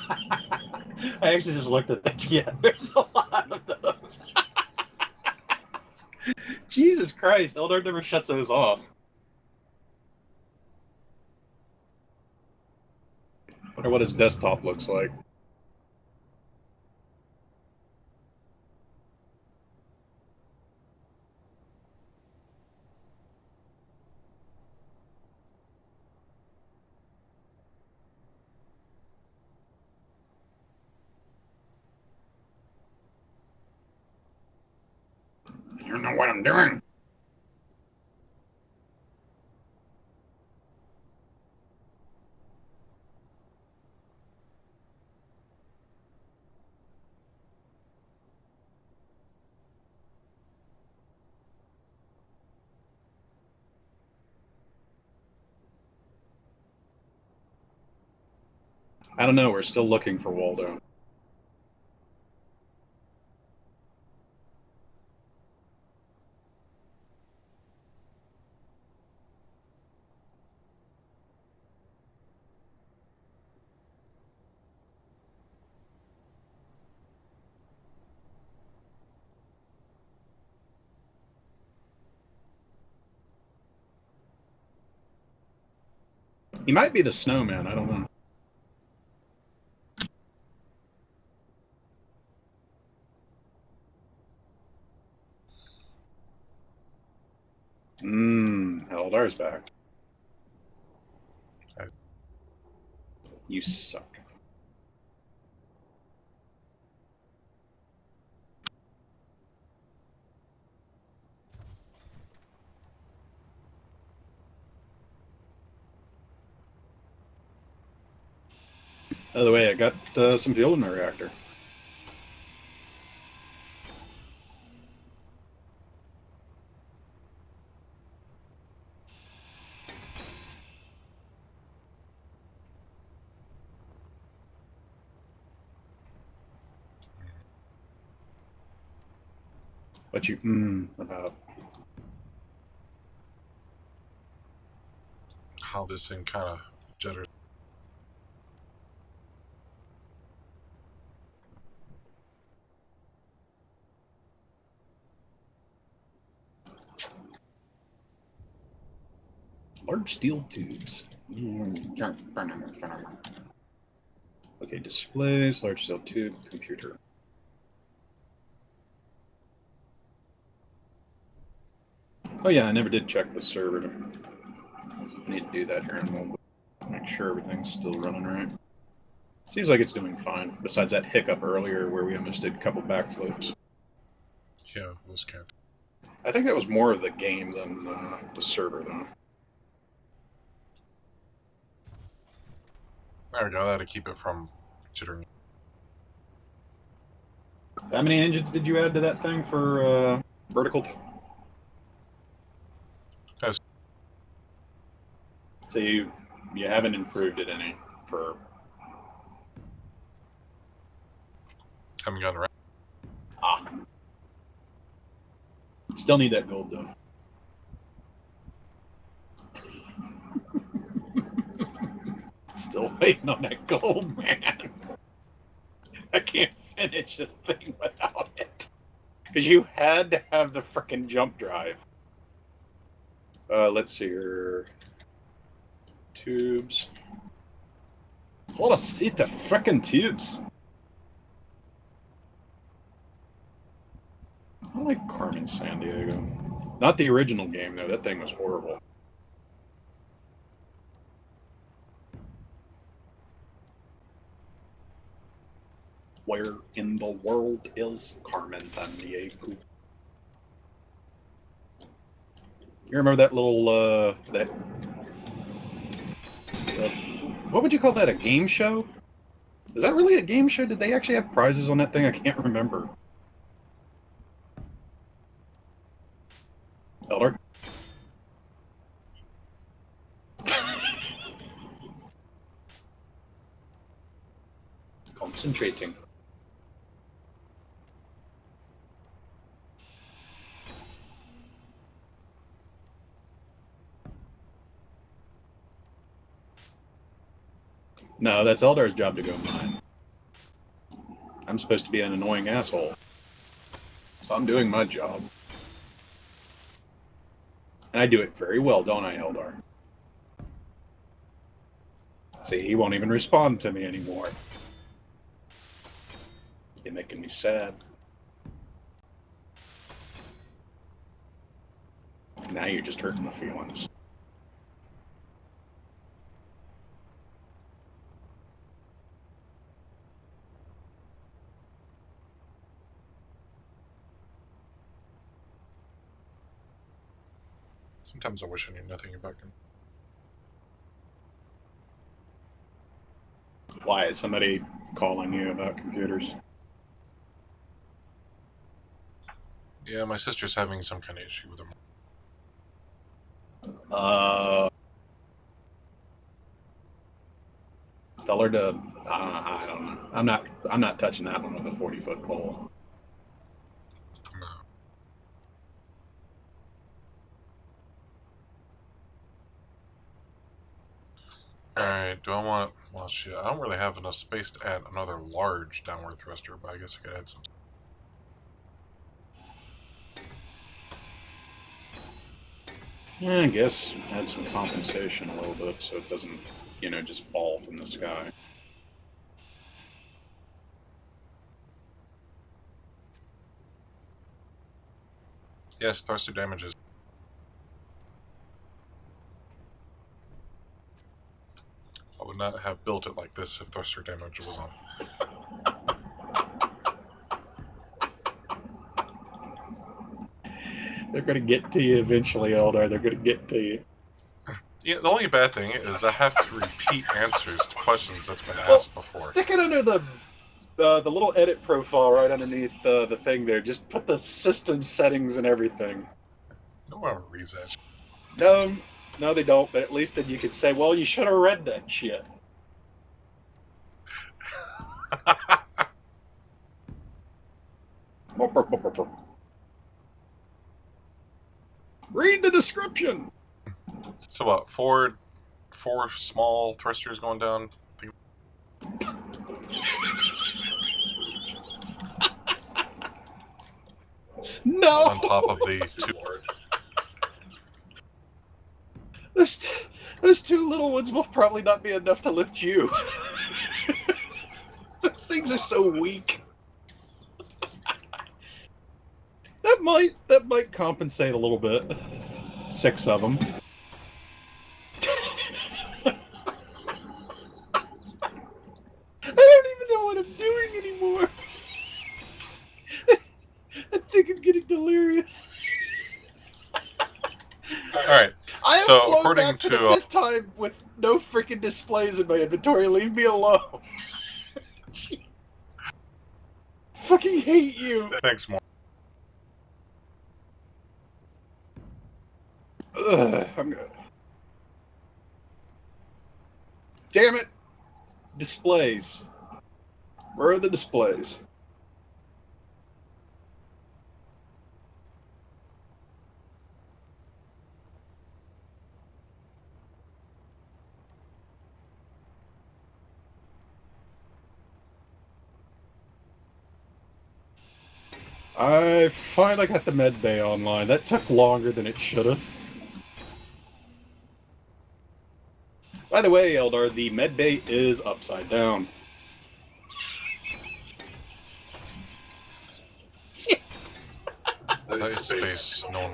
actually just looked at that. Yeah, there's a lot of those. Jesus Christ, Eldar never shuts those off. Wonder what his desktop looks like. You know what I'm doing. I don't know, we're still looking for Waldo. He might be the snowman, I don't know. Eldar's back. You suck. By the way, I got some fuel in my reactor. What you about? How this thing kind of jitters. Large steel tubes. Okay, displays, large steel tube, computer. Oh yeah, I never did check the server. I need to do that here in a moment. Make sure everything's still running right. Seems like it's doing fine, besides that hiccup earlier where we almost did a couple backflips. Yeah, those can't. I think that was more of the game than the server, though. There we go. That'll keep it from jittering. So how many engines did you add to that thing for vertical? Yes. So you haven't improved it any for. Haven't gotten around. Ah. Still need that gold, though. Still waiting on that gold, man. I can't finish this thing without it. Because you had to have the frickin' jump drive. Let's see here. Tubes. Hold a seat, the frickin' tubes. I like Carmen Sandiego. Not the original game, though. That thing was horrible. Where in the world is Carmen Sandiego? You remember that little, what would you call that, a game show? Is that really a game show? Did they actually have prizes on that thing? I can't remember. Elder? Concentrating. No, that's Eldar's job to go mine. I'm supposed to be an annoying asshole. So I'm doing my job. And I do it very well, don't I, Eldar? See, he won't even respond to me anymore. You're making me sad. Now you're just hurting my feelings. Sometimes I wish I knew nothing about him. Why is somebody calling you about computers? Yeah, my sister's having some kind of issue with them. Tell her to. I don't know. I'm not touching that one with a 40-foot pole. No. Alright, do I want... Well, shit, I don't really have enough space to add another large downward thruster, but I guess I could add some... Yeah, I guess add some compensation a little bit so it doesn't, just fall from the sky. Yes, thruster damages. I would not have built it like this if thruster damage was on. They're going to get to you eventually, Eldar. They're going to get to you. Yeah, the only bad thing is I have to repeat answers to questions that's been asked before. Stick it under the little edit profile right underneath the thing there. Just put the system settings and everything. No one ever reads that shit. No, they don't. But at least then you could say, well, you should have read that shit. Read the description. So what? Four small thrusters going down. No. On top of the two. The those two little ones will probably not be enough to lift you. Those things are so weak. That might compensate a little bit. 6 of them. I don't even know what I'm doing anymore. I think I'm getting delirious. Alright, I have so flown according back for to, the 5th time with no freaking displays in my inventory. Leave me alone. Fucking hate you. thanks more. I'm good. Damn it! Displays. Where are the displays? I finally got the med bay online. That took longer than it should have. By the way, Eldar, the med bay is upside down. Shit. Nice space, no.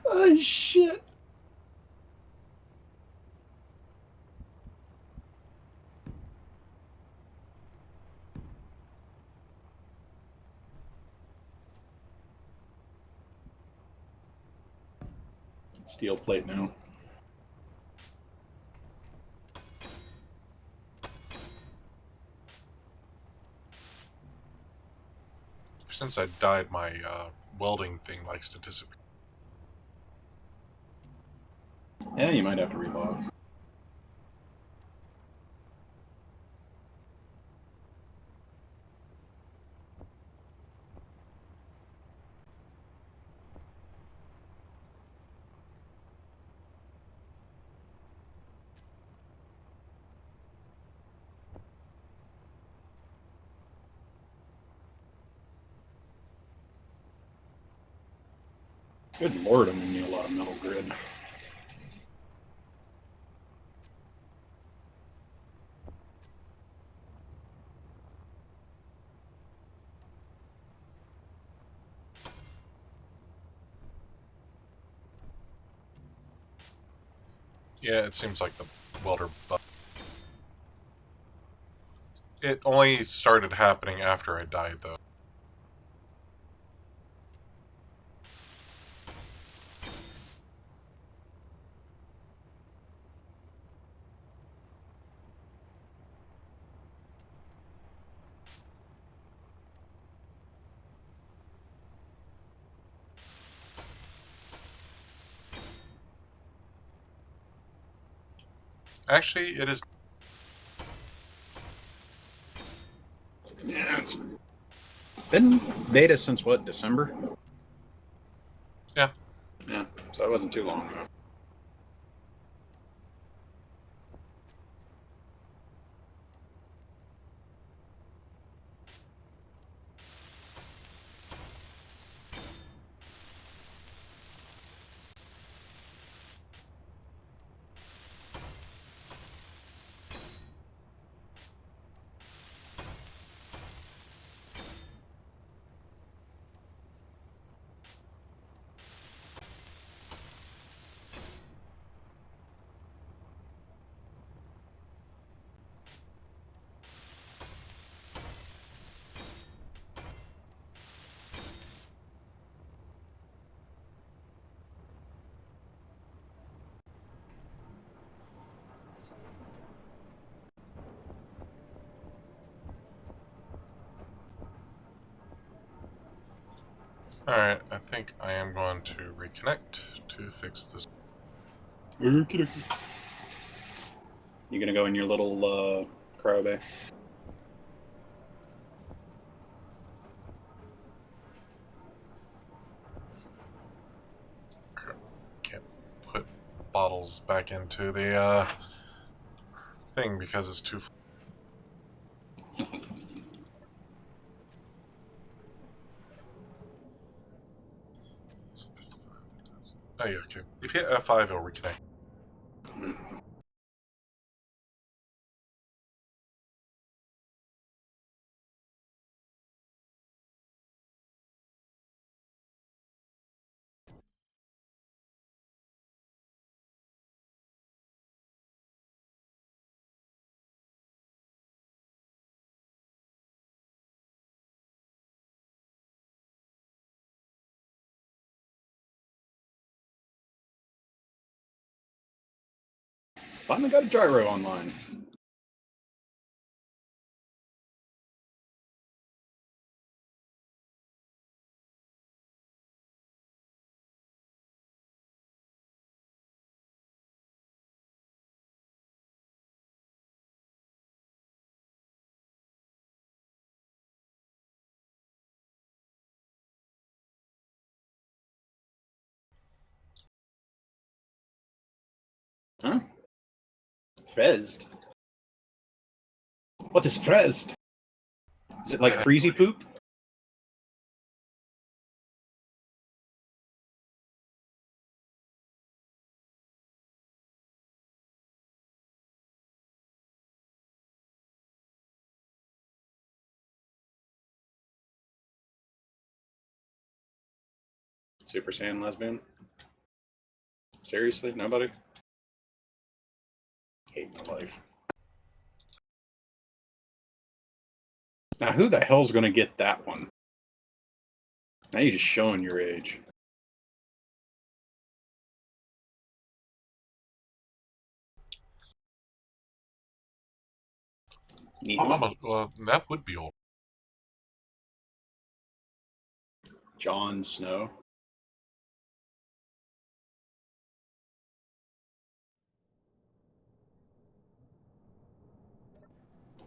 Oh, shit. Steel plate now. Since I died, my welding thing likes to disappear. Yeah, you might have to relog. Good lord, I'm gonna need a lot of metal grid. Yeah, it seems like the welder bug. It only started happening after I died, though. Actually, it is. Yeah, it's been beta since what, December? Yeah. Yeah, so that wasn't too long ago. Alright, I think I am going to reconnect to fix this. You gonna go in your little cryo bay? Can't put bottles back into the thing because it's too. Oh, yeah, okay. If you hit F5, it'll reconnect. Finally got a gyro online. Huh? Frezed? What is frezed? Is it like freezy poop? Super Saiyan lesbian? Seriously? Nobody? Hate my life. Now, who the hell's gonna get that one? Now you're just showing your age. Neat. Well, that would be old. Jon Snow.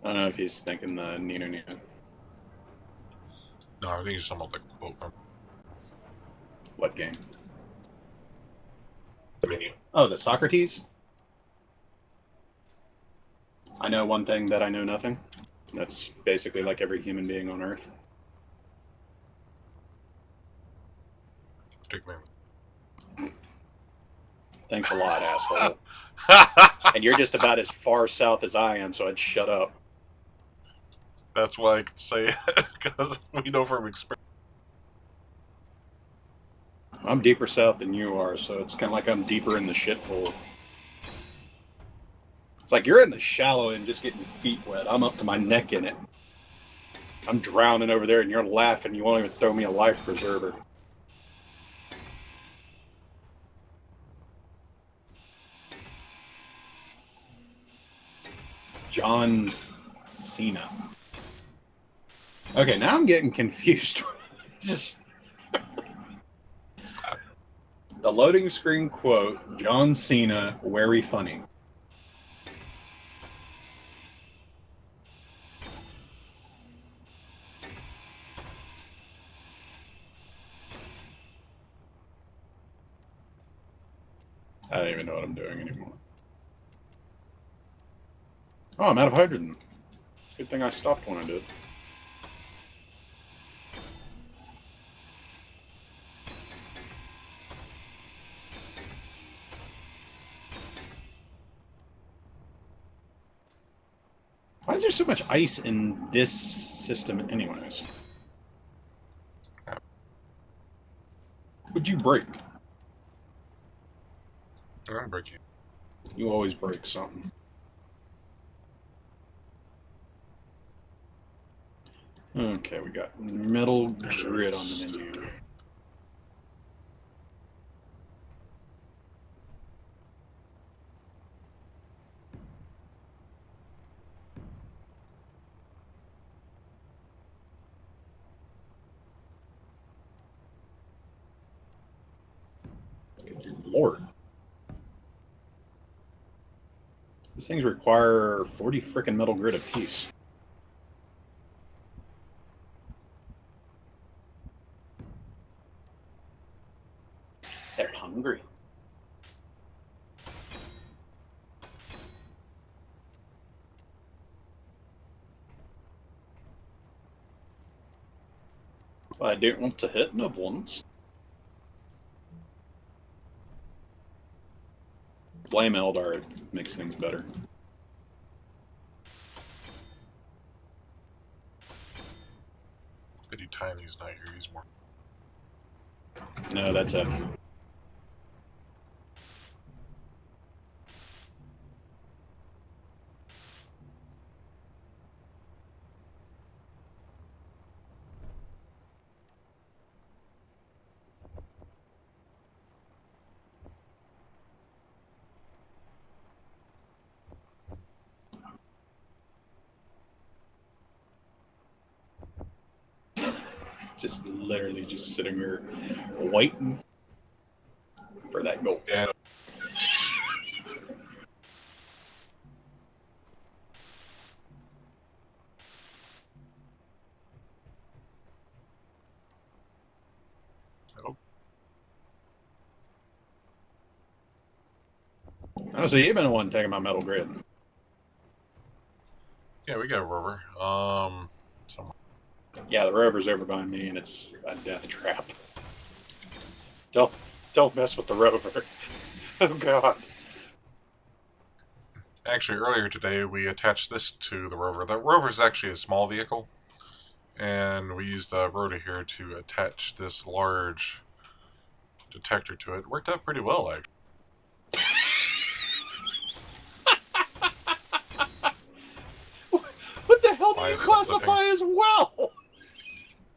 I don't know if he's thinking the Nino Nino. No, I think he's talking about the quote from What game? the menu. Oh, the Socrates? I know one thing that I know nothing. That's basically like every human being on Earth. Thanks a lot, asshole. And you're just about as far south as I am, so I'd shut up. That's why I can say it, because we know from experience. I'm deeper south than you are, so it's kind of like I'm deeper in the shithole. It's like you're in the shallow and just getting your feet wet. I'm up to my neck in it. I'm drowning over there, and you're laughing. You won't even throw me a life preserver. John Cena. Okay, now I'm getting confused. Just the loading screen quote: John Cena, very funny. I don't even know what I'm doing anymore. Oh, I'm out of hydrogen. Good thing I stopped when I did. Why is there so much ice in this system anyways? Would you break? I'm breaking. You always break something. Okay, we got metal grid on the menu. Lord. These things require 40 frickin' metal grid apiece. They're hungry. I don't want to hit no ones. Blame Eldar, it makes things better. Pity Tiny's not here. He's more. No, that's it. Just literally just sitting here waiting for that goal. Yeah. Oh, so you've been the one taking my metal grid. Yeah, we got a rover. Somewhere. Yeah, the rover's over by me, and it's a death trap. Don't mess with the rover. Oh God. Actually, earlier today we attached this to the rover. The rover is actually a small vehicle, and we used the rotor here to attach this large detector to it. It worked out pretty well, actually. What the hell do Why you is that classify as well?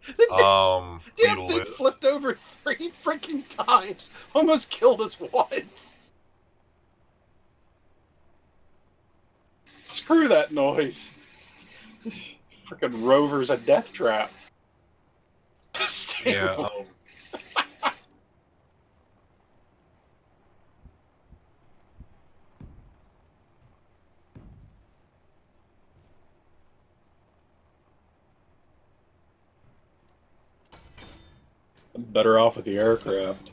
The damn we thing lit. flipped over 3 freaking times. Almost killed us once. Screw that noise. Freaking rover's a death trap. Yeah. I'm better off with the aircraft.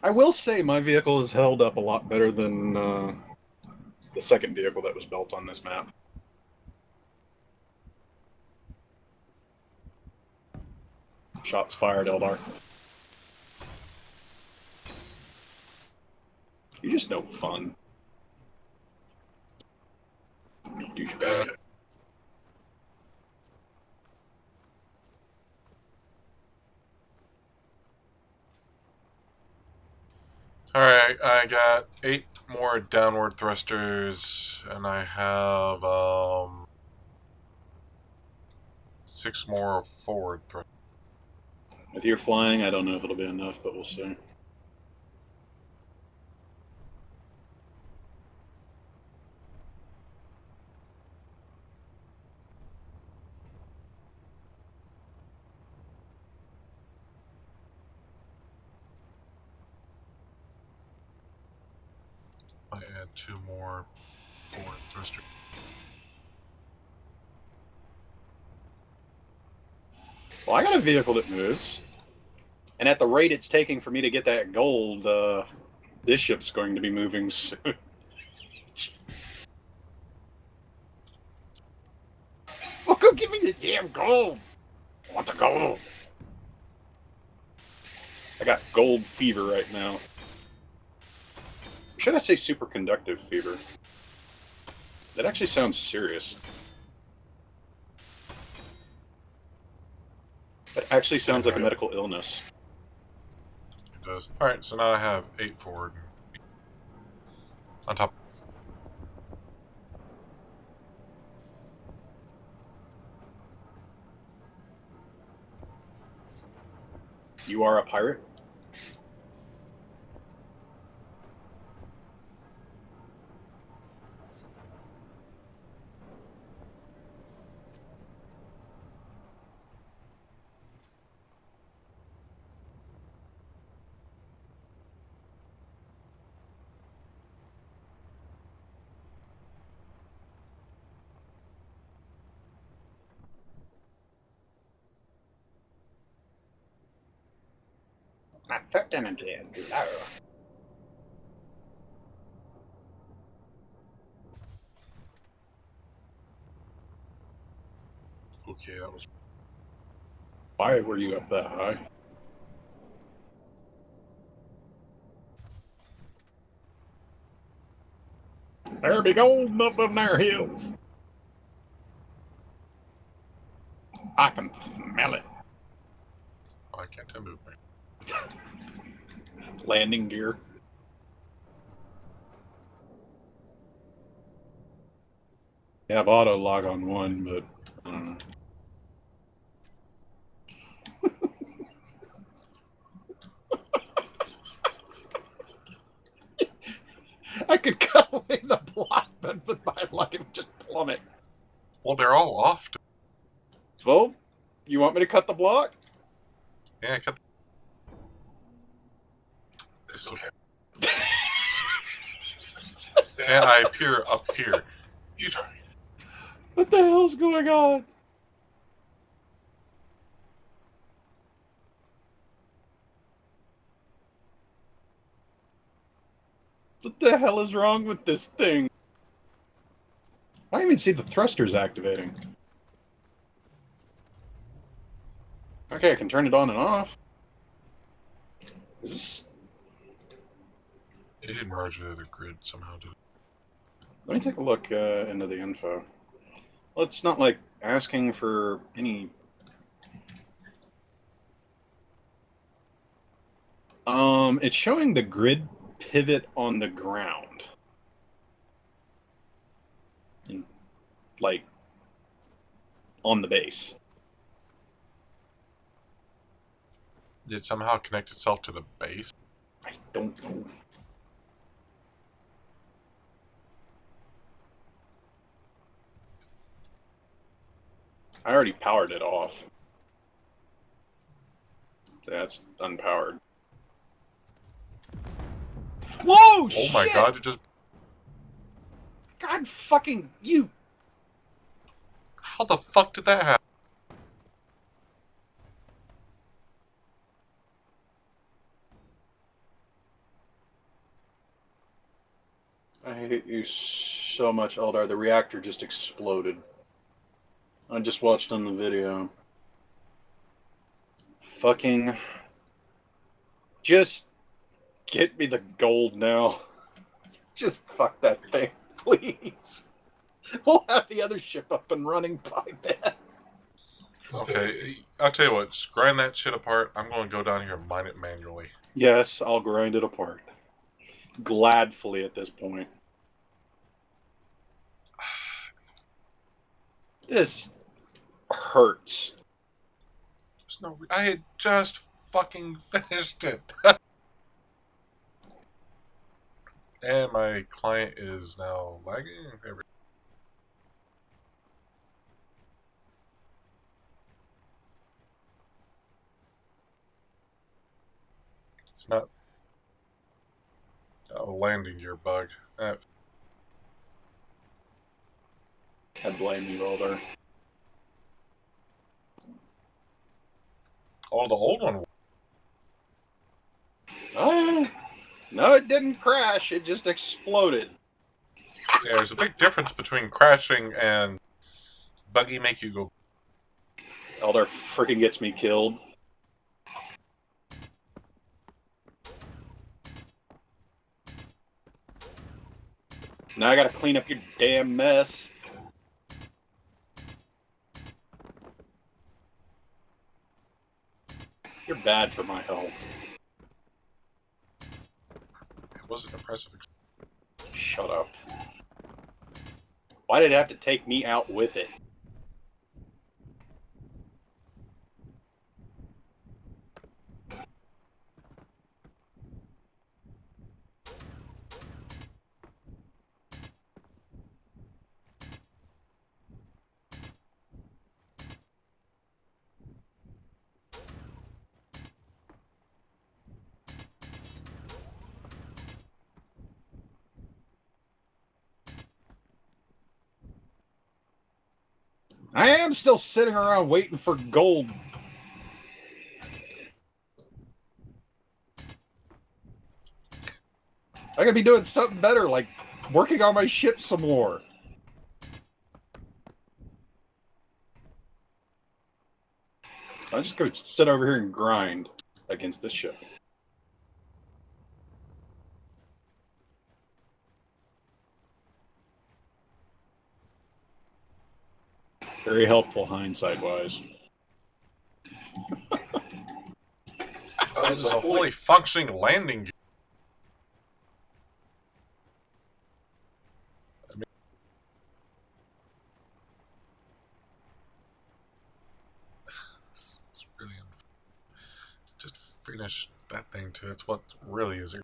I will say my vehicle has held up a lot better than the second vehicle that was built on this map. Shots fired, Eldar. You're just no fun. Douchebag. Alright, I got 8 more downward thrusters, and I have 6 more forward thrusters. With your flying, I don't know if it'll be enough, but we'll see. I add 2 more forward thrusters. Well, I got a vehicle that moves. And at the rate it's taking for me to get that gold, this ship's going to be moving soon. Well, go give me the damn gold. I want the gold. I got gold fever right now. Should I say superconductive fever? That actually sounds serious. That actually sounds like a medical illness. It does. Alright, so now I have 8 forward. On top. You are a pirate? My foot energy is low. Okay, that was... Why were you up that high? There be gold up in their hills. I can smell it. Why can't I move my... Landing gear. Yeah, I've auto log on one, but I don't know. I could cut away the block, but with my luck, it would just plummet. Well, they're all off. Well, you want me to cut the block? Yeah, cut... It's okay. Can I appear up here? You try. What the hell's going on? What the hell is wrong with this thing? I don't even see the thrusters activating. Okay, I can turn it on and off. Is this... It didn't merge with the grid somehow, did it? Let me take a look into the info. Well, it's not like asking for any... It's showing the grid pivot on the ground. Like, on the base. Did it somehow connect itself to the base? I don't know. I already powered it off. That's unpowered. Whoa, Oh shit! my god, it just... God fucking you! How the fuck did that happen? I hate you so much, Eldar. The reactor just exploded. I just watched on the video. Fucking... Just get me the gold now. Just fuck that thing, please. We'll have the other ship up and running by then. Okay, I'll tell you what, just grind that shit apart. I'm going to go down here and mine it manually. Yes, I'll grind it apart. Gladfully at this point. This hurts. There's no... I had just fucking finished it. And my client is now lagging. There we go. It's not a landing gear bug. I blame you, Elder. Oh, the old one. Oh, no, it didn't crash. It just exploded. Yeah, there's a big difference between crashing and buggy make you go. Elder freaking gets me killed. Now I gotta clean up your damn mess. You're bad for my health. It was an impressive Shut up. Why did it have to take me out with it? I am still sitting around waiting for gold. I could be doing something better, like working on my ship some more. So I'm just going to sit over here and grind against this ship. Very helpful hindsight-wise. This is a fully functioning landing gear. It's really just finish that thing too. That's what really is.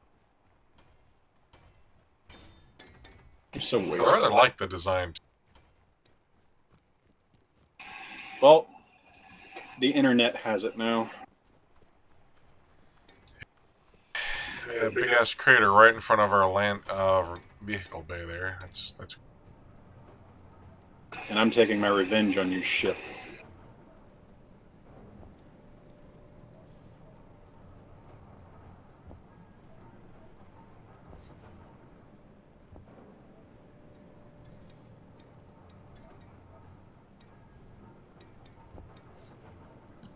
You're so I wasteful. rather like the design. Well, the internet has it now. A big ass crater right in front of our land vehicle bay there. That's. And I'm taking my revenge on your ship.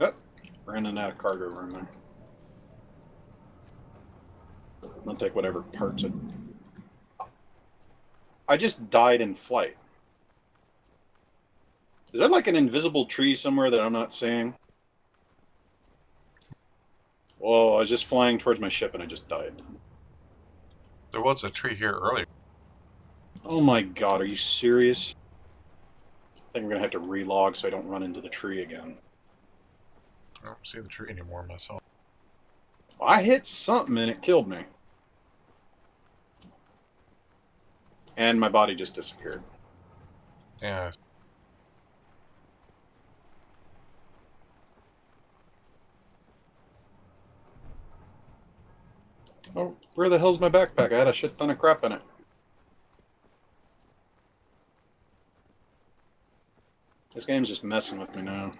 Oh, ran out of cargo room there. I'll take whatever parts it. I just died in flight. Is there like an invisible tree somewhere that I'm not seeing? Whoa, I was just flying towards my ship and I just died. There was a tree here earlier. Oh my god, are you serious? I think I'm gonna have to relog so I don't run into the tree again. I don't see the tree anymore myself. I hit something and it killed me. And my body just disappeared. Yeah. Oh, where the hell's my backpack? I had a shit ton of crap in it. This game's just messing with me now.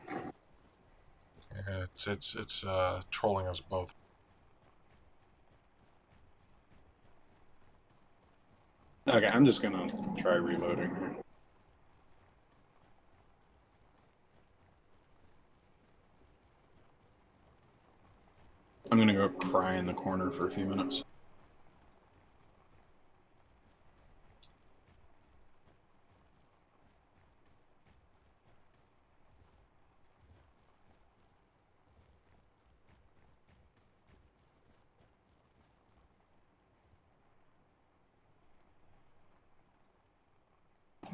Yeah, it's trolling us both. Okay, I'm just gonna try reloading here. I'm gonna go cry in the corner for a few minutes.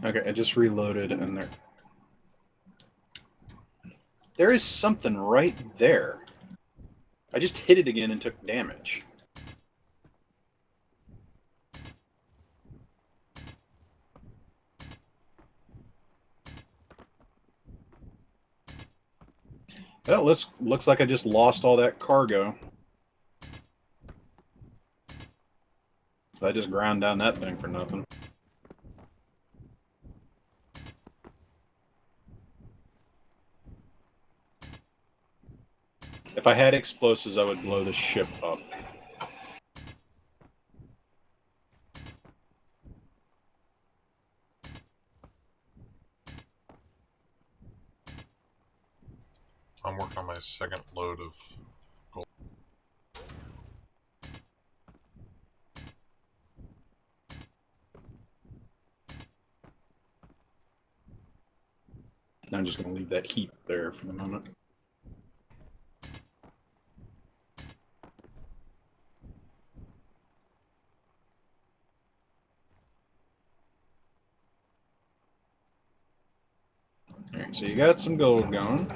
Okay, I just reloaded and there is something right there. I just hit it again and took damage. Well, this looks like I just lost all that cargo. I just ground down that thing for nothing. If I had explosives, I would blow the ship up. I'm working on my second load of gold. I'm just going to leave that heap there for the moment. Alright, so you got some gold going.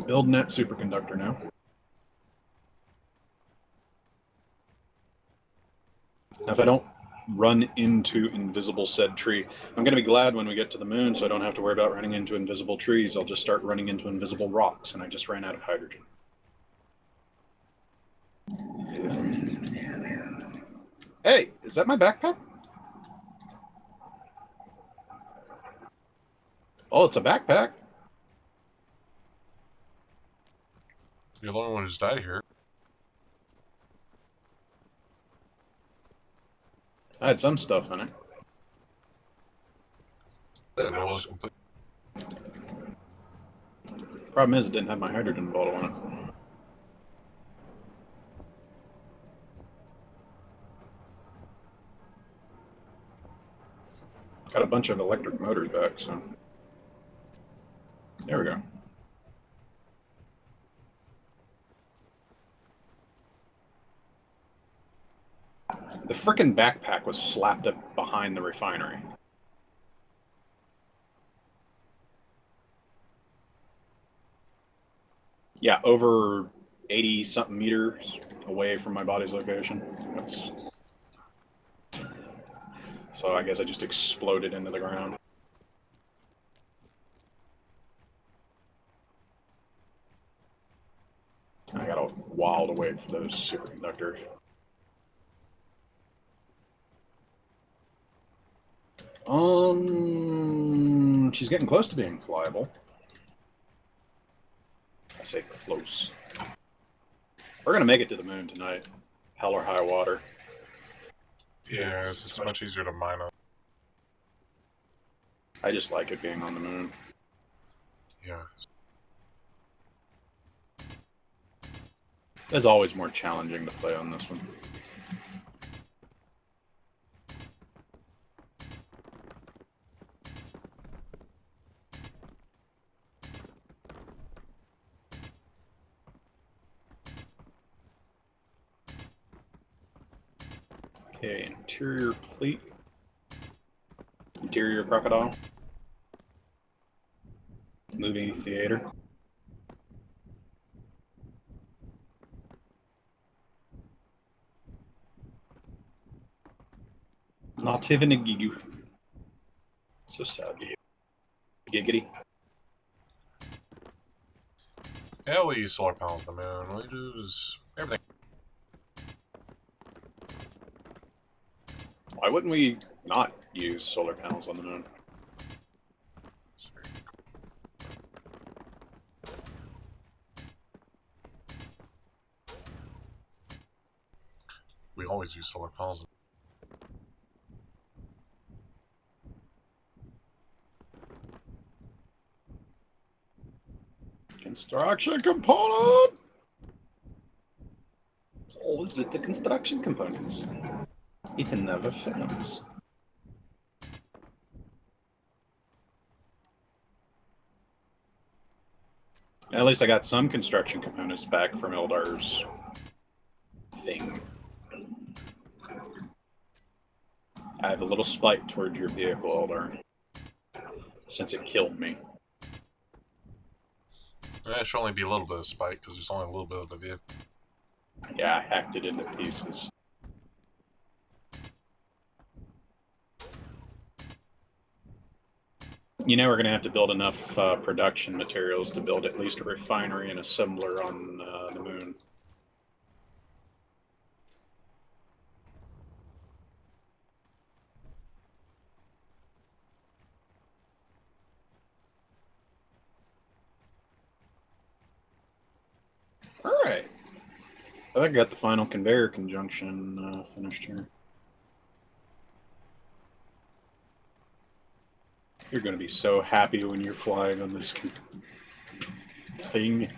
Building that superconductor now. Now, if I don't run into invisible said tree, I'm going to be glad when we get to the moon so I don't have to worry about running into invisible trees. I'll just start running into invisible rocks, and I just ran out of hydrogen. Hey, is that my backpack? Oh, it's a backpack. You're the only one who's died here. I had some stuff in it. And it was complete. Problem is, it didn't have my hydrogen bottle in it. Got a bunch of electric motors back, so. There we go. The frickin' backpack was slapped up behind the refinery. Yeah, over 80-something meters away from my body's location. So I guess I just exploded into the ground. I got a while to wait for those superconductors. She's getting close to being flyable. I say close. We're gonna make it to the moon tonight. Hell or high water. Yeah, it's much easier to mine up. I just like it being on the moon. Yeah. It's always more challenging to play on this one. Okay, interior plate. Interior crocodile. Movie theater. Not even a gigu. So sad. Giggity. Yeah, we use solar panels on the moon. We do is everything. Why wouldn't we not use solar panels on the moon? We always use solar panels. Construction component! It's always with the construction components. It never fails. At least I got some construction components back from Eldar's thing. I have a little spite towards your vehicle, Eldar, since it killed me. It should only be a little bit of spike because there's only a little bit of the vehicle. Yeah, I hacked it into pieces. You know, we're going to have to build enough production materials to build at least a refinery and assembler on the moon. Alright. I think I got the final conveyor conjunction finished here. You're going to be so happy when you're flying on this thing.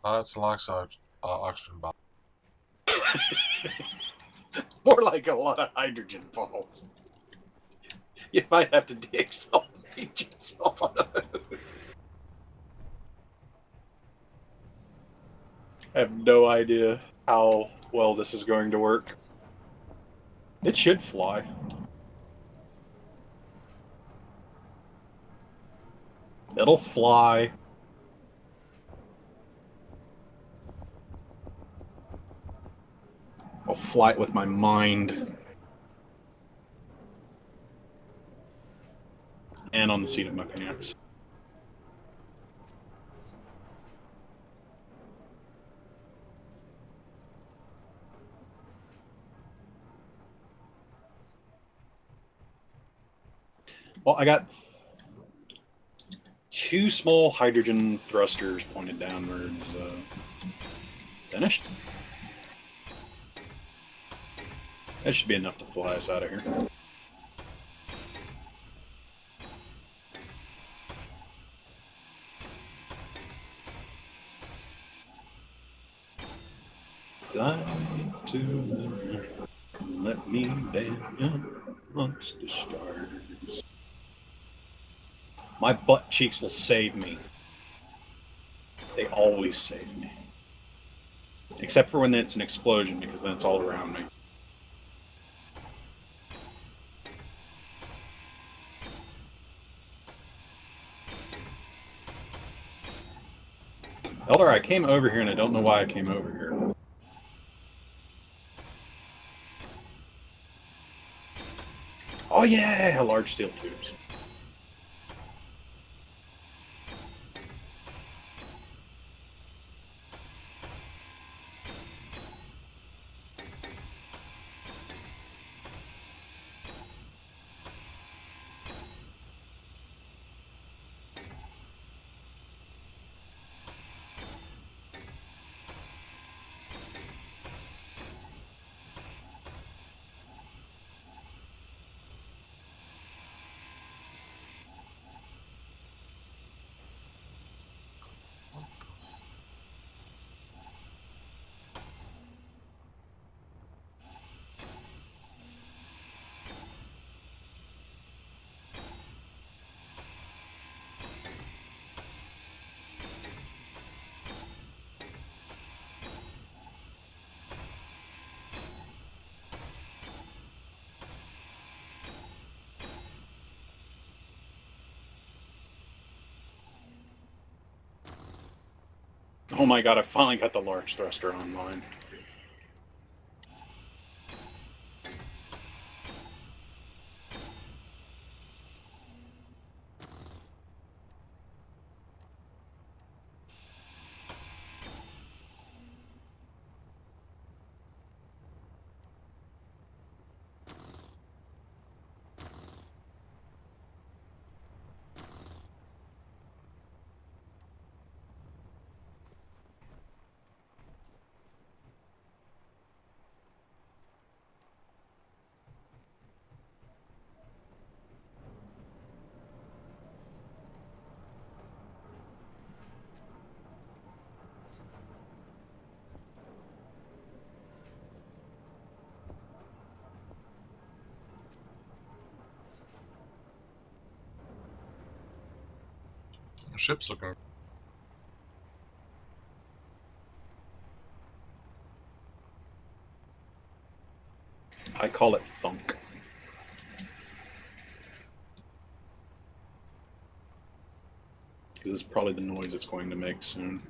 That's an oxygen bomb. More like a lot of hydrogen bottles. You might have to de-accelerate yourself on the moon. I have no idea how well this is going to work. It should fly. It'll fly. I'll fly it with my mind. And on the seat of my pants. Well, I got 2 small hydrogen thrusters pointed downwards. Finished. That should be enough to fly us out of here. Fly to the moon, let me bend amongst the stars. My butt cheeks will save me. They always save me. Except for when it's an explosion, because then it's all around me. Elder, I came over here and I don't know why I came over here. Oh yeah, large steel tubes. Oh my god, I finally got the large thruster online. The ship's looking. I call it thunk. Because it's probably the noise it's going to make soon.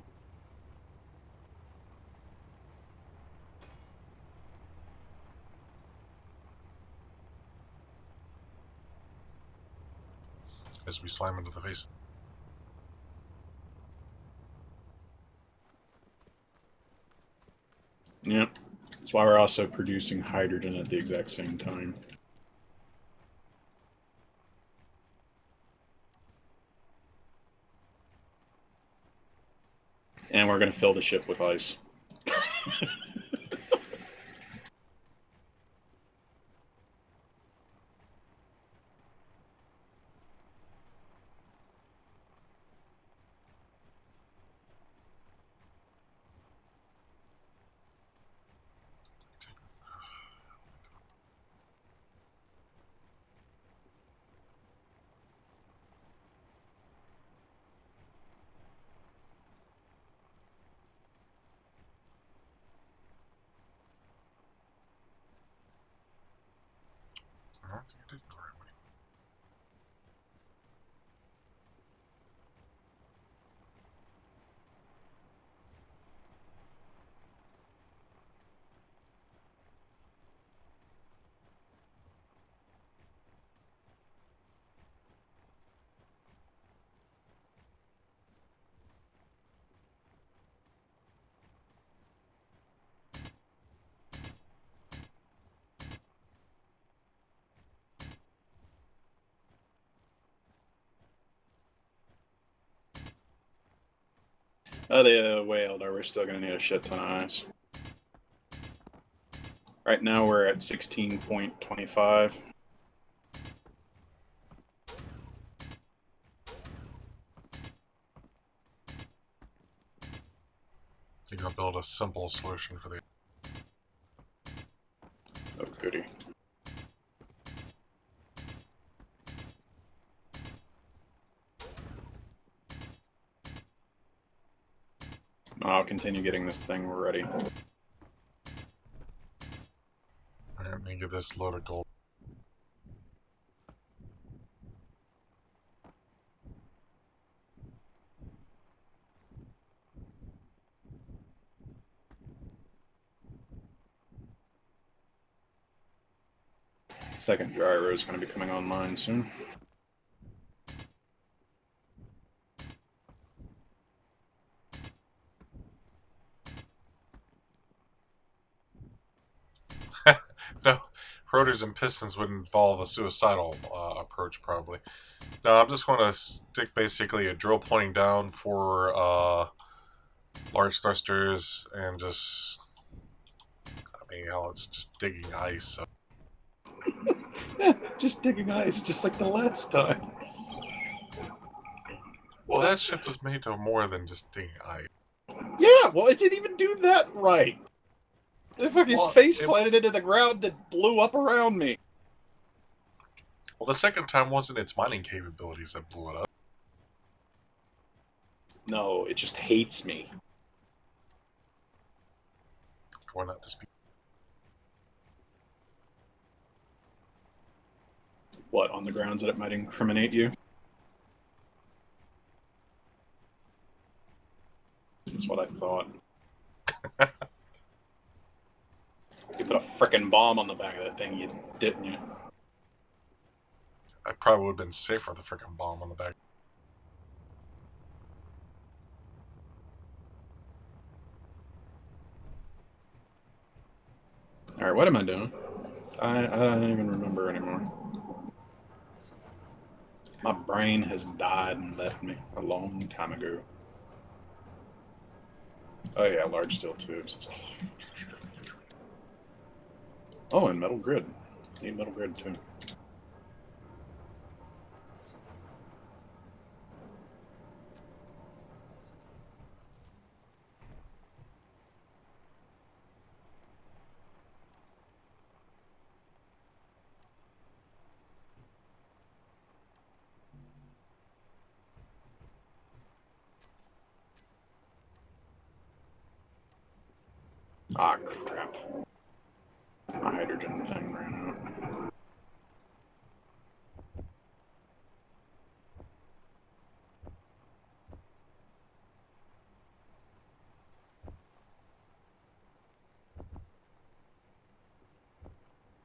As we slam into the face. Yep. That's why we're also producing hydrogen at the exact same time. And we're going to fill the ship with ice. I don't think I did correctly. The way Eldar, we're still going to need a shit ton of ice. Right now we're at 16.25. I think I'll build a simple solution for the... Oh, goody. I'll continue getting this thing ready. Alright, let me give this load of gold. Second gyro is going to be coming online soon. No, rotors and pistons would involve a suicidal approach, probably. No, I'm just going to stick basically a drill pointing down for large thrusters and just... I mean, hell, it's just digging ice. So. Just digging ice, just like the last time. Well, that ship was made to more than just digging ice. Yeah, well, it didn't even do that right. It fucking face planted into the ground that blew up around me. Well, the second time wasn't its mining capabilities that blew it up. No, it just hates me. Why not just be... What, on the grounds that it might incriminate you? That's what I thought. You put a frickin' bomb on the back of that thing, you didn't you? I probably would have been safer with a freaking bomb on the back. Alright, what am I doing? I don't even remember anymore. My brain has died and left me a long time ago. Oh yeah, large steel tubes. Oh, and metal grid. Need metal grid too. Ah, crap. My hydrogen thing ran out.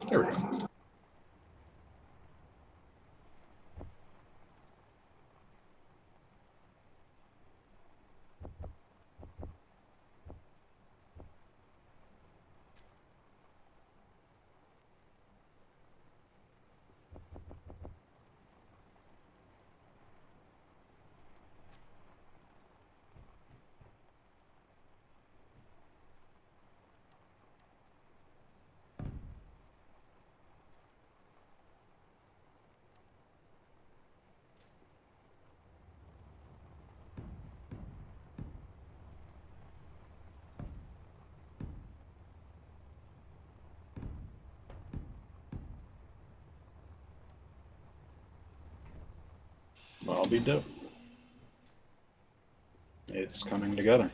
There we go. Well, I'll be dope. It's coming together.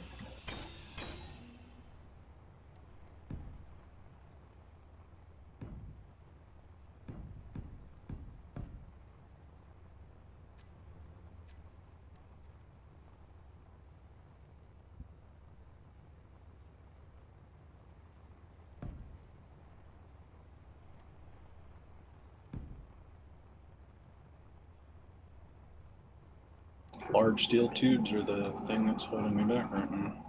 Large steel tubes are the thing that's holding me back right now.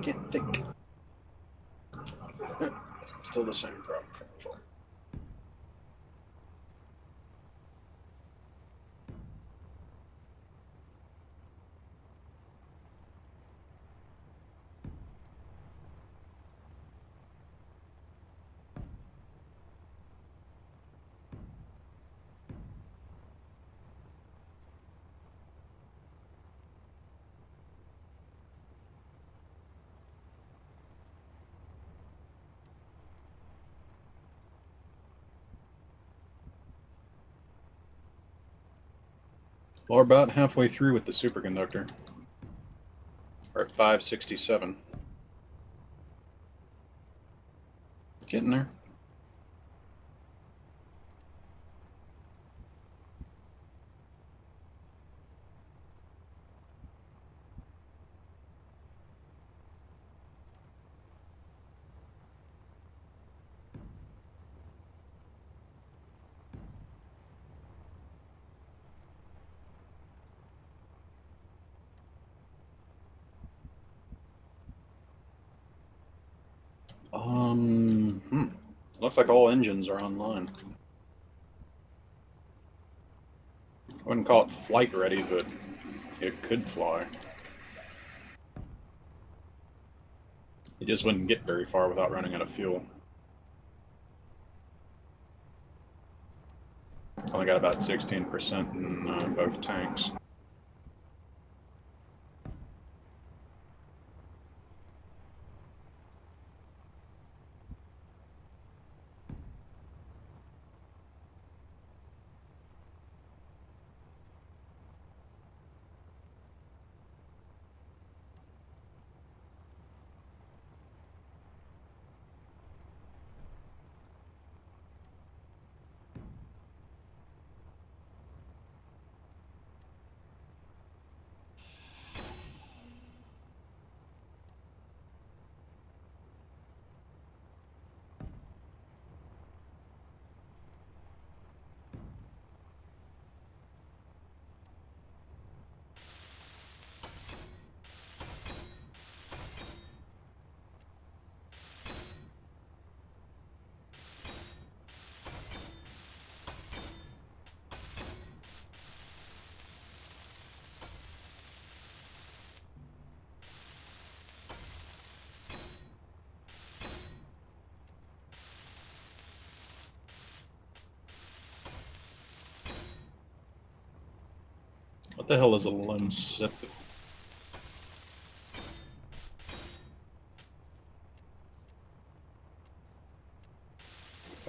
Can't think. Still the same problem from before. Well, we're about halfway through with the superconductor. We're at 567. Getting there. Looks like all engines are online. I wouldn't call it flight ready, but it could fly. It just wouldn't get very far without running out of fuel. Only got about 16% in both tanks. What the hell is a limb sip?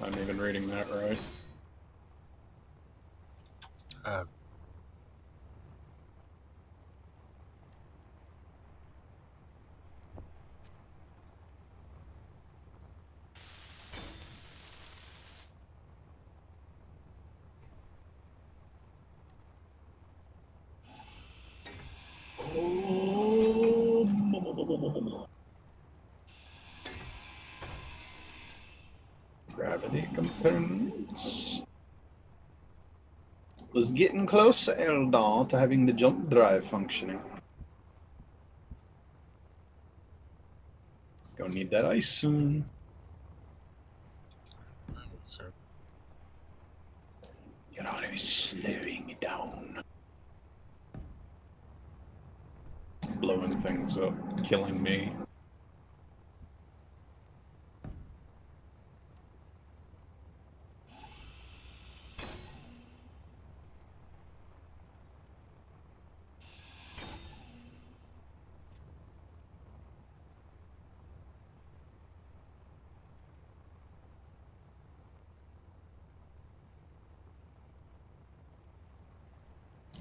I'm even reading that right. Uh, Gravity components. Was getting close, Eldar, to having the jump drive functioning. Gonna need that ice soon. so You're already slowing it down. Blowing things up, killing me.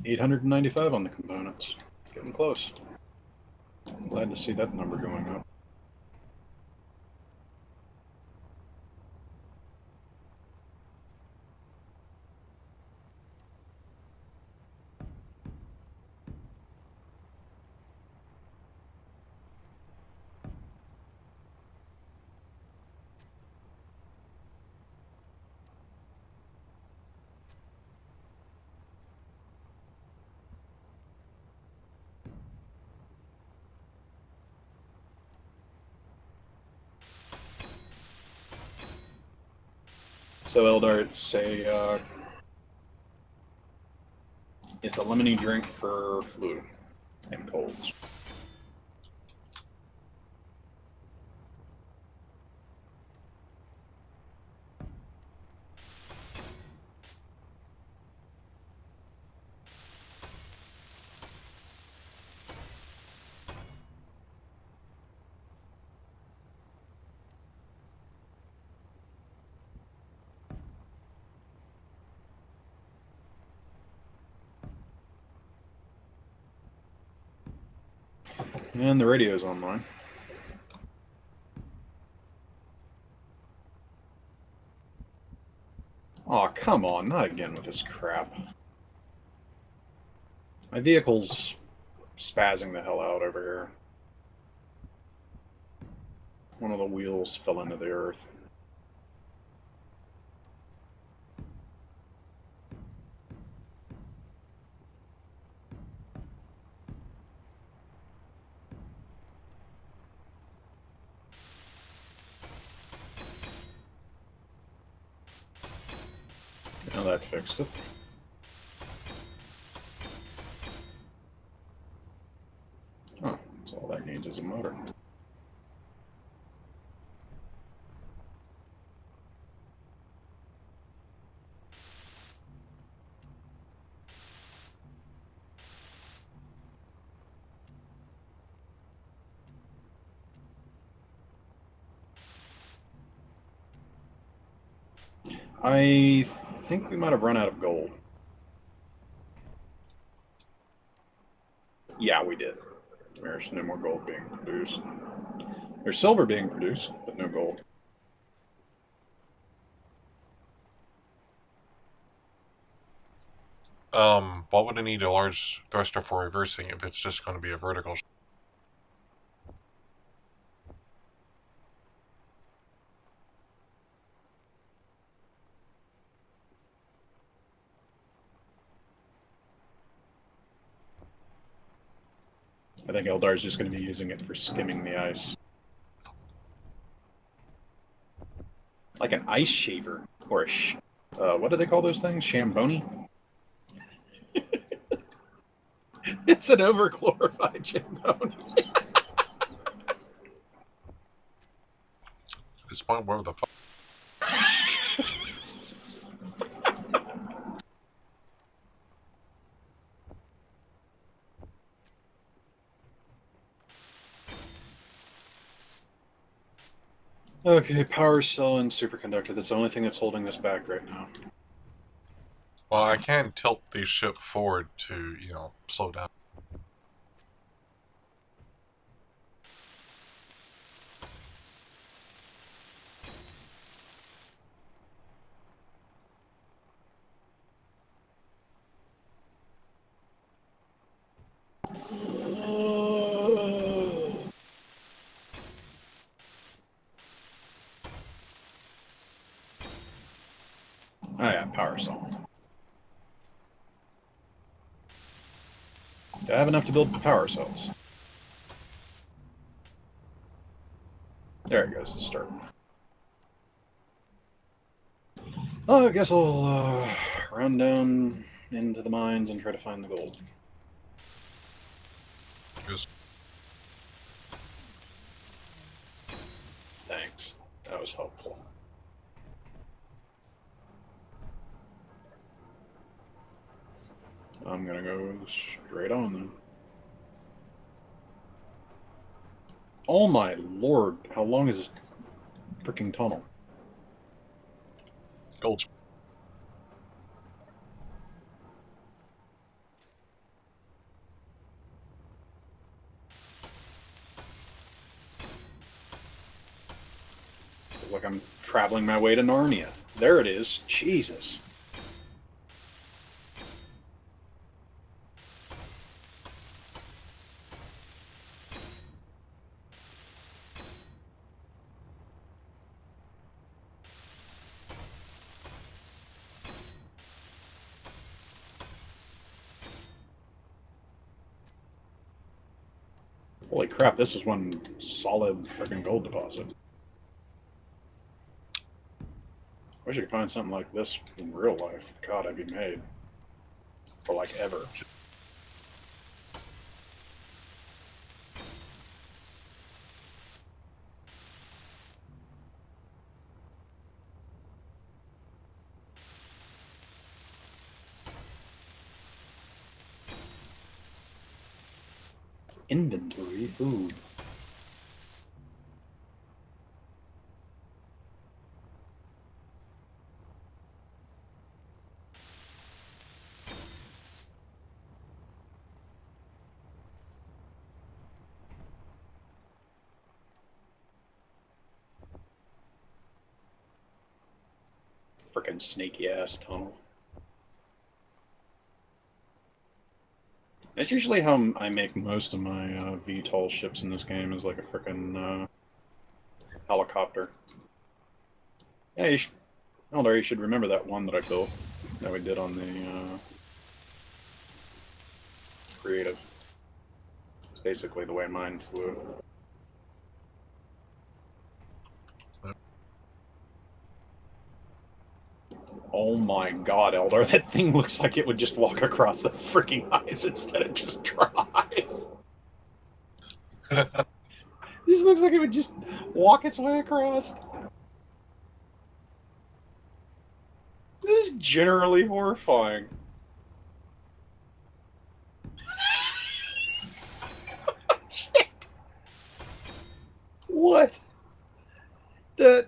$895 on the components. Getting close. Glad to see that number going up. So Eldar, it's a lemony drink for flu and colds. And the radio's online. Aw, come on, not again with this crap. My vehicle's spazzing the hell out over here. One of the wheels fell into the earth. Now that fixed it. Oh, that's all that needs is a motor. I think we might have run out of gold. Yeah, we did. There's no more gold being produced. There's silver being produced, but no gold. What would I need a large thruster for reversing if it's just going to be a vertical? I think Eldar's just going to be using it for skimming the ice. Like an ice shaver. Or a what do they call those things? Shamboni? It's an overglorified Shamboni. At this point, wherever the fuck. Okay, power cell and superconductor. That's the only thing that's holding this back right now. Well, I can tilt the ship forward to, slow down. Oh yeah, power cell. Do I have enough to build power cells? There it goes, the start. Oh, I guess I'll run down into the mines and try to find the gold. Just Thanks. That was helpful. I'm gonna go straight on then. Oh my lord, how long is this freaking tunnel? gold. It's like I'm traveling my way to Narnia. There it is. Jesus. Holy crap, this is one solid freaking gold deposit. Wish I could find something like this in real life. God, I'd be made. For like ever. Inventory food. Frickin' snaky ass tunnel. That's usually how I make most of my VTOL ships in this game, is like a frickin' helicopter. Yeah, Elder, you should remember that one that I built, that we did on the creative. It's basically the way mine flew. Oh my god, Eldar, that thing looks like it would just walk across the freaking ice instead of just drive. This looks like it would just walk its way across. This is generally horrifying. Shit! What? That...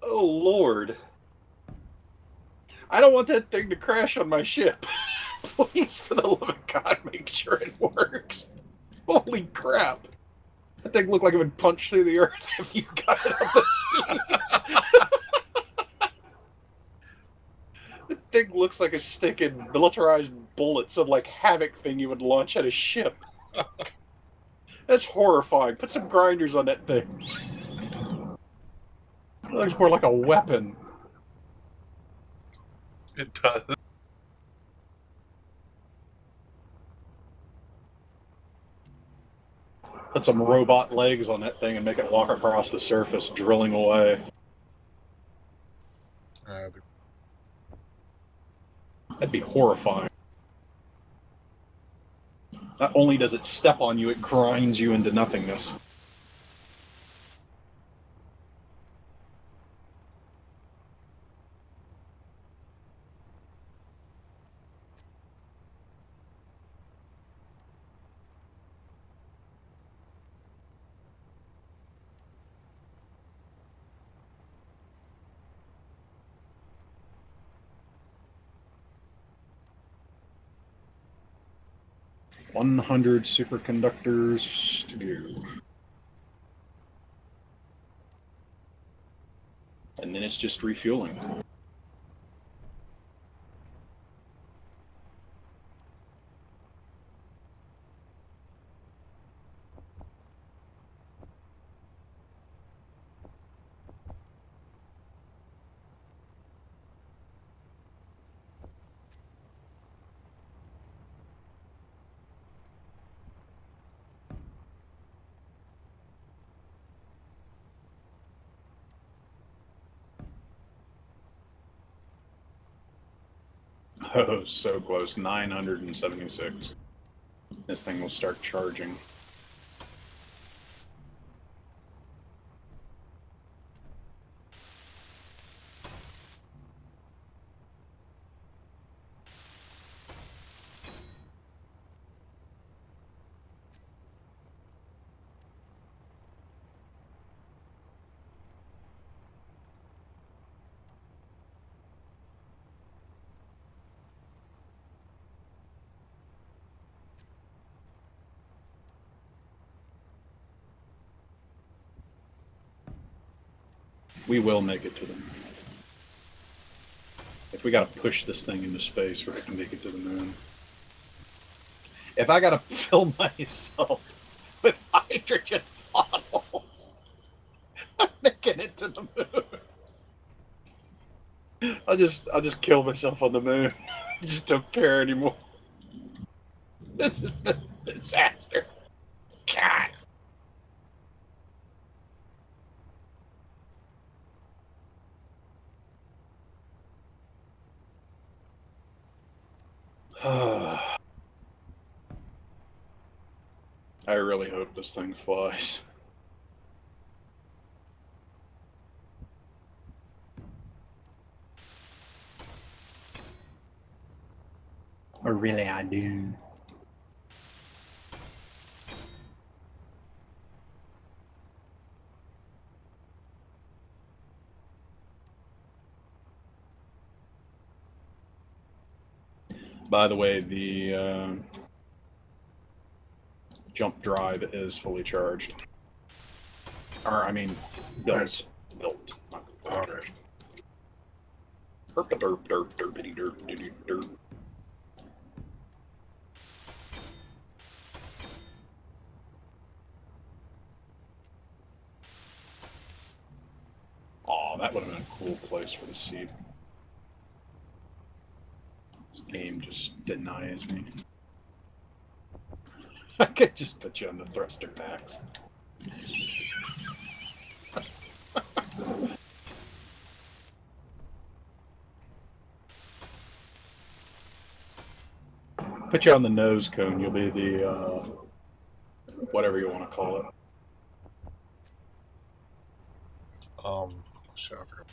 Oh, Lord. I don't want that thing to crash on my ship. Please, for the love of God, make sure it works. Holy crap. That thing looked like it would punch through the earth if you got it up to speed. That thing looks like a stick in militarized bullets of like havoc thing you would launch at a ship. That's horrifying. Put some grinders on that thing. It looks more like a weapon. It does. Put some robot legs on that thing and make it walk across the surface, drilling away. That'd be horrifying. Not only does it step on you, it grinds you into nothingness. 100 superconductors to go. And then it's just refueling. Oh, so close. 976. This thing will start charging. We will make it to the moon. If we gotta push this thing into space, we're gonna make it to the moon. If I gotta fill myself with hydrogen bottles, I'm making it to the moon. I'll just kill myself on the moon. I just don't care anymore. This is a disaster. God. I really hope this thing flies. Or really, I do. By the way, the jump drive is fully charged. Or, I mean, built. Built, not fully charged. Derp, derp, derp, derpity, derp, derp, derp. Aw, that would have been a cool place for the seed. This game just denies me. I could just put you on the thruster packs. Put you on the nose cone, you'll be the, whatever you want to call it. Shit, I forgot.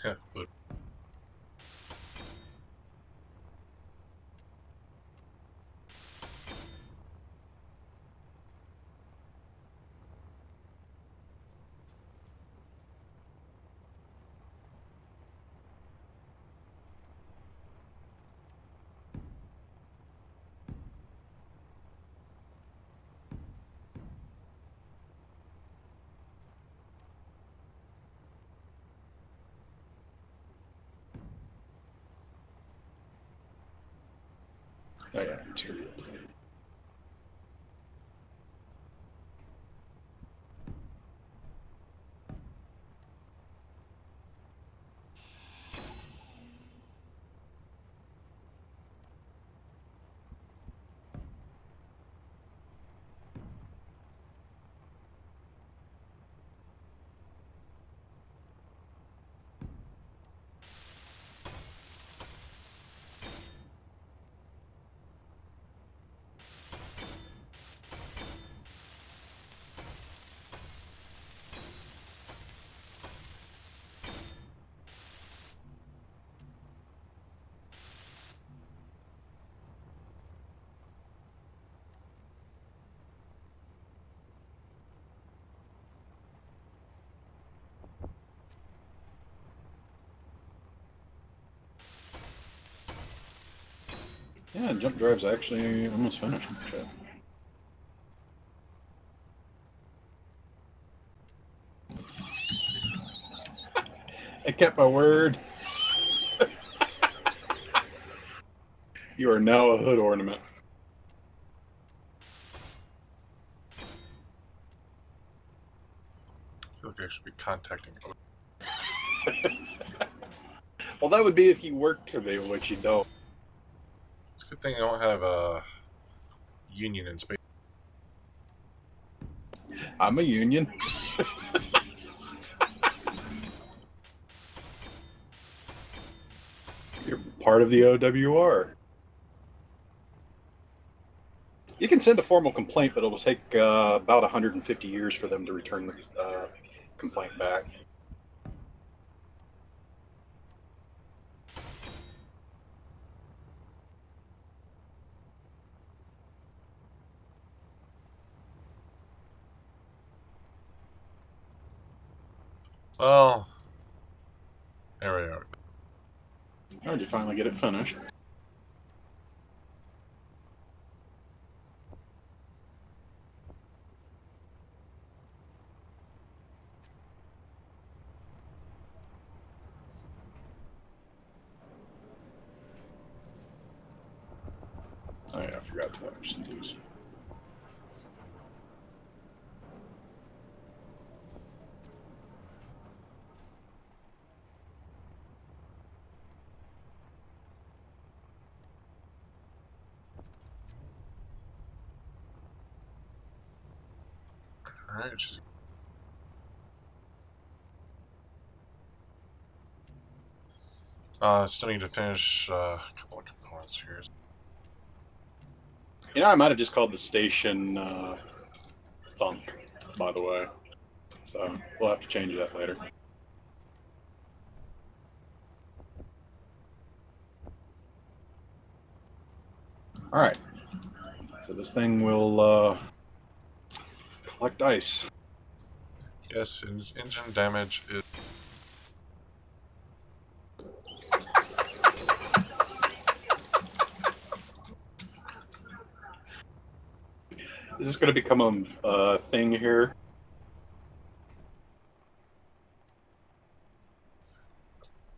Yeah, but Oh yeah, material. Yeah, jump drive's actually almost finished. Shit. I kept my word. You are now a hood ornament. I feel like I should be contacting. Well, that would be if you worked for me, which you don't. It's a good thing I don't have a union in space. I'm a union. You're part of the OWR. You can send a formal complaint, but it'll take about 150 years for them to return the complaint back. Well, there we are. How did you finally get it finished? Oh yeah, I forgot to actually use. Alright, just... still need to finish a couple of components here. You know, I might have just called the station Thunk, by the way. So we'll have to change that later. Alright. So this thing will collect ice. Yes, engine damage is... Is this going to become a thing here?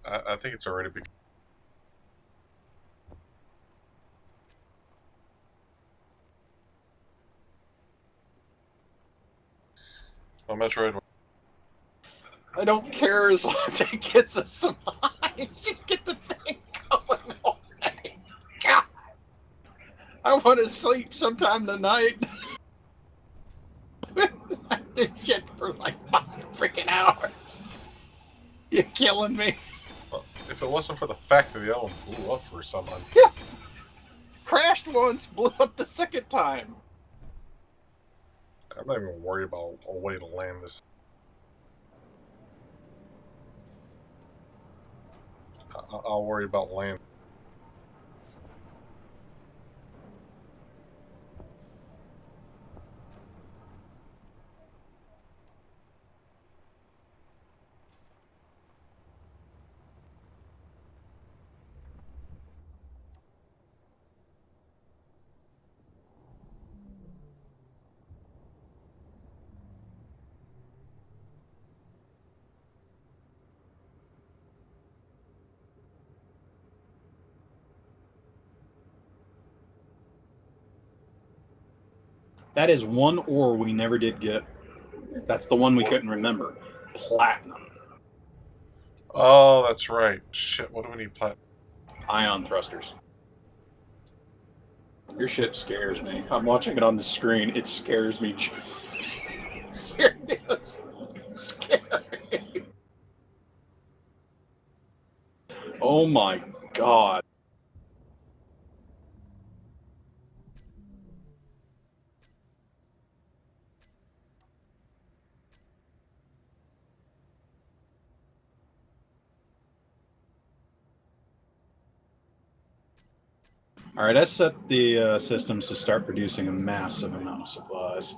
I think it's already big. Well, Metroid... I don't care as long as it gets us some ice. You get the thing going away. God. I want to sleep sometime tonight. I did shit for like 5 freaking hours. You're killing me. Well, if it wasn't for the fact that the other one blew up for someone... Yeah. Crashed once, blew up the second time. I'm not even worried about a way to land this. I'll worry about land. That is one ore we never did get. That's the one we couldn't remember. Platinum. Oh, that's right. Shit, what do we need platinum? Ion thrusters. Your shit scares me. I'm watching it on the screen. It scares me. Seriously. Scary. Oh my god. Alright, I set the systems to start producing a massive amount of supplies.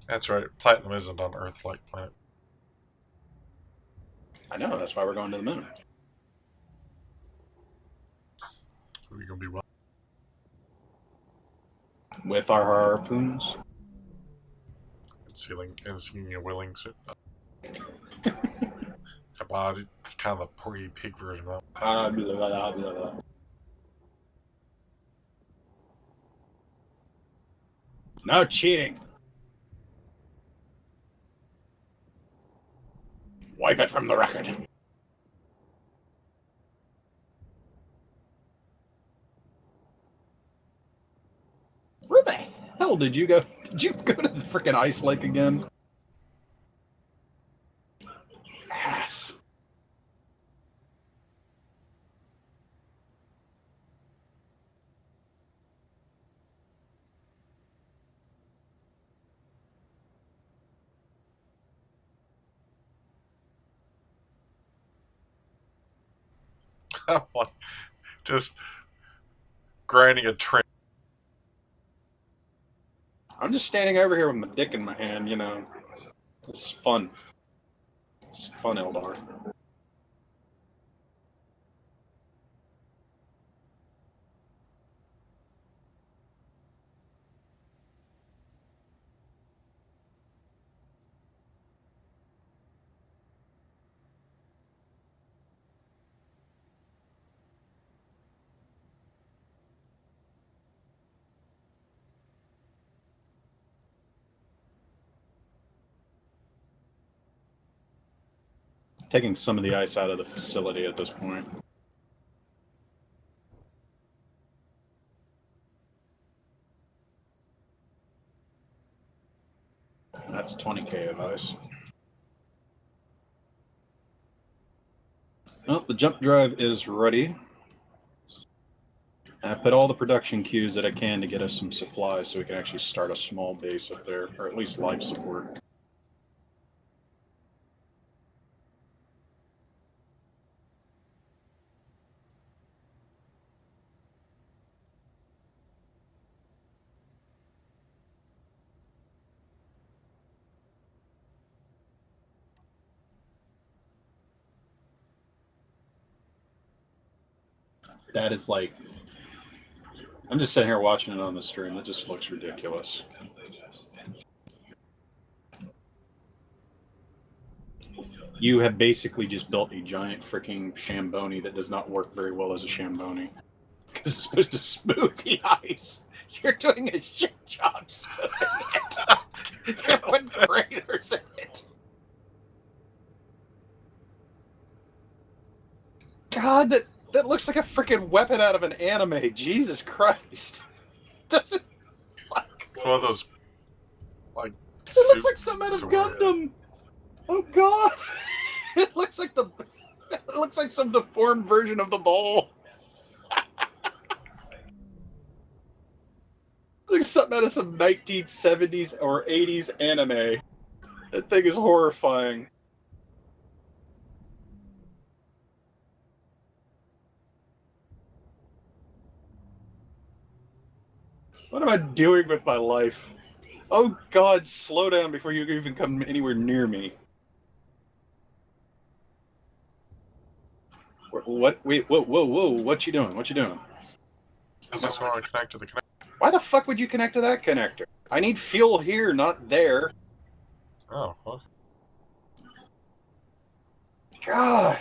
That's right. Platinum isn't on Earth-like planet. I know, that's why we're going to the moon. We're gonna be wrong. With our harpoons. And seeing a willing suit. It's kind of the pre-pig version of that. Blah, blah, blah, blah. No cheating. Wipe it from the record. Where the hell did you go? Did you go to the freaking ice lake again? Ass. Just grinding a train. I'm just standing over here with my dick in my hand, you know. This is fun. It's fun, Eldar. Taking some of the ice out of the facility at this point. That's 20k of ice. Well, the jump drive is ready. I put all the production queues that I can to get us some supplies so we can actually start a small base up there, or at least life support. That is like, I'm just sitting here watching it on the stream. It just looks ridiculous. You have basically just built a giant freaking Shamboni that does not work very well as a Shamboni. Because it's supposed to smooth the ice. You're doing a shit job smoothing it. You're putting graders in it. God, that looks like a freaking weapon out of an anime. Jesus Christ. Doesn't like One of those, like, it looks like some out of Gundam. Oh God. It looks like some deformed version of the ball. There's something out of some 1970s or 80s anime. That thing is horrifying. What am I doing with my life? Oh God, slow down before you even come anywhere near me. What? Wait, whoa, what you doing? What you doing? I just want to connect to the connector. Why the fuck would you connect to that connector? I need fuel here, not there. Oh, okay. God.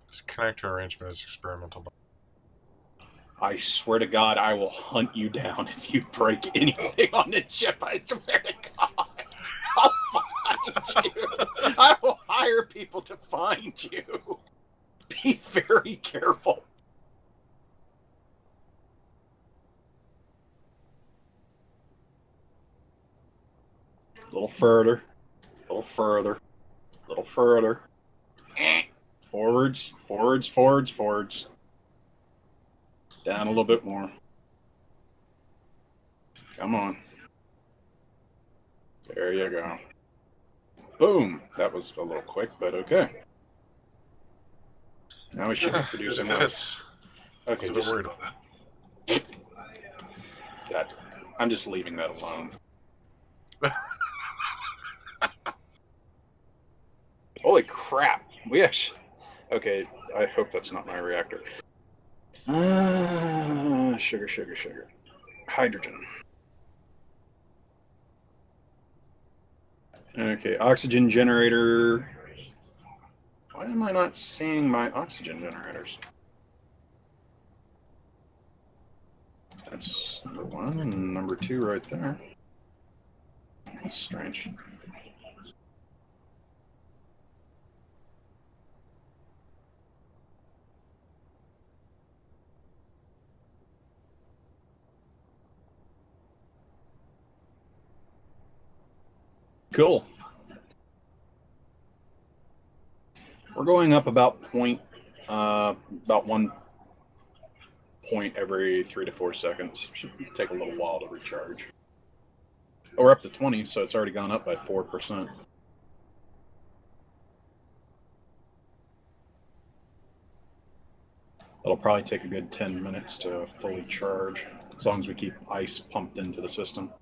This connector arrangement is experimental. I swear to God, I will hunt you down if you break anything on the ship. I swear to God. I'll find you. I will hire people to find you. Be very careful. A little further. A little further. A little further. Forwards. Forwards, forwards, forwards. Down a little bit more. Come on. There you go. Boom. That was a little quick, but okay. Now we should be producing this. Okay, just worried. That. I'm just leaving that alone. Holy crap. We actually... Okay, I hope that's not my reactor. Sugar, sugar, sugar. Hydrogen. Okay, oxygen generator. Why am I not seeing my oxygen generators? That's number 1 and number 2 right there. That's strange. Cool. We're going up about about 1 point every 3 to 4 seconds. Should take a little while to recharge. Oh, we're up to 20, so it's already gone up by 4%. It'll probably take a good 10 minutes to fully charge, as long as we keep ice pumped into the system.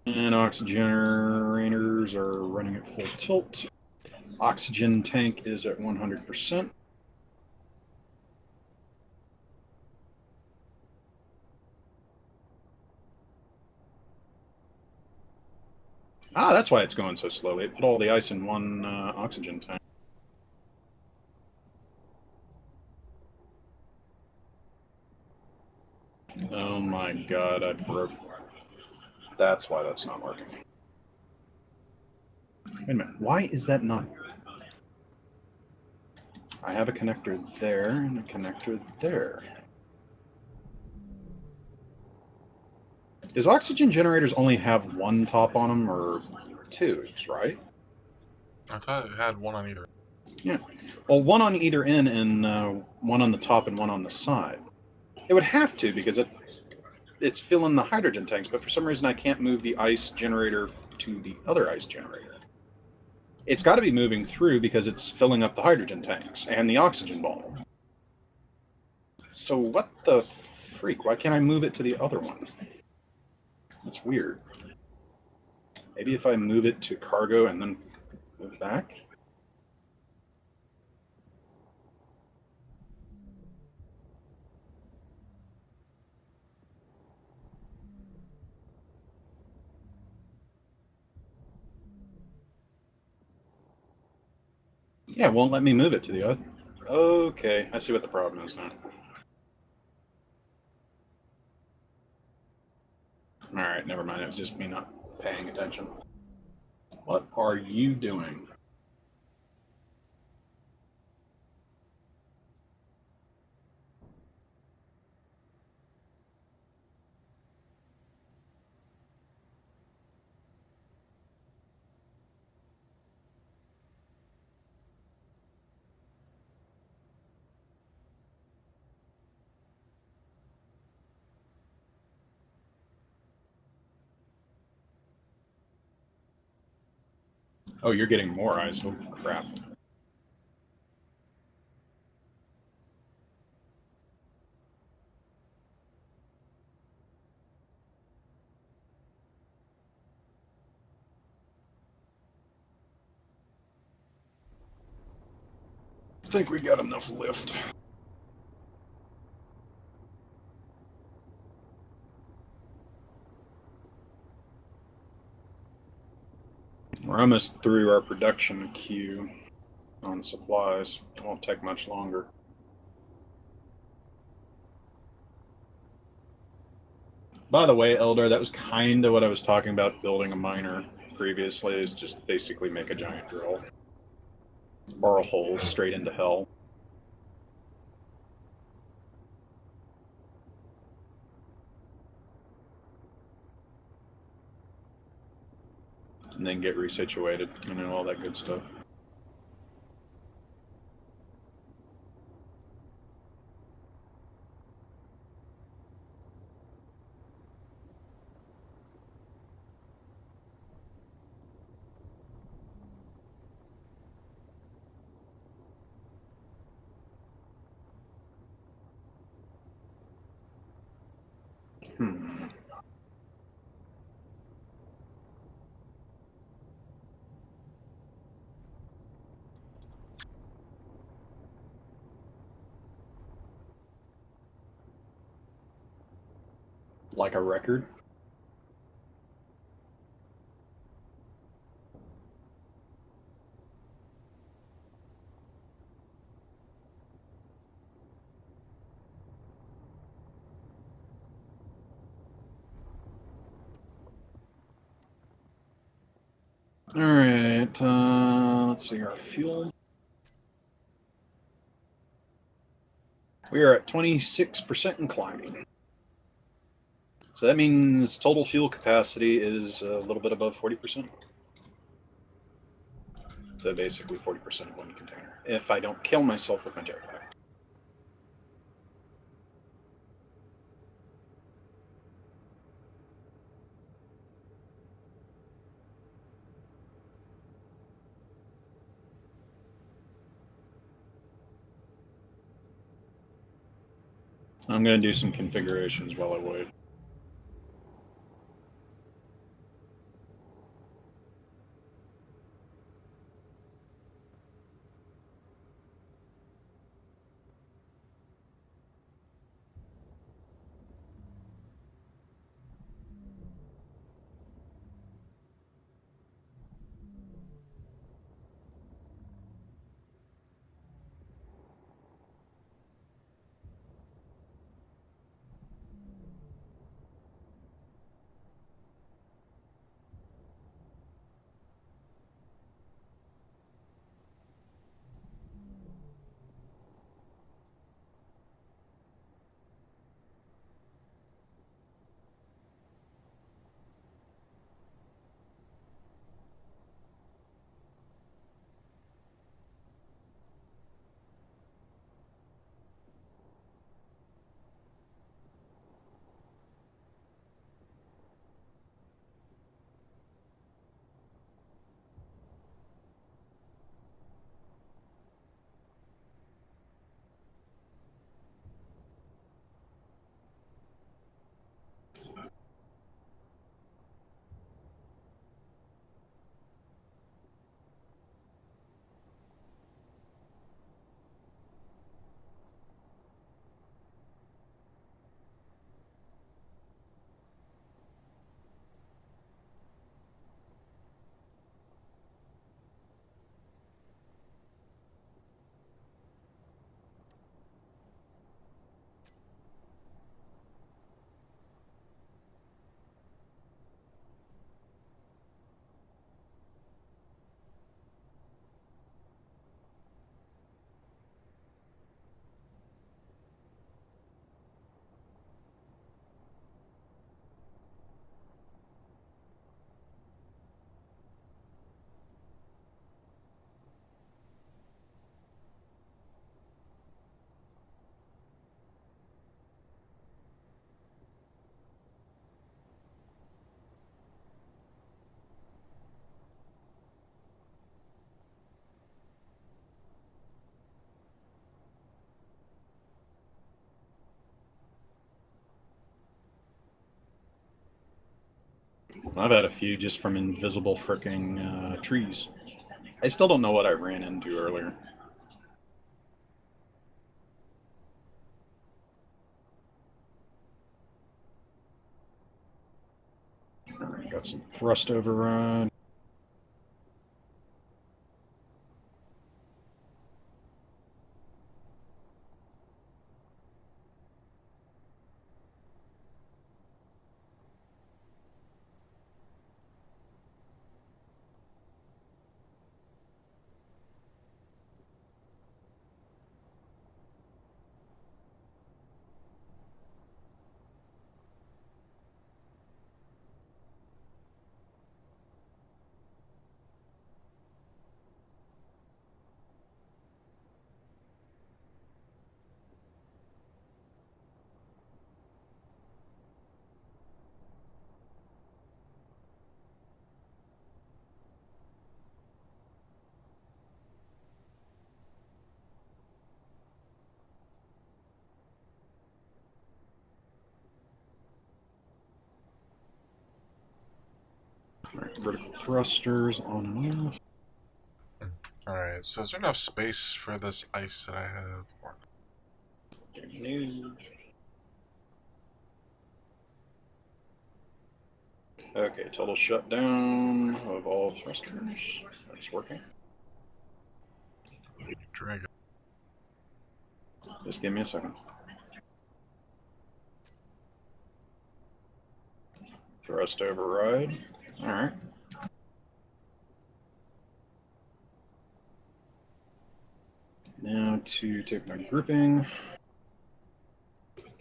And oxygenators are running at full tilt. Oxygen tank is at 100%. Ah, that's why it's going so slowly. It put all the ice in one oxygen tank. Oh my God, I broke. That's why that's not working. Wait a minute, why is that not? I have a connector there and a connector there. Does oxygen generators only have one top on them, or two, right? I thought it had one on either. Yeah. Well, one on either end and one on the top and one on the side. It would have to because it's filling the hydrogen tanks, but for some reason I can't move the ice generator to the other ice generator. It's got to be moving through because it's filling up the hydrogen tanks and the oxygen bottle. So what the freak? Why can't I move it to the other one? That's weird. Maybe if I move it to cargo and then move it back? Yeah, it won't let me move it to the other. Okay, I see what the problem is now. Alright, never mind. It was just me not paying attention. What are you doing? Oh, you're getting more ice. Oh, crap. I think we got enough lift. We're almost through our production queue on supplies. It won't take much longer. By the way, Eldar, that was kind of what I was talking about building a miner previously, is just basically make a giant drill. Or a hole straight into hell. And then get resituated, all that good stuff. Hmm. Like a record? Alright, let's see our fuel. We are at 26% and climbing. So that means total fuel capacity is a little bit above 40%. So basically 40% of one container. If I don't kill myself with my jetpack. I'm going to do some configurations while I wait. I've had a few just from invisible fricking trees. I still don't know what I ran into earlier. Alright, got some thrust override. Alright, vertical thrusters on and off. Alright, so is there enough space for this ice that I have? Or... Okay, total shutdown of all thrusters. That's working. Drag it. Just give me a second. Thrust override. Alright. Now to take my grouping,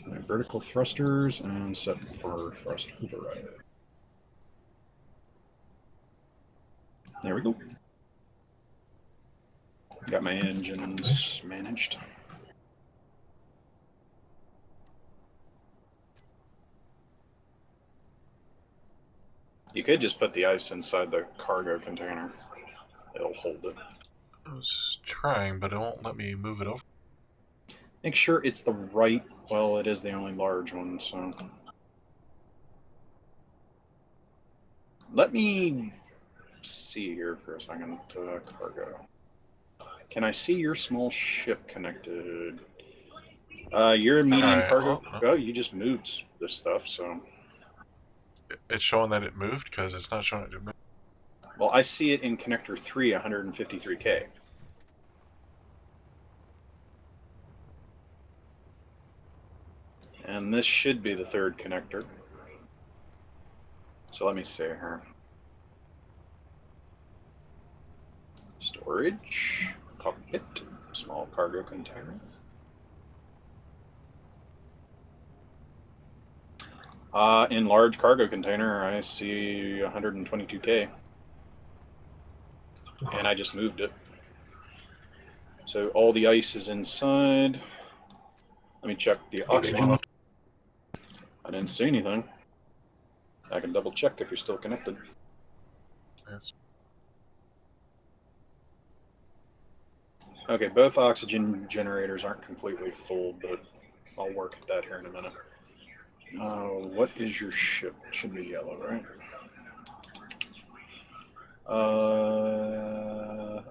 my vertical thrusters, and set for thrust override. There we go. Got my engines managed. You could just put the ice inside the cargo container. It'll hold it. I was trying, but it won't let me move it over. Make sure it's the right... Well, it is the only large one, so... Let me see here for a second. Cargo. Can I see your small ship connected? You're a medium cargo. Oh, you just moved this stuff, so... It's showing that it moved because it's not showing it to move. Well, I see it in connector 3, 153K. And this should be the third connector. So let me see here. Storage, cockpit, small cargo container. In large cargo container, I see 122K. And I just moved it. So all the ice is inside. Let me check the oxygen. I didn't see anything. I can double check if you're still connected. Yes. Okay, both oxygen generators aren't completely full, but I'll work at that here in a minute. What is your ship? It should be yellow, right?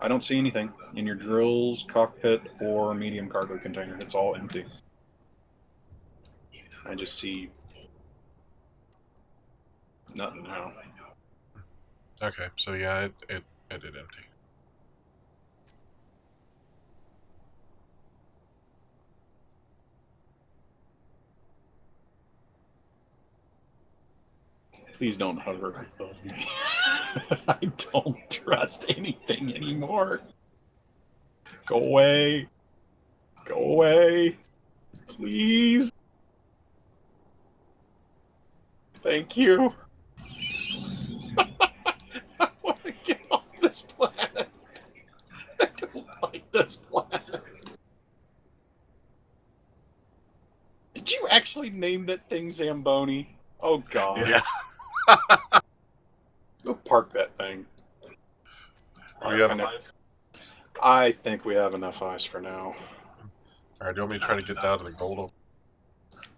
I don't see anything in your drills, cockpit, or medium cargo container. It's all empty. I just see nothing now. Okay, so yeah, it did empty. Please don't hover above me. I don't trust anything anymore. Go away. Go away. Please. Thank you. I want to get off this planet. I don't like this planet. Did you actually name that thing Zamboni? Oh, God. Yeah. Go park that thing. Do we have ice? I think we have enough ice for now. Alright, do you want me to try to get down to the gold?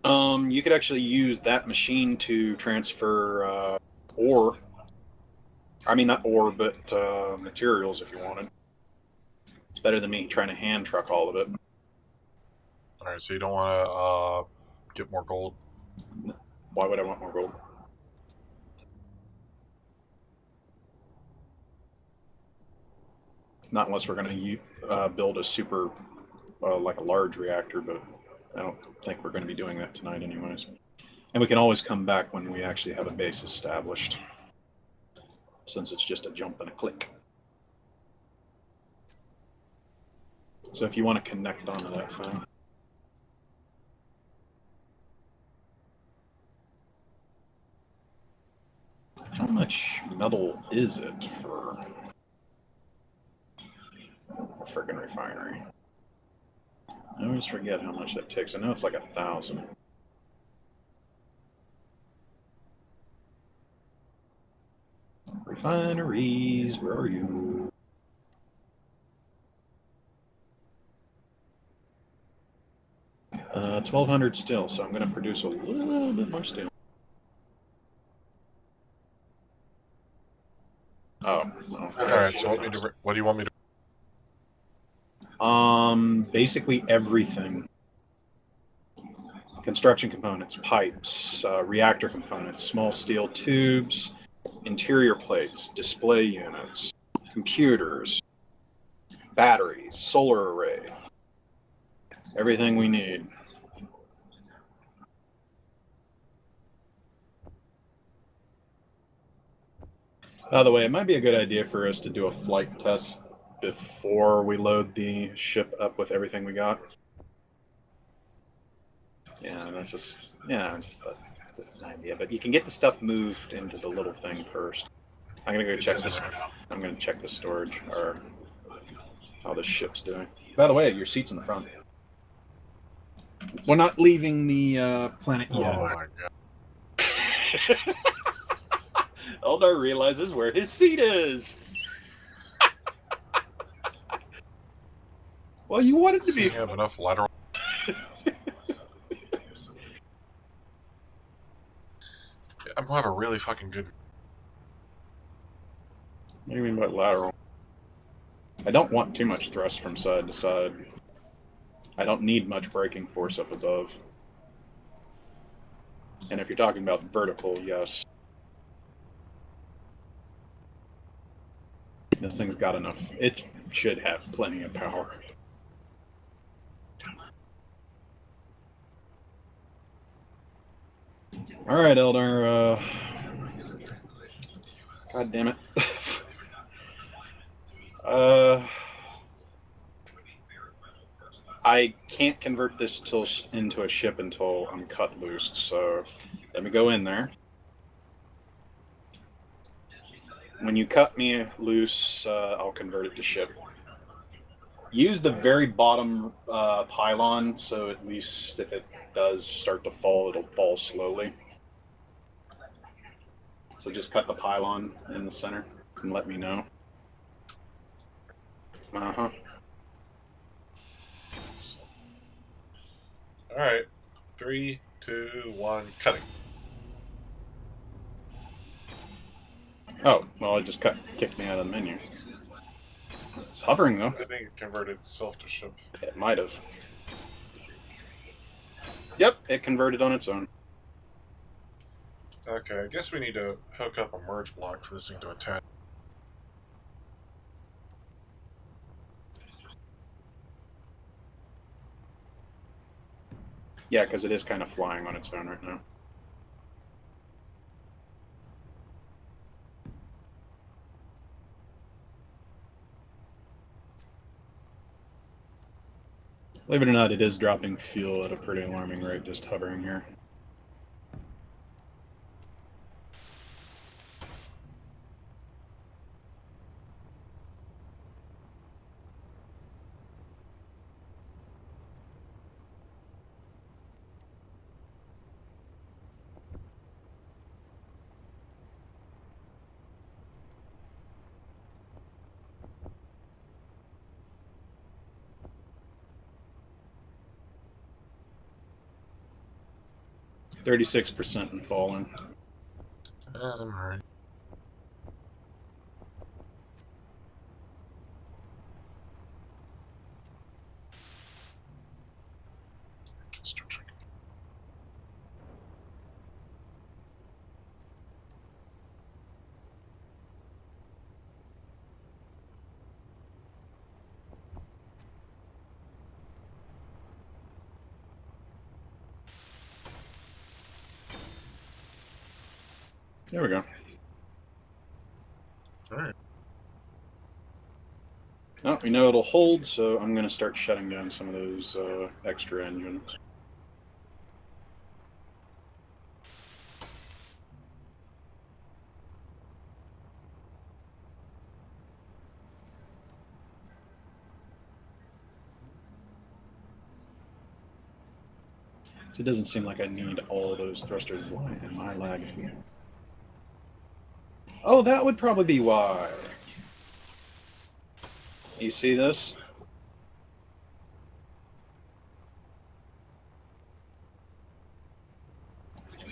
You could actually use that machine to transfer Or, I mean, not ore, but materials if you wanted. It's better than me trying to hand truck all of it. Alright, so you don't want to get more gold? Why would I want more gold? Not unless we're going to build a super, like a large reactor, but I don't think we're going to be doing that tonight anyways. And we can always come back when we actually have a base established, since it's just a jump and a click. So if you want to connect onto that thing. How much metal is it for a friggin' refinery? I always forget how much that takes. I know it's like 1,000. Refineries, where are you? Uh, 1,200 still, so I'm going to produce a little bit more steel. Oh. Alright, so what do you want me to... Basically everything. Construction components, pipes, reactor components, small steel tubes, interior plates, display units, computers, batteries, solar array. Everything we need. By the way, it might be a good idea for us to do a flight test before we load the ship up with everything we got. Yeah, that's just just an idea. But you can get the stuff moved into the little thing first. I'm gonna go check this. I'm gonna check the storage or how this ship's doing. By the way, your seat's in the front. We're not leaving the planet yet. Oh my god. Eldar realizes where his seat is. Well, you want it to be. You have enough lateral... I'm gonna have a really fucking good... What do you mean by lateral? I don't want too much thrust from side to side. I don't need much braking force up above. And if you're talking about vertical, yes. This thing's got enough. It should have plenty of power. Alright, Eldar. God damn it. I can't convert this into a ship until I'm cut loose, so let me go in there. When you cut me loose, I'll convert it to ship. Use the very bottom pylon, so at least if it does start to fall, it'll fall slowly. So just cut the pylon in the center and let me know. Uh-huh. Alright. 3, 2, 1, cutting. Oh, well, it just kicked me out of the menu. It's hovering, though. I think it converted itself to ship. It might have. Yep, it converted on its own. Okay, I guess we need to hook up a merge block for this thing to attach. Yeah, because it is kind of flying on its own right now. Believe it or not, it is dropping fuel at a pretty alarming rate, just hovering here. .36% and falling. Alright. Construction. There we go. Alright. Oh, we know it'll hold, so I'm going to start shutting down some of those extra engines. So it doesn't seem like I need all those thrusters. Why am I lagging? Oh, that would probably be why. You see this?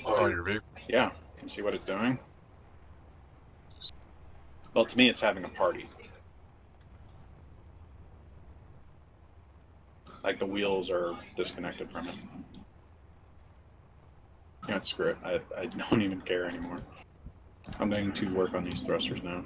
Oh, your vehicle. Yeah. You see what it's doing? Well, to me, it's having a party. Like the wheels are disconnected from it. You know, screw it. I don't even care anymore. I'm going to work on these thrusters now.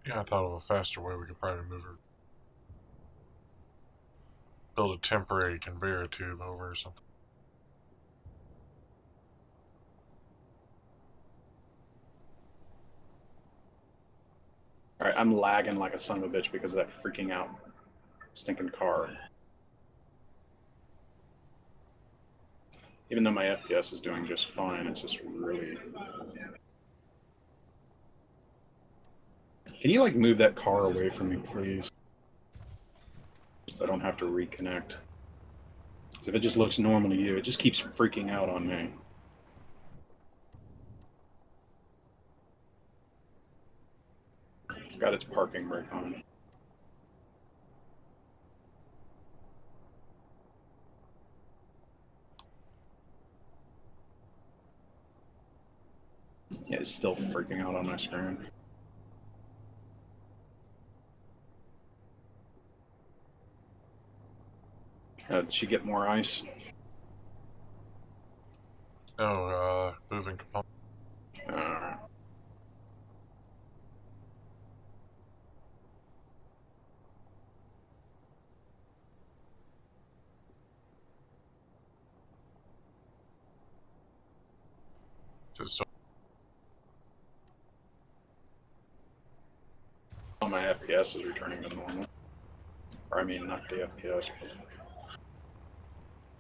Yeah, I thought of a faster way we could probably move her. Build a temporary conveyor tube over or something. Alright, I'm lagging like a son of a bitch because of that freaking out stinking car. Even though my FPS is doing just fine, it's just really... Can you, like, move that car away from me, please? So I don't have to reconnect. Because if it just looks normal to you, it just keeps freaking out on me. It's got its parking brake on. Yeah, it's still freaking out on my screen. Did she get more ice? No, moving component. Alright. Just All my FPS is returning to normal. Or I mean, not the FPS, but...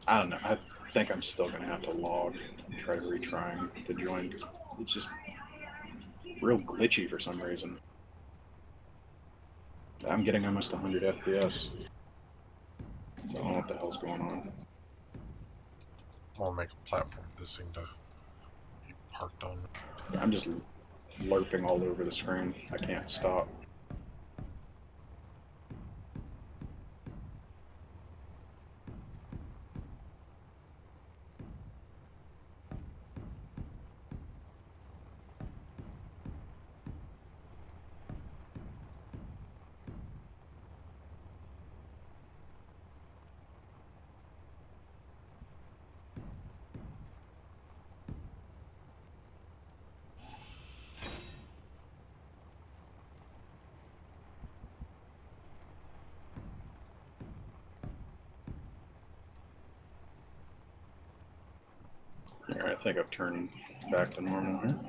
I don't know. I think I'm still going to have to log and try retrying to join because it's just real glitchy for some reason. I'm getting almost 100 FPS. So I don't know what the hell's going on. I want to make a platform for this thing to be parked on. Yeah, I'm just lurping all over the screen. I can't stop. Alright, I think I've turned back to normal here.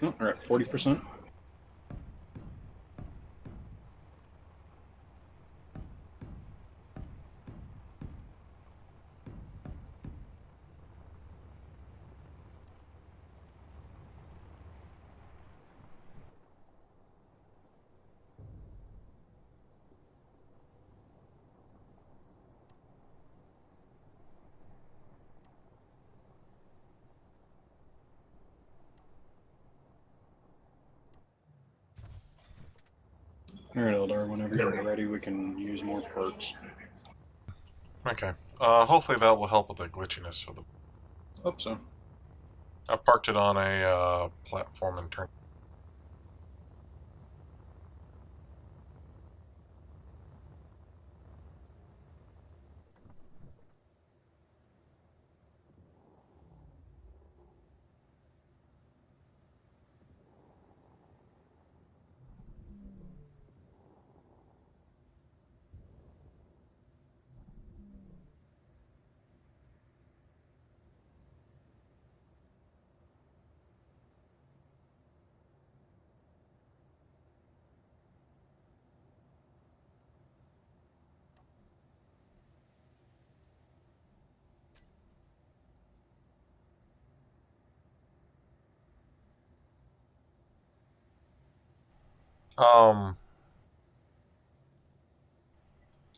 Oh, we're at 40%. Alright, Eldar, whenever you're ready, we can use more parts. Okay. Hopefully that will help with the glitchiness for the. Hope so. I parked it on a platform and turned.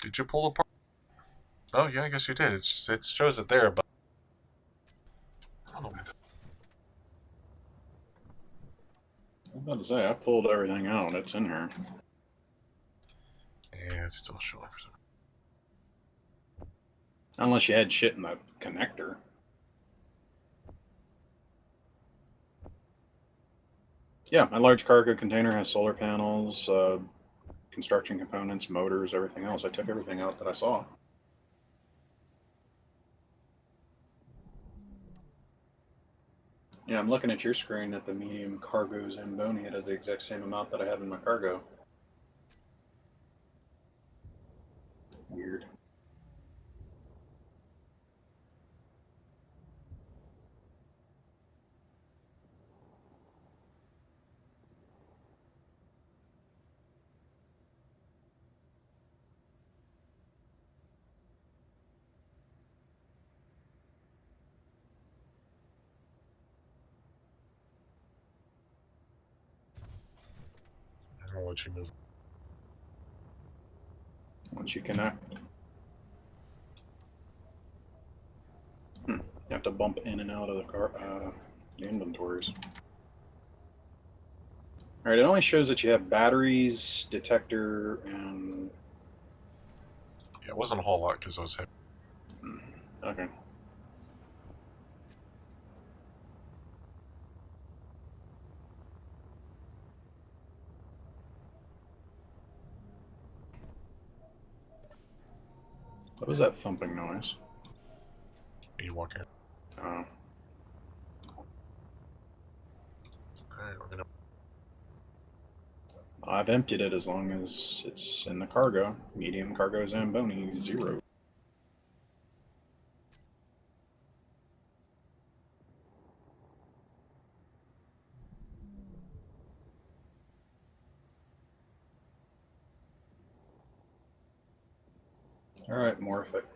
Did you pull the part? Oh yeah, I guess you did. It shows it there, but I don't know what it did. I was about to say, I pulled everything out. It's in here. Yeah, it's still showing for some. Unless you had shit in the connector. Yeah, my large cargo container has solar panels, construction components, motors, everything else. I took everything out that I saw. Yeah, I'm looking at your screen at the medium cargo Zamboni. It has the exact same amount that I have in my cargo. Weird. I'll let you move. Once you connect, you have to bump in and out of the inventories. All right, it only shows that you have batteries, detector, and Yeah, it wasn't a whole lot because I was heavy. okay. What was that thumping noise? You walk here. Oh, Alright, we're gonna. I've emptied it as long as it's in the cargo. Medium cargo Zamboni, 0. All right, morph it.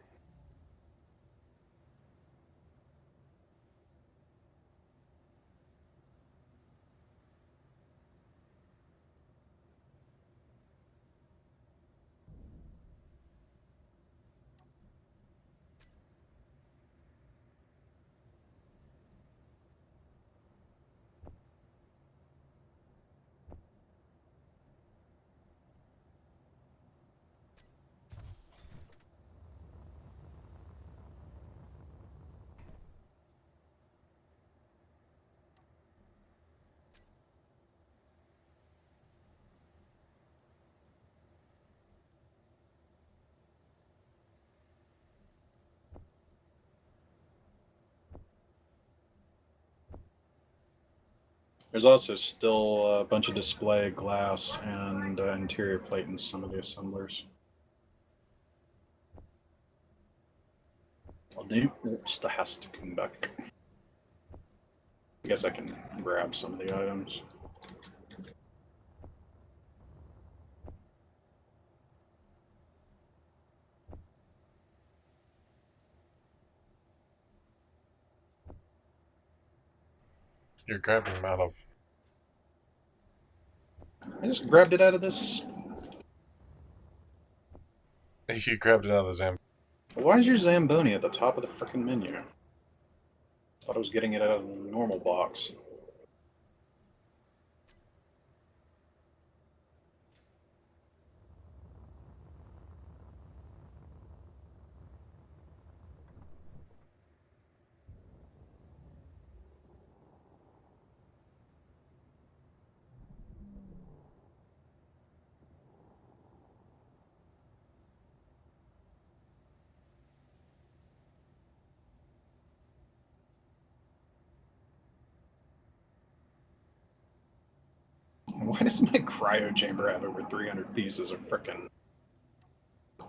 There's also still a bunch of display glass and interior plate in some of the assemblers. Och nu måste häst come back. I guess I can grab some of the items. You're grabbing them out of. I just grabbed it out of this. You grabbed it out of the Zam. Why is your Zamboni at the top of the frickin' menu? Thought I was getting it out of the normal box. Why does my cryo chamber have over 300 pieces of frickin'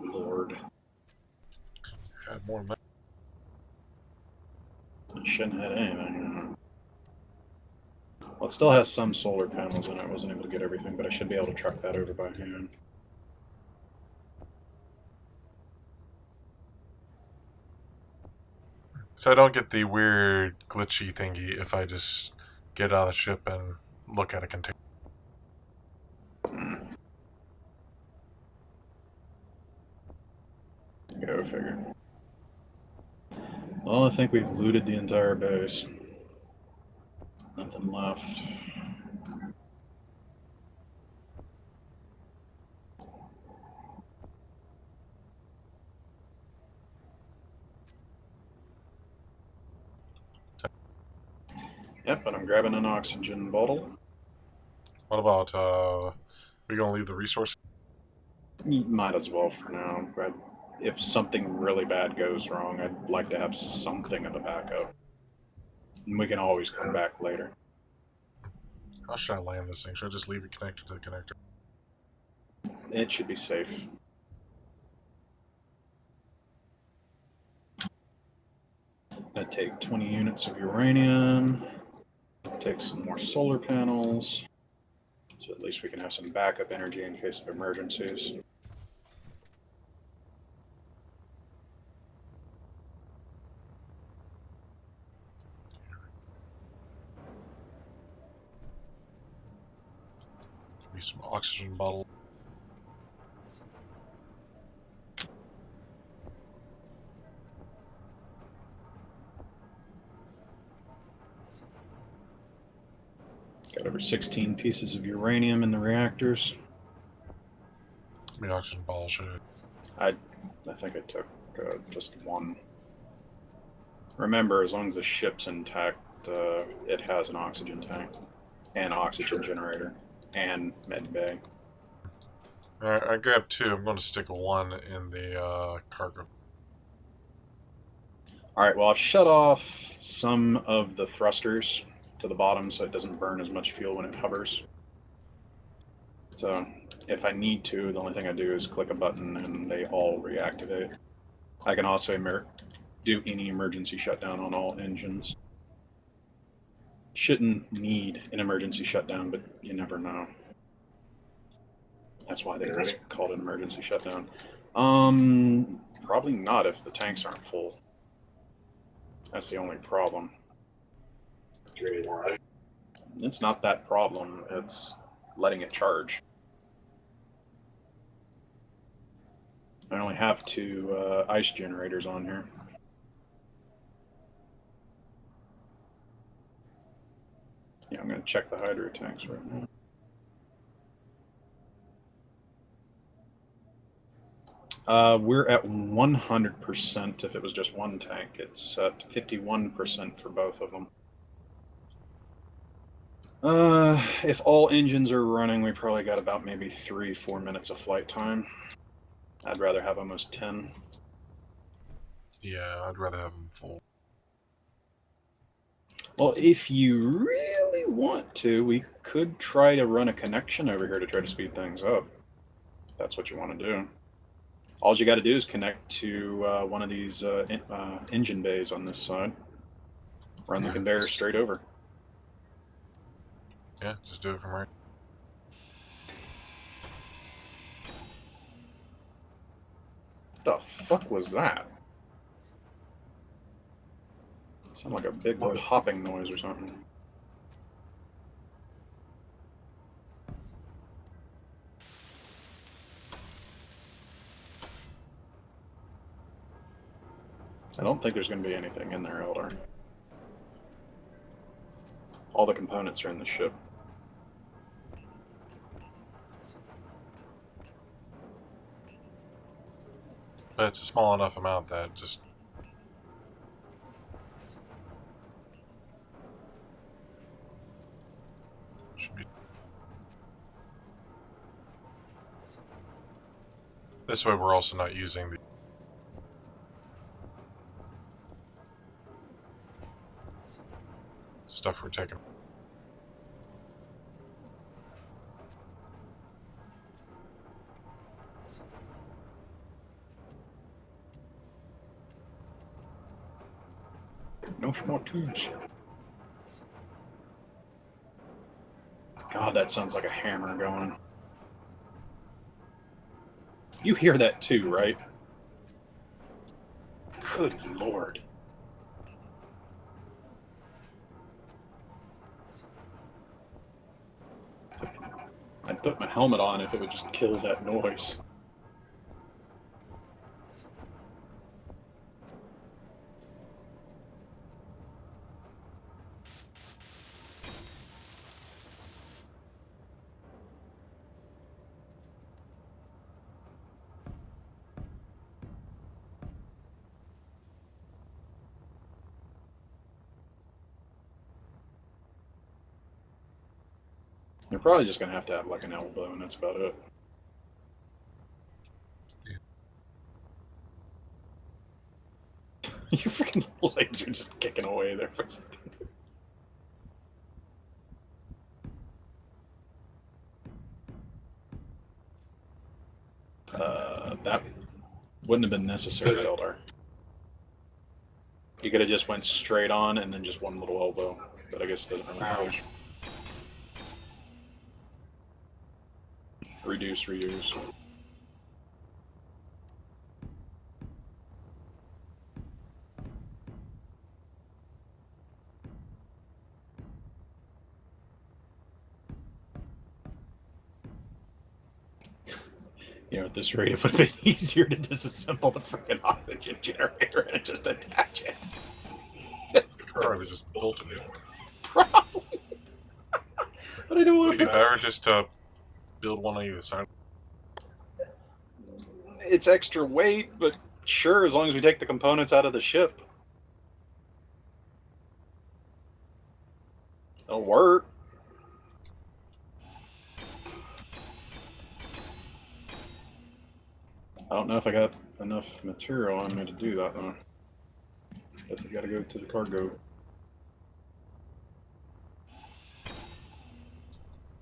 Lord? Had more money. It shouldn't have anything. Well, it still has some solar panels in it. I wasn't able to get everything, but I should be able to truck that over by hand. So I don't get the weird glitchy thingy if I just get out of the ship and look at a container. Go figure. Well, I think we've looted the entire base. Nothing left. Yep, and I'm grabbing an oxygen bottle. What about, we gonna leave the resource? Might as well for now. If something really bad goes wrong, I'd like to have something of a backup. And we can always come back later. How should I land this thing? Should I just leave it connected to the connector? It should be safe. Gonna take 20 units of uranium. Take some more solar panels. So at least we can have some backup energy in case of emergencies. Give me some oxygen bottle. Got over 16 pieces of uranium in the reactors. Give me an oxygen bottle, should I think I took just one. Remember, as long as the ship's intact, it has an oxygen tank, and oxygen generator, and med bay. Alright, I grabbed two. I'm going to stick one in the cargo. Alright, well, I've shut off some of the thrusters to the bottom so it doesn't burn as much fuel when it hovers. So, if I need to, the only thing I do is click a button and they all reactivate. I can also do any emergency shutdown on all engines. Shouldn't need an emergency shutdown, but you never know. That's why it's called an emergency shutdown. Probably not if the tanks aren't full. That's the only problem. It's not that problem, it's letting it charge. I only have two ice generators on here. Yeah, I'm going to check the hydro tanks right now. We're at 100% if it was just one tank. It's at 51% for both of them. If all engines are running, we probably got about maybe 3-4 minutes of flight time. I'd rather have almost 10. Yeah, I'd rather have them full. Well, if you really want to, we could try to run a connection over here to try to speed things up. If that's what you want to do. All you got to do is connect to one of these engine bays on this side. Run the conveyor straight over. Yeah, just do it from right. What the fuck was that? It sounded like a big hopping noise or something. I don't think there's going to be anything in there, Elder. All the components are in the ship. But it's a small enough amount that just... should be... This way we're also not using the stuff we're taking. No more tubes. God, that sounds like a hammer going. You hear that too, right? Good lord. I'd put my helmet on if it would just kill that noise. You're probably just going to have like an elbow, and that's about it. Your freaking legs are just kicking away there for a second. That wouldn't have been necessary, Eldar. You could have just went straight on and then just one little elbow, but I guess it doesn't really matter. Reduce, reuse. You know, at this rate, it would have been easier to disassemble the freaking oxygen generator and just attach it. Probably just built it. Probably. But I don't want Would it be to. better just to build one on either side? It's extra weight, but sure, as long as we take the components out of the ship. It'll work. I don't know if I got enough material on me to do that, though. Guess I gotta go to the cargo.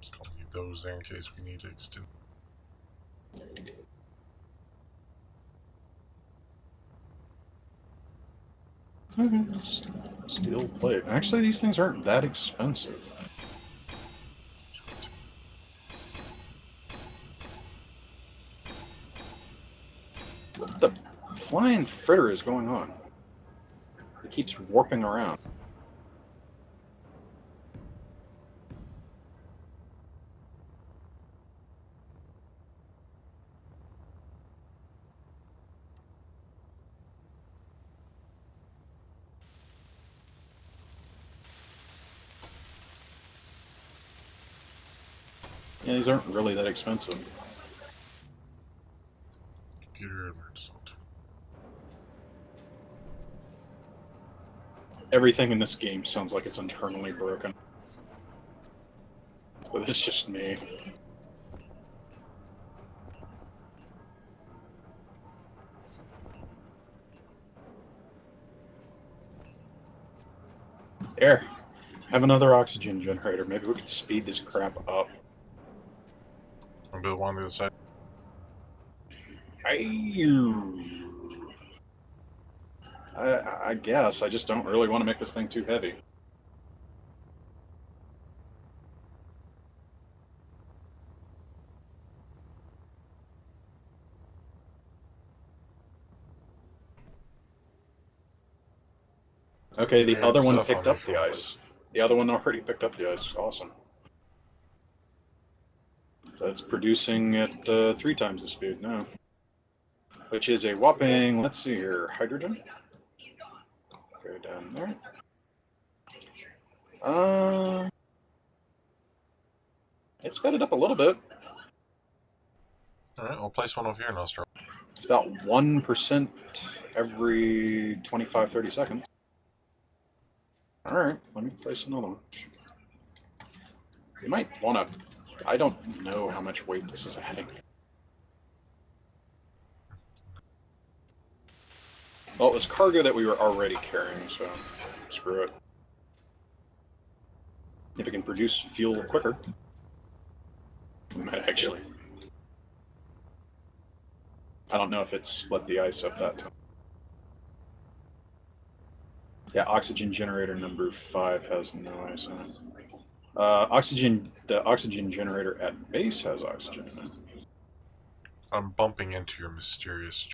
Just gonna leave those there in case we need to extend. Steel plate. Actually, these things aren't that expensive. What the flying fritter is going on? It keeps warping around. Yeah, these aren't really that expensive. Computer alerts. Everything in this game sounds like it's internally broken. But it's just me. There. Have another oxygen generator. Maybe we can speed this crap up. I'll build one on the other side. I guess. I just don't really want to make this thing too heavy. Okay, the Weird other one stuff on picked my up the phone. ice. The other one already picked up the ice. Awesome. So it's producing at 3 times the speed now. Which is a whopping, let's see here, hydrogen? Go down there. It sped it up a little bit. Alright, we'll place one over here in Australia. It's about 1% every 25, 30 seconds. Alright, let me place another one. You might want to... I don't know how much weight this is adding. Well, it was cargo that we were already carrying, so screw it. If it can produce fuel quicker, we might actually... I don't know if it split the ice up that time. Yeah, oxygen generator number 5 has no ice in it. The oxygen generator at base has oxygen in it. I'm bumping into your mysterious...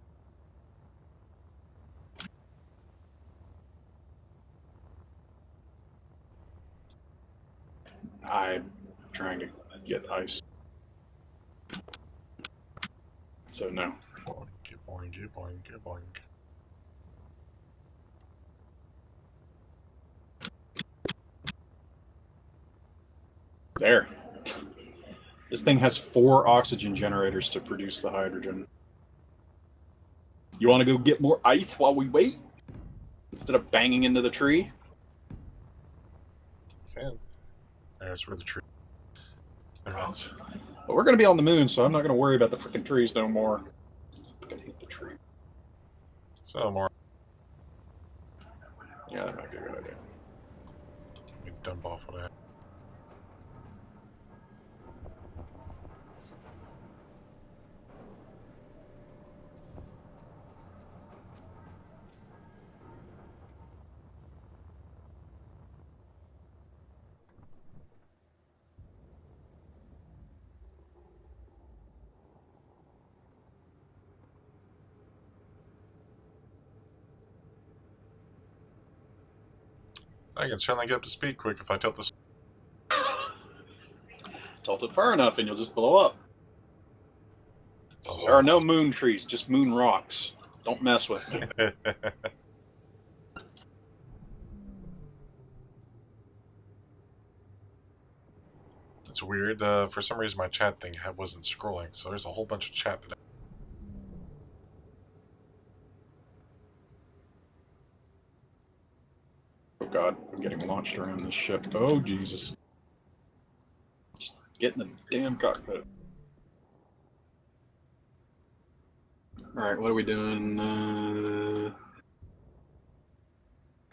I'm trying to get ice. So no. Boing, boing, boing, boing. There. This thing has 4 oxygen generators to produce the hydrogen. You want to go get more ice while we wait? Instead of banging into the tree? Okay. There's where the tree... There it is. But we're going to be on the moon, so I'm not going to worry about the freaking trees no more. I'm going to hit the tree. So, more... Yeah, that might be a good idea. We dump off what I have. I can certainly get up to speed quick if I tilt this. Tilt it far enough and you'll just blow up. There are no moon trees, just moon rocks. Don't mess with me. It's weird. For some reason, my chat thing wasn't scrolling, so there's a whole bunch of chat that. Oh god, I'm getting launched around this ship. Oh Jesus. Just get in the damn cockpit. Alright, what are we doing?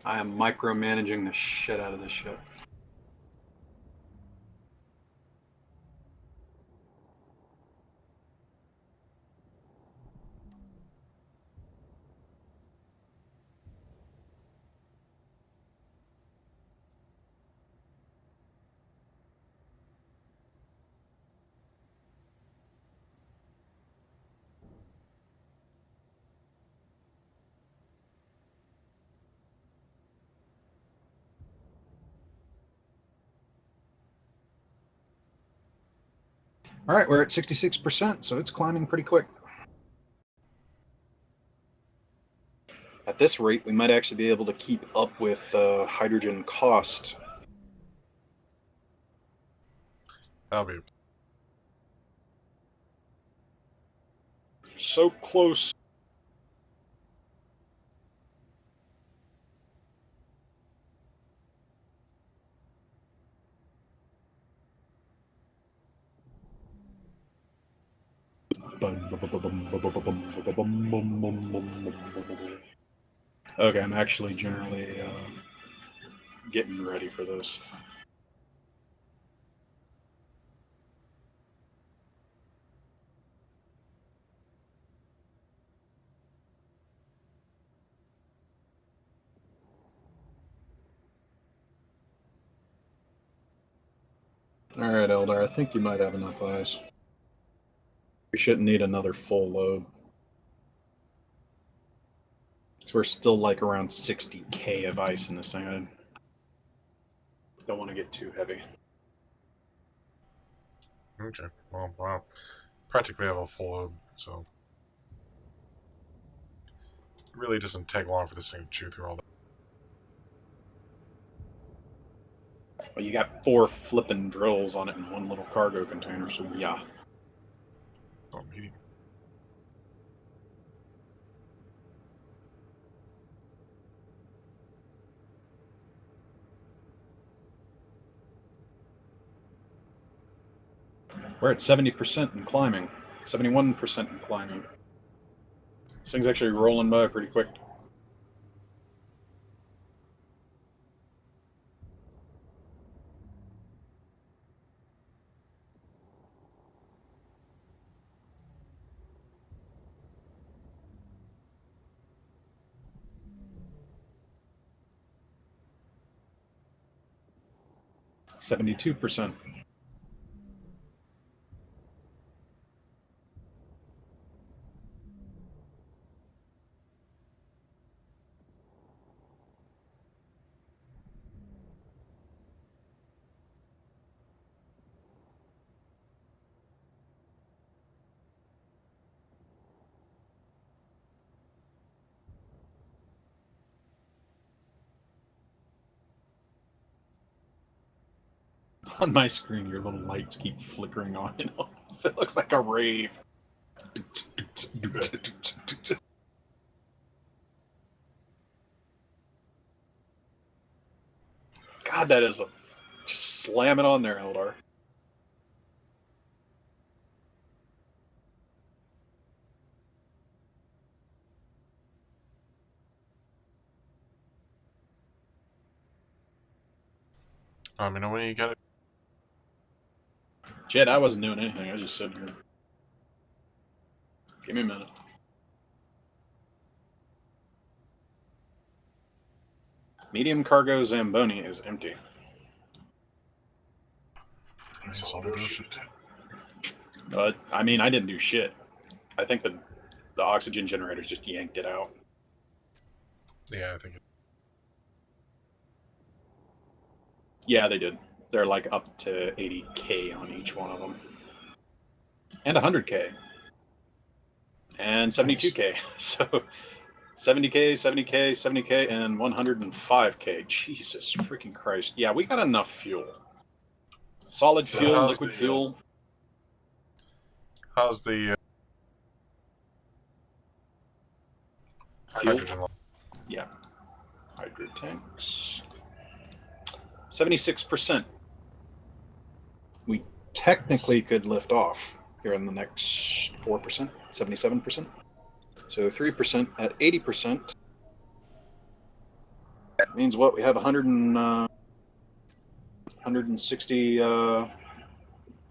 I am micromanaging the shit out of this ship. Alright, we're at 66%, so it's climbing pretty quick. At this rate, we might actually be able to keep up with hydrogen cost. That'll be. So close. Okay, I'm actually generally getting ready for this. Alright, Eldar, I think you might have enough ice. We shouldn't need another full load. So we're still like around 60k of ice in this thing. I don't want to get too heavy. Okay. Well, wow. Practically have a full load, so it really doesn't take long for this thing to chew through all that. Well, you got 4 flipping drills on it in one little cargo container, so yeah. Oh, medium. We're at 70% in climbing, 71% in climbing. This thing's actually rolling by pretty quick. %. On my screen, your little lights keep flickering on and off. It looks like a rave. God, that is a... Just slam it on there, Eldar. You know when you got it? Jed, I wasn't doing anything. I was just sitting here. Give me a minute. Medium cargo Zamboni is empty. But, I mean, I didn't do shit. I think the oxygen generators just yanked it out. Yeah, I think it. Yeah, they did. They're like up to 80k on each one of them. And 100k. And 72k. So 70k, 70k, 70k, and 105k. Jesus freaking Christ. Yeah, we got enough fuel. Solid So fuel, how's liquid the, fuel. How's the hydrogen level? Yeah. Hydro tanks. 76%. We technically could lift off here in the next 4%, 77%. So 3% at 80%. That means what? We have 160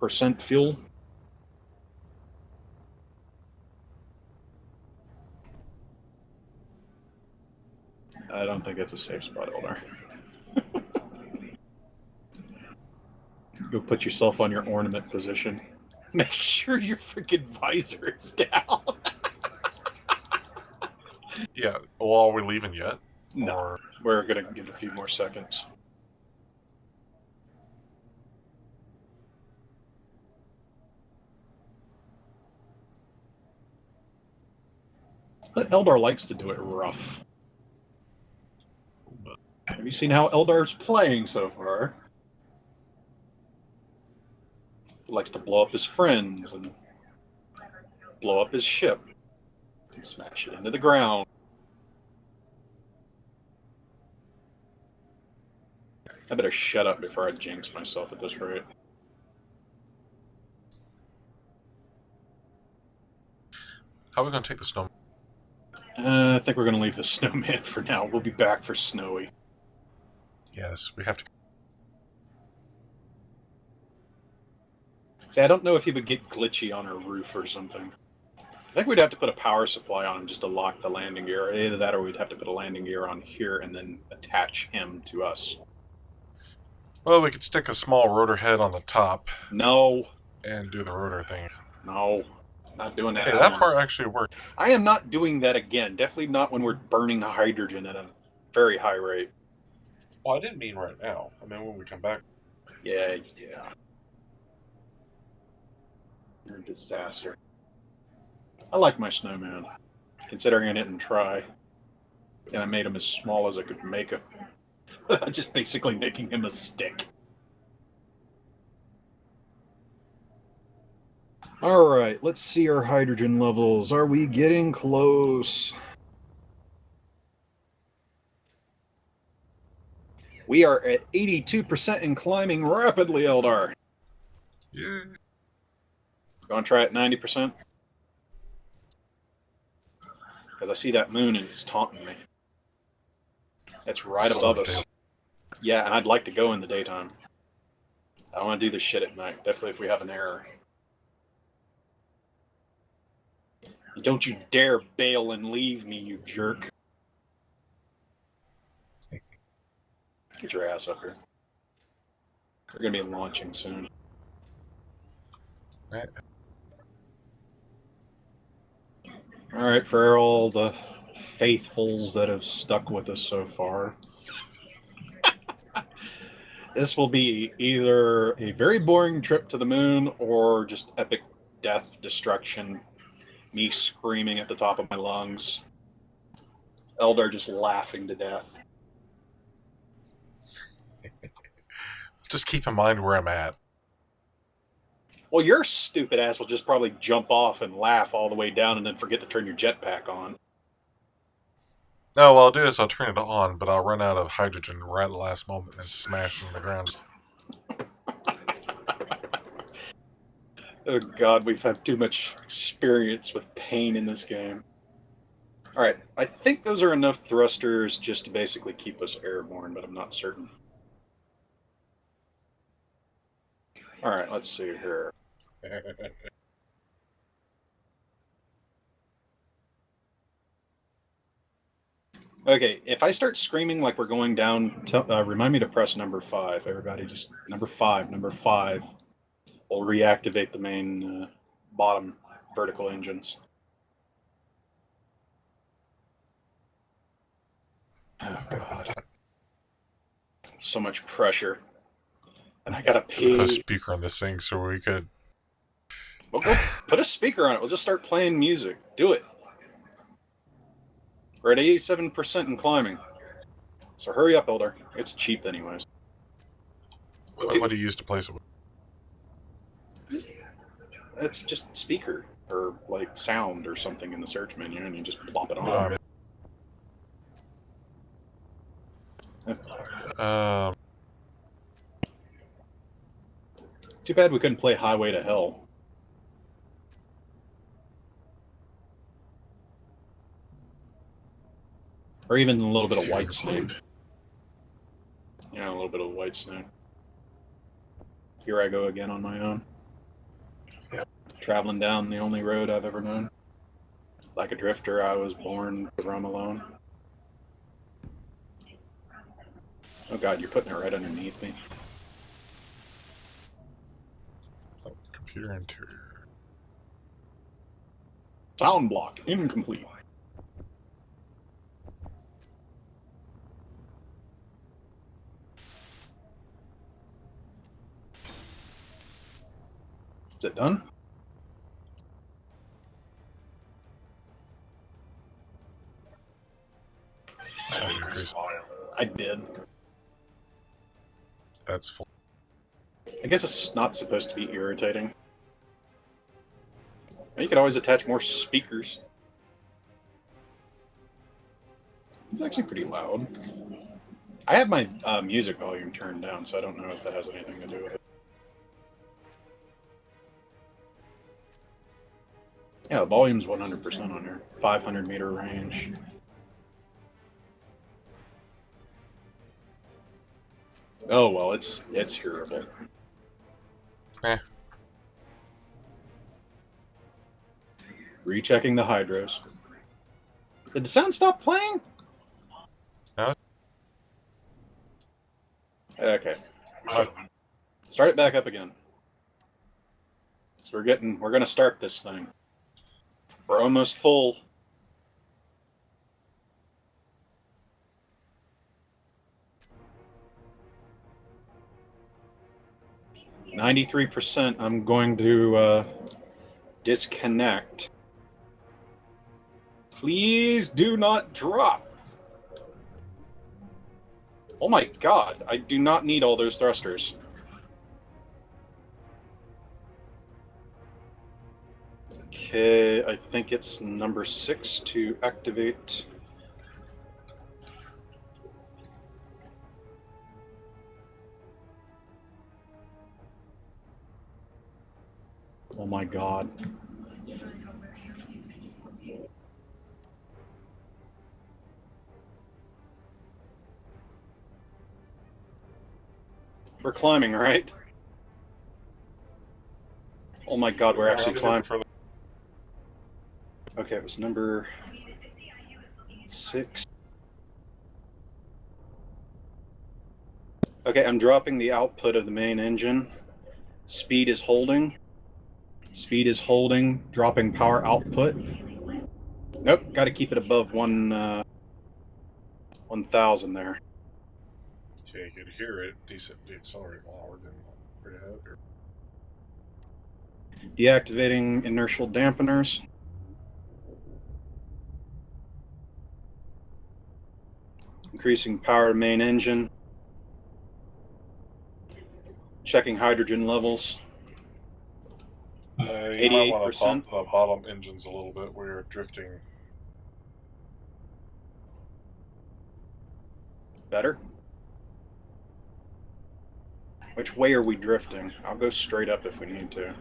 percent fuel. I don't think it's a safe spot, Eldar. Go put yourself on your ornament position. Make sure your freaking visor is down. Yeah. Well, are we leaving yet? No, Or... we're gonna give it a few more seconds. But Eldar likes to do it rough. Have you seen how Eldar's playing so far? He likes to blow up his friends and blow up his ship and smash it into the ground. I better shut up before I jinx myself at this rate. How are we going to take the snow? I think we're going to leave the snowman for now. We'll be back for Snowy. Yes, we have to. See, I don't know if he would get glitchy on our roof or something. I think we'd have to put a power supply on him just to lock the landing gear. Either that or we'd have to put a landing gear on here and then attach him to us. Well, we could stick a small rotor head on the top. No. And do the rotor thing. No. Not doing that. Hey, that part actually worked. I am not doing that again. Definitely not when we're burning hydrogen at a very high rate. Well, I didn't mean right now. I mean when we come back. Yeah. You're a disaster. I like my snowman, considering I didn't try. And I made him as small as I could make him. Just basically making him a stick. Alright, let's see our hydrogen levels. Are we getting close? We are at 82% and climbing rapidly, Eldar. Yeah. Gonna try at 90%? Because I see that moon and it's taunting me. It's right above us. Yeah, and I'd like to go in the daytime. I don't want to do this shit at night. Definitely if we have an error. Don't you dare bail and leave me, you jerk. Get your ass up here. We're going to be launching soon. Alright, for all the faithfuls that have stuck with us so far. This will be either a very boring trip to the moon or just epic death, destruction, me screaming at the top of my lungs, Eldar just laughing to death. Just keep in mind where I'm at. Well, your stupid ass will just probably jump off and laugh all the way down and then forget to turn your jetpack on. No, what I'll do is I'll turn it on, but I'll run out of hydrogen right at the last moment and smash it on the ground. Oh god, we've had too much experience with pain in this game. Alright, I think those are enough thrusters just to basically keep us airborne, but I'm not certain. Alright, let's see here. Okay, if I start screaming like we're going down, remind me to press number 5. Everybody, just number 5. Number 5 will reactivate the main bottom vertical engines. Oh, God. So much pressure. And I gotta pee. Put a speaker on this thing so we could... Well, go put a speaker on it. We'll just start playing music. Do it. We're at 87% and climbing. So hurry up, Eldar. It's cheap anyways. What do you use to place it with? It's just speaker or like sound or something in the search menu, and you just plop it on. Too bad we couldn't play Highway to Hell. Or even a little bit of White Snake. Yeah, a little bit of White Snake. Here I go again on my own. Yep. Traveling down the only road I've ever known. Like a drifter, I was born to roam alone. Oh god, you're putting it right underneath me. Computer interior. Sound block incomplete. Is it done? I did. That's full. I guess it's not supposed to be irritating. You could always attach more speakers. It's actually pretty loud. I have my music volume turned down, so I don't know if that has anything to do with it. Yeah, the volume's 100% on here. 500 meter range. Oh well, it's hearable. Eh. Rechecking the hydros. Did the sound stop playing? No. Okay. Start it back up again. So we're gonna start this thing. We're almost full. %. I'm going to disconnect. Please do not drop. Oh my god, I do not need all those thrusters. Okay, I think it's number 6 to activate. Oh my god. We're climbing, right? Oh my god, we're actually climbing. Okay, it was number 6. Okay, I'm dropping the output of the main engine. Speed is holding. Speed is holding, dropping power output. Nope, got to keep it above 1,000 there. So you could hear it decently accelerate while we're getting pretty ahead here. Deactivating inertial dampeners. Increasing power to main engine. Checking hydrogen levels. You might want to 88%. pump the bottom engines a little bit. We're drifting. Better? Which way are we drifting? I'll go straight up if we need to.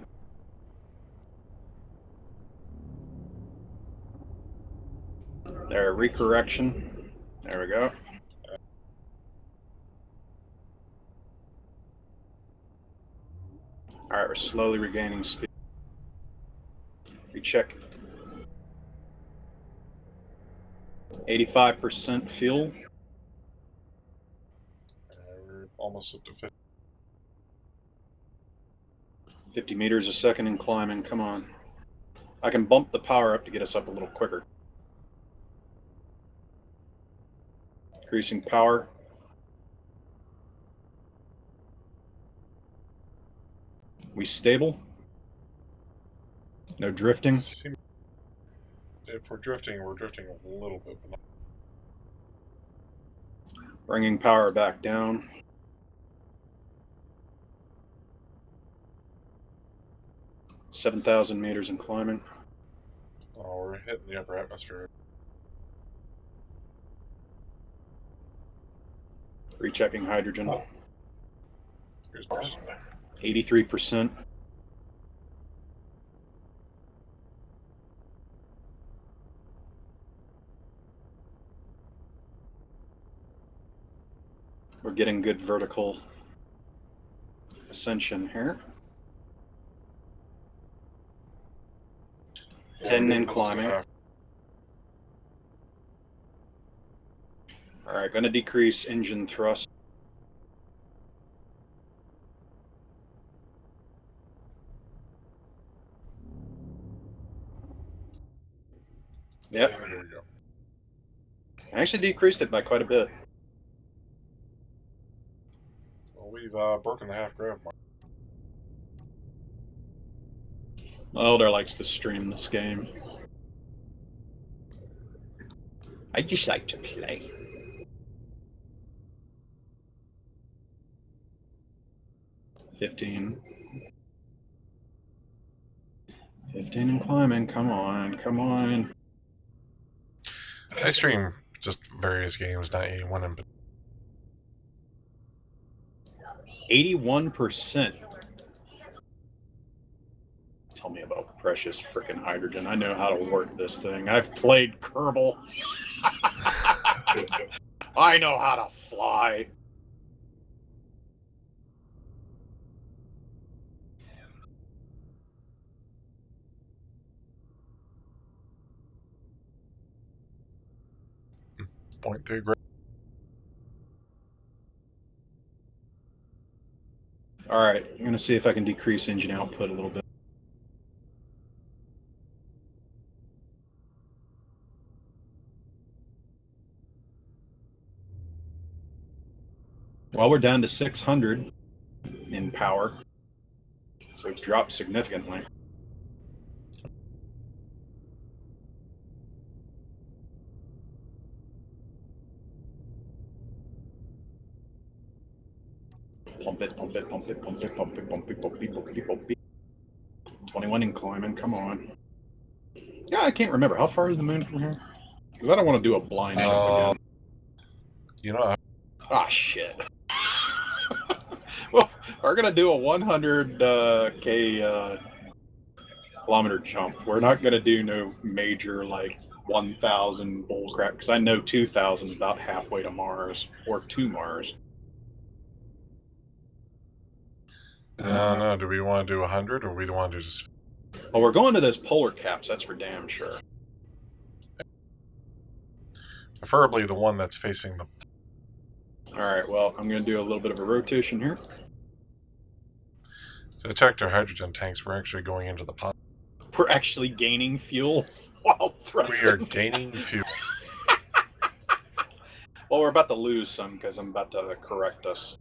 There, recorrection. There we go. Alright, we're slowly regaining speed. Recheck. 85% fuel. We're almost up to 50. 50 meters a second and climbing. Come on. I can bump the power up to get us up a little quicker. Increasing power. We stable? No drifting? If we're drifting a little bit. But not... Bringing power back down. $7,000 meters and climbing. Oh, we're hitting the upper atmosphere. Rechecking hydrogen. Here's Mars. 83%. We're getting good vertical ascension here. 10 in climbing. Alright, going to decrease engine thrust. Yep. There we go. I actually decreased it by quite a bit. Well, we've broken the half grav mark. Elder likes to stream this game. I just like to play. $15 and climbing. Come on, come on. I stream just various games, not any one in. 81%. Tell me about precious frickin' hydrogen. I know how to work this thing. I've played Kerbal. I know how to fly. Point 3 grav. Alright, I'm going to see if I can decrease engine output a little bit. Well, we're down to 600 in power. So it's dropped significantly. Pump it, pump it, pump it, pump it, pump it, pump it, pump it, pump it, pump it. 21 in climbing, come on. Yeah, I can't remember. How far is the moon from here? Because I don't want to do a blind jump again. You know, Ah, shit. Well, we're going to do a 100k kilometer jump. We're not going to do no major, like, 1,000 bullcrap, because I know 2,000 is about halfway to Mars, or to Mars. no. Do we want to do 100 or we want to do just? Well, we're going to those polar caps. That's for damn sure. Preferably the one that's facing the. All right. Well, I'm going to do a little bit of a rotation here. To detect our hydrogen tanks, we're actually going into the pot. We're actually gaining fuel while thrusting. We are gaining fuel. Well, we're about to lose some because I'm about to correct us.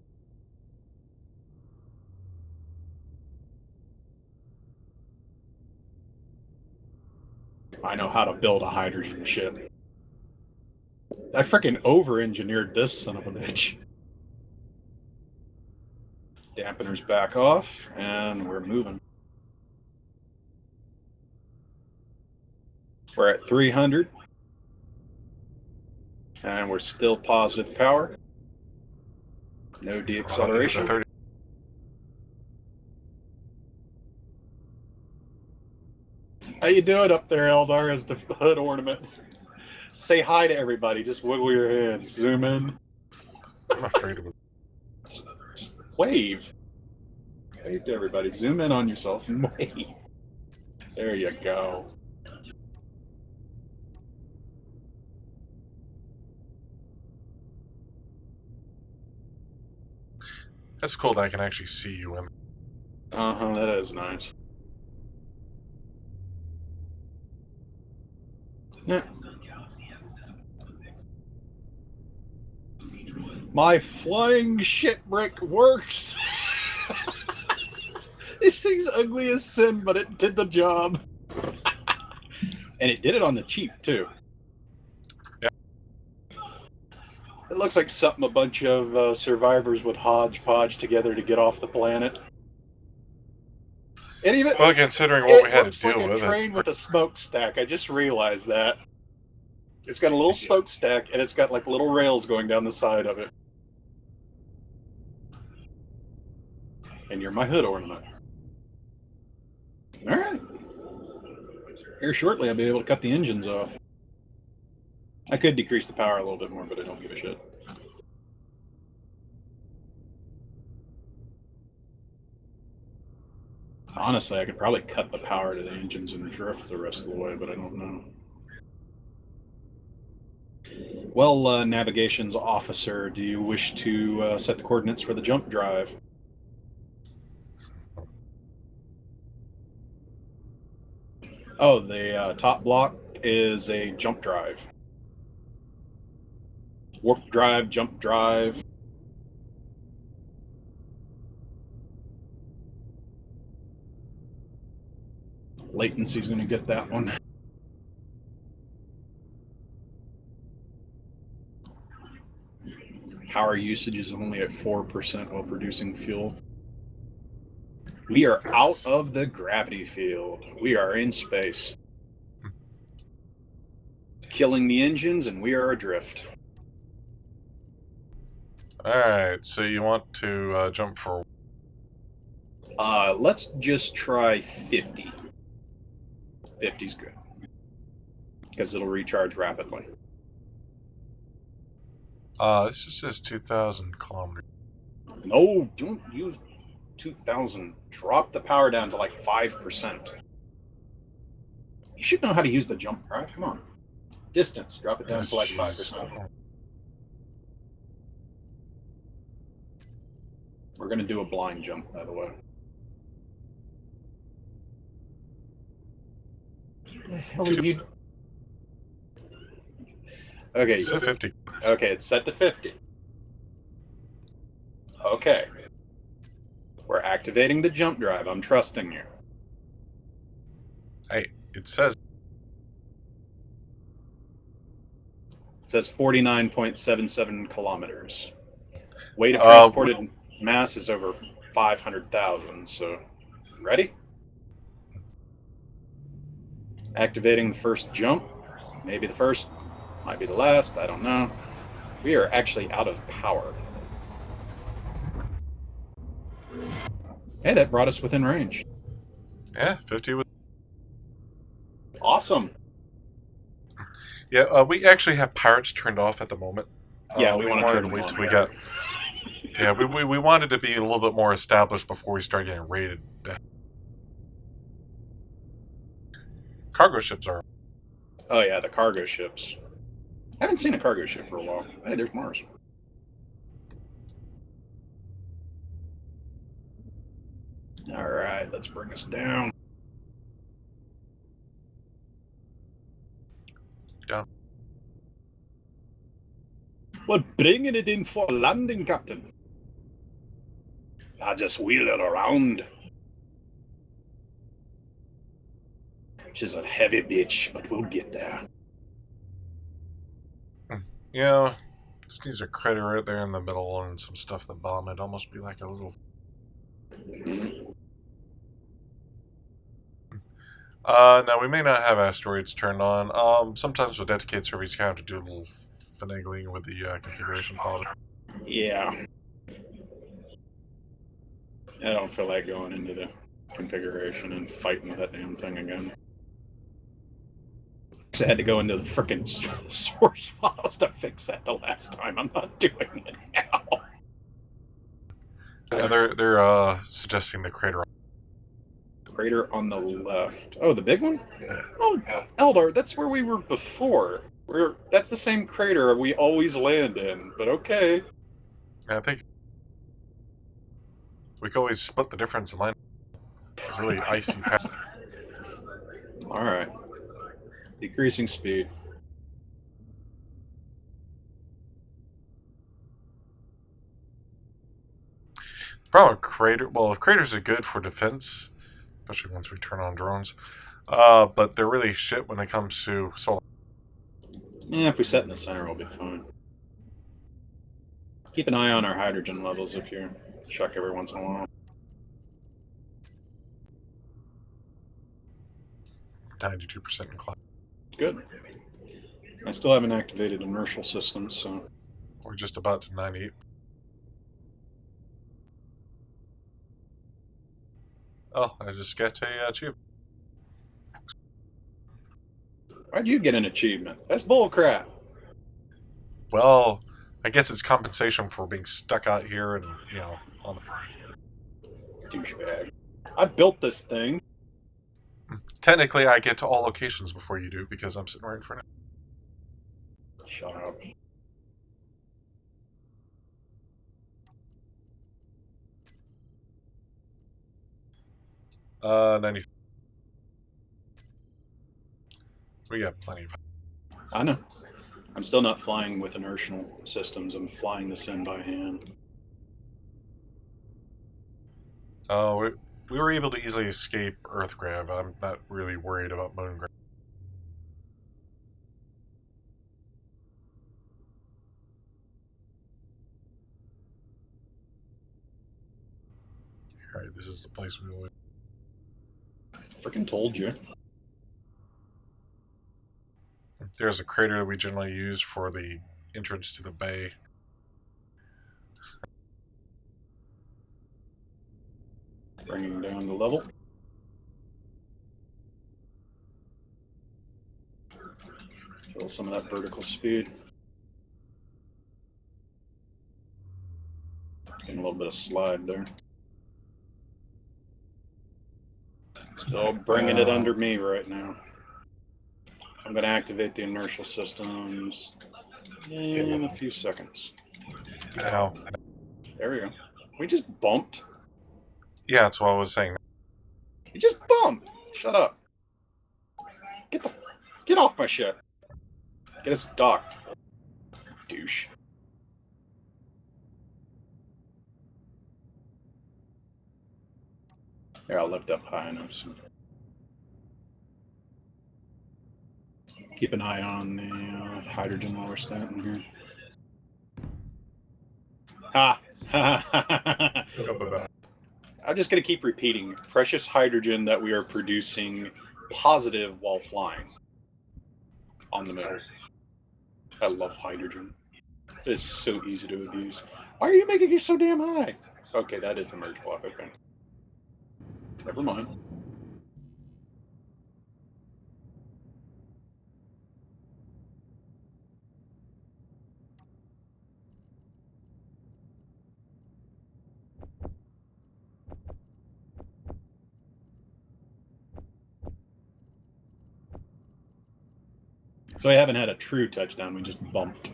I know how to build a hydrogen ship. I freaking over-engineered this son of a bitch. Dampener's back off, and we're moving. We're at 300. And we're still positive power. No deacceleration. 30. How you doing up there, Eldar, as the hood ornament? Say hi to everybody. Just wiggle your hands. Zoom in. I'm afraid of it. Just wave. Wave to everybody. Zoom in on yourself and wave. There you go. That's cool that I can actually see you in. Uh-huh, that is nice. Yeah. My flying shipwreck works! This thing's ugly as sin, but it did the job. And it did it on the cheap, too. Yeah. It looks like something a bunch of survivors would hodgepodge together to get off the planet. And even, Well, considering what we had to looks deal like with, a train with a smokestack. I just realized that. It's got a little smokestack, and it's got like little rails going down the side of it. And you're my hood ornament. All right. Here shortly, I'll be able to cut the engines off. I could decrease the power a little bit more, but I don't give a shit. Honestly, I could probably cut the power to the engines and drift the rest of the way, but I don't know. Well, navigations officer, do you wish to set the coordinates for the jump drive? Oh, the top block is a jump drive. Warp drive, jump drive. Latency's going to get that one. Power usage is only at 4% while producing fuel. We are out of the gravity field. We are in space. Killing the engines, and we are adrift. Alright, so you want to jump for... Let's just try 50. 50's good. Because it'll recharge rapidly. This just says 2,000 kilometers. No, don't use 2,000. Drop the power down to like 5%. You should know how to use the jump drive. Come on. Distance. Drop it down to like 5%. We're going to do a blind jump, by the way. What the hell are you... Okay. So 50. Okay, it's set to 50. Okay. We're activating the jump drive. I'm trusting you. Hey, it says It says 49.77 kilometers. Weight of transported mass is over 500,000, so... Ready? Activating the first jump. Maybe the first, might be the last, I don't know. We are actually out of power. Hey, that brought us within range. yeah, 50 was... Awesome. Yeah, we actually have pirates turned off at the moment. Yeah, we want to turn to them wait on. till we got... Yeah, we wanted to be a little bit more established before we start getting raided. Cargo ships are... Oh yeah, the cargo ships. I haven't seen a cargo ship for a while. Hey, there's Mars. Alright, let's bring us down. Down. We're bringing it in for landing, Captain. I just wheel it around. She's a heavy bitch, but we'll get there. Yeah, just needs a crater right there in the middle and some stuff to bomb. It'd almost be like a little... No, we may not have asteroids turned on. Sometimes with dedicated servers, you kind of have to do a little finagling with the configuration file. Yeah. I don't feel like going into the configuration and fighting with that damn thing again. I had to go into the frickin' source files to fix that the last time. I'm not doing it now. Yeah, they're suggesting the crater. Crater on the left. Oh, the big one? Oh, Eldar, that's where we were before. That's the same crater we always land in, but okay. Yeah, I think we could always split the difference in land. It's really icy. Alright. Decreasing speed. Problem with crater. Well, craters are good for defense, especially once we turn on drones. But they're really shit when it comes to solar. Yeah, if we set in the center, we'll be fine. Keep an eye on our hydrogen levels if you check every once in a while. 92% in cloud. Good. I still haven't activated inertial systems, so... We're just about to 98. Oh, I just got a achievement. Why'd you get an achievement? That's bullcrap. Well, I guess it's compensation for being stuck out here and, on the... Douchebag. I built this thing. Technically, I get to all locations before you do because I'm sitting right in front of you. Shut up. Uh, 90. We got plenty of... I know. I'm still not flying with inertial systems. I'm flying this in by hand. Oh, we were able to easily escape Earth grav. I'm not really worried about moon grav. Alright, this is the place we will... Freaking told you. There's a crater that we generally use for the entrance to the bay. Bringing down the level. Kill some of that vertical speed. Getting a little bit of slide there. Still bringing it under me right now. I'm going to activate the inertial systems in a few seconds. Ow. There we go. We just bumped. Yeah, that's what I was saying. We just bumped. Shut up. Get off my ship. Get us docked. Douche. Here, I'll lift up high enough. So keep an eye on the hydrogen while we're standing here. Ha! Go about. I'm just going to keep repeating. Precious hydrogen that we are producing positive while flying on the moon. I love hydrogen. It's so easy to abuse. Why are you making it so damn high? Okay, that is the merge block. Okay. Never mind. So I haven't had a true touchdown, we just bumped.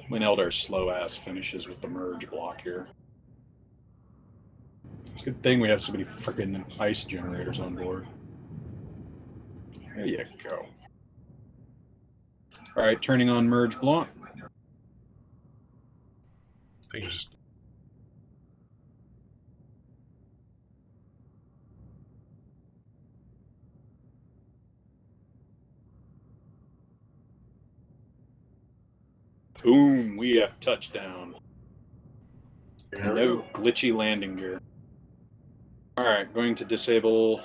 We nailed our slow ass finishes with the merge block here. It's a good thing we have so many freaking ice generators on board. There you go. Alright, turning on merge block. I think you just. Boom, we have touchdown. There we No go. glitchy landing gear. Alright, going to disable.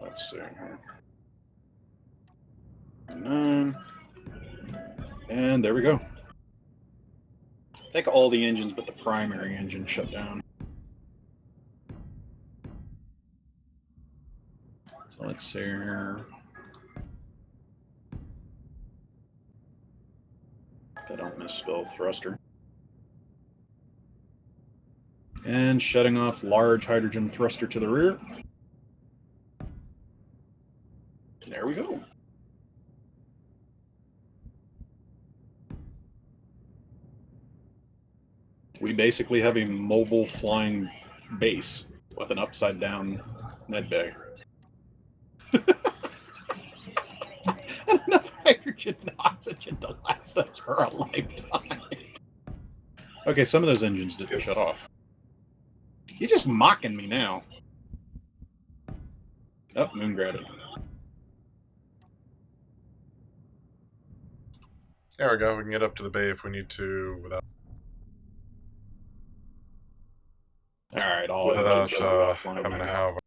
Let's see here. 9. And there we go. I think all the engines but the primary engine shut down. So let's see here. If I don't misspell thruster. And shutting off large hydrogen thruster to the rear. There we go. We basically have a mobile flying base with an upside down med bay. Enough hydrogen and oxygen to last us for a lifetime. Okay, some of those engines didn't shut off. He's just mocking me now. Oh, moon gravity. There we go. We can get up to the bay if we need to without Alright, all engines shut off. having to have.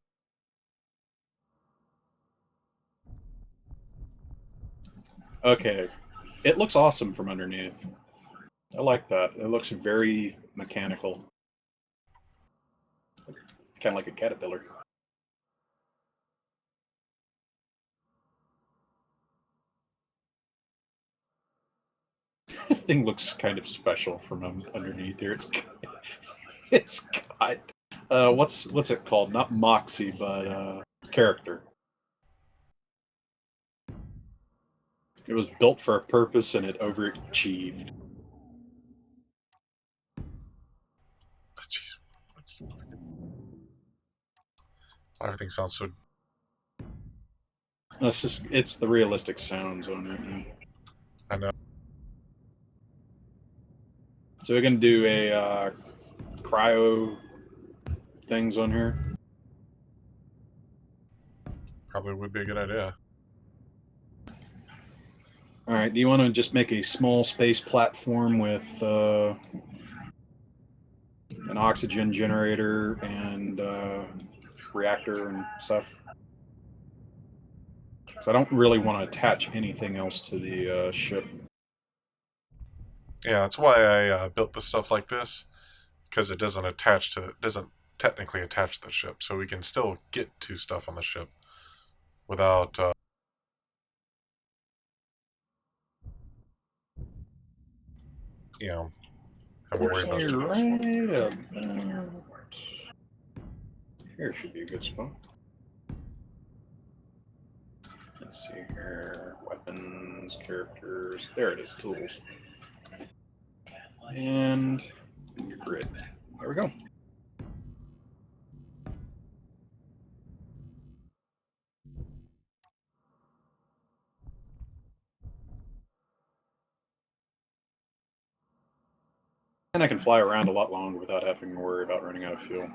Okay, it looks awesome from underneath. I like that. It looks very mechanical. Kind of like a caterpillar. The thing looks kind of special from underneath here. It's got what's it called? Not moxie, but character. It was built for a purpose and it overachieved. Jeez. Everything sounds so. It's the realistic sounds on it. I know. So we're gonna do a cryo things on here. Probably would be a good idea. All right. Do you want to just make a small space platform with an oxygen generator and reactor and stuff? Because I don't really want to attach anything else to the ship. Yeah, that's why I built the stuff like this, because it doesn't technically attach to the ship, so we can still get to stuff on the ship without. You know, having to worry about You're ships. right about... Here should be a good spot. Let's see here. Weapons, characters. There it is. Tools. And grid. There we go. And I can fly around a lot longer without having to worry about running out of fuel.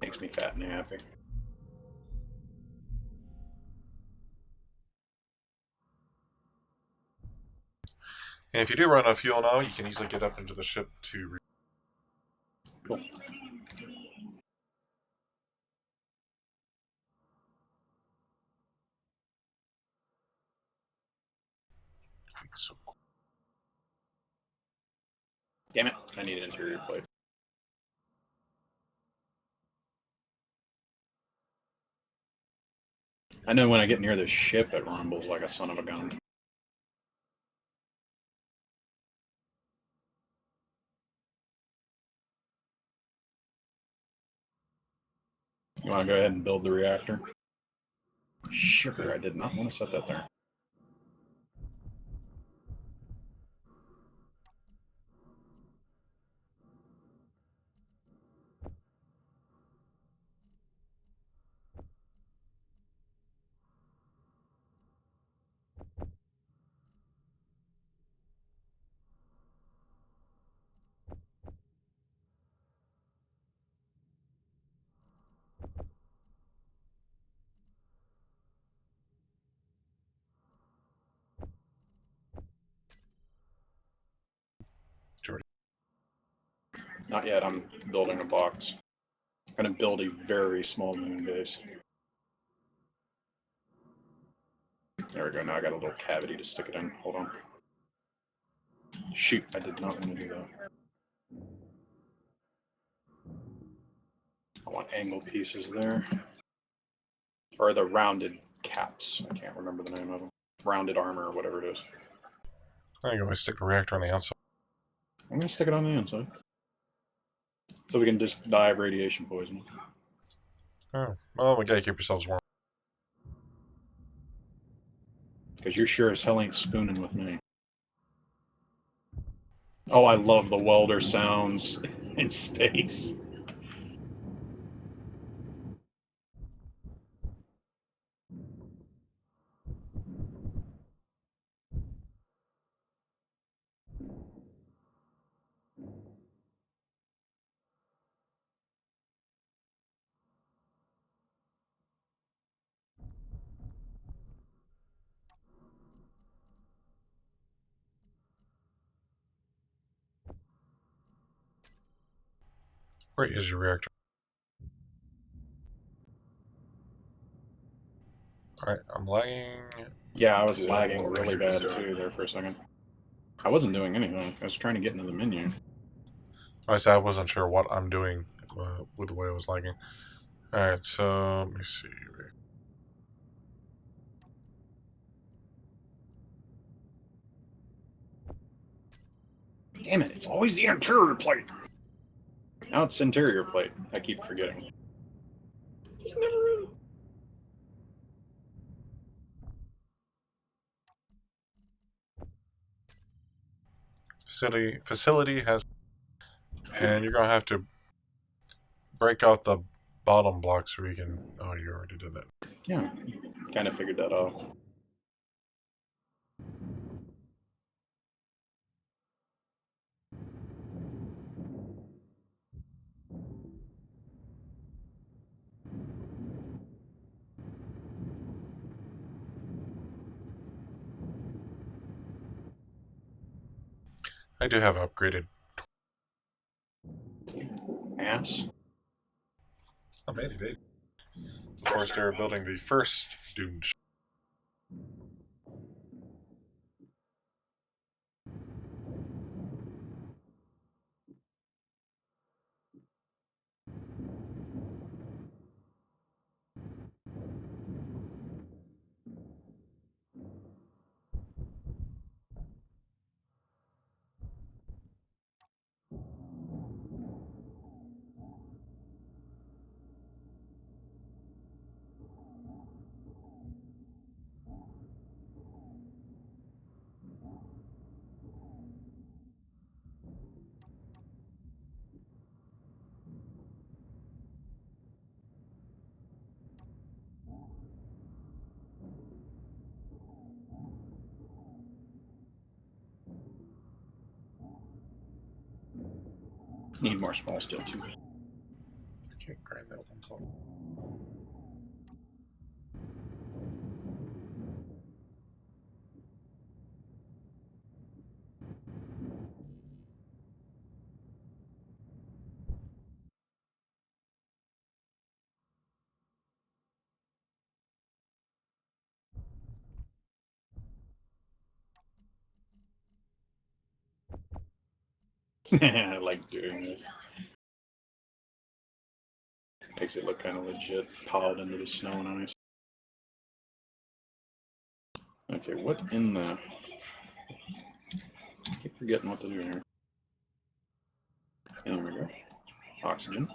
Makes me fat and happy. And if you do run out of fuel now, you can easily get up into the ship to. Cool. So cool. Damn it, I need an interior plate. I know when I get near the ship, it rumbles like a son of a gun. You want to go ahead and build the reactor? Sugar, I did not want to set that there. Jordan. Not yet, I'm building a box. I'm going to build a very small moon base. There we go, now I got a little cavity to stick it in. Hold on. Shoot, I did not want to do that. I want angle pieces there. Or the rounded caps. I can't remember the name of them. Rounded armor or whatever it is. I think I'm going to stick the reactor on the outside. I'm going to stick it on the inside. So we can just die of radiation poisoning. Oh, well, we got to keep yourselves warm. Because you sure as hell ain't spooning with me. Oh, I love the welder sounds in space. Where is your reactor? Alright, I'm lagging. Yeah, I was lagging really bad too there for a second. I wasn't doing anything. I was trying to get into the menu. I said I wasn't sure what I'm doing with the way I was lagging. Alright, so let me see. Damn it, it's always the interior plate. Now it's interior plate. I keep forgetting. Just never. Facility has, and you're gonna have to break out the bottom block so we can. Oh, you already did that. Yeah, kind of figured that out. I do have upgraded. Ass. I made it. Of course, they're building the first Dune. Need more small steel too. I can't grind that one point. I like doing this. Makes it look kind of legit, piled into the snow and ice. Okay, what in the... I keep forgetting what to do here. There we go. Oxygen.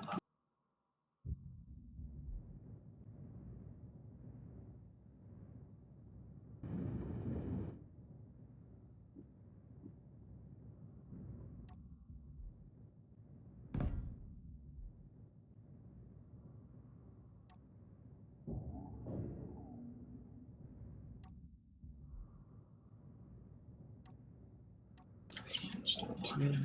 Steel 2.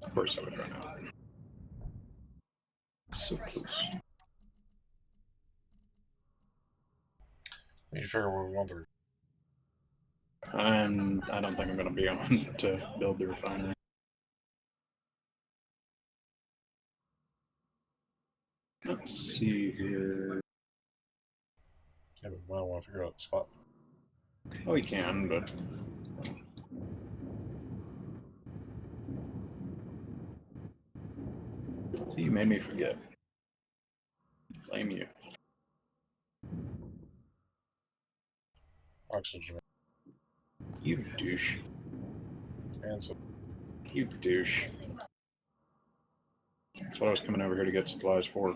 Of course I would run out. So close. You figure what we want to. I don't think I'm going to be on to build the refinery. Let's see here. Yeah, but we might want to figure out the spot. Oh, we can, but... See, you made me forget. Blame you. Oxygen. You douche. And so. You douche. That's what I was coming over here to get supplies for. I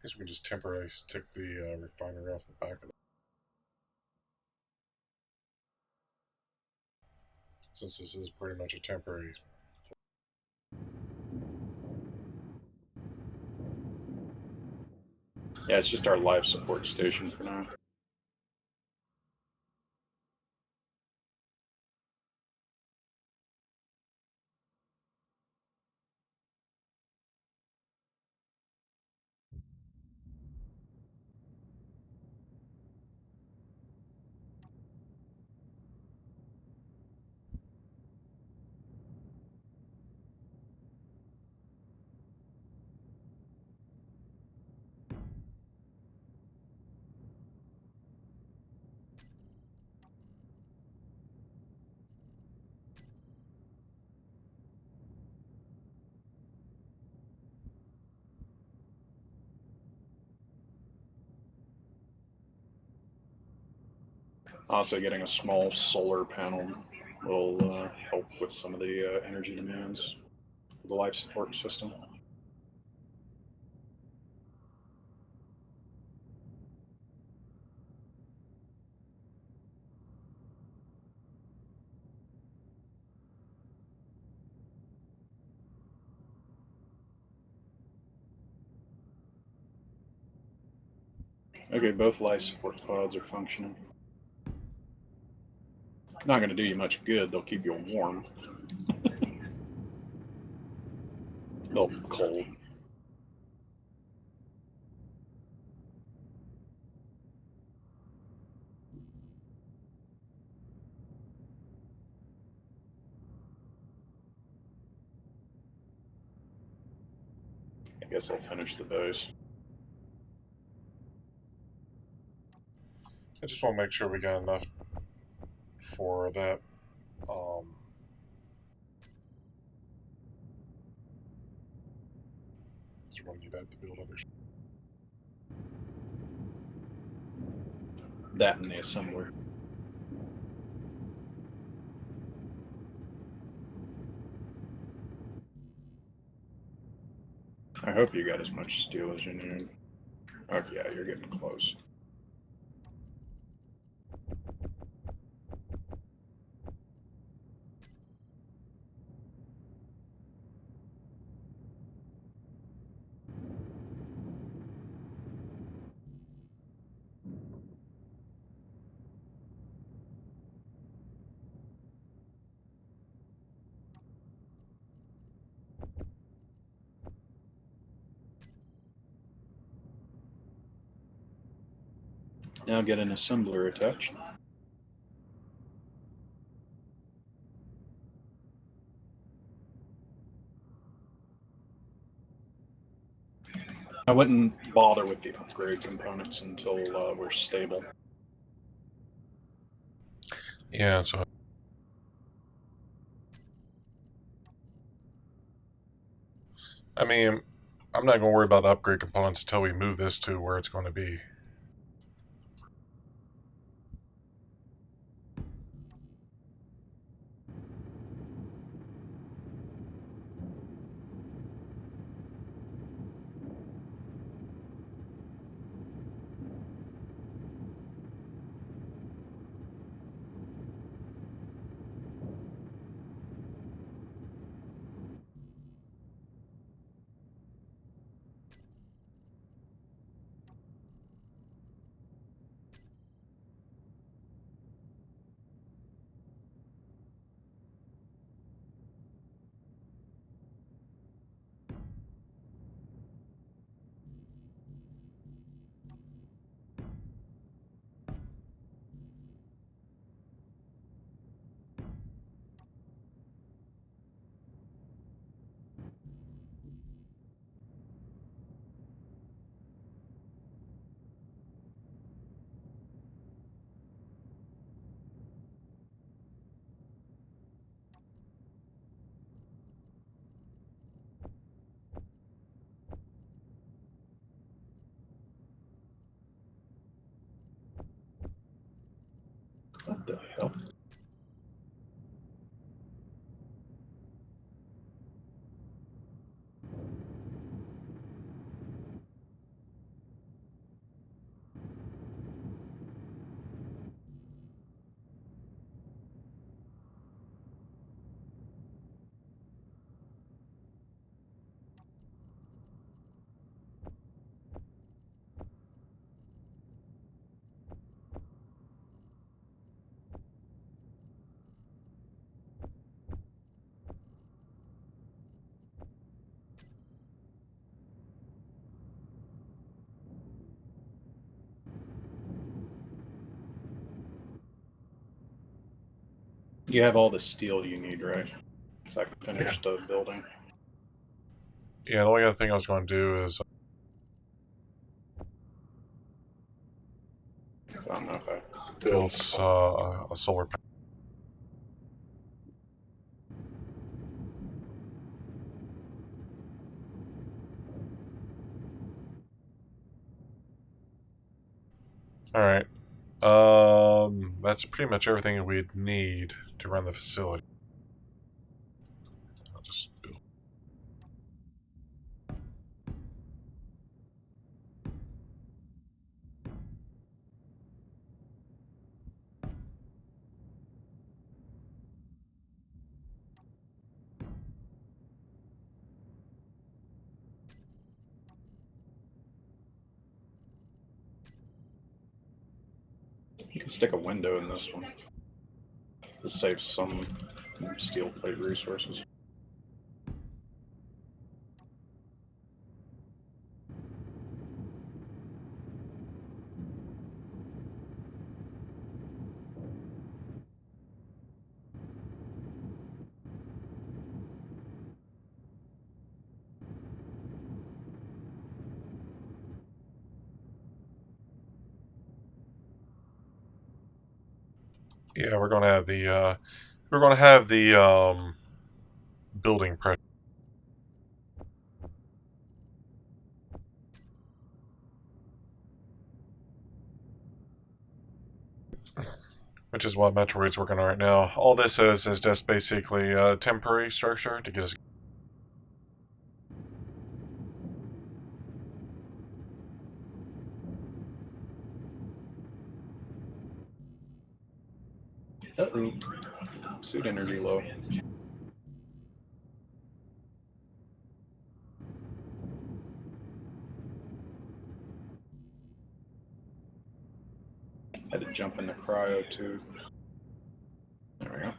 guess we can just temporarily stick the refinery off the back of it. Since this is pretty much a temporary. Yeah, it's just our life support station for now. Also, getting a small solar panel will help with some of the energy demands for the life support system. Okay, both life support pods are functioning. Not going to do you much good. They'll keep you warm. They'll cold. I guess I'll finish the base. I just want to make sure we got enough for that going to need that to build other. That and the assembler. I hope you got as much steel as you need. Oh yeah, you're getting close. Now get an assembler attached. I wouldn't bother with the upgrade components until we're stable. Yeah, so. I mean, I'm not going to worry about the upgrade components until we move this to where it's going to be. What the hell? You have all the steel you need, right? So I can finish the building. Yeah, the only other thing I was going to do is. So I don't know if I build a solar panel. Alright. That's pretty much everything we'd need to run the facility. I'll just build. You can stick a window in this one. This saves some steel plate resources. Yeah, we're going to have the building pressure. Which is what Metroid's working on right now. All this is just basically a temporary structure to get us. Uh-oh. Suit energy low. Had to jump in the cryo too. There we go.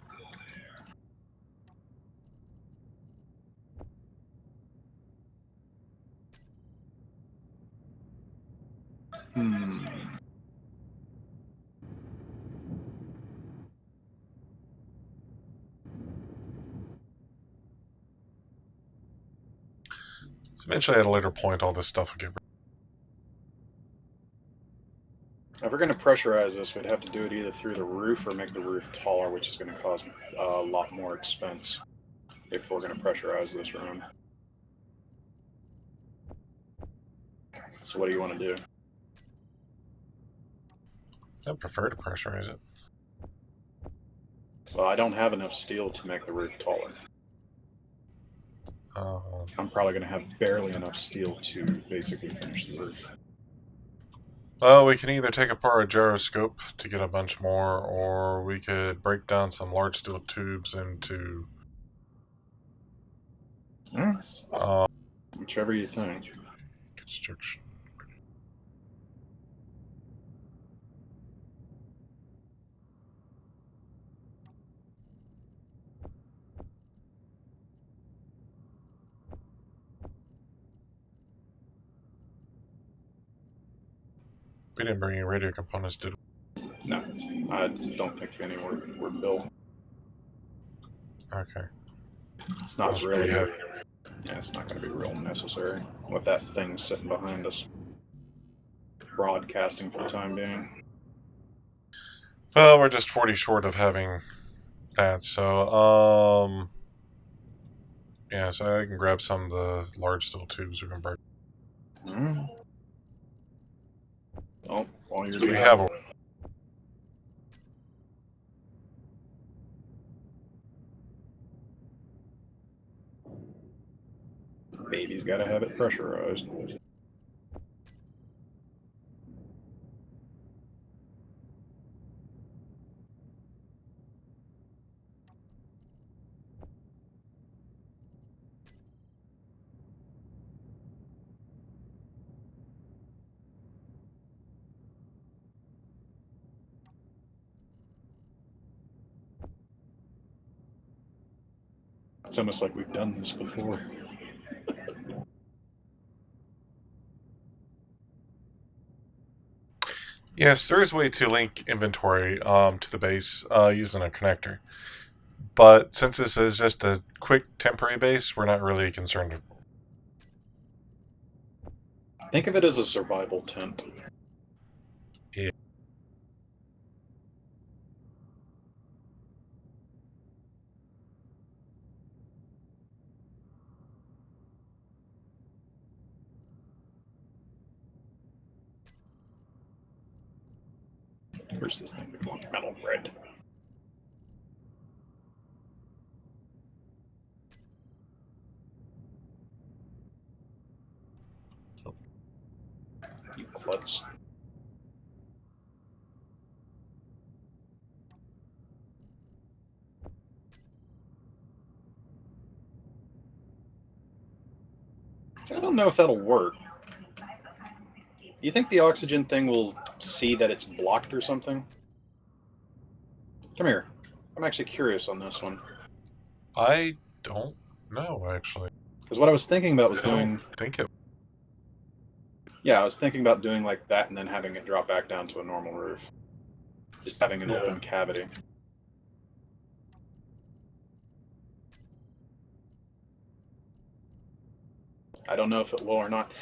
Hmm. So eventually, at a later point, all this stuff will get. If we're going to pressurize this, we'd have to do it either through the roof or make the roof taller, which is going to cause a lot more expense if we're going to pressurize this room. So what do you want to do? I prefer to pressurize it. Well, I don't have enough steel to make the roof taller. I'm probably going to have barely enough steel to basically finish the roof. Well, we can either take apart a gyroscope to get a bunch more, or we could break down some large steel tubes into. Whichever you think. Construction. We didn't bring any radio components, did we? No, I don't think any were built. Okay. It's not That's really. pretty heavy. Yeah, it's not going to be real necessary with that thing sitting behind us. Broadcasting for the time being. Well, we're just 40 short of having that, so, yeah, so I can grab some of the large steel tubes we can break. Mm. Oh, all yours We have a. Baby's got to have it pressurized. It's almost like we've done this before. Yes, there is a way to link inventory to the base using a connector. But since this is just a quick temporary base, we're not really concerned. Think of it as a survival tent. Yeah. Where's this thing? Metal red. You klutz. I don't know if that'll work. You think the oxygen thing will see that it's blocked or something? Come here. I'm actually curious on this one. I don't know, actually. Because what I was thinking about was I doing... don't think it. Yeah, I was thinking about doing like that and then having it drop back down to a normal roof. Just having an open cavity. I don't know if it will or not.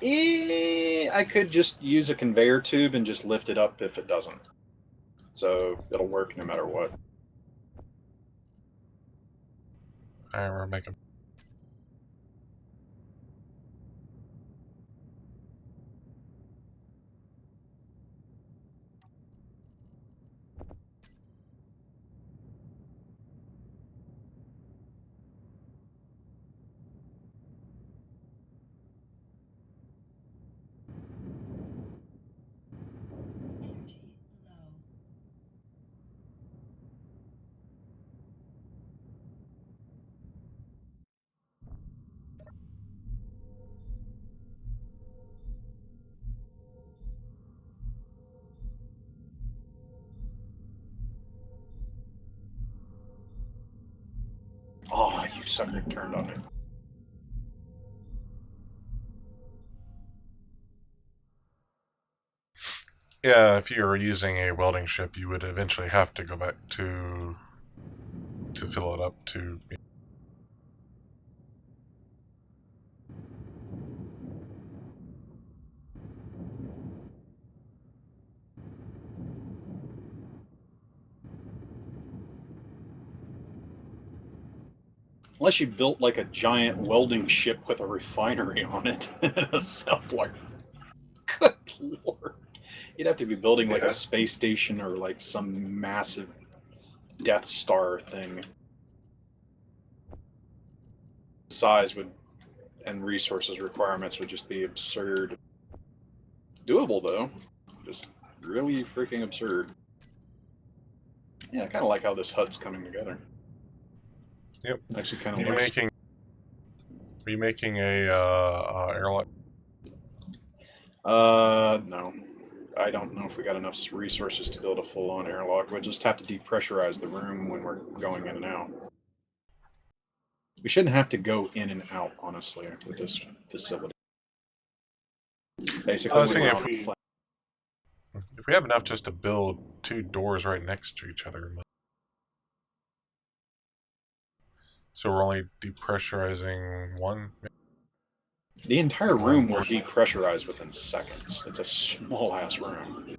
I could just use a conveyor tube and just lift it up if it doesn't. So it'll work no matter what. Alright, we're making. sucker turned on me. Yeah, if you were using a welding ship, you would eventually have to go back to fill it up to. Unless you built like a giant welding ship with a refinery on it and a suppler. Good lord. You'd have to be building like a space station or like some massive Death Star thing. Size would and resources requirements would just be absurd. Doable though. Just really freaking absurd. Yeah, I kind of like how this hut's coming together. Yep. Actually, kind Are of you like. making a airlock? No. I don't know if we got enough resources to build a full-on airlock. We'll just have to depressurize the room when we're going in and out. We shouldn't have to go in and out, honestly, with this facility. Basically, I was thinking if we have enough just to build 2 doors right next to each other. So we're only depressurizing one? The entire room will depressurize within seconds. It's a small-ass room.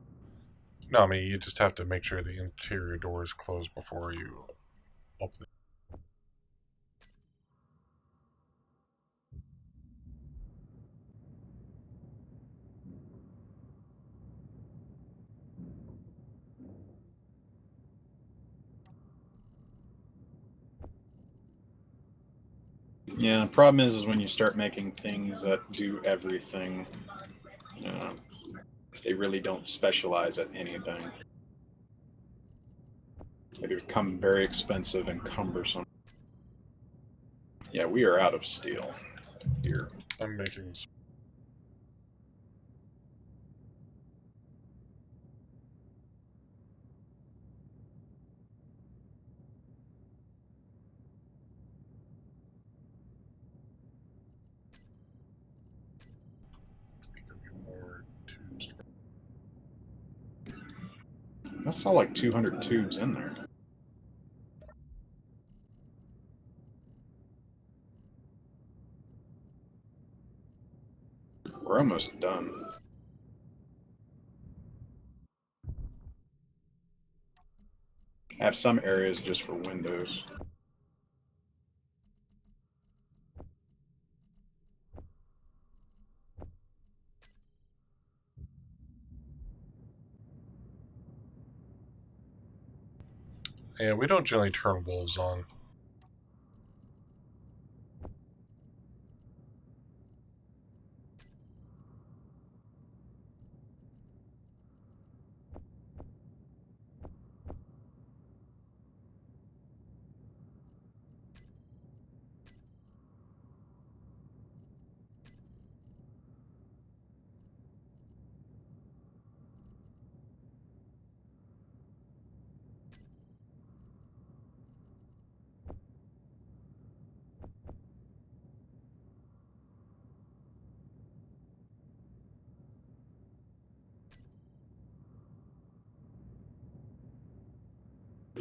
No, I mean, you just have to make sure the interior doors close before you open it. Yeah, the problem is when you start making things that do everything, they really don't specialize at anything. They become very expensive and cumbersome. Yeah, we are out of steel here. I'm making... more tubes. I saw like 200 tubes in there. We're almost done. I have some areas just for windows. Yeah, we don't generally turn wolves on.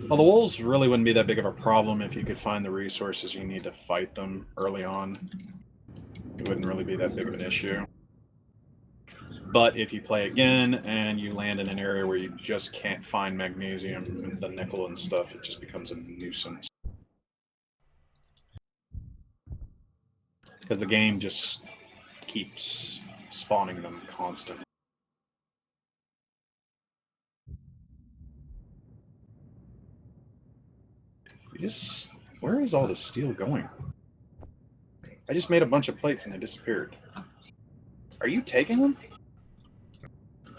Well, the wolves really wouldn't be that big of a problem if you could find the resources you need to fight them early on. It wouldn't really be that big of an issue. But if you play again and you land in an area where you just can't find magnesium and the nickel and stuff, it just becomes a nuisance. Because the game just keeps spawning them constantly. Where is all the steel going? I just made a bunch of plates and they disappeared. Are you taking them?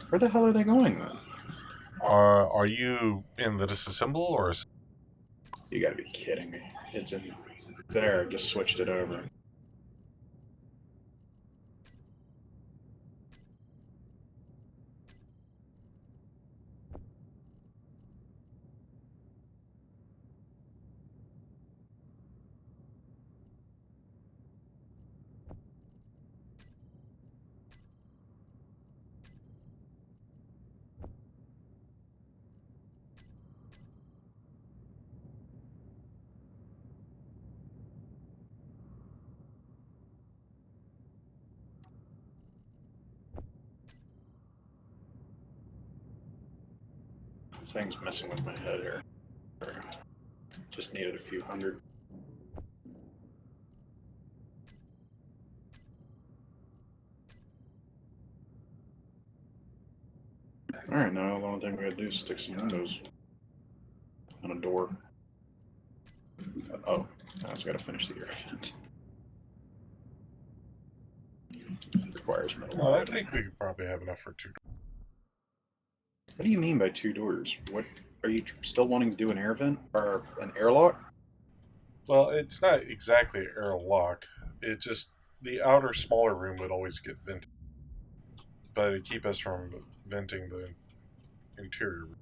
Where the hell are they going then? Are you in the disassemble or? You gotta be kidding me. It's in there. Just switched it over. This thing's messing with my head here. Just needed a few hundred. Alright, now the only thing we gotta do is stick some windows on a door. Oh, I also gotta finish the air vent. It requires metal. Well, I think we could probably have enough for 2. What do you mean by 2 doors? What are you still wanting to do? An air vent or an airlock? Well, it's not exactly an airlock. It just the outer smaller room would always get vented, but it'd keep us from venting the interior room.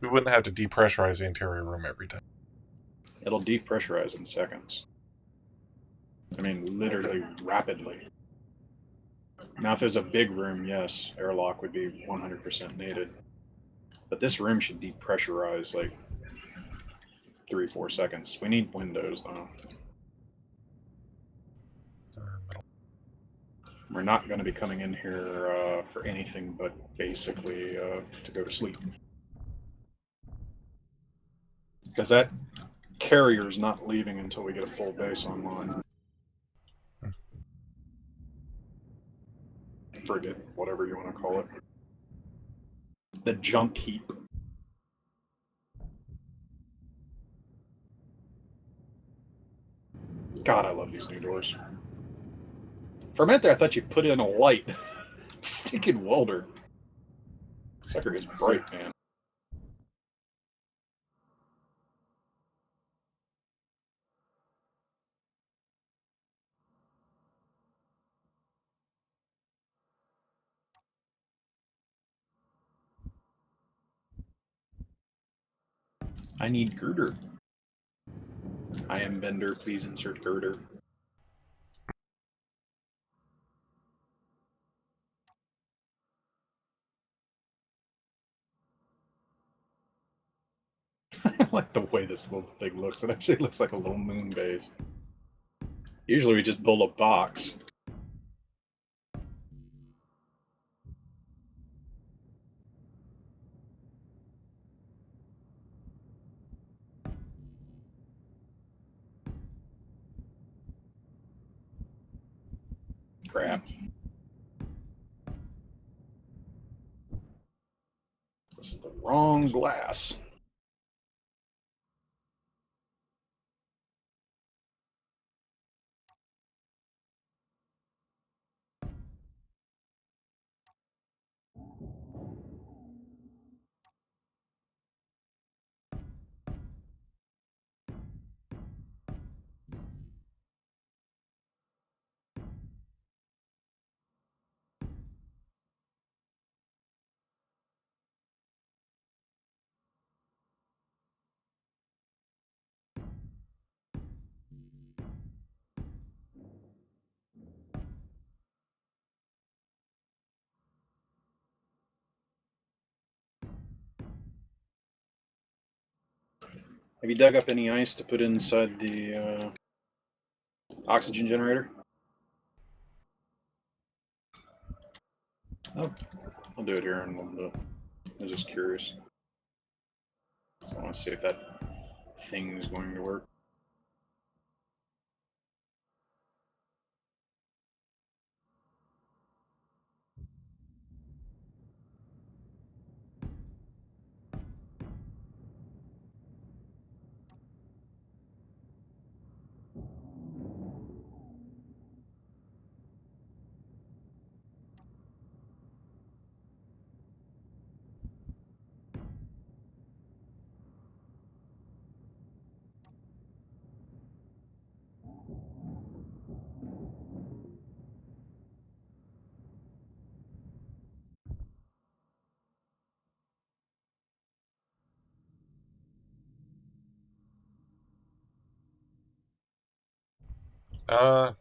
We wouldn't have to depressurize the interior room every time. It'll depressurize in seconds. I mean, literally rapidly. Now, if there's a big room, yes, airlock would be 100% needed. But this room should depressurize like 3-4 seconds. We need windows, though. We're not going to be coming in here for anything but basically to go to sleep. Because that carrier's not leaving until we get a full base online. Frigate, whatever you want to call it. The junk heap. God, I love these new doors. For a minute there, I thought you put in a light. Stinking welder. Sucker is bright, man. I need girder. I am Bender. Please insert girder. I like the way this little thing looks. It actually looks like a little moon base. Usually we just build a box. Crap. This is the wrong glass. Have you dug up any ice to put inside the oxygen generator? Oh, I'll do it here in a little bit. I was just curious. So I want to see if that thing is going to work.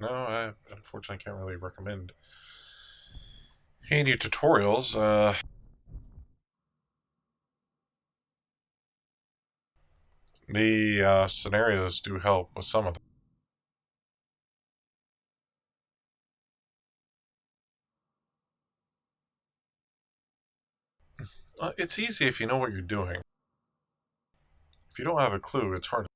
No, I unfortunately can't really recommend any new tutorials. The scenarios do help with some of them. It's easy if you know what you're doing. If you don't have a clue, it's hard.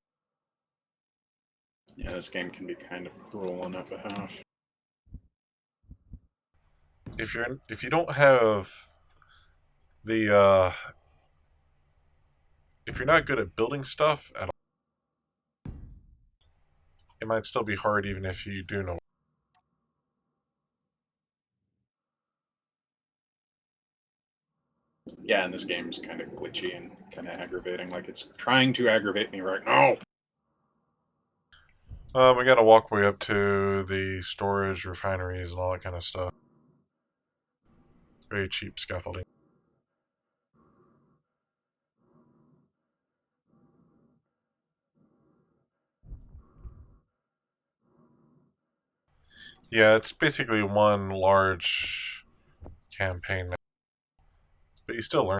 Yeah, this game can be kind of cruel on that behalf. If you don't have the if you're not good at building stuff at all, it might still be hard even if you do know. Yeah, and this game's kind of glitchy and kind of aggravating. Like it's trying to aggravate me right now. We gotta walk way up to the storage refineries and all that kind of stuff. Very cheap scaffolding. Yeah, it's basically one large campaign, but you still learn.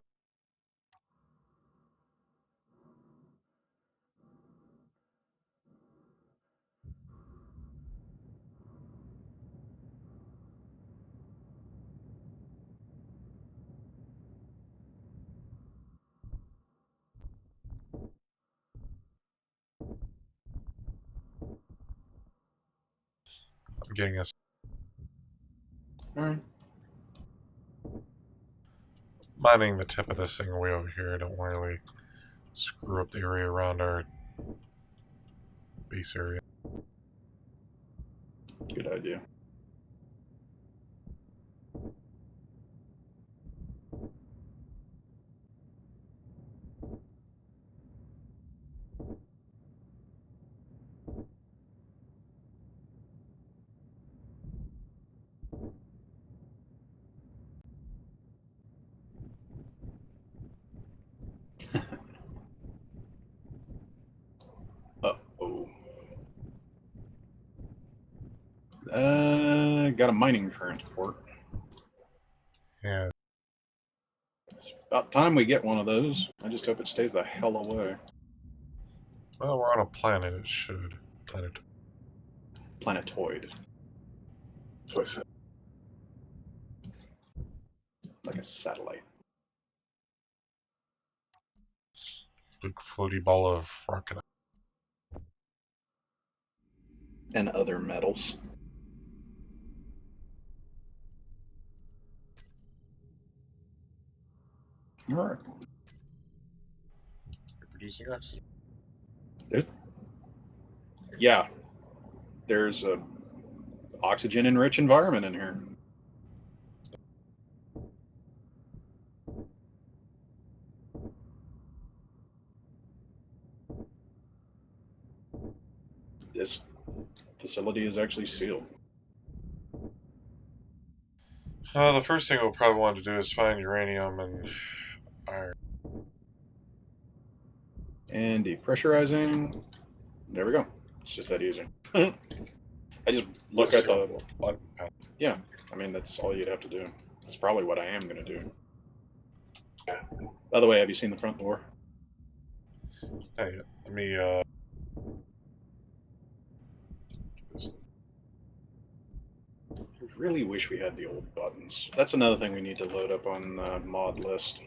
I'm getting a Alright. mining the tip of this thing way over here. Don't really screw up the area around our base area. Good idea. Uh-oh. Got a mining transport. Yeah. It's about time we get one of those. I just hope it stays the hell away. Well, we're on a planet. It should. Planetoid. That's what I said. Like a satellite. Big floaty ball of rocket. And other metals. Alright. Producing oxygen. Yeah. There's a oxygen-enriched environment in here. This facility is actually sealed. The first thing we'll probably want to do is find uranium and iron. And depressurizing. There we go. It's just that easy. I just look at the... button panel. Yeah, I mean, that's all you'd have to do. That's probably what I am going to do. By the way, have you seen the front door? Hey, let me I really wish we had the old buttons. That's another thing we need to load up on the mod list.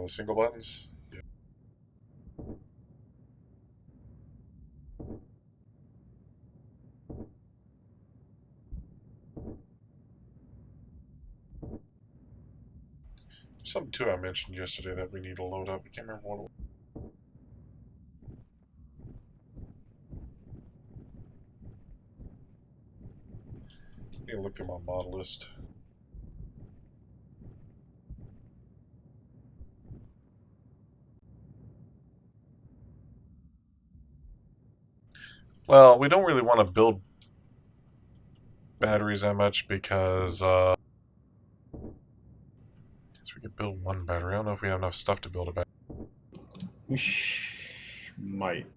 the single buttons. Yeah. Something too I mentioned yesterday that we need to load up. I can't remember what it was. I need to look through my mod list. Well, we don't really want to build batteries that much because we could build one battery. I don't know if we have enough stuff to build a battery. We might.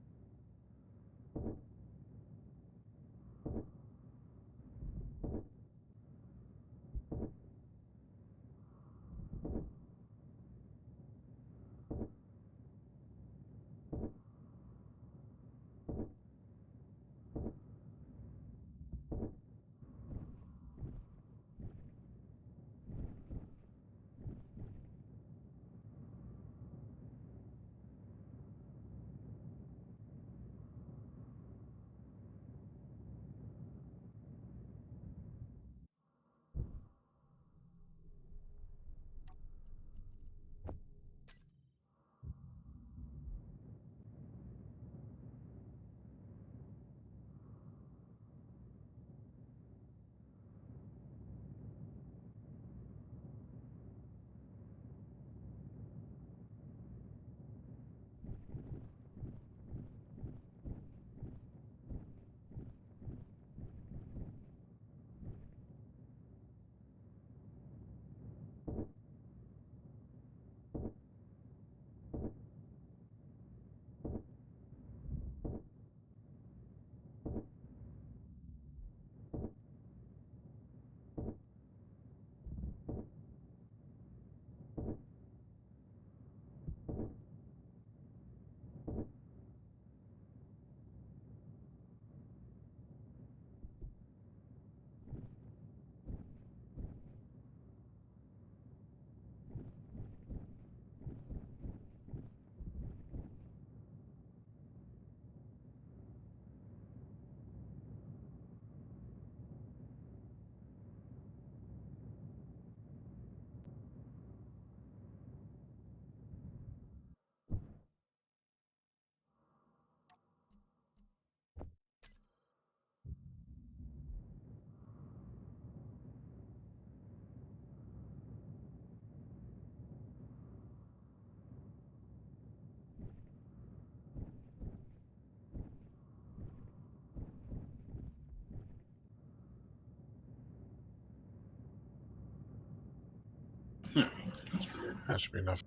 That's weird. That should be enough.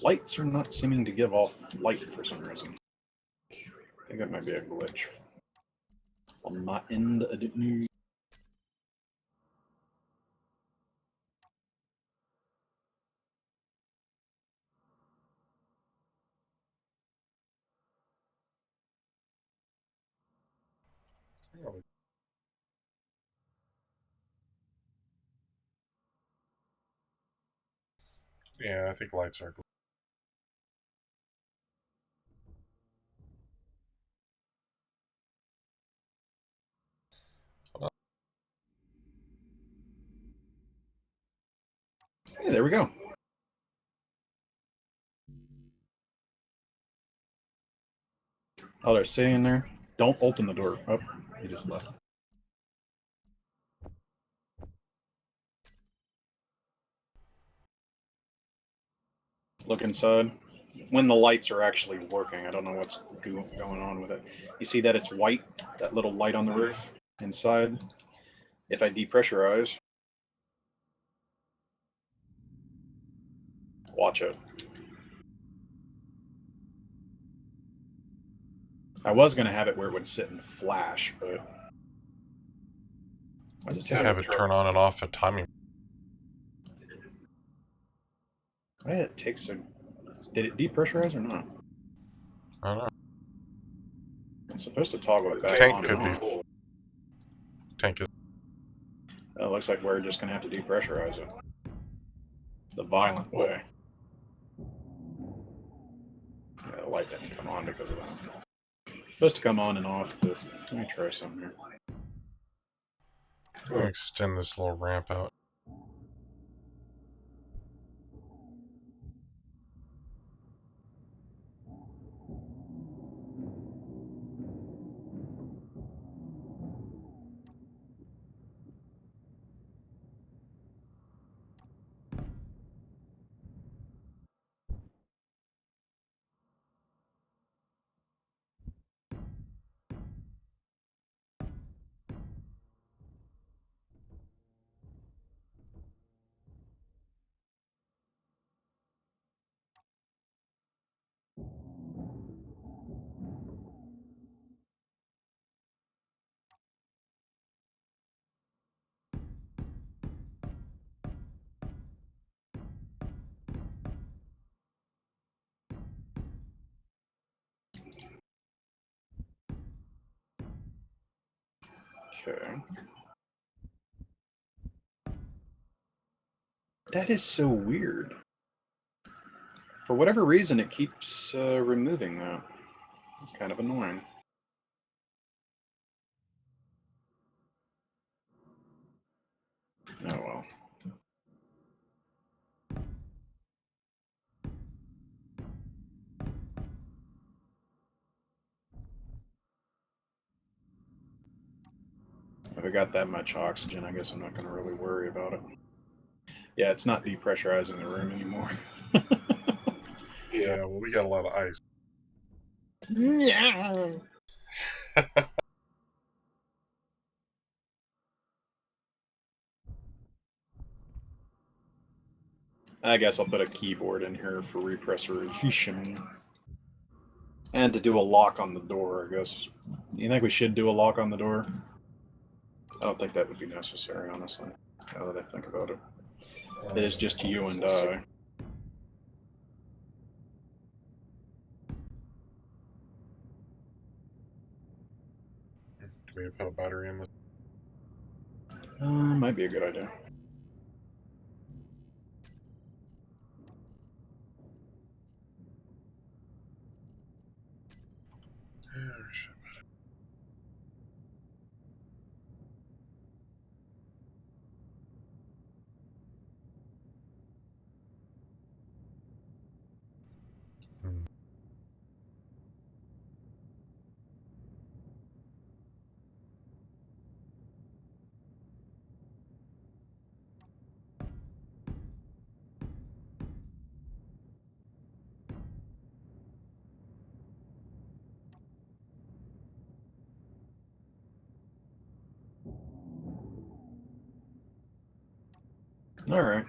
Lights are not seeming to give off light for some reason. I think that might be a glitch. On my end, I didn't know. Yeah, I think lights are. Hey, there we go. Oh, they're sitting there. Don't open the door. Oh, he just left. Look inside. When the lights are actually working, I don't know what's going on with it. You see that it's white, that little light on the roof inside? If I depressurize, watch it. I was going to have it where it would sit and flash, but... Why does it Have it turn on and off at timing. Why it takes a... Did it depressurize or not? I don't know. It's supposed to toggle it back Tank on could and off. be. Tank is. It looks like we're just going to have to depressurize it. The violent way. Yeah, the light didn't come on because of that. Supposed to come on and off, but let me try something here. I'm gonna extend this little ramp out. Okay. That is so weird. For whatever reason, it keeps removing that. It's kind of annoying. Oh well. If I got that much oxygen, I guess I'm not going to really worry about it. Yeah, it's not depressurizing the room anymore. Yeah, well, we got a lot of ice. Yeah. I guess I'll put a keyboard in here for repressurization. And to do a lock on the door, I guess. You think we should do a lock on the door? I don't think that would be necessary, honestly, now that I think about it. It is just you and I. Do we put a battery in this? Might be a good idea. Alright.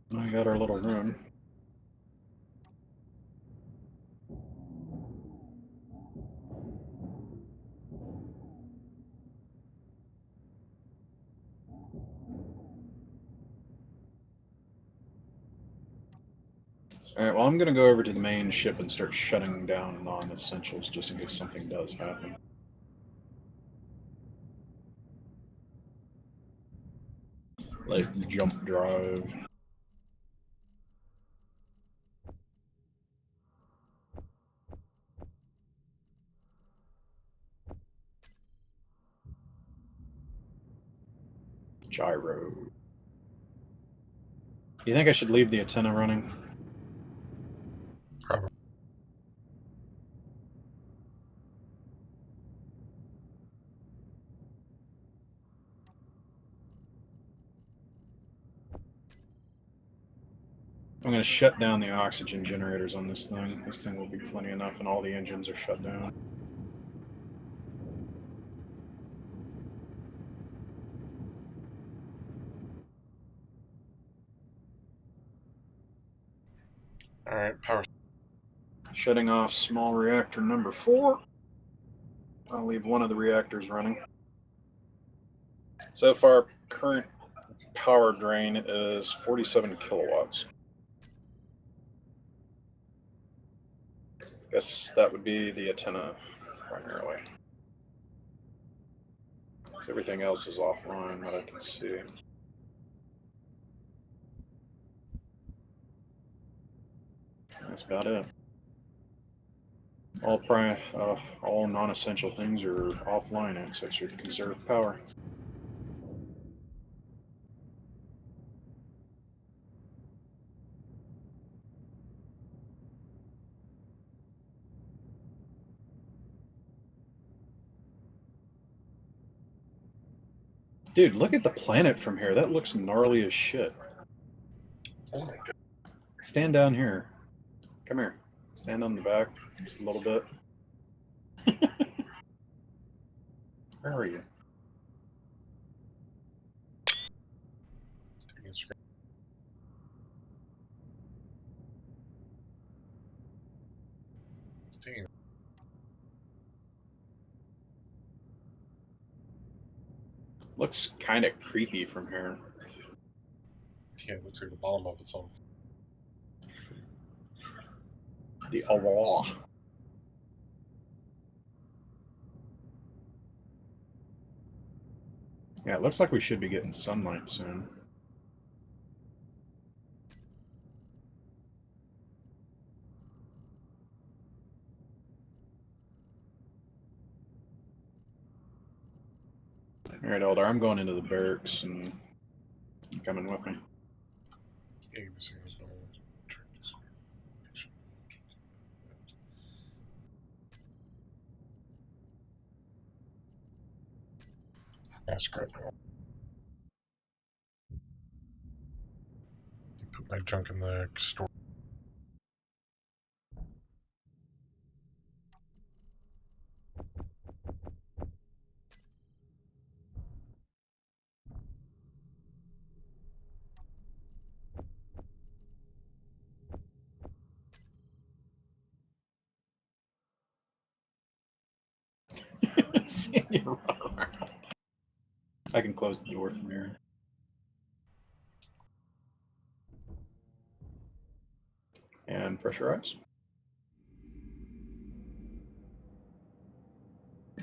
We got our little room. Alright, well, I'm going to go over to the main ship and start shutting down non-essentials just in case something does happen. Like jump drive. Gyro. You think I should leave the antenna running? Probably. I'm going to shut down the oxygen generators on this thing. This thing will be plenty enough, and all the engines are shut down. Alright, power. Shutting off small reactor number 4. I'll leave one of the reactors running. So far, current power drain is 47 kilowatts. Guess that would be the antenna primarily. So everything else is offline that I can see. That's about it. All non-essential things are offline, and so it should conserve power. Dude, look at the planet from here. That looks gnarly as shit. Oh my god. Stand down here. Come here. Stand on the back just a little bit. Where are you? Taking a screen. Taking. Looks kind of creepy from here. Yeah, it looks like the bottom of its own. The Allah. Yeah, it looks like we should be getting sunlight soon. Alright, Eldar, I'm going into the barracks and you coming with me. Yeah, give me a second. I was gonna turn this on. That's great. Put my junk in the store. Seeing you run around. I can close the door from here. And pressurize.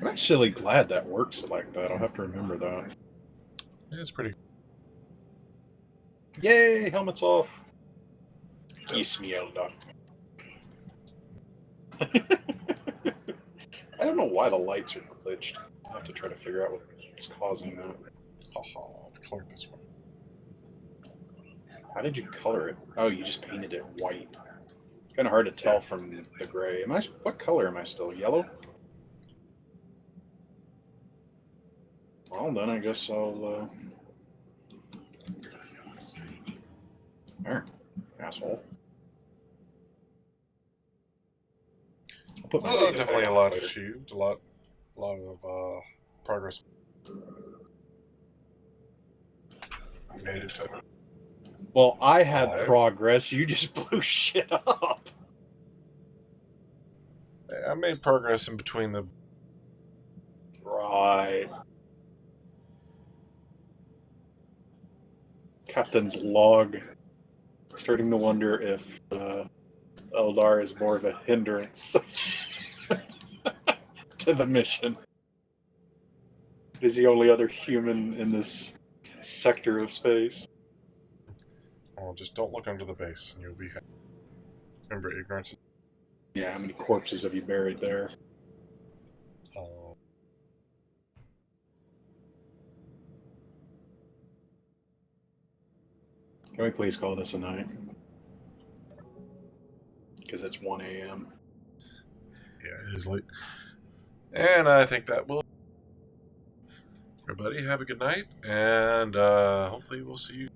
I'm actually glad that works like that. I'll have to remember that. Yeah, it's pretty. Yay! Helmets off. Kiss me, Eldar. I don't know why the lights are glitched. I'll have to try to figure out what's causing that. Haha, I've colored this one. How did you color it? Oh, you just painted it white. It's kind of hard to tell from the gray. What color am I still? Yellow? Well, then I guess I'll, There. Asshole. I'll put my Definitely a lot achieved. A lot of progress. Made it to Well, I had 5. progress. You just blew shit up. I made progress in between the... Right. Captain's log. Starting to wonder if Eldar is more of a hindrance to the mission. Is the only other human in this sector of space. Oh, just don't look under the base, and you'll be happy. Remember, ignorance is... Yeah, how many corpses have you buried there? Can we please call this a night? Because it's 1 a.m. Yeah, it is late. And I think that will... Everybody, have a good night, and hopefully we'll see you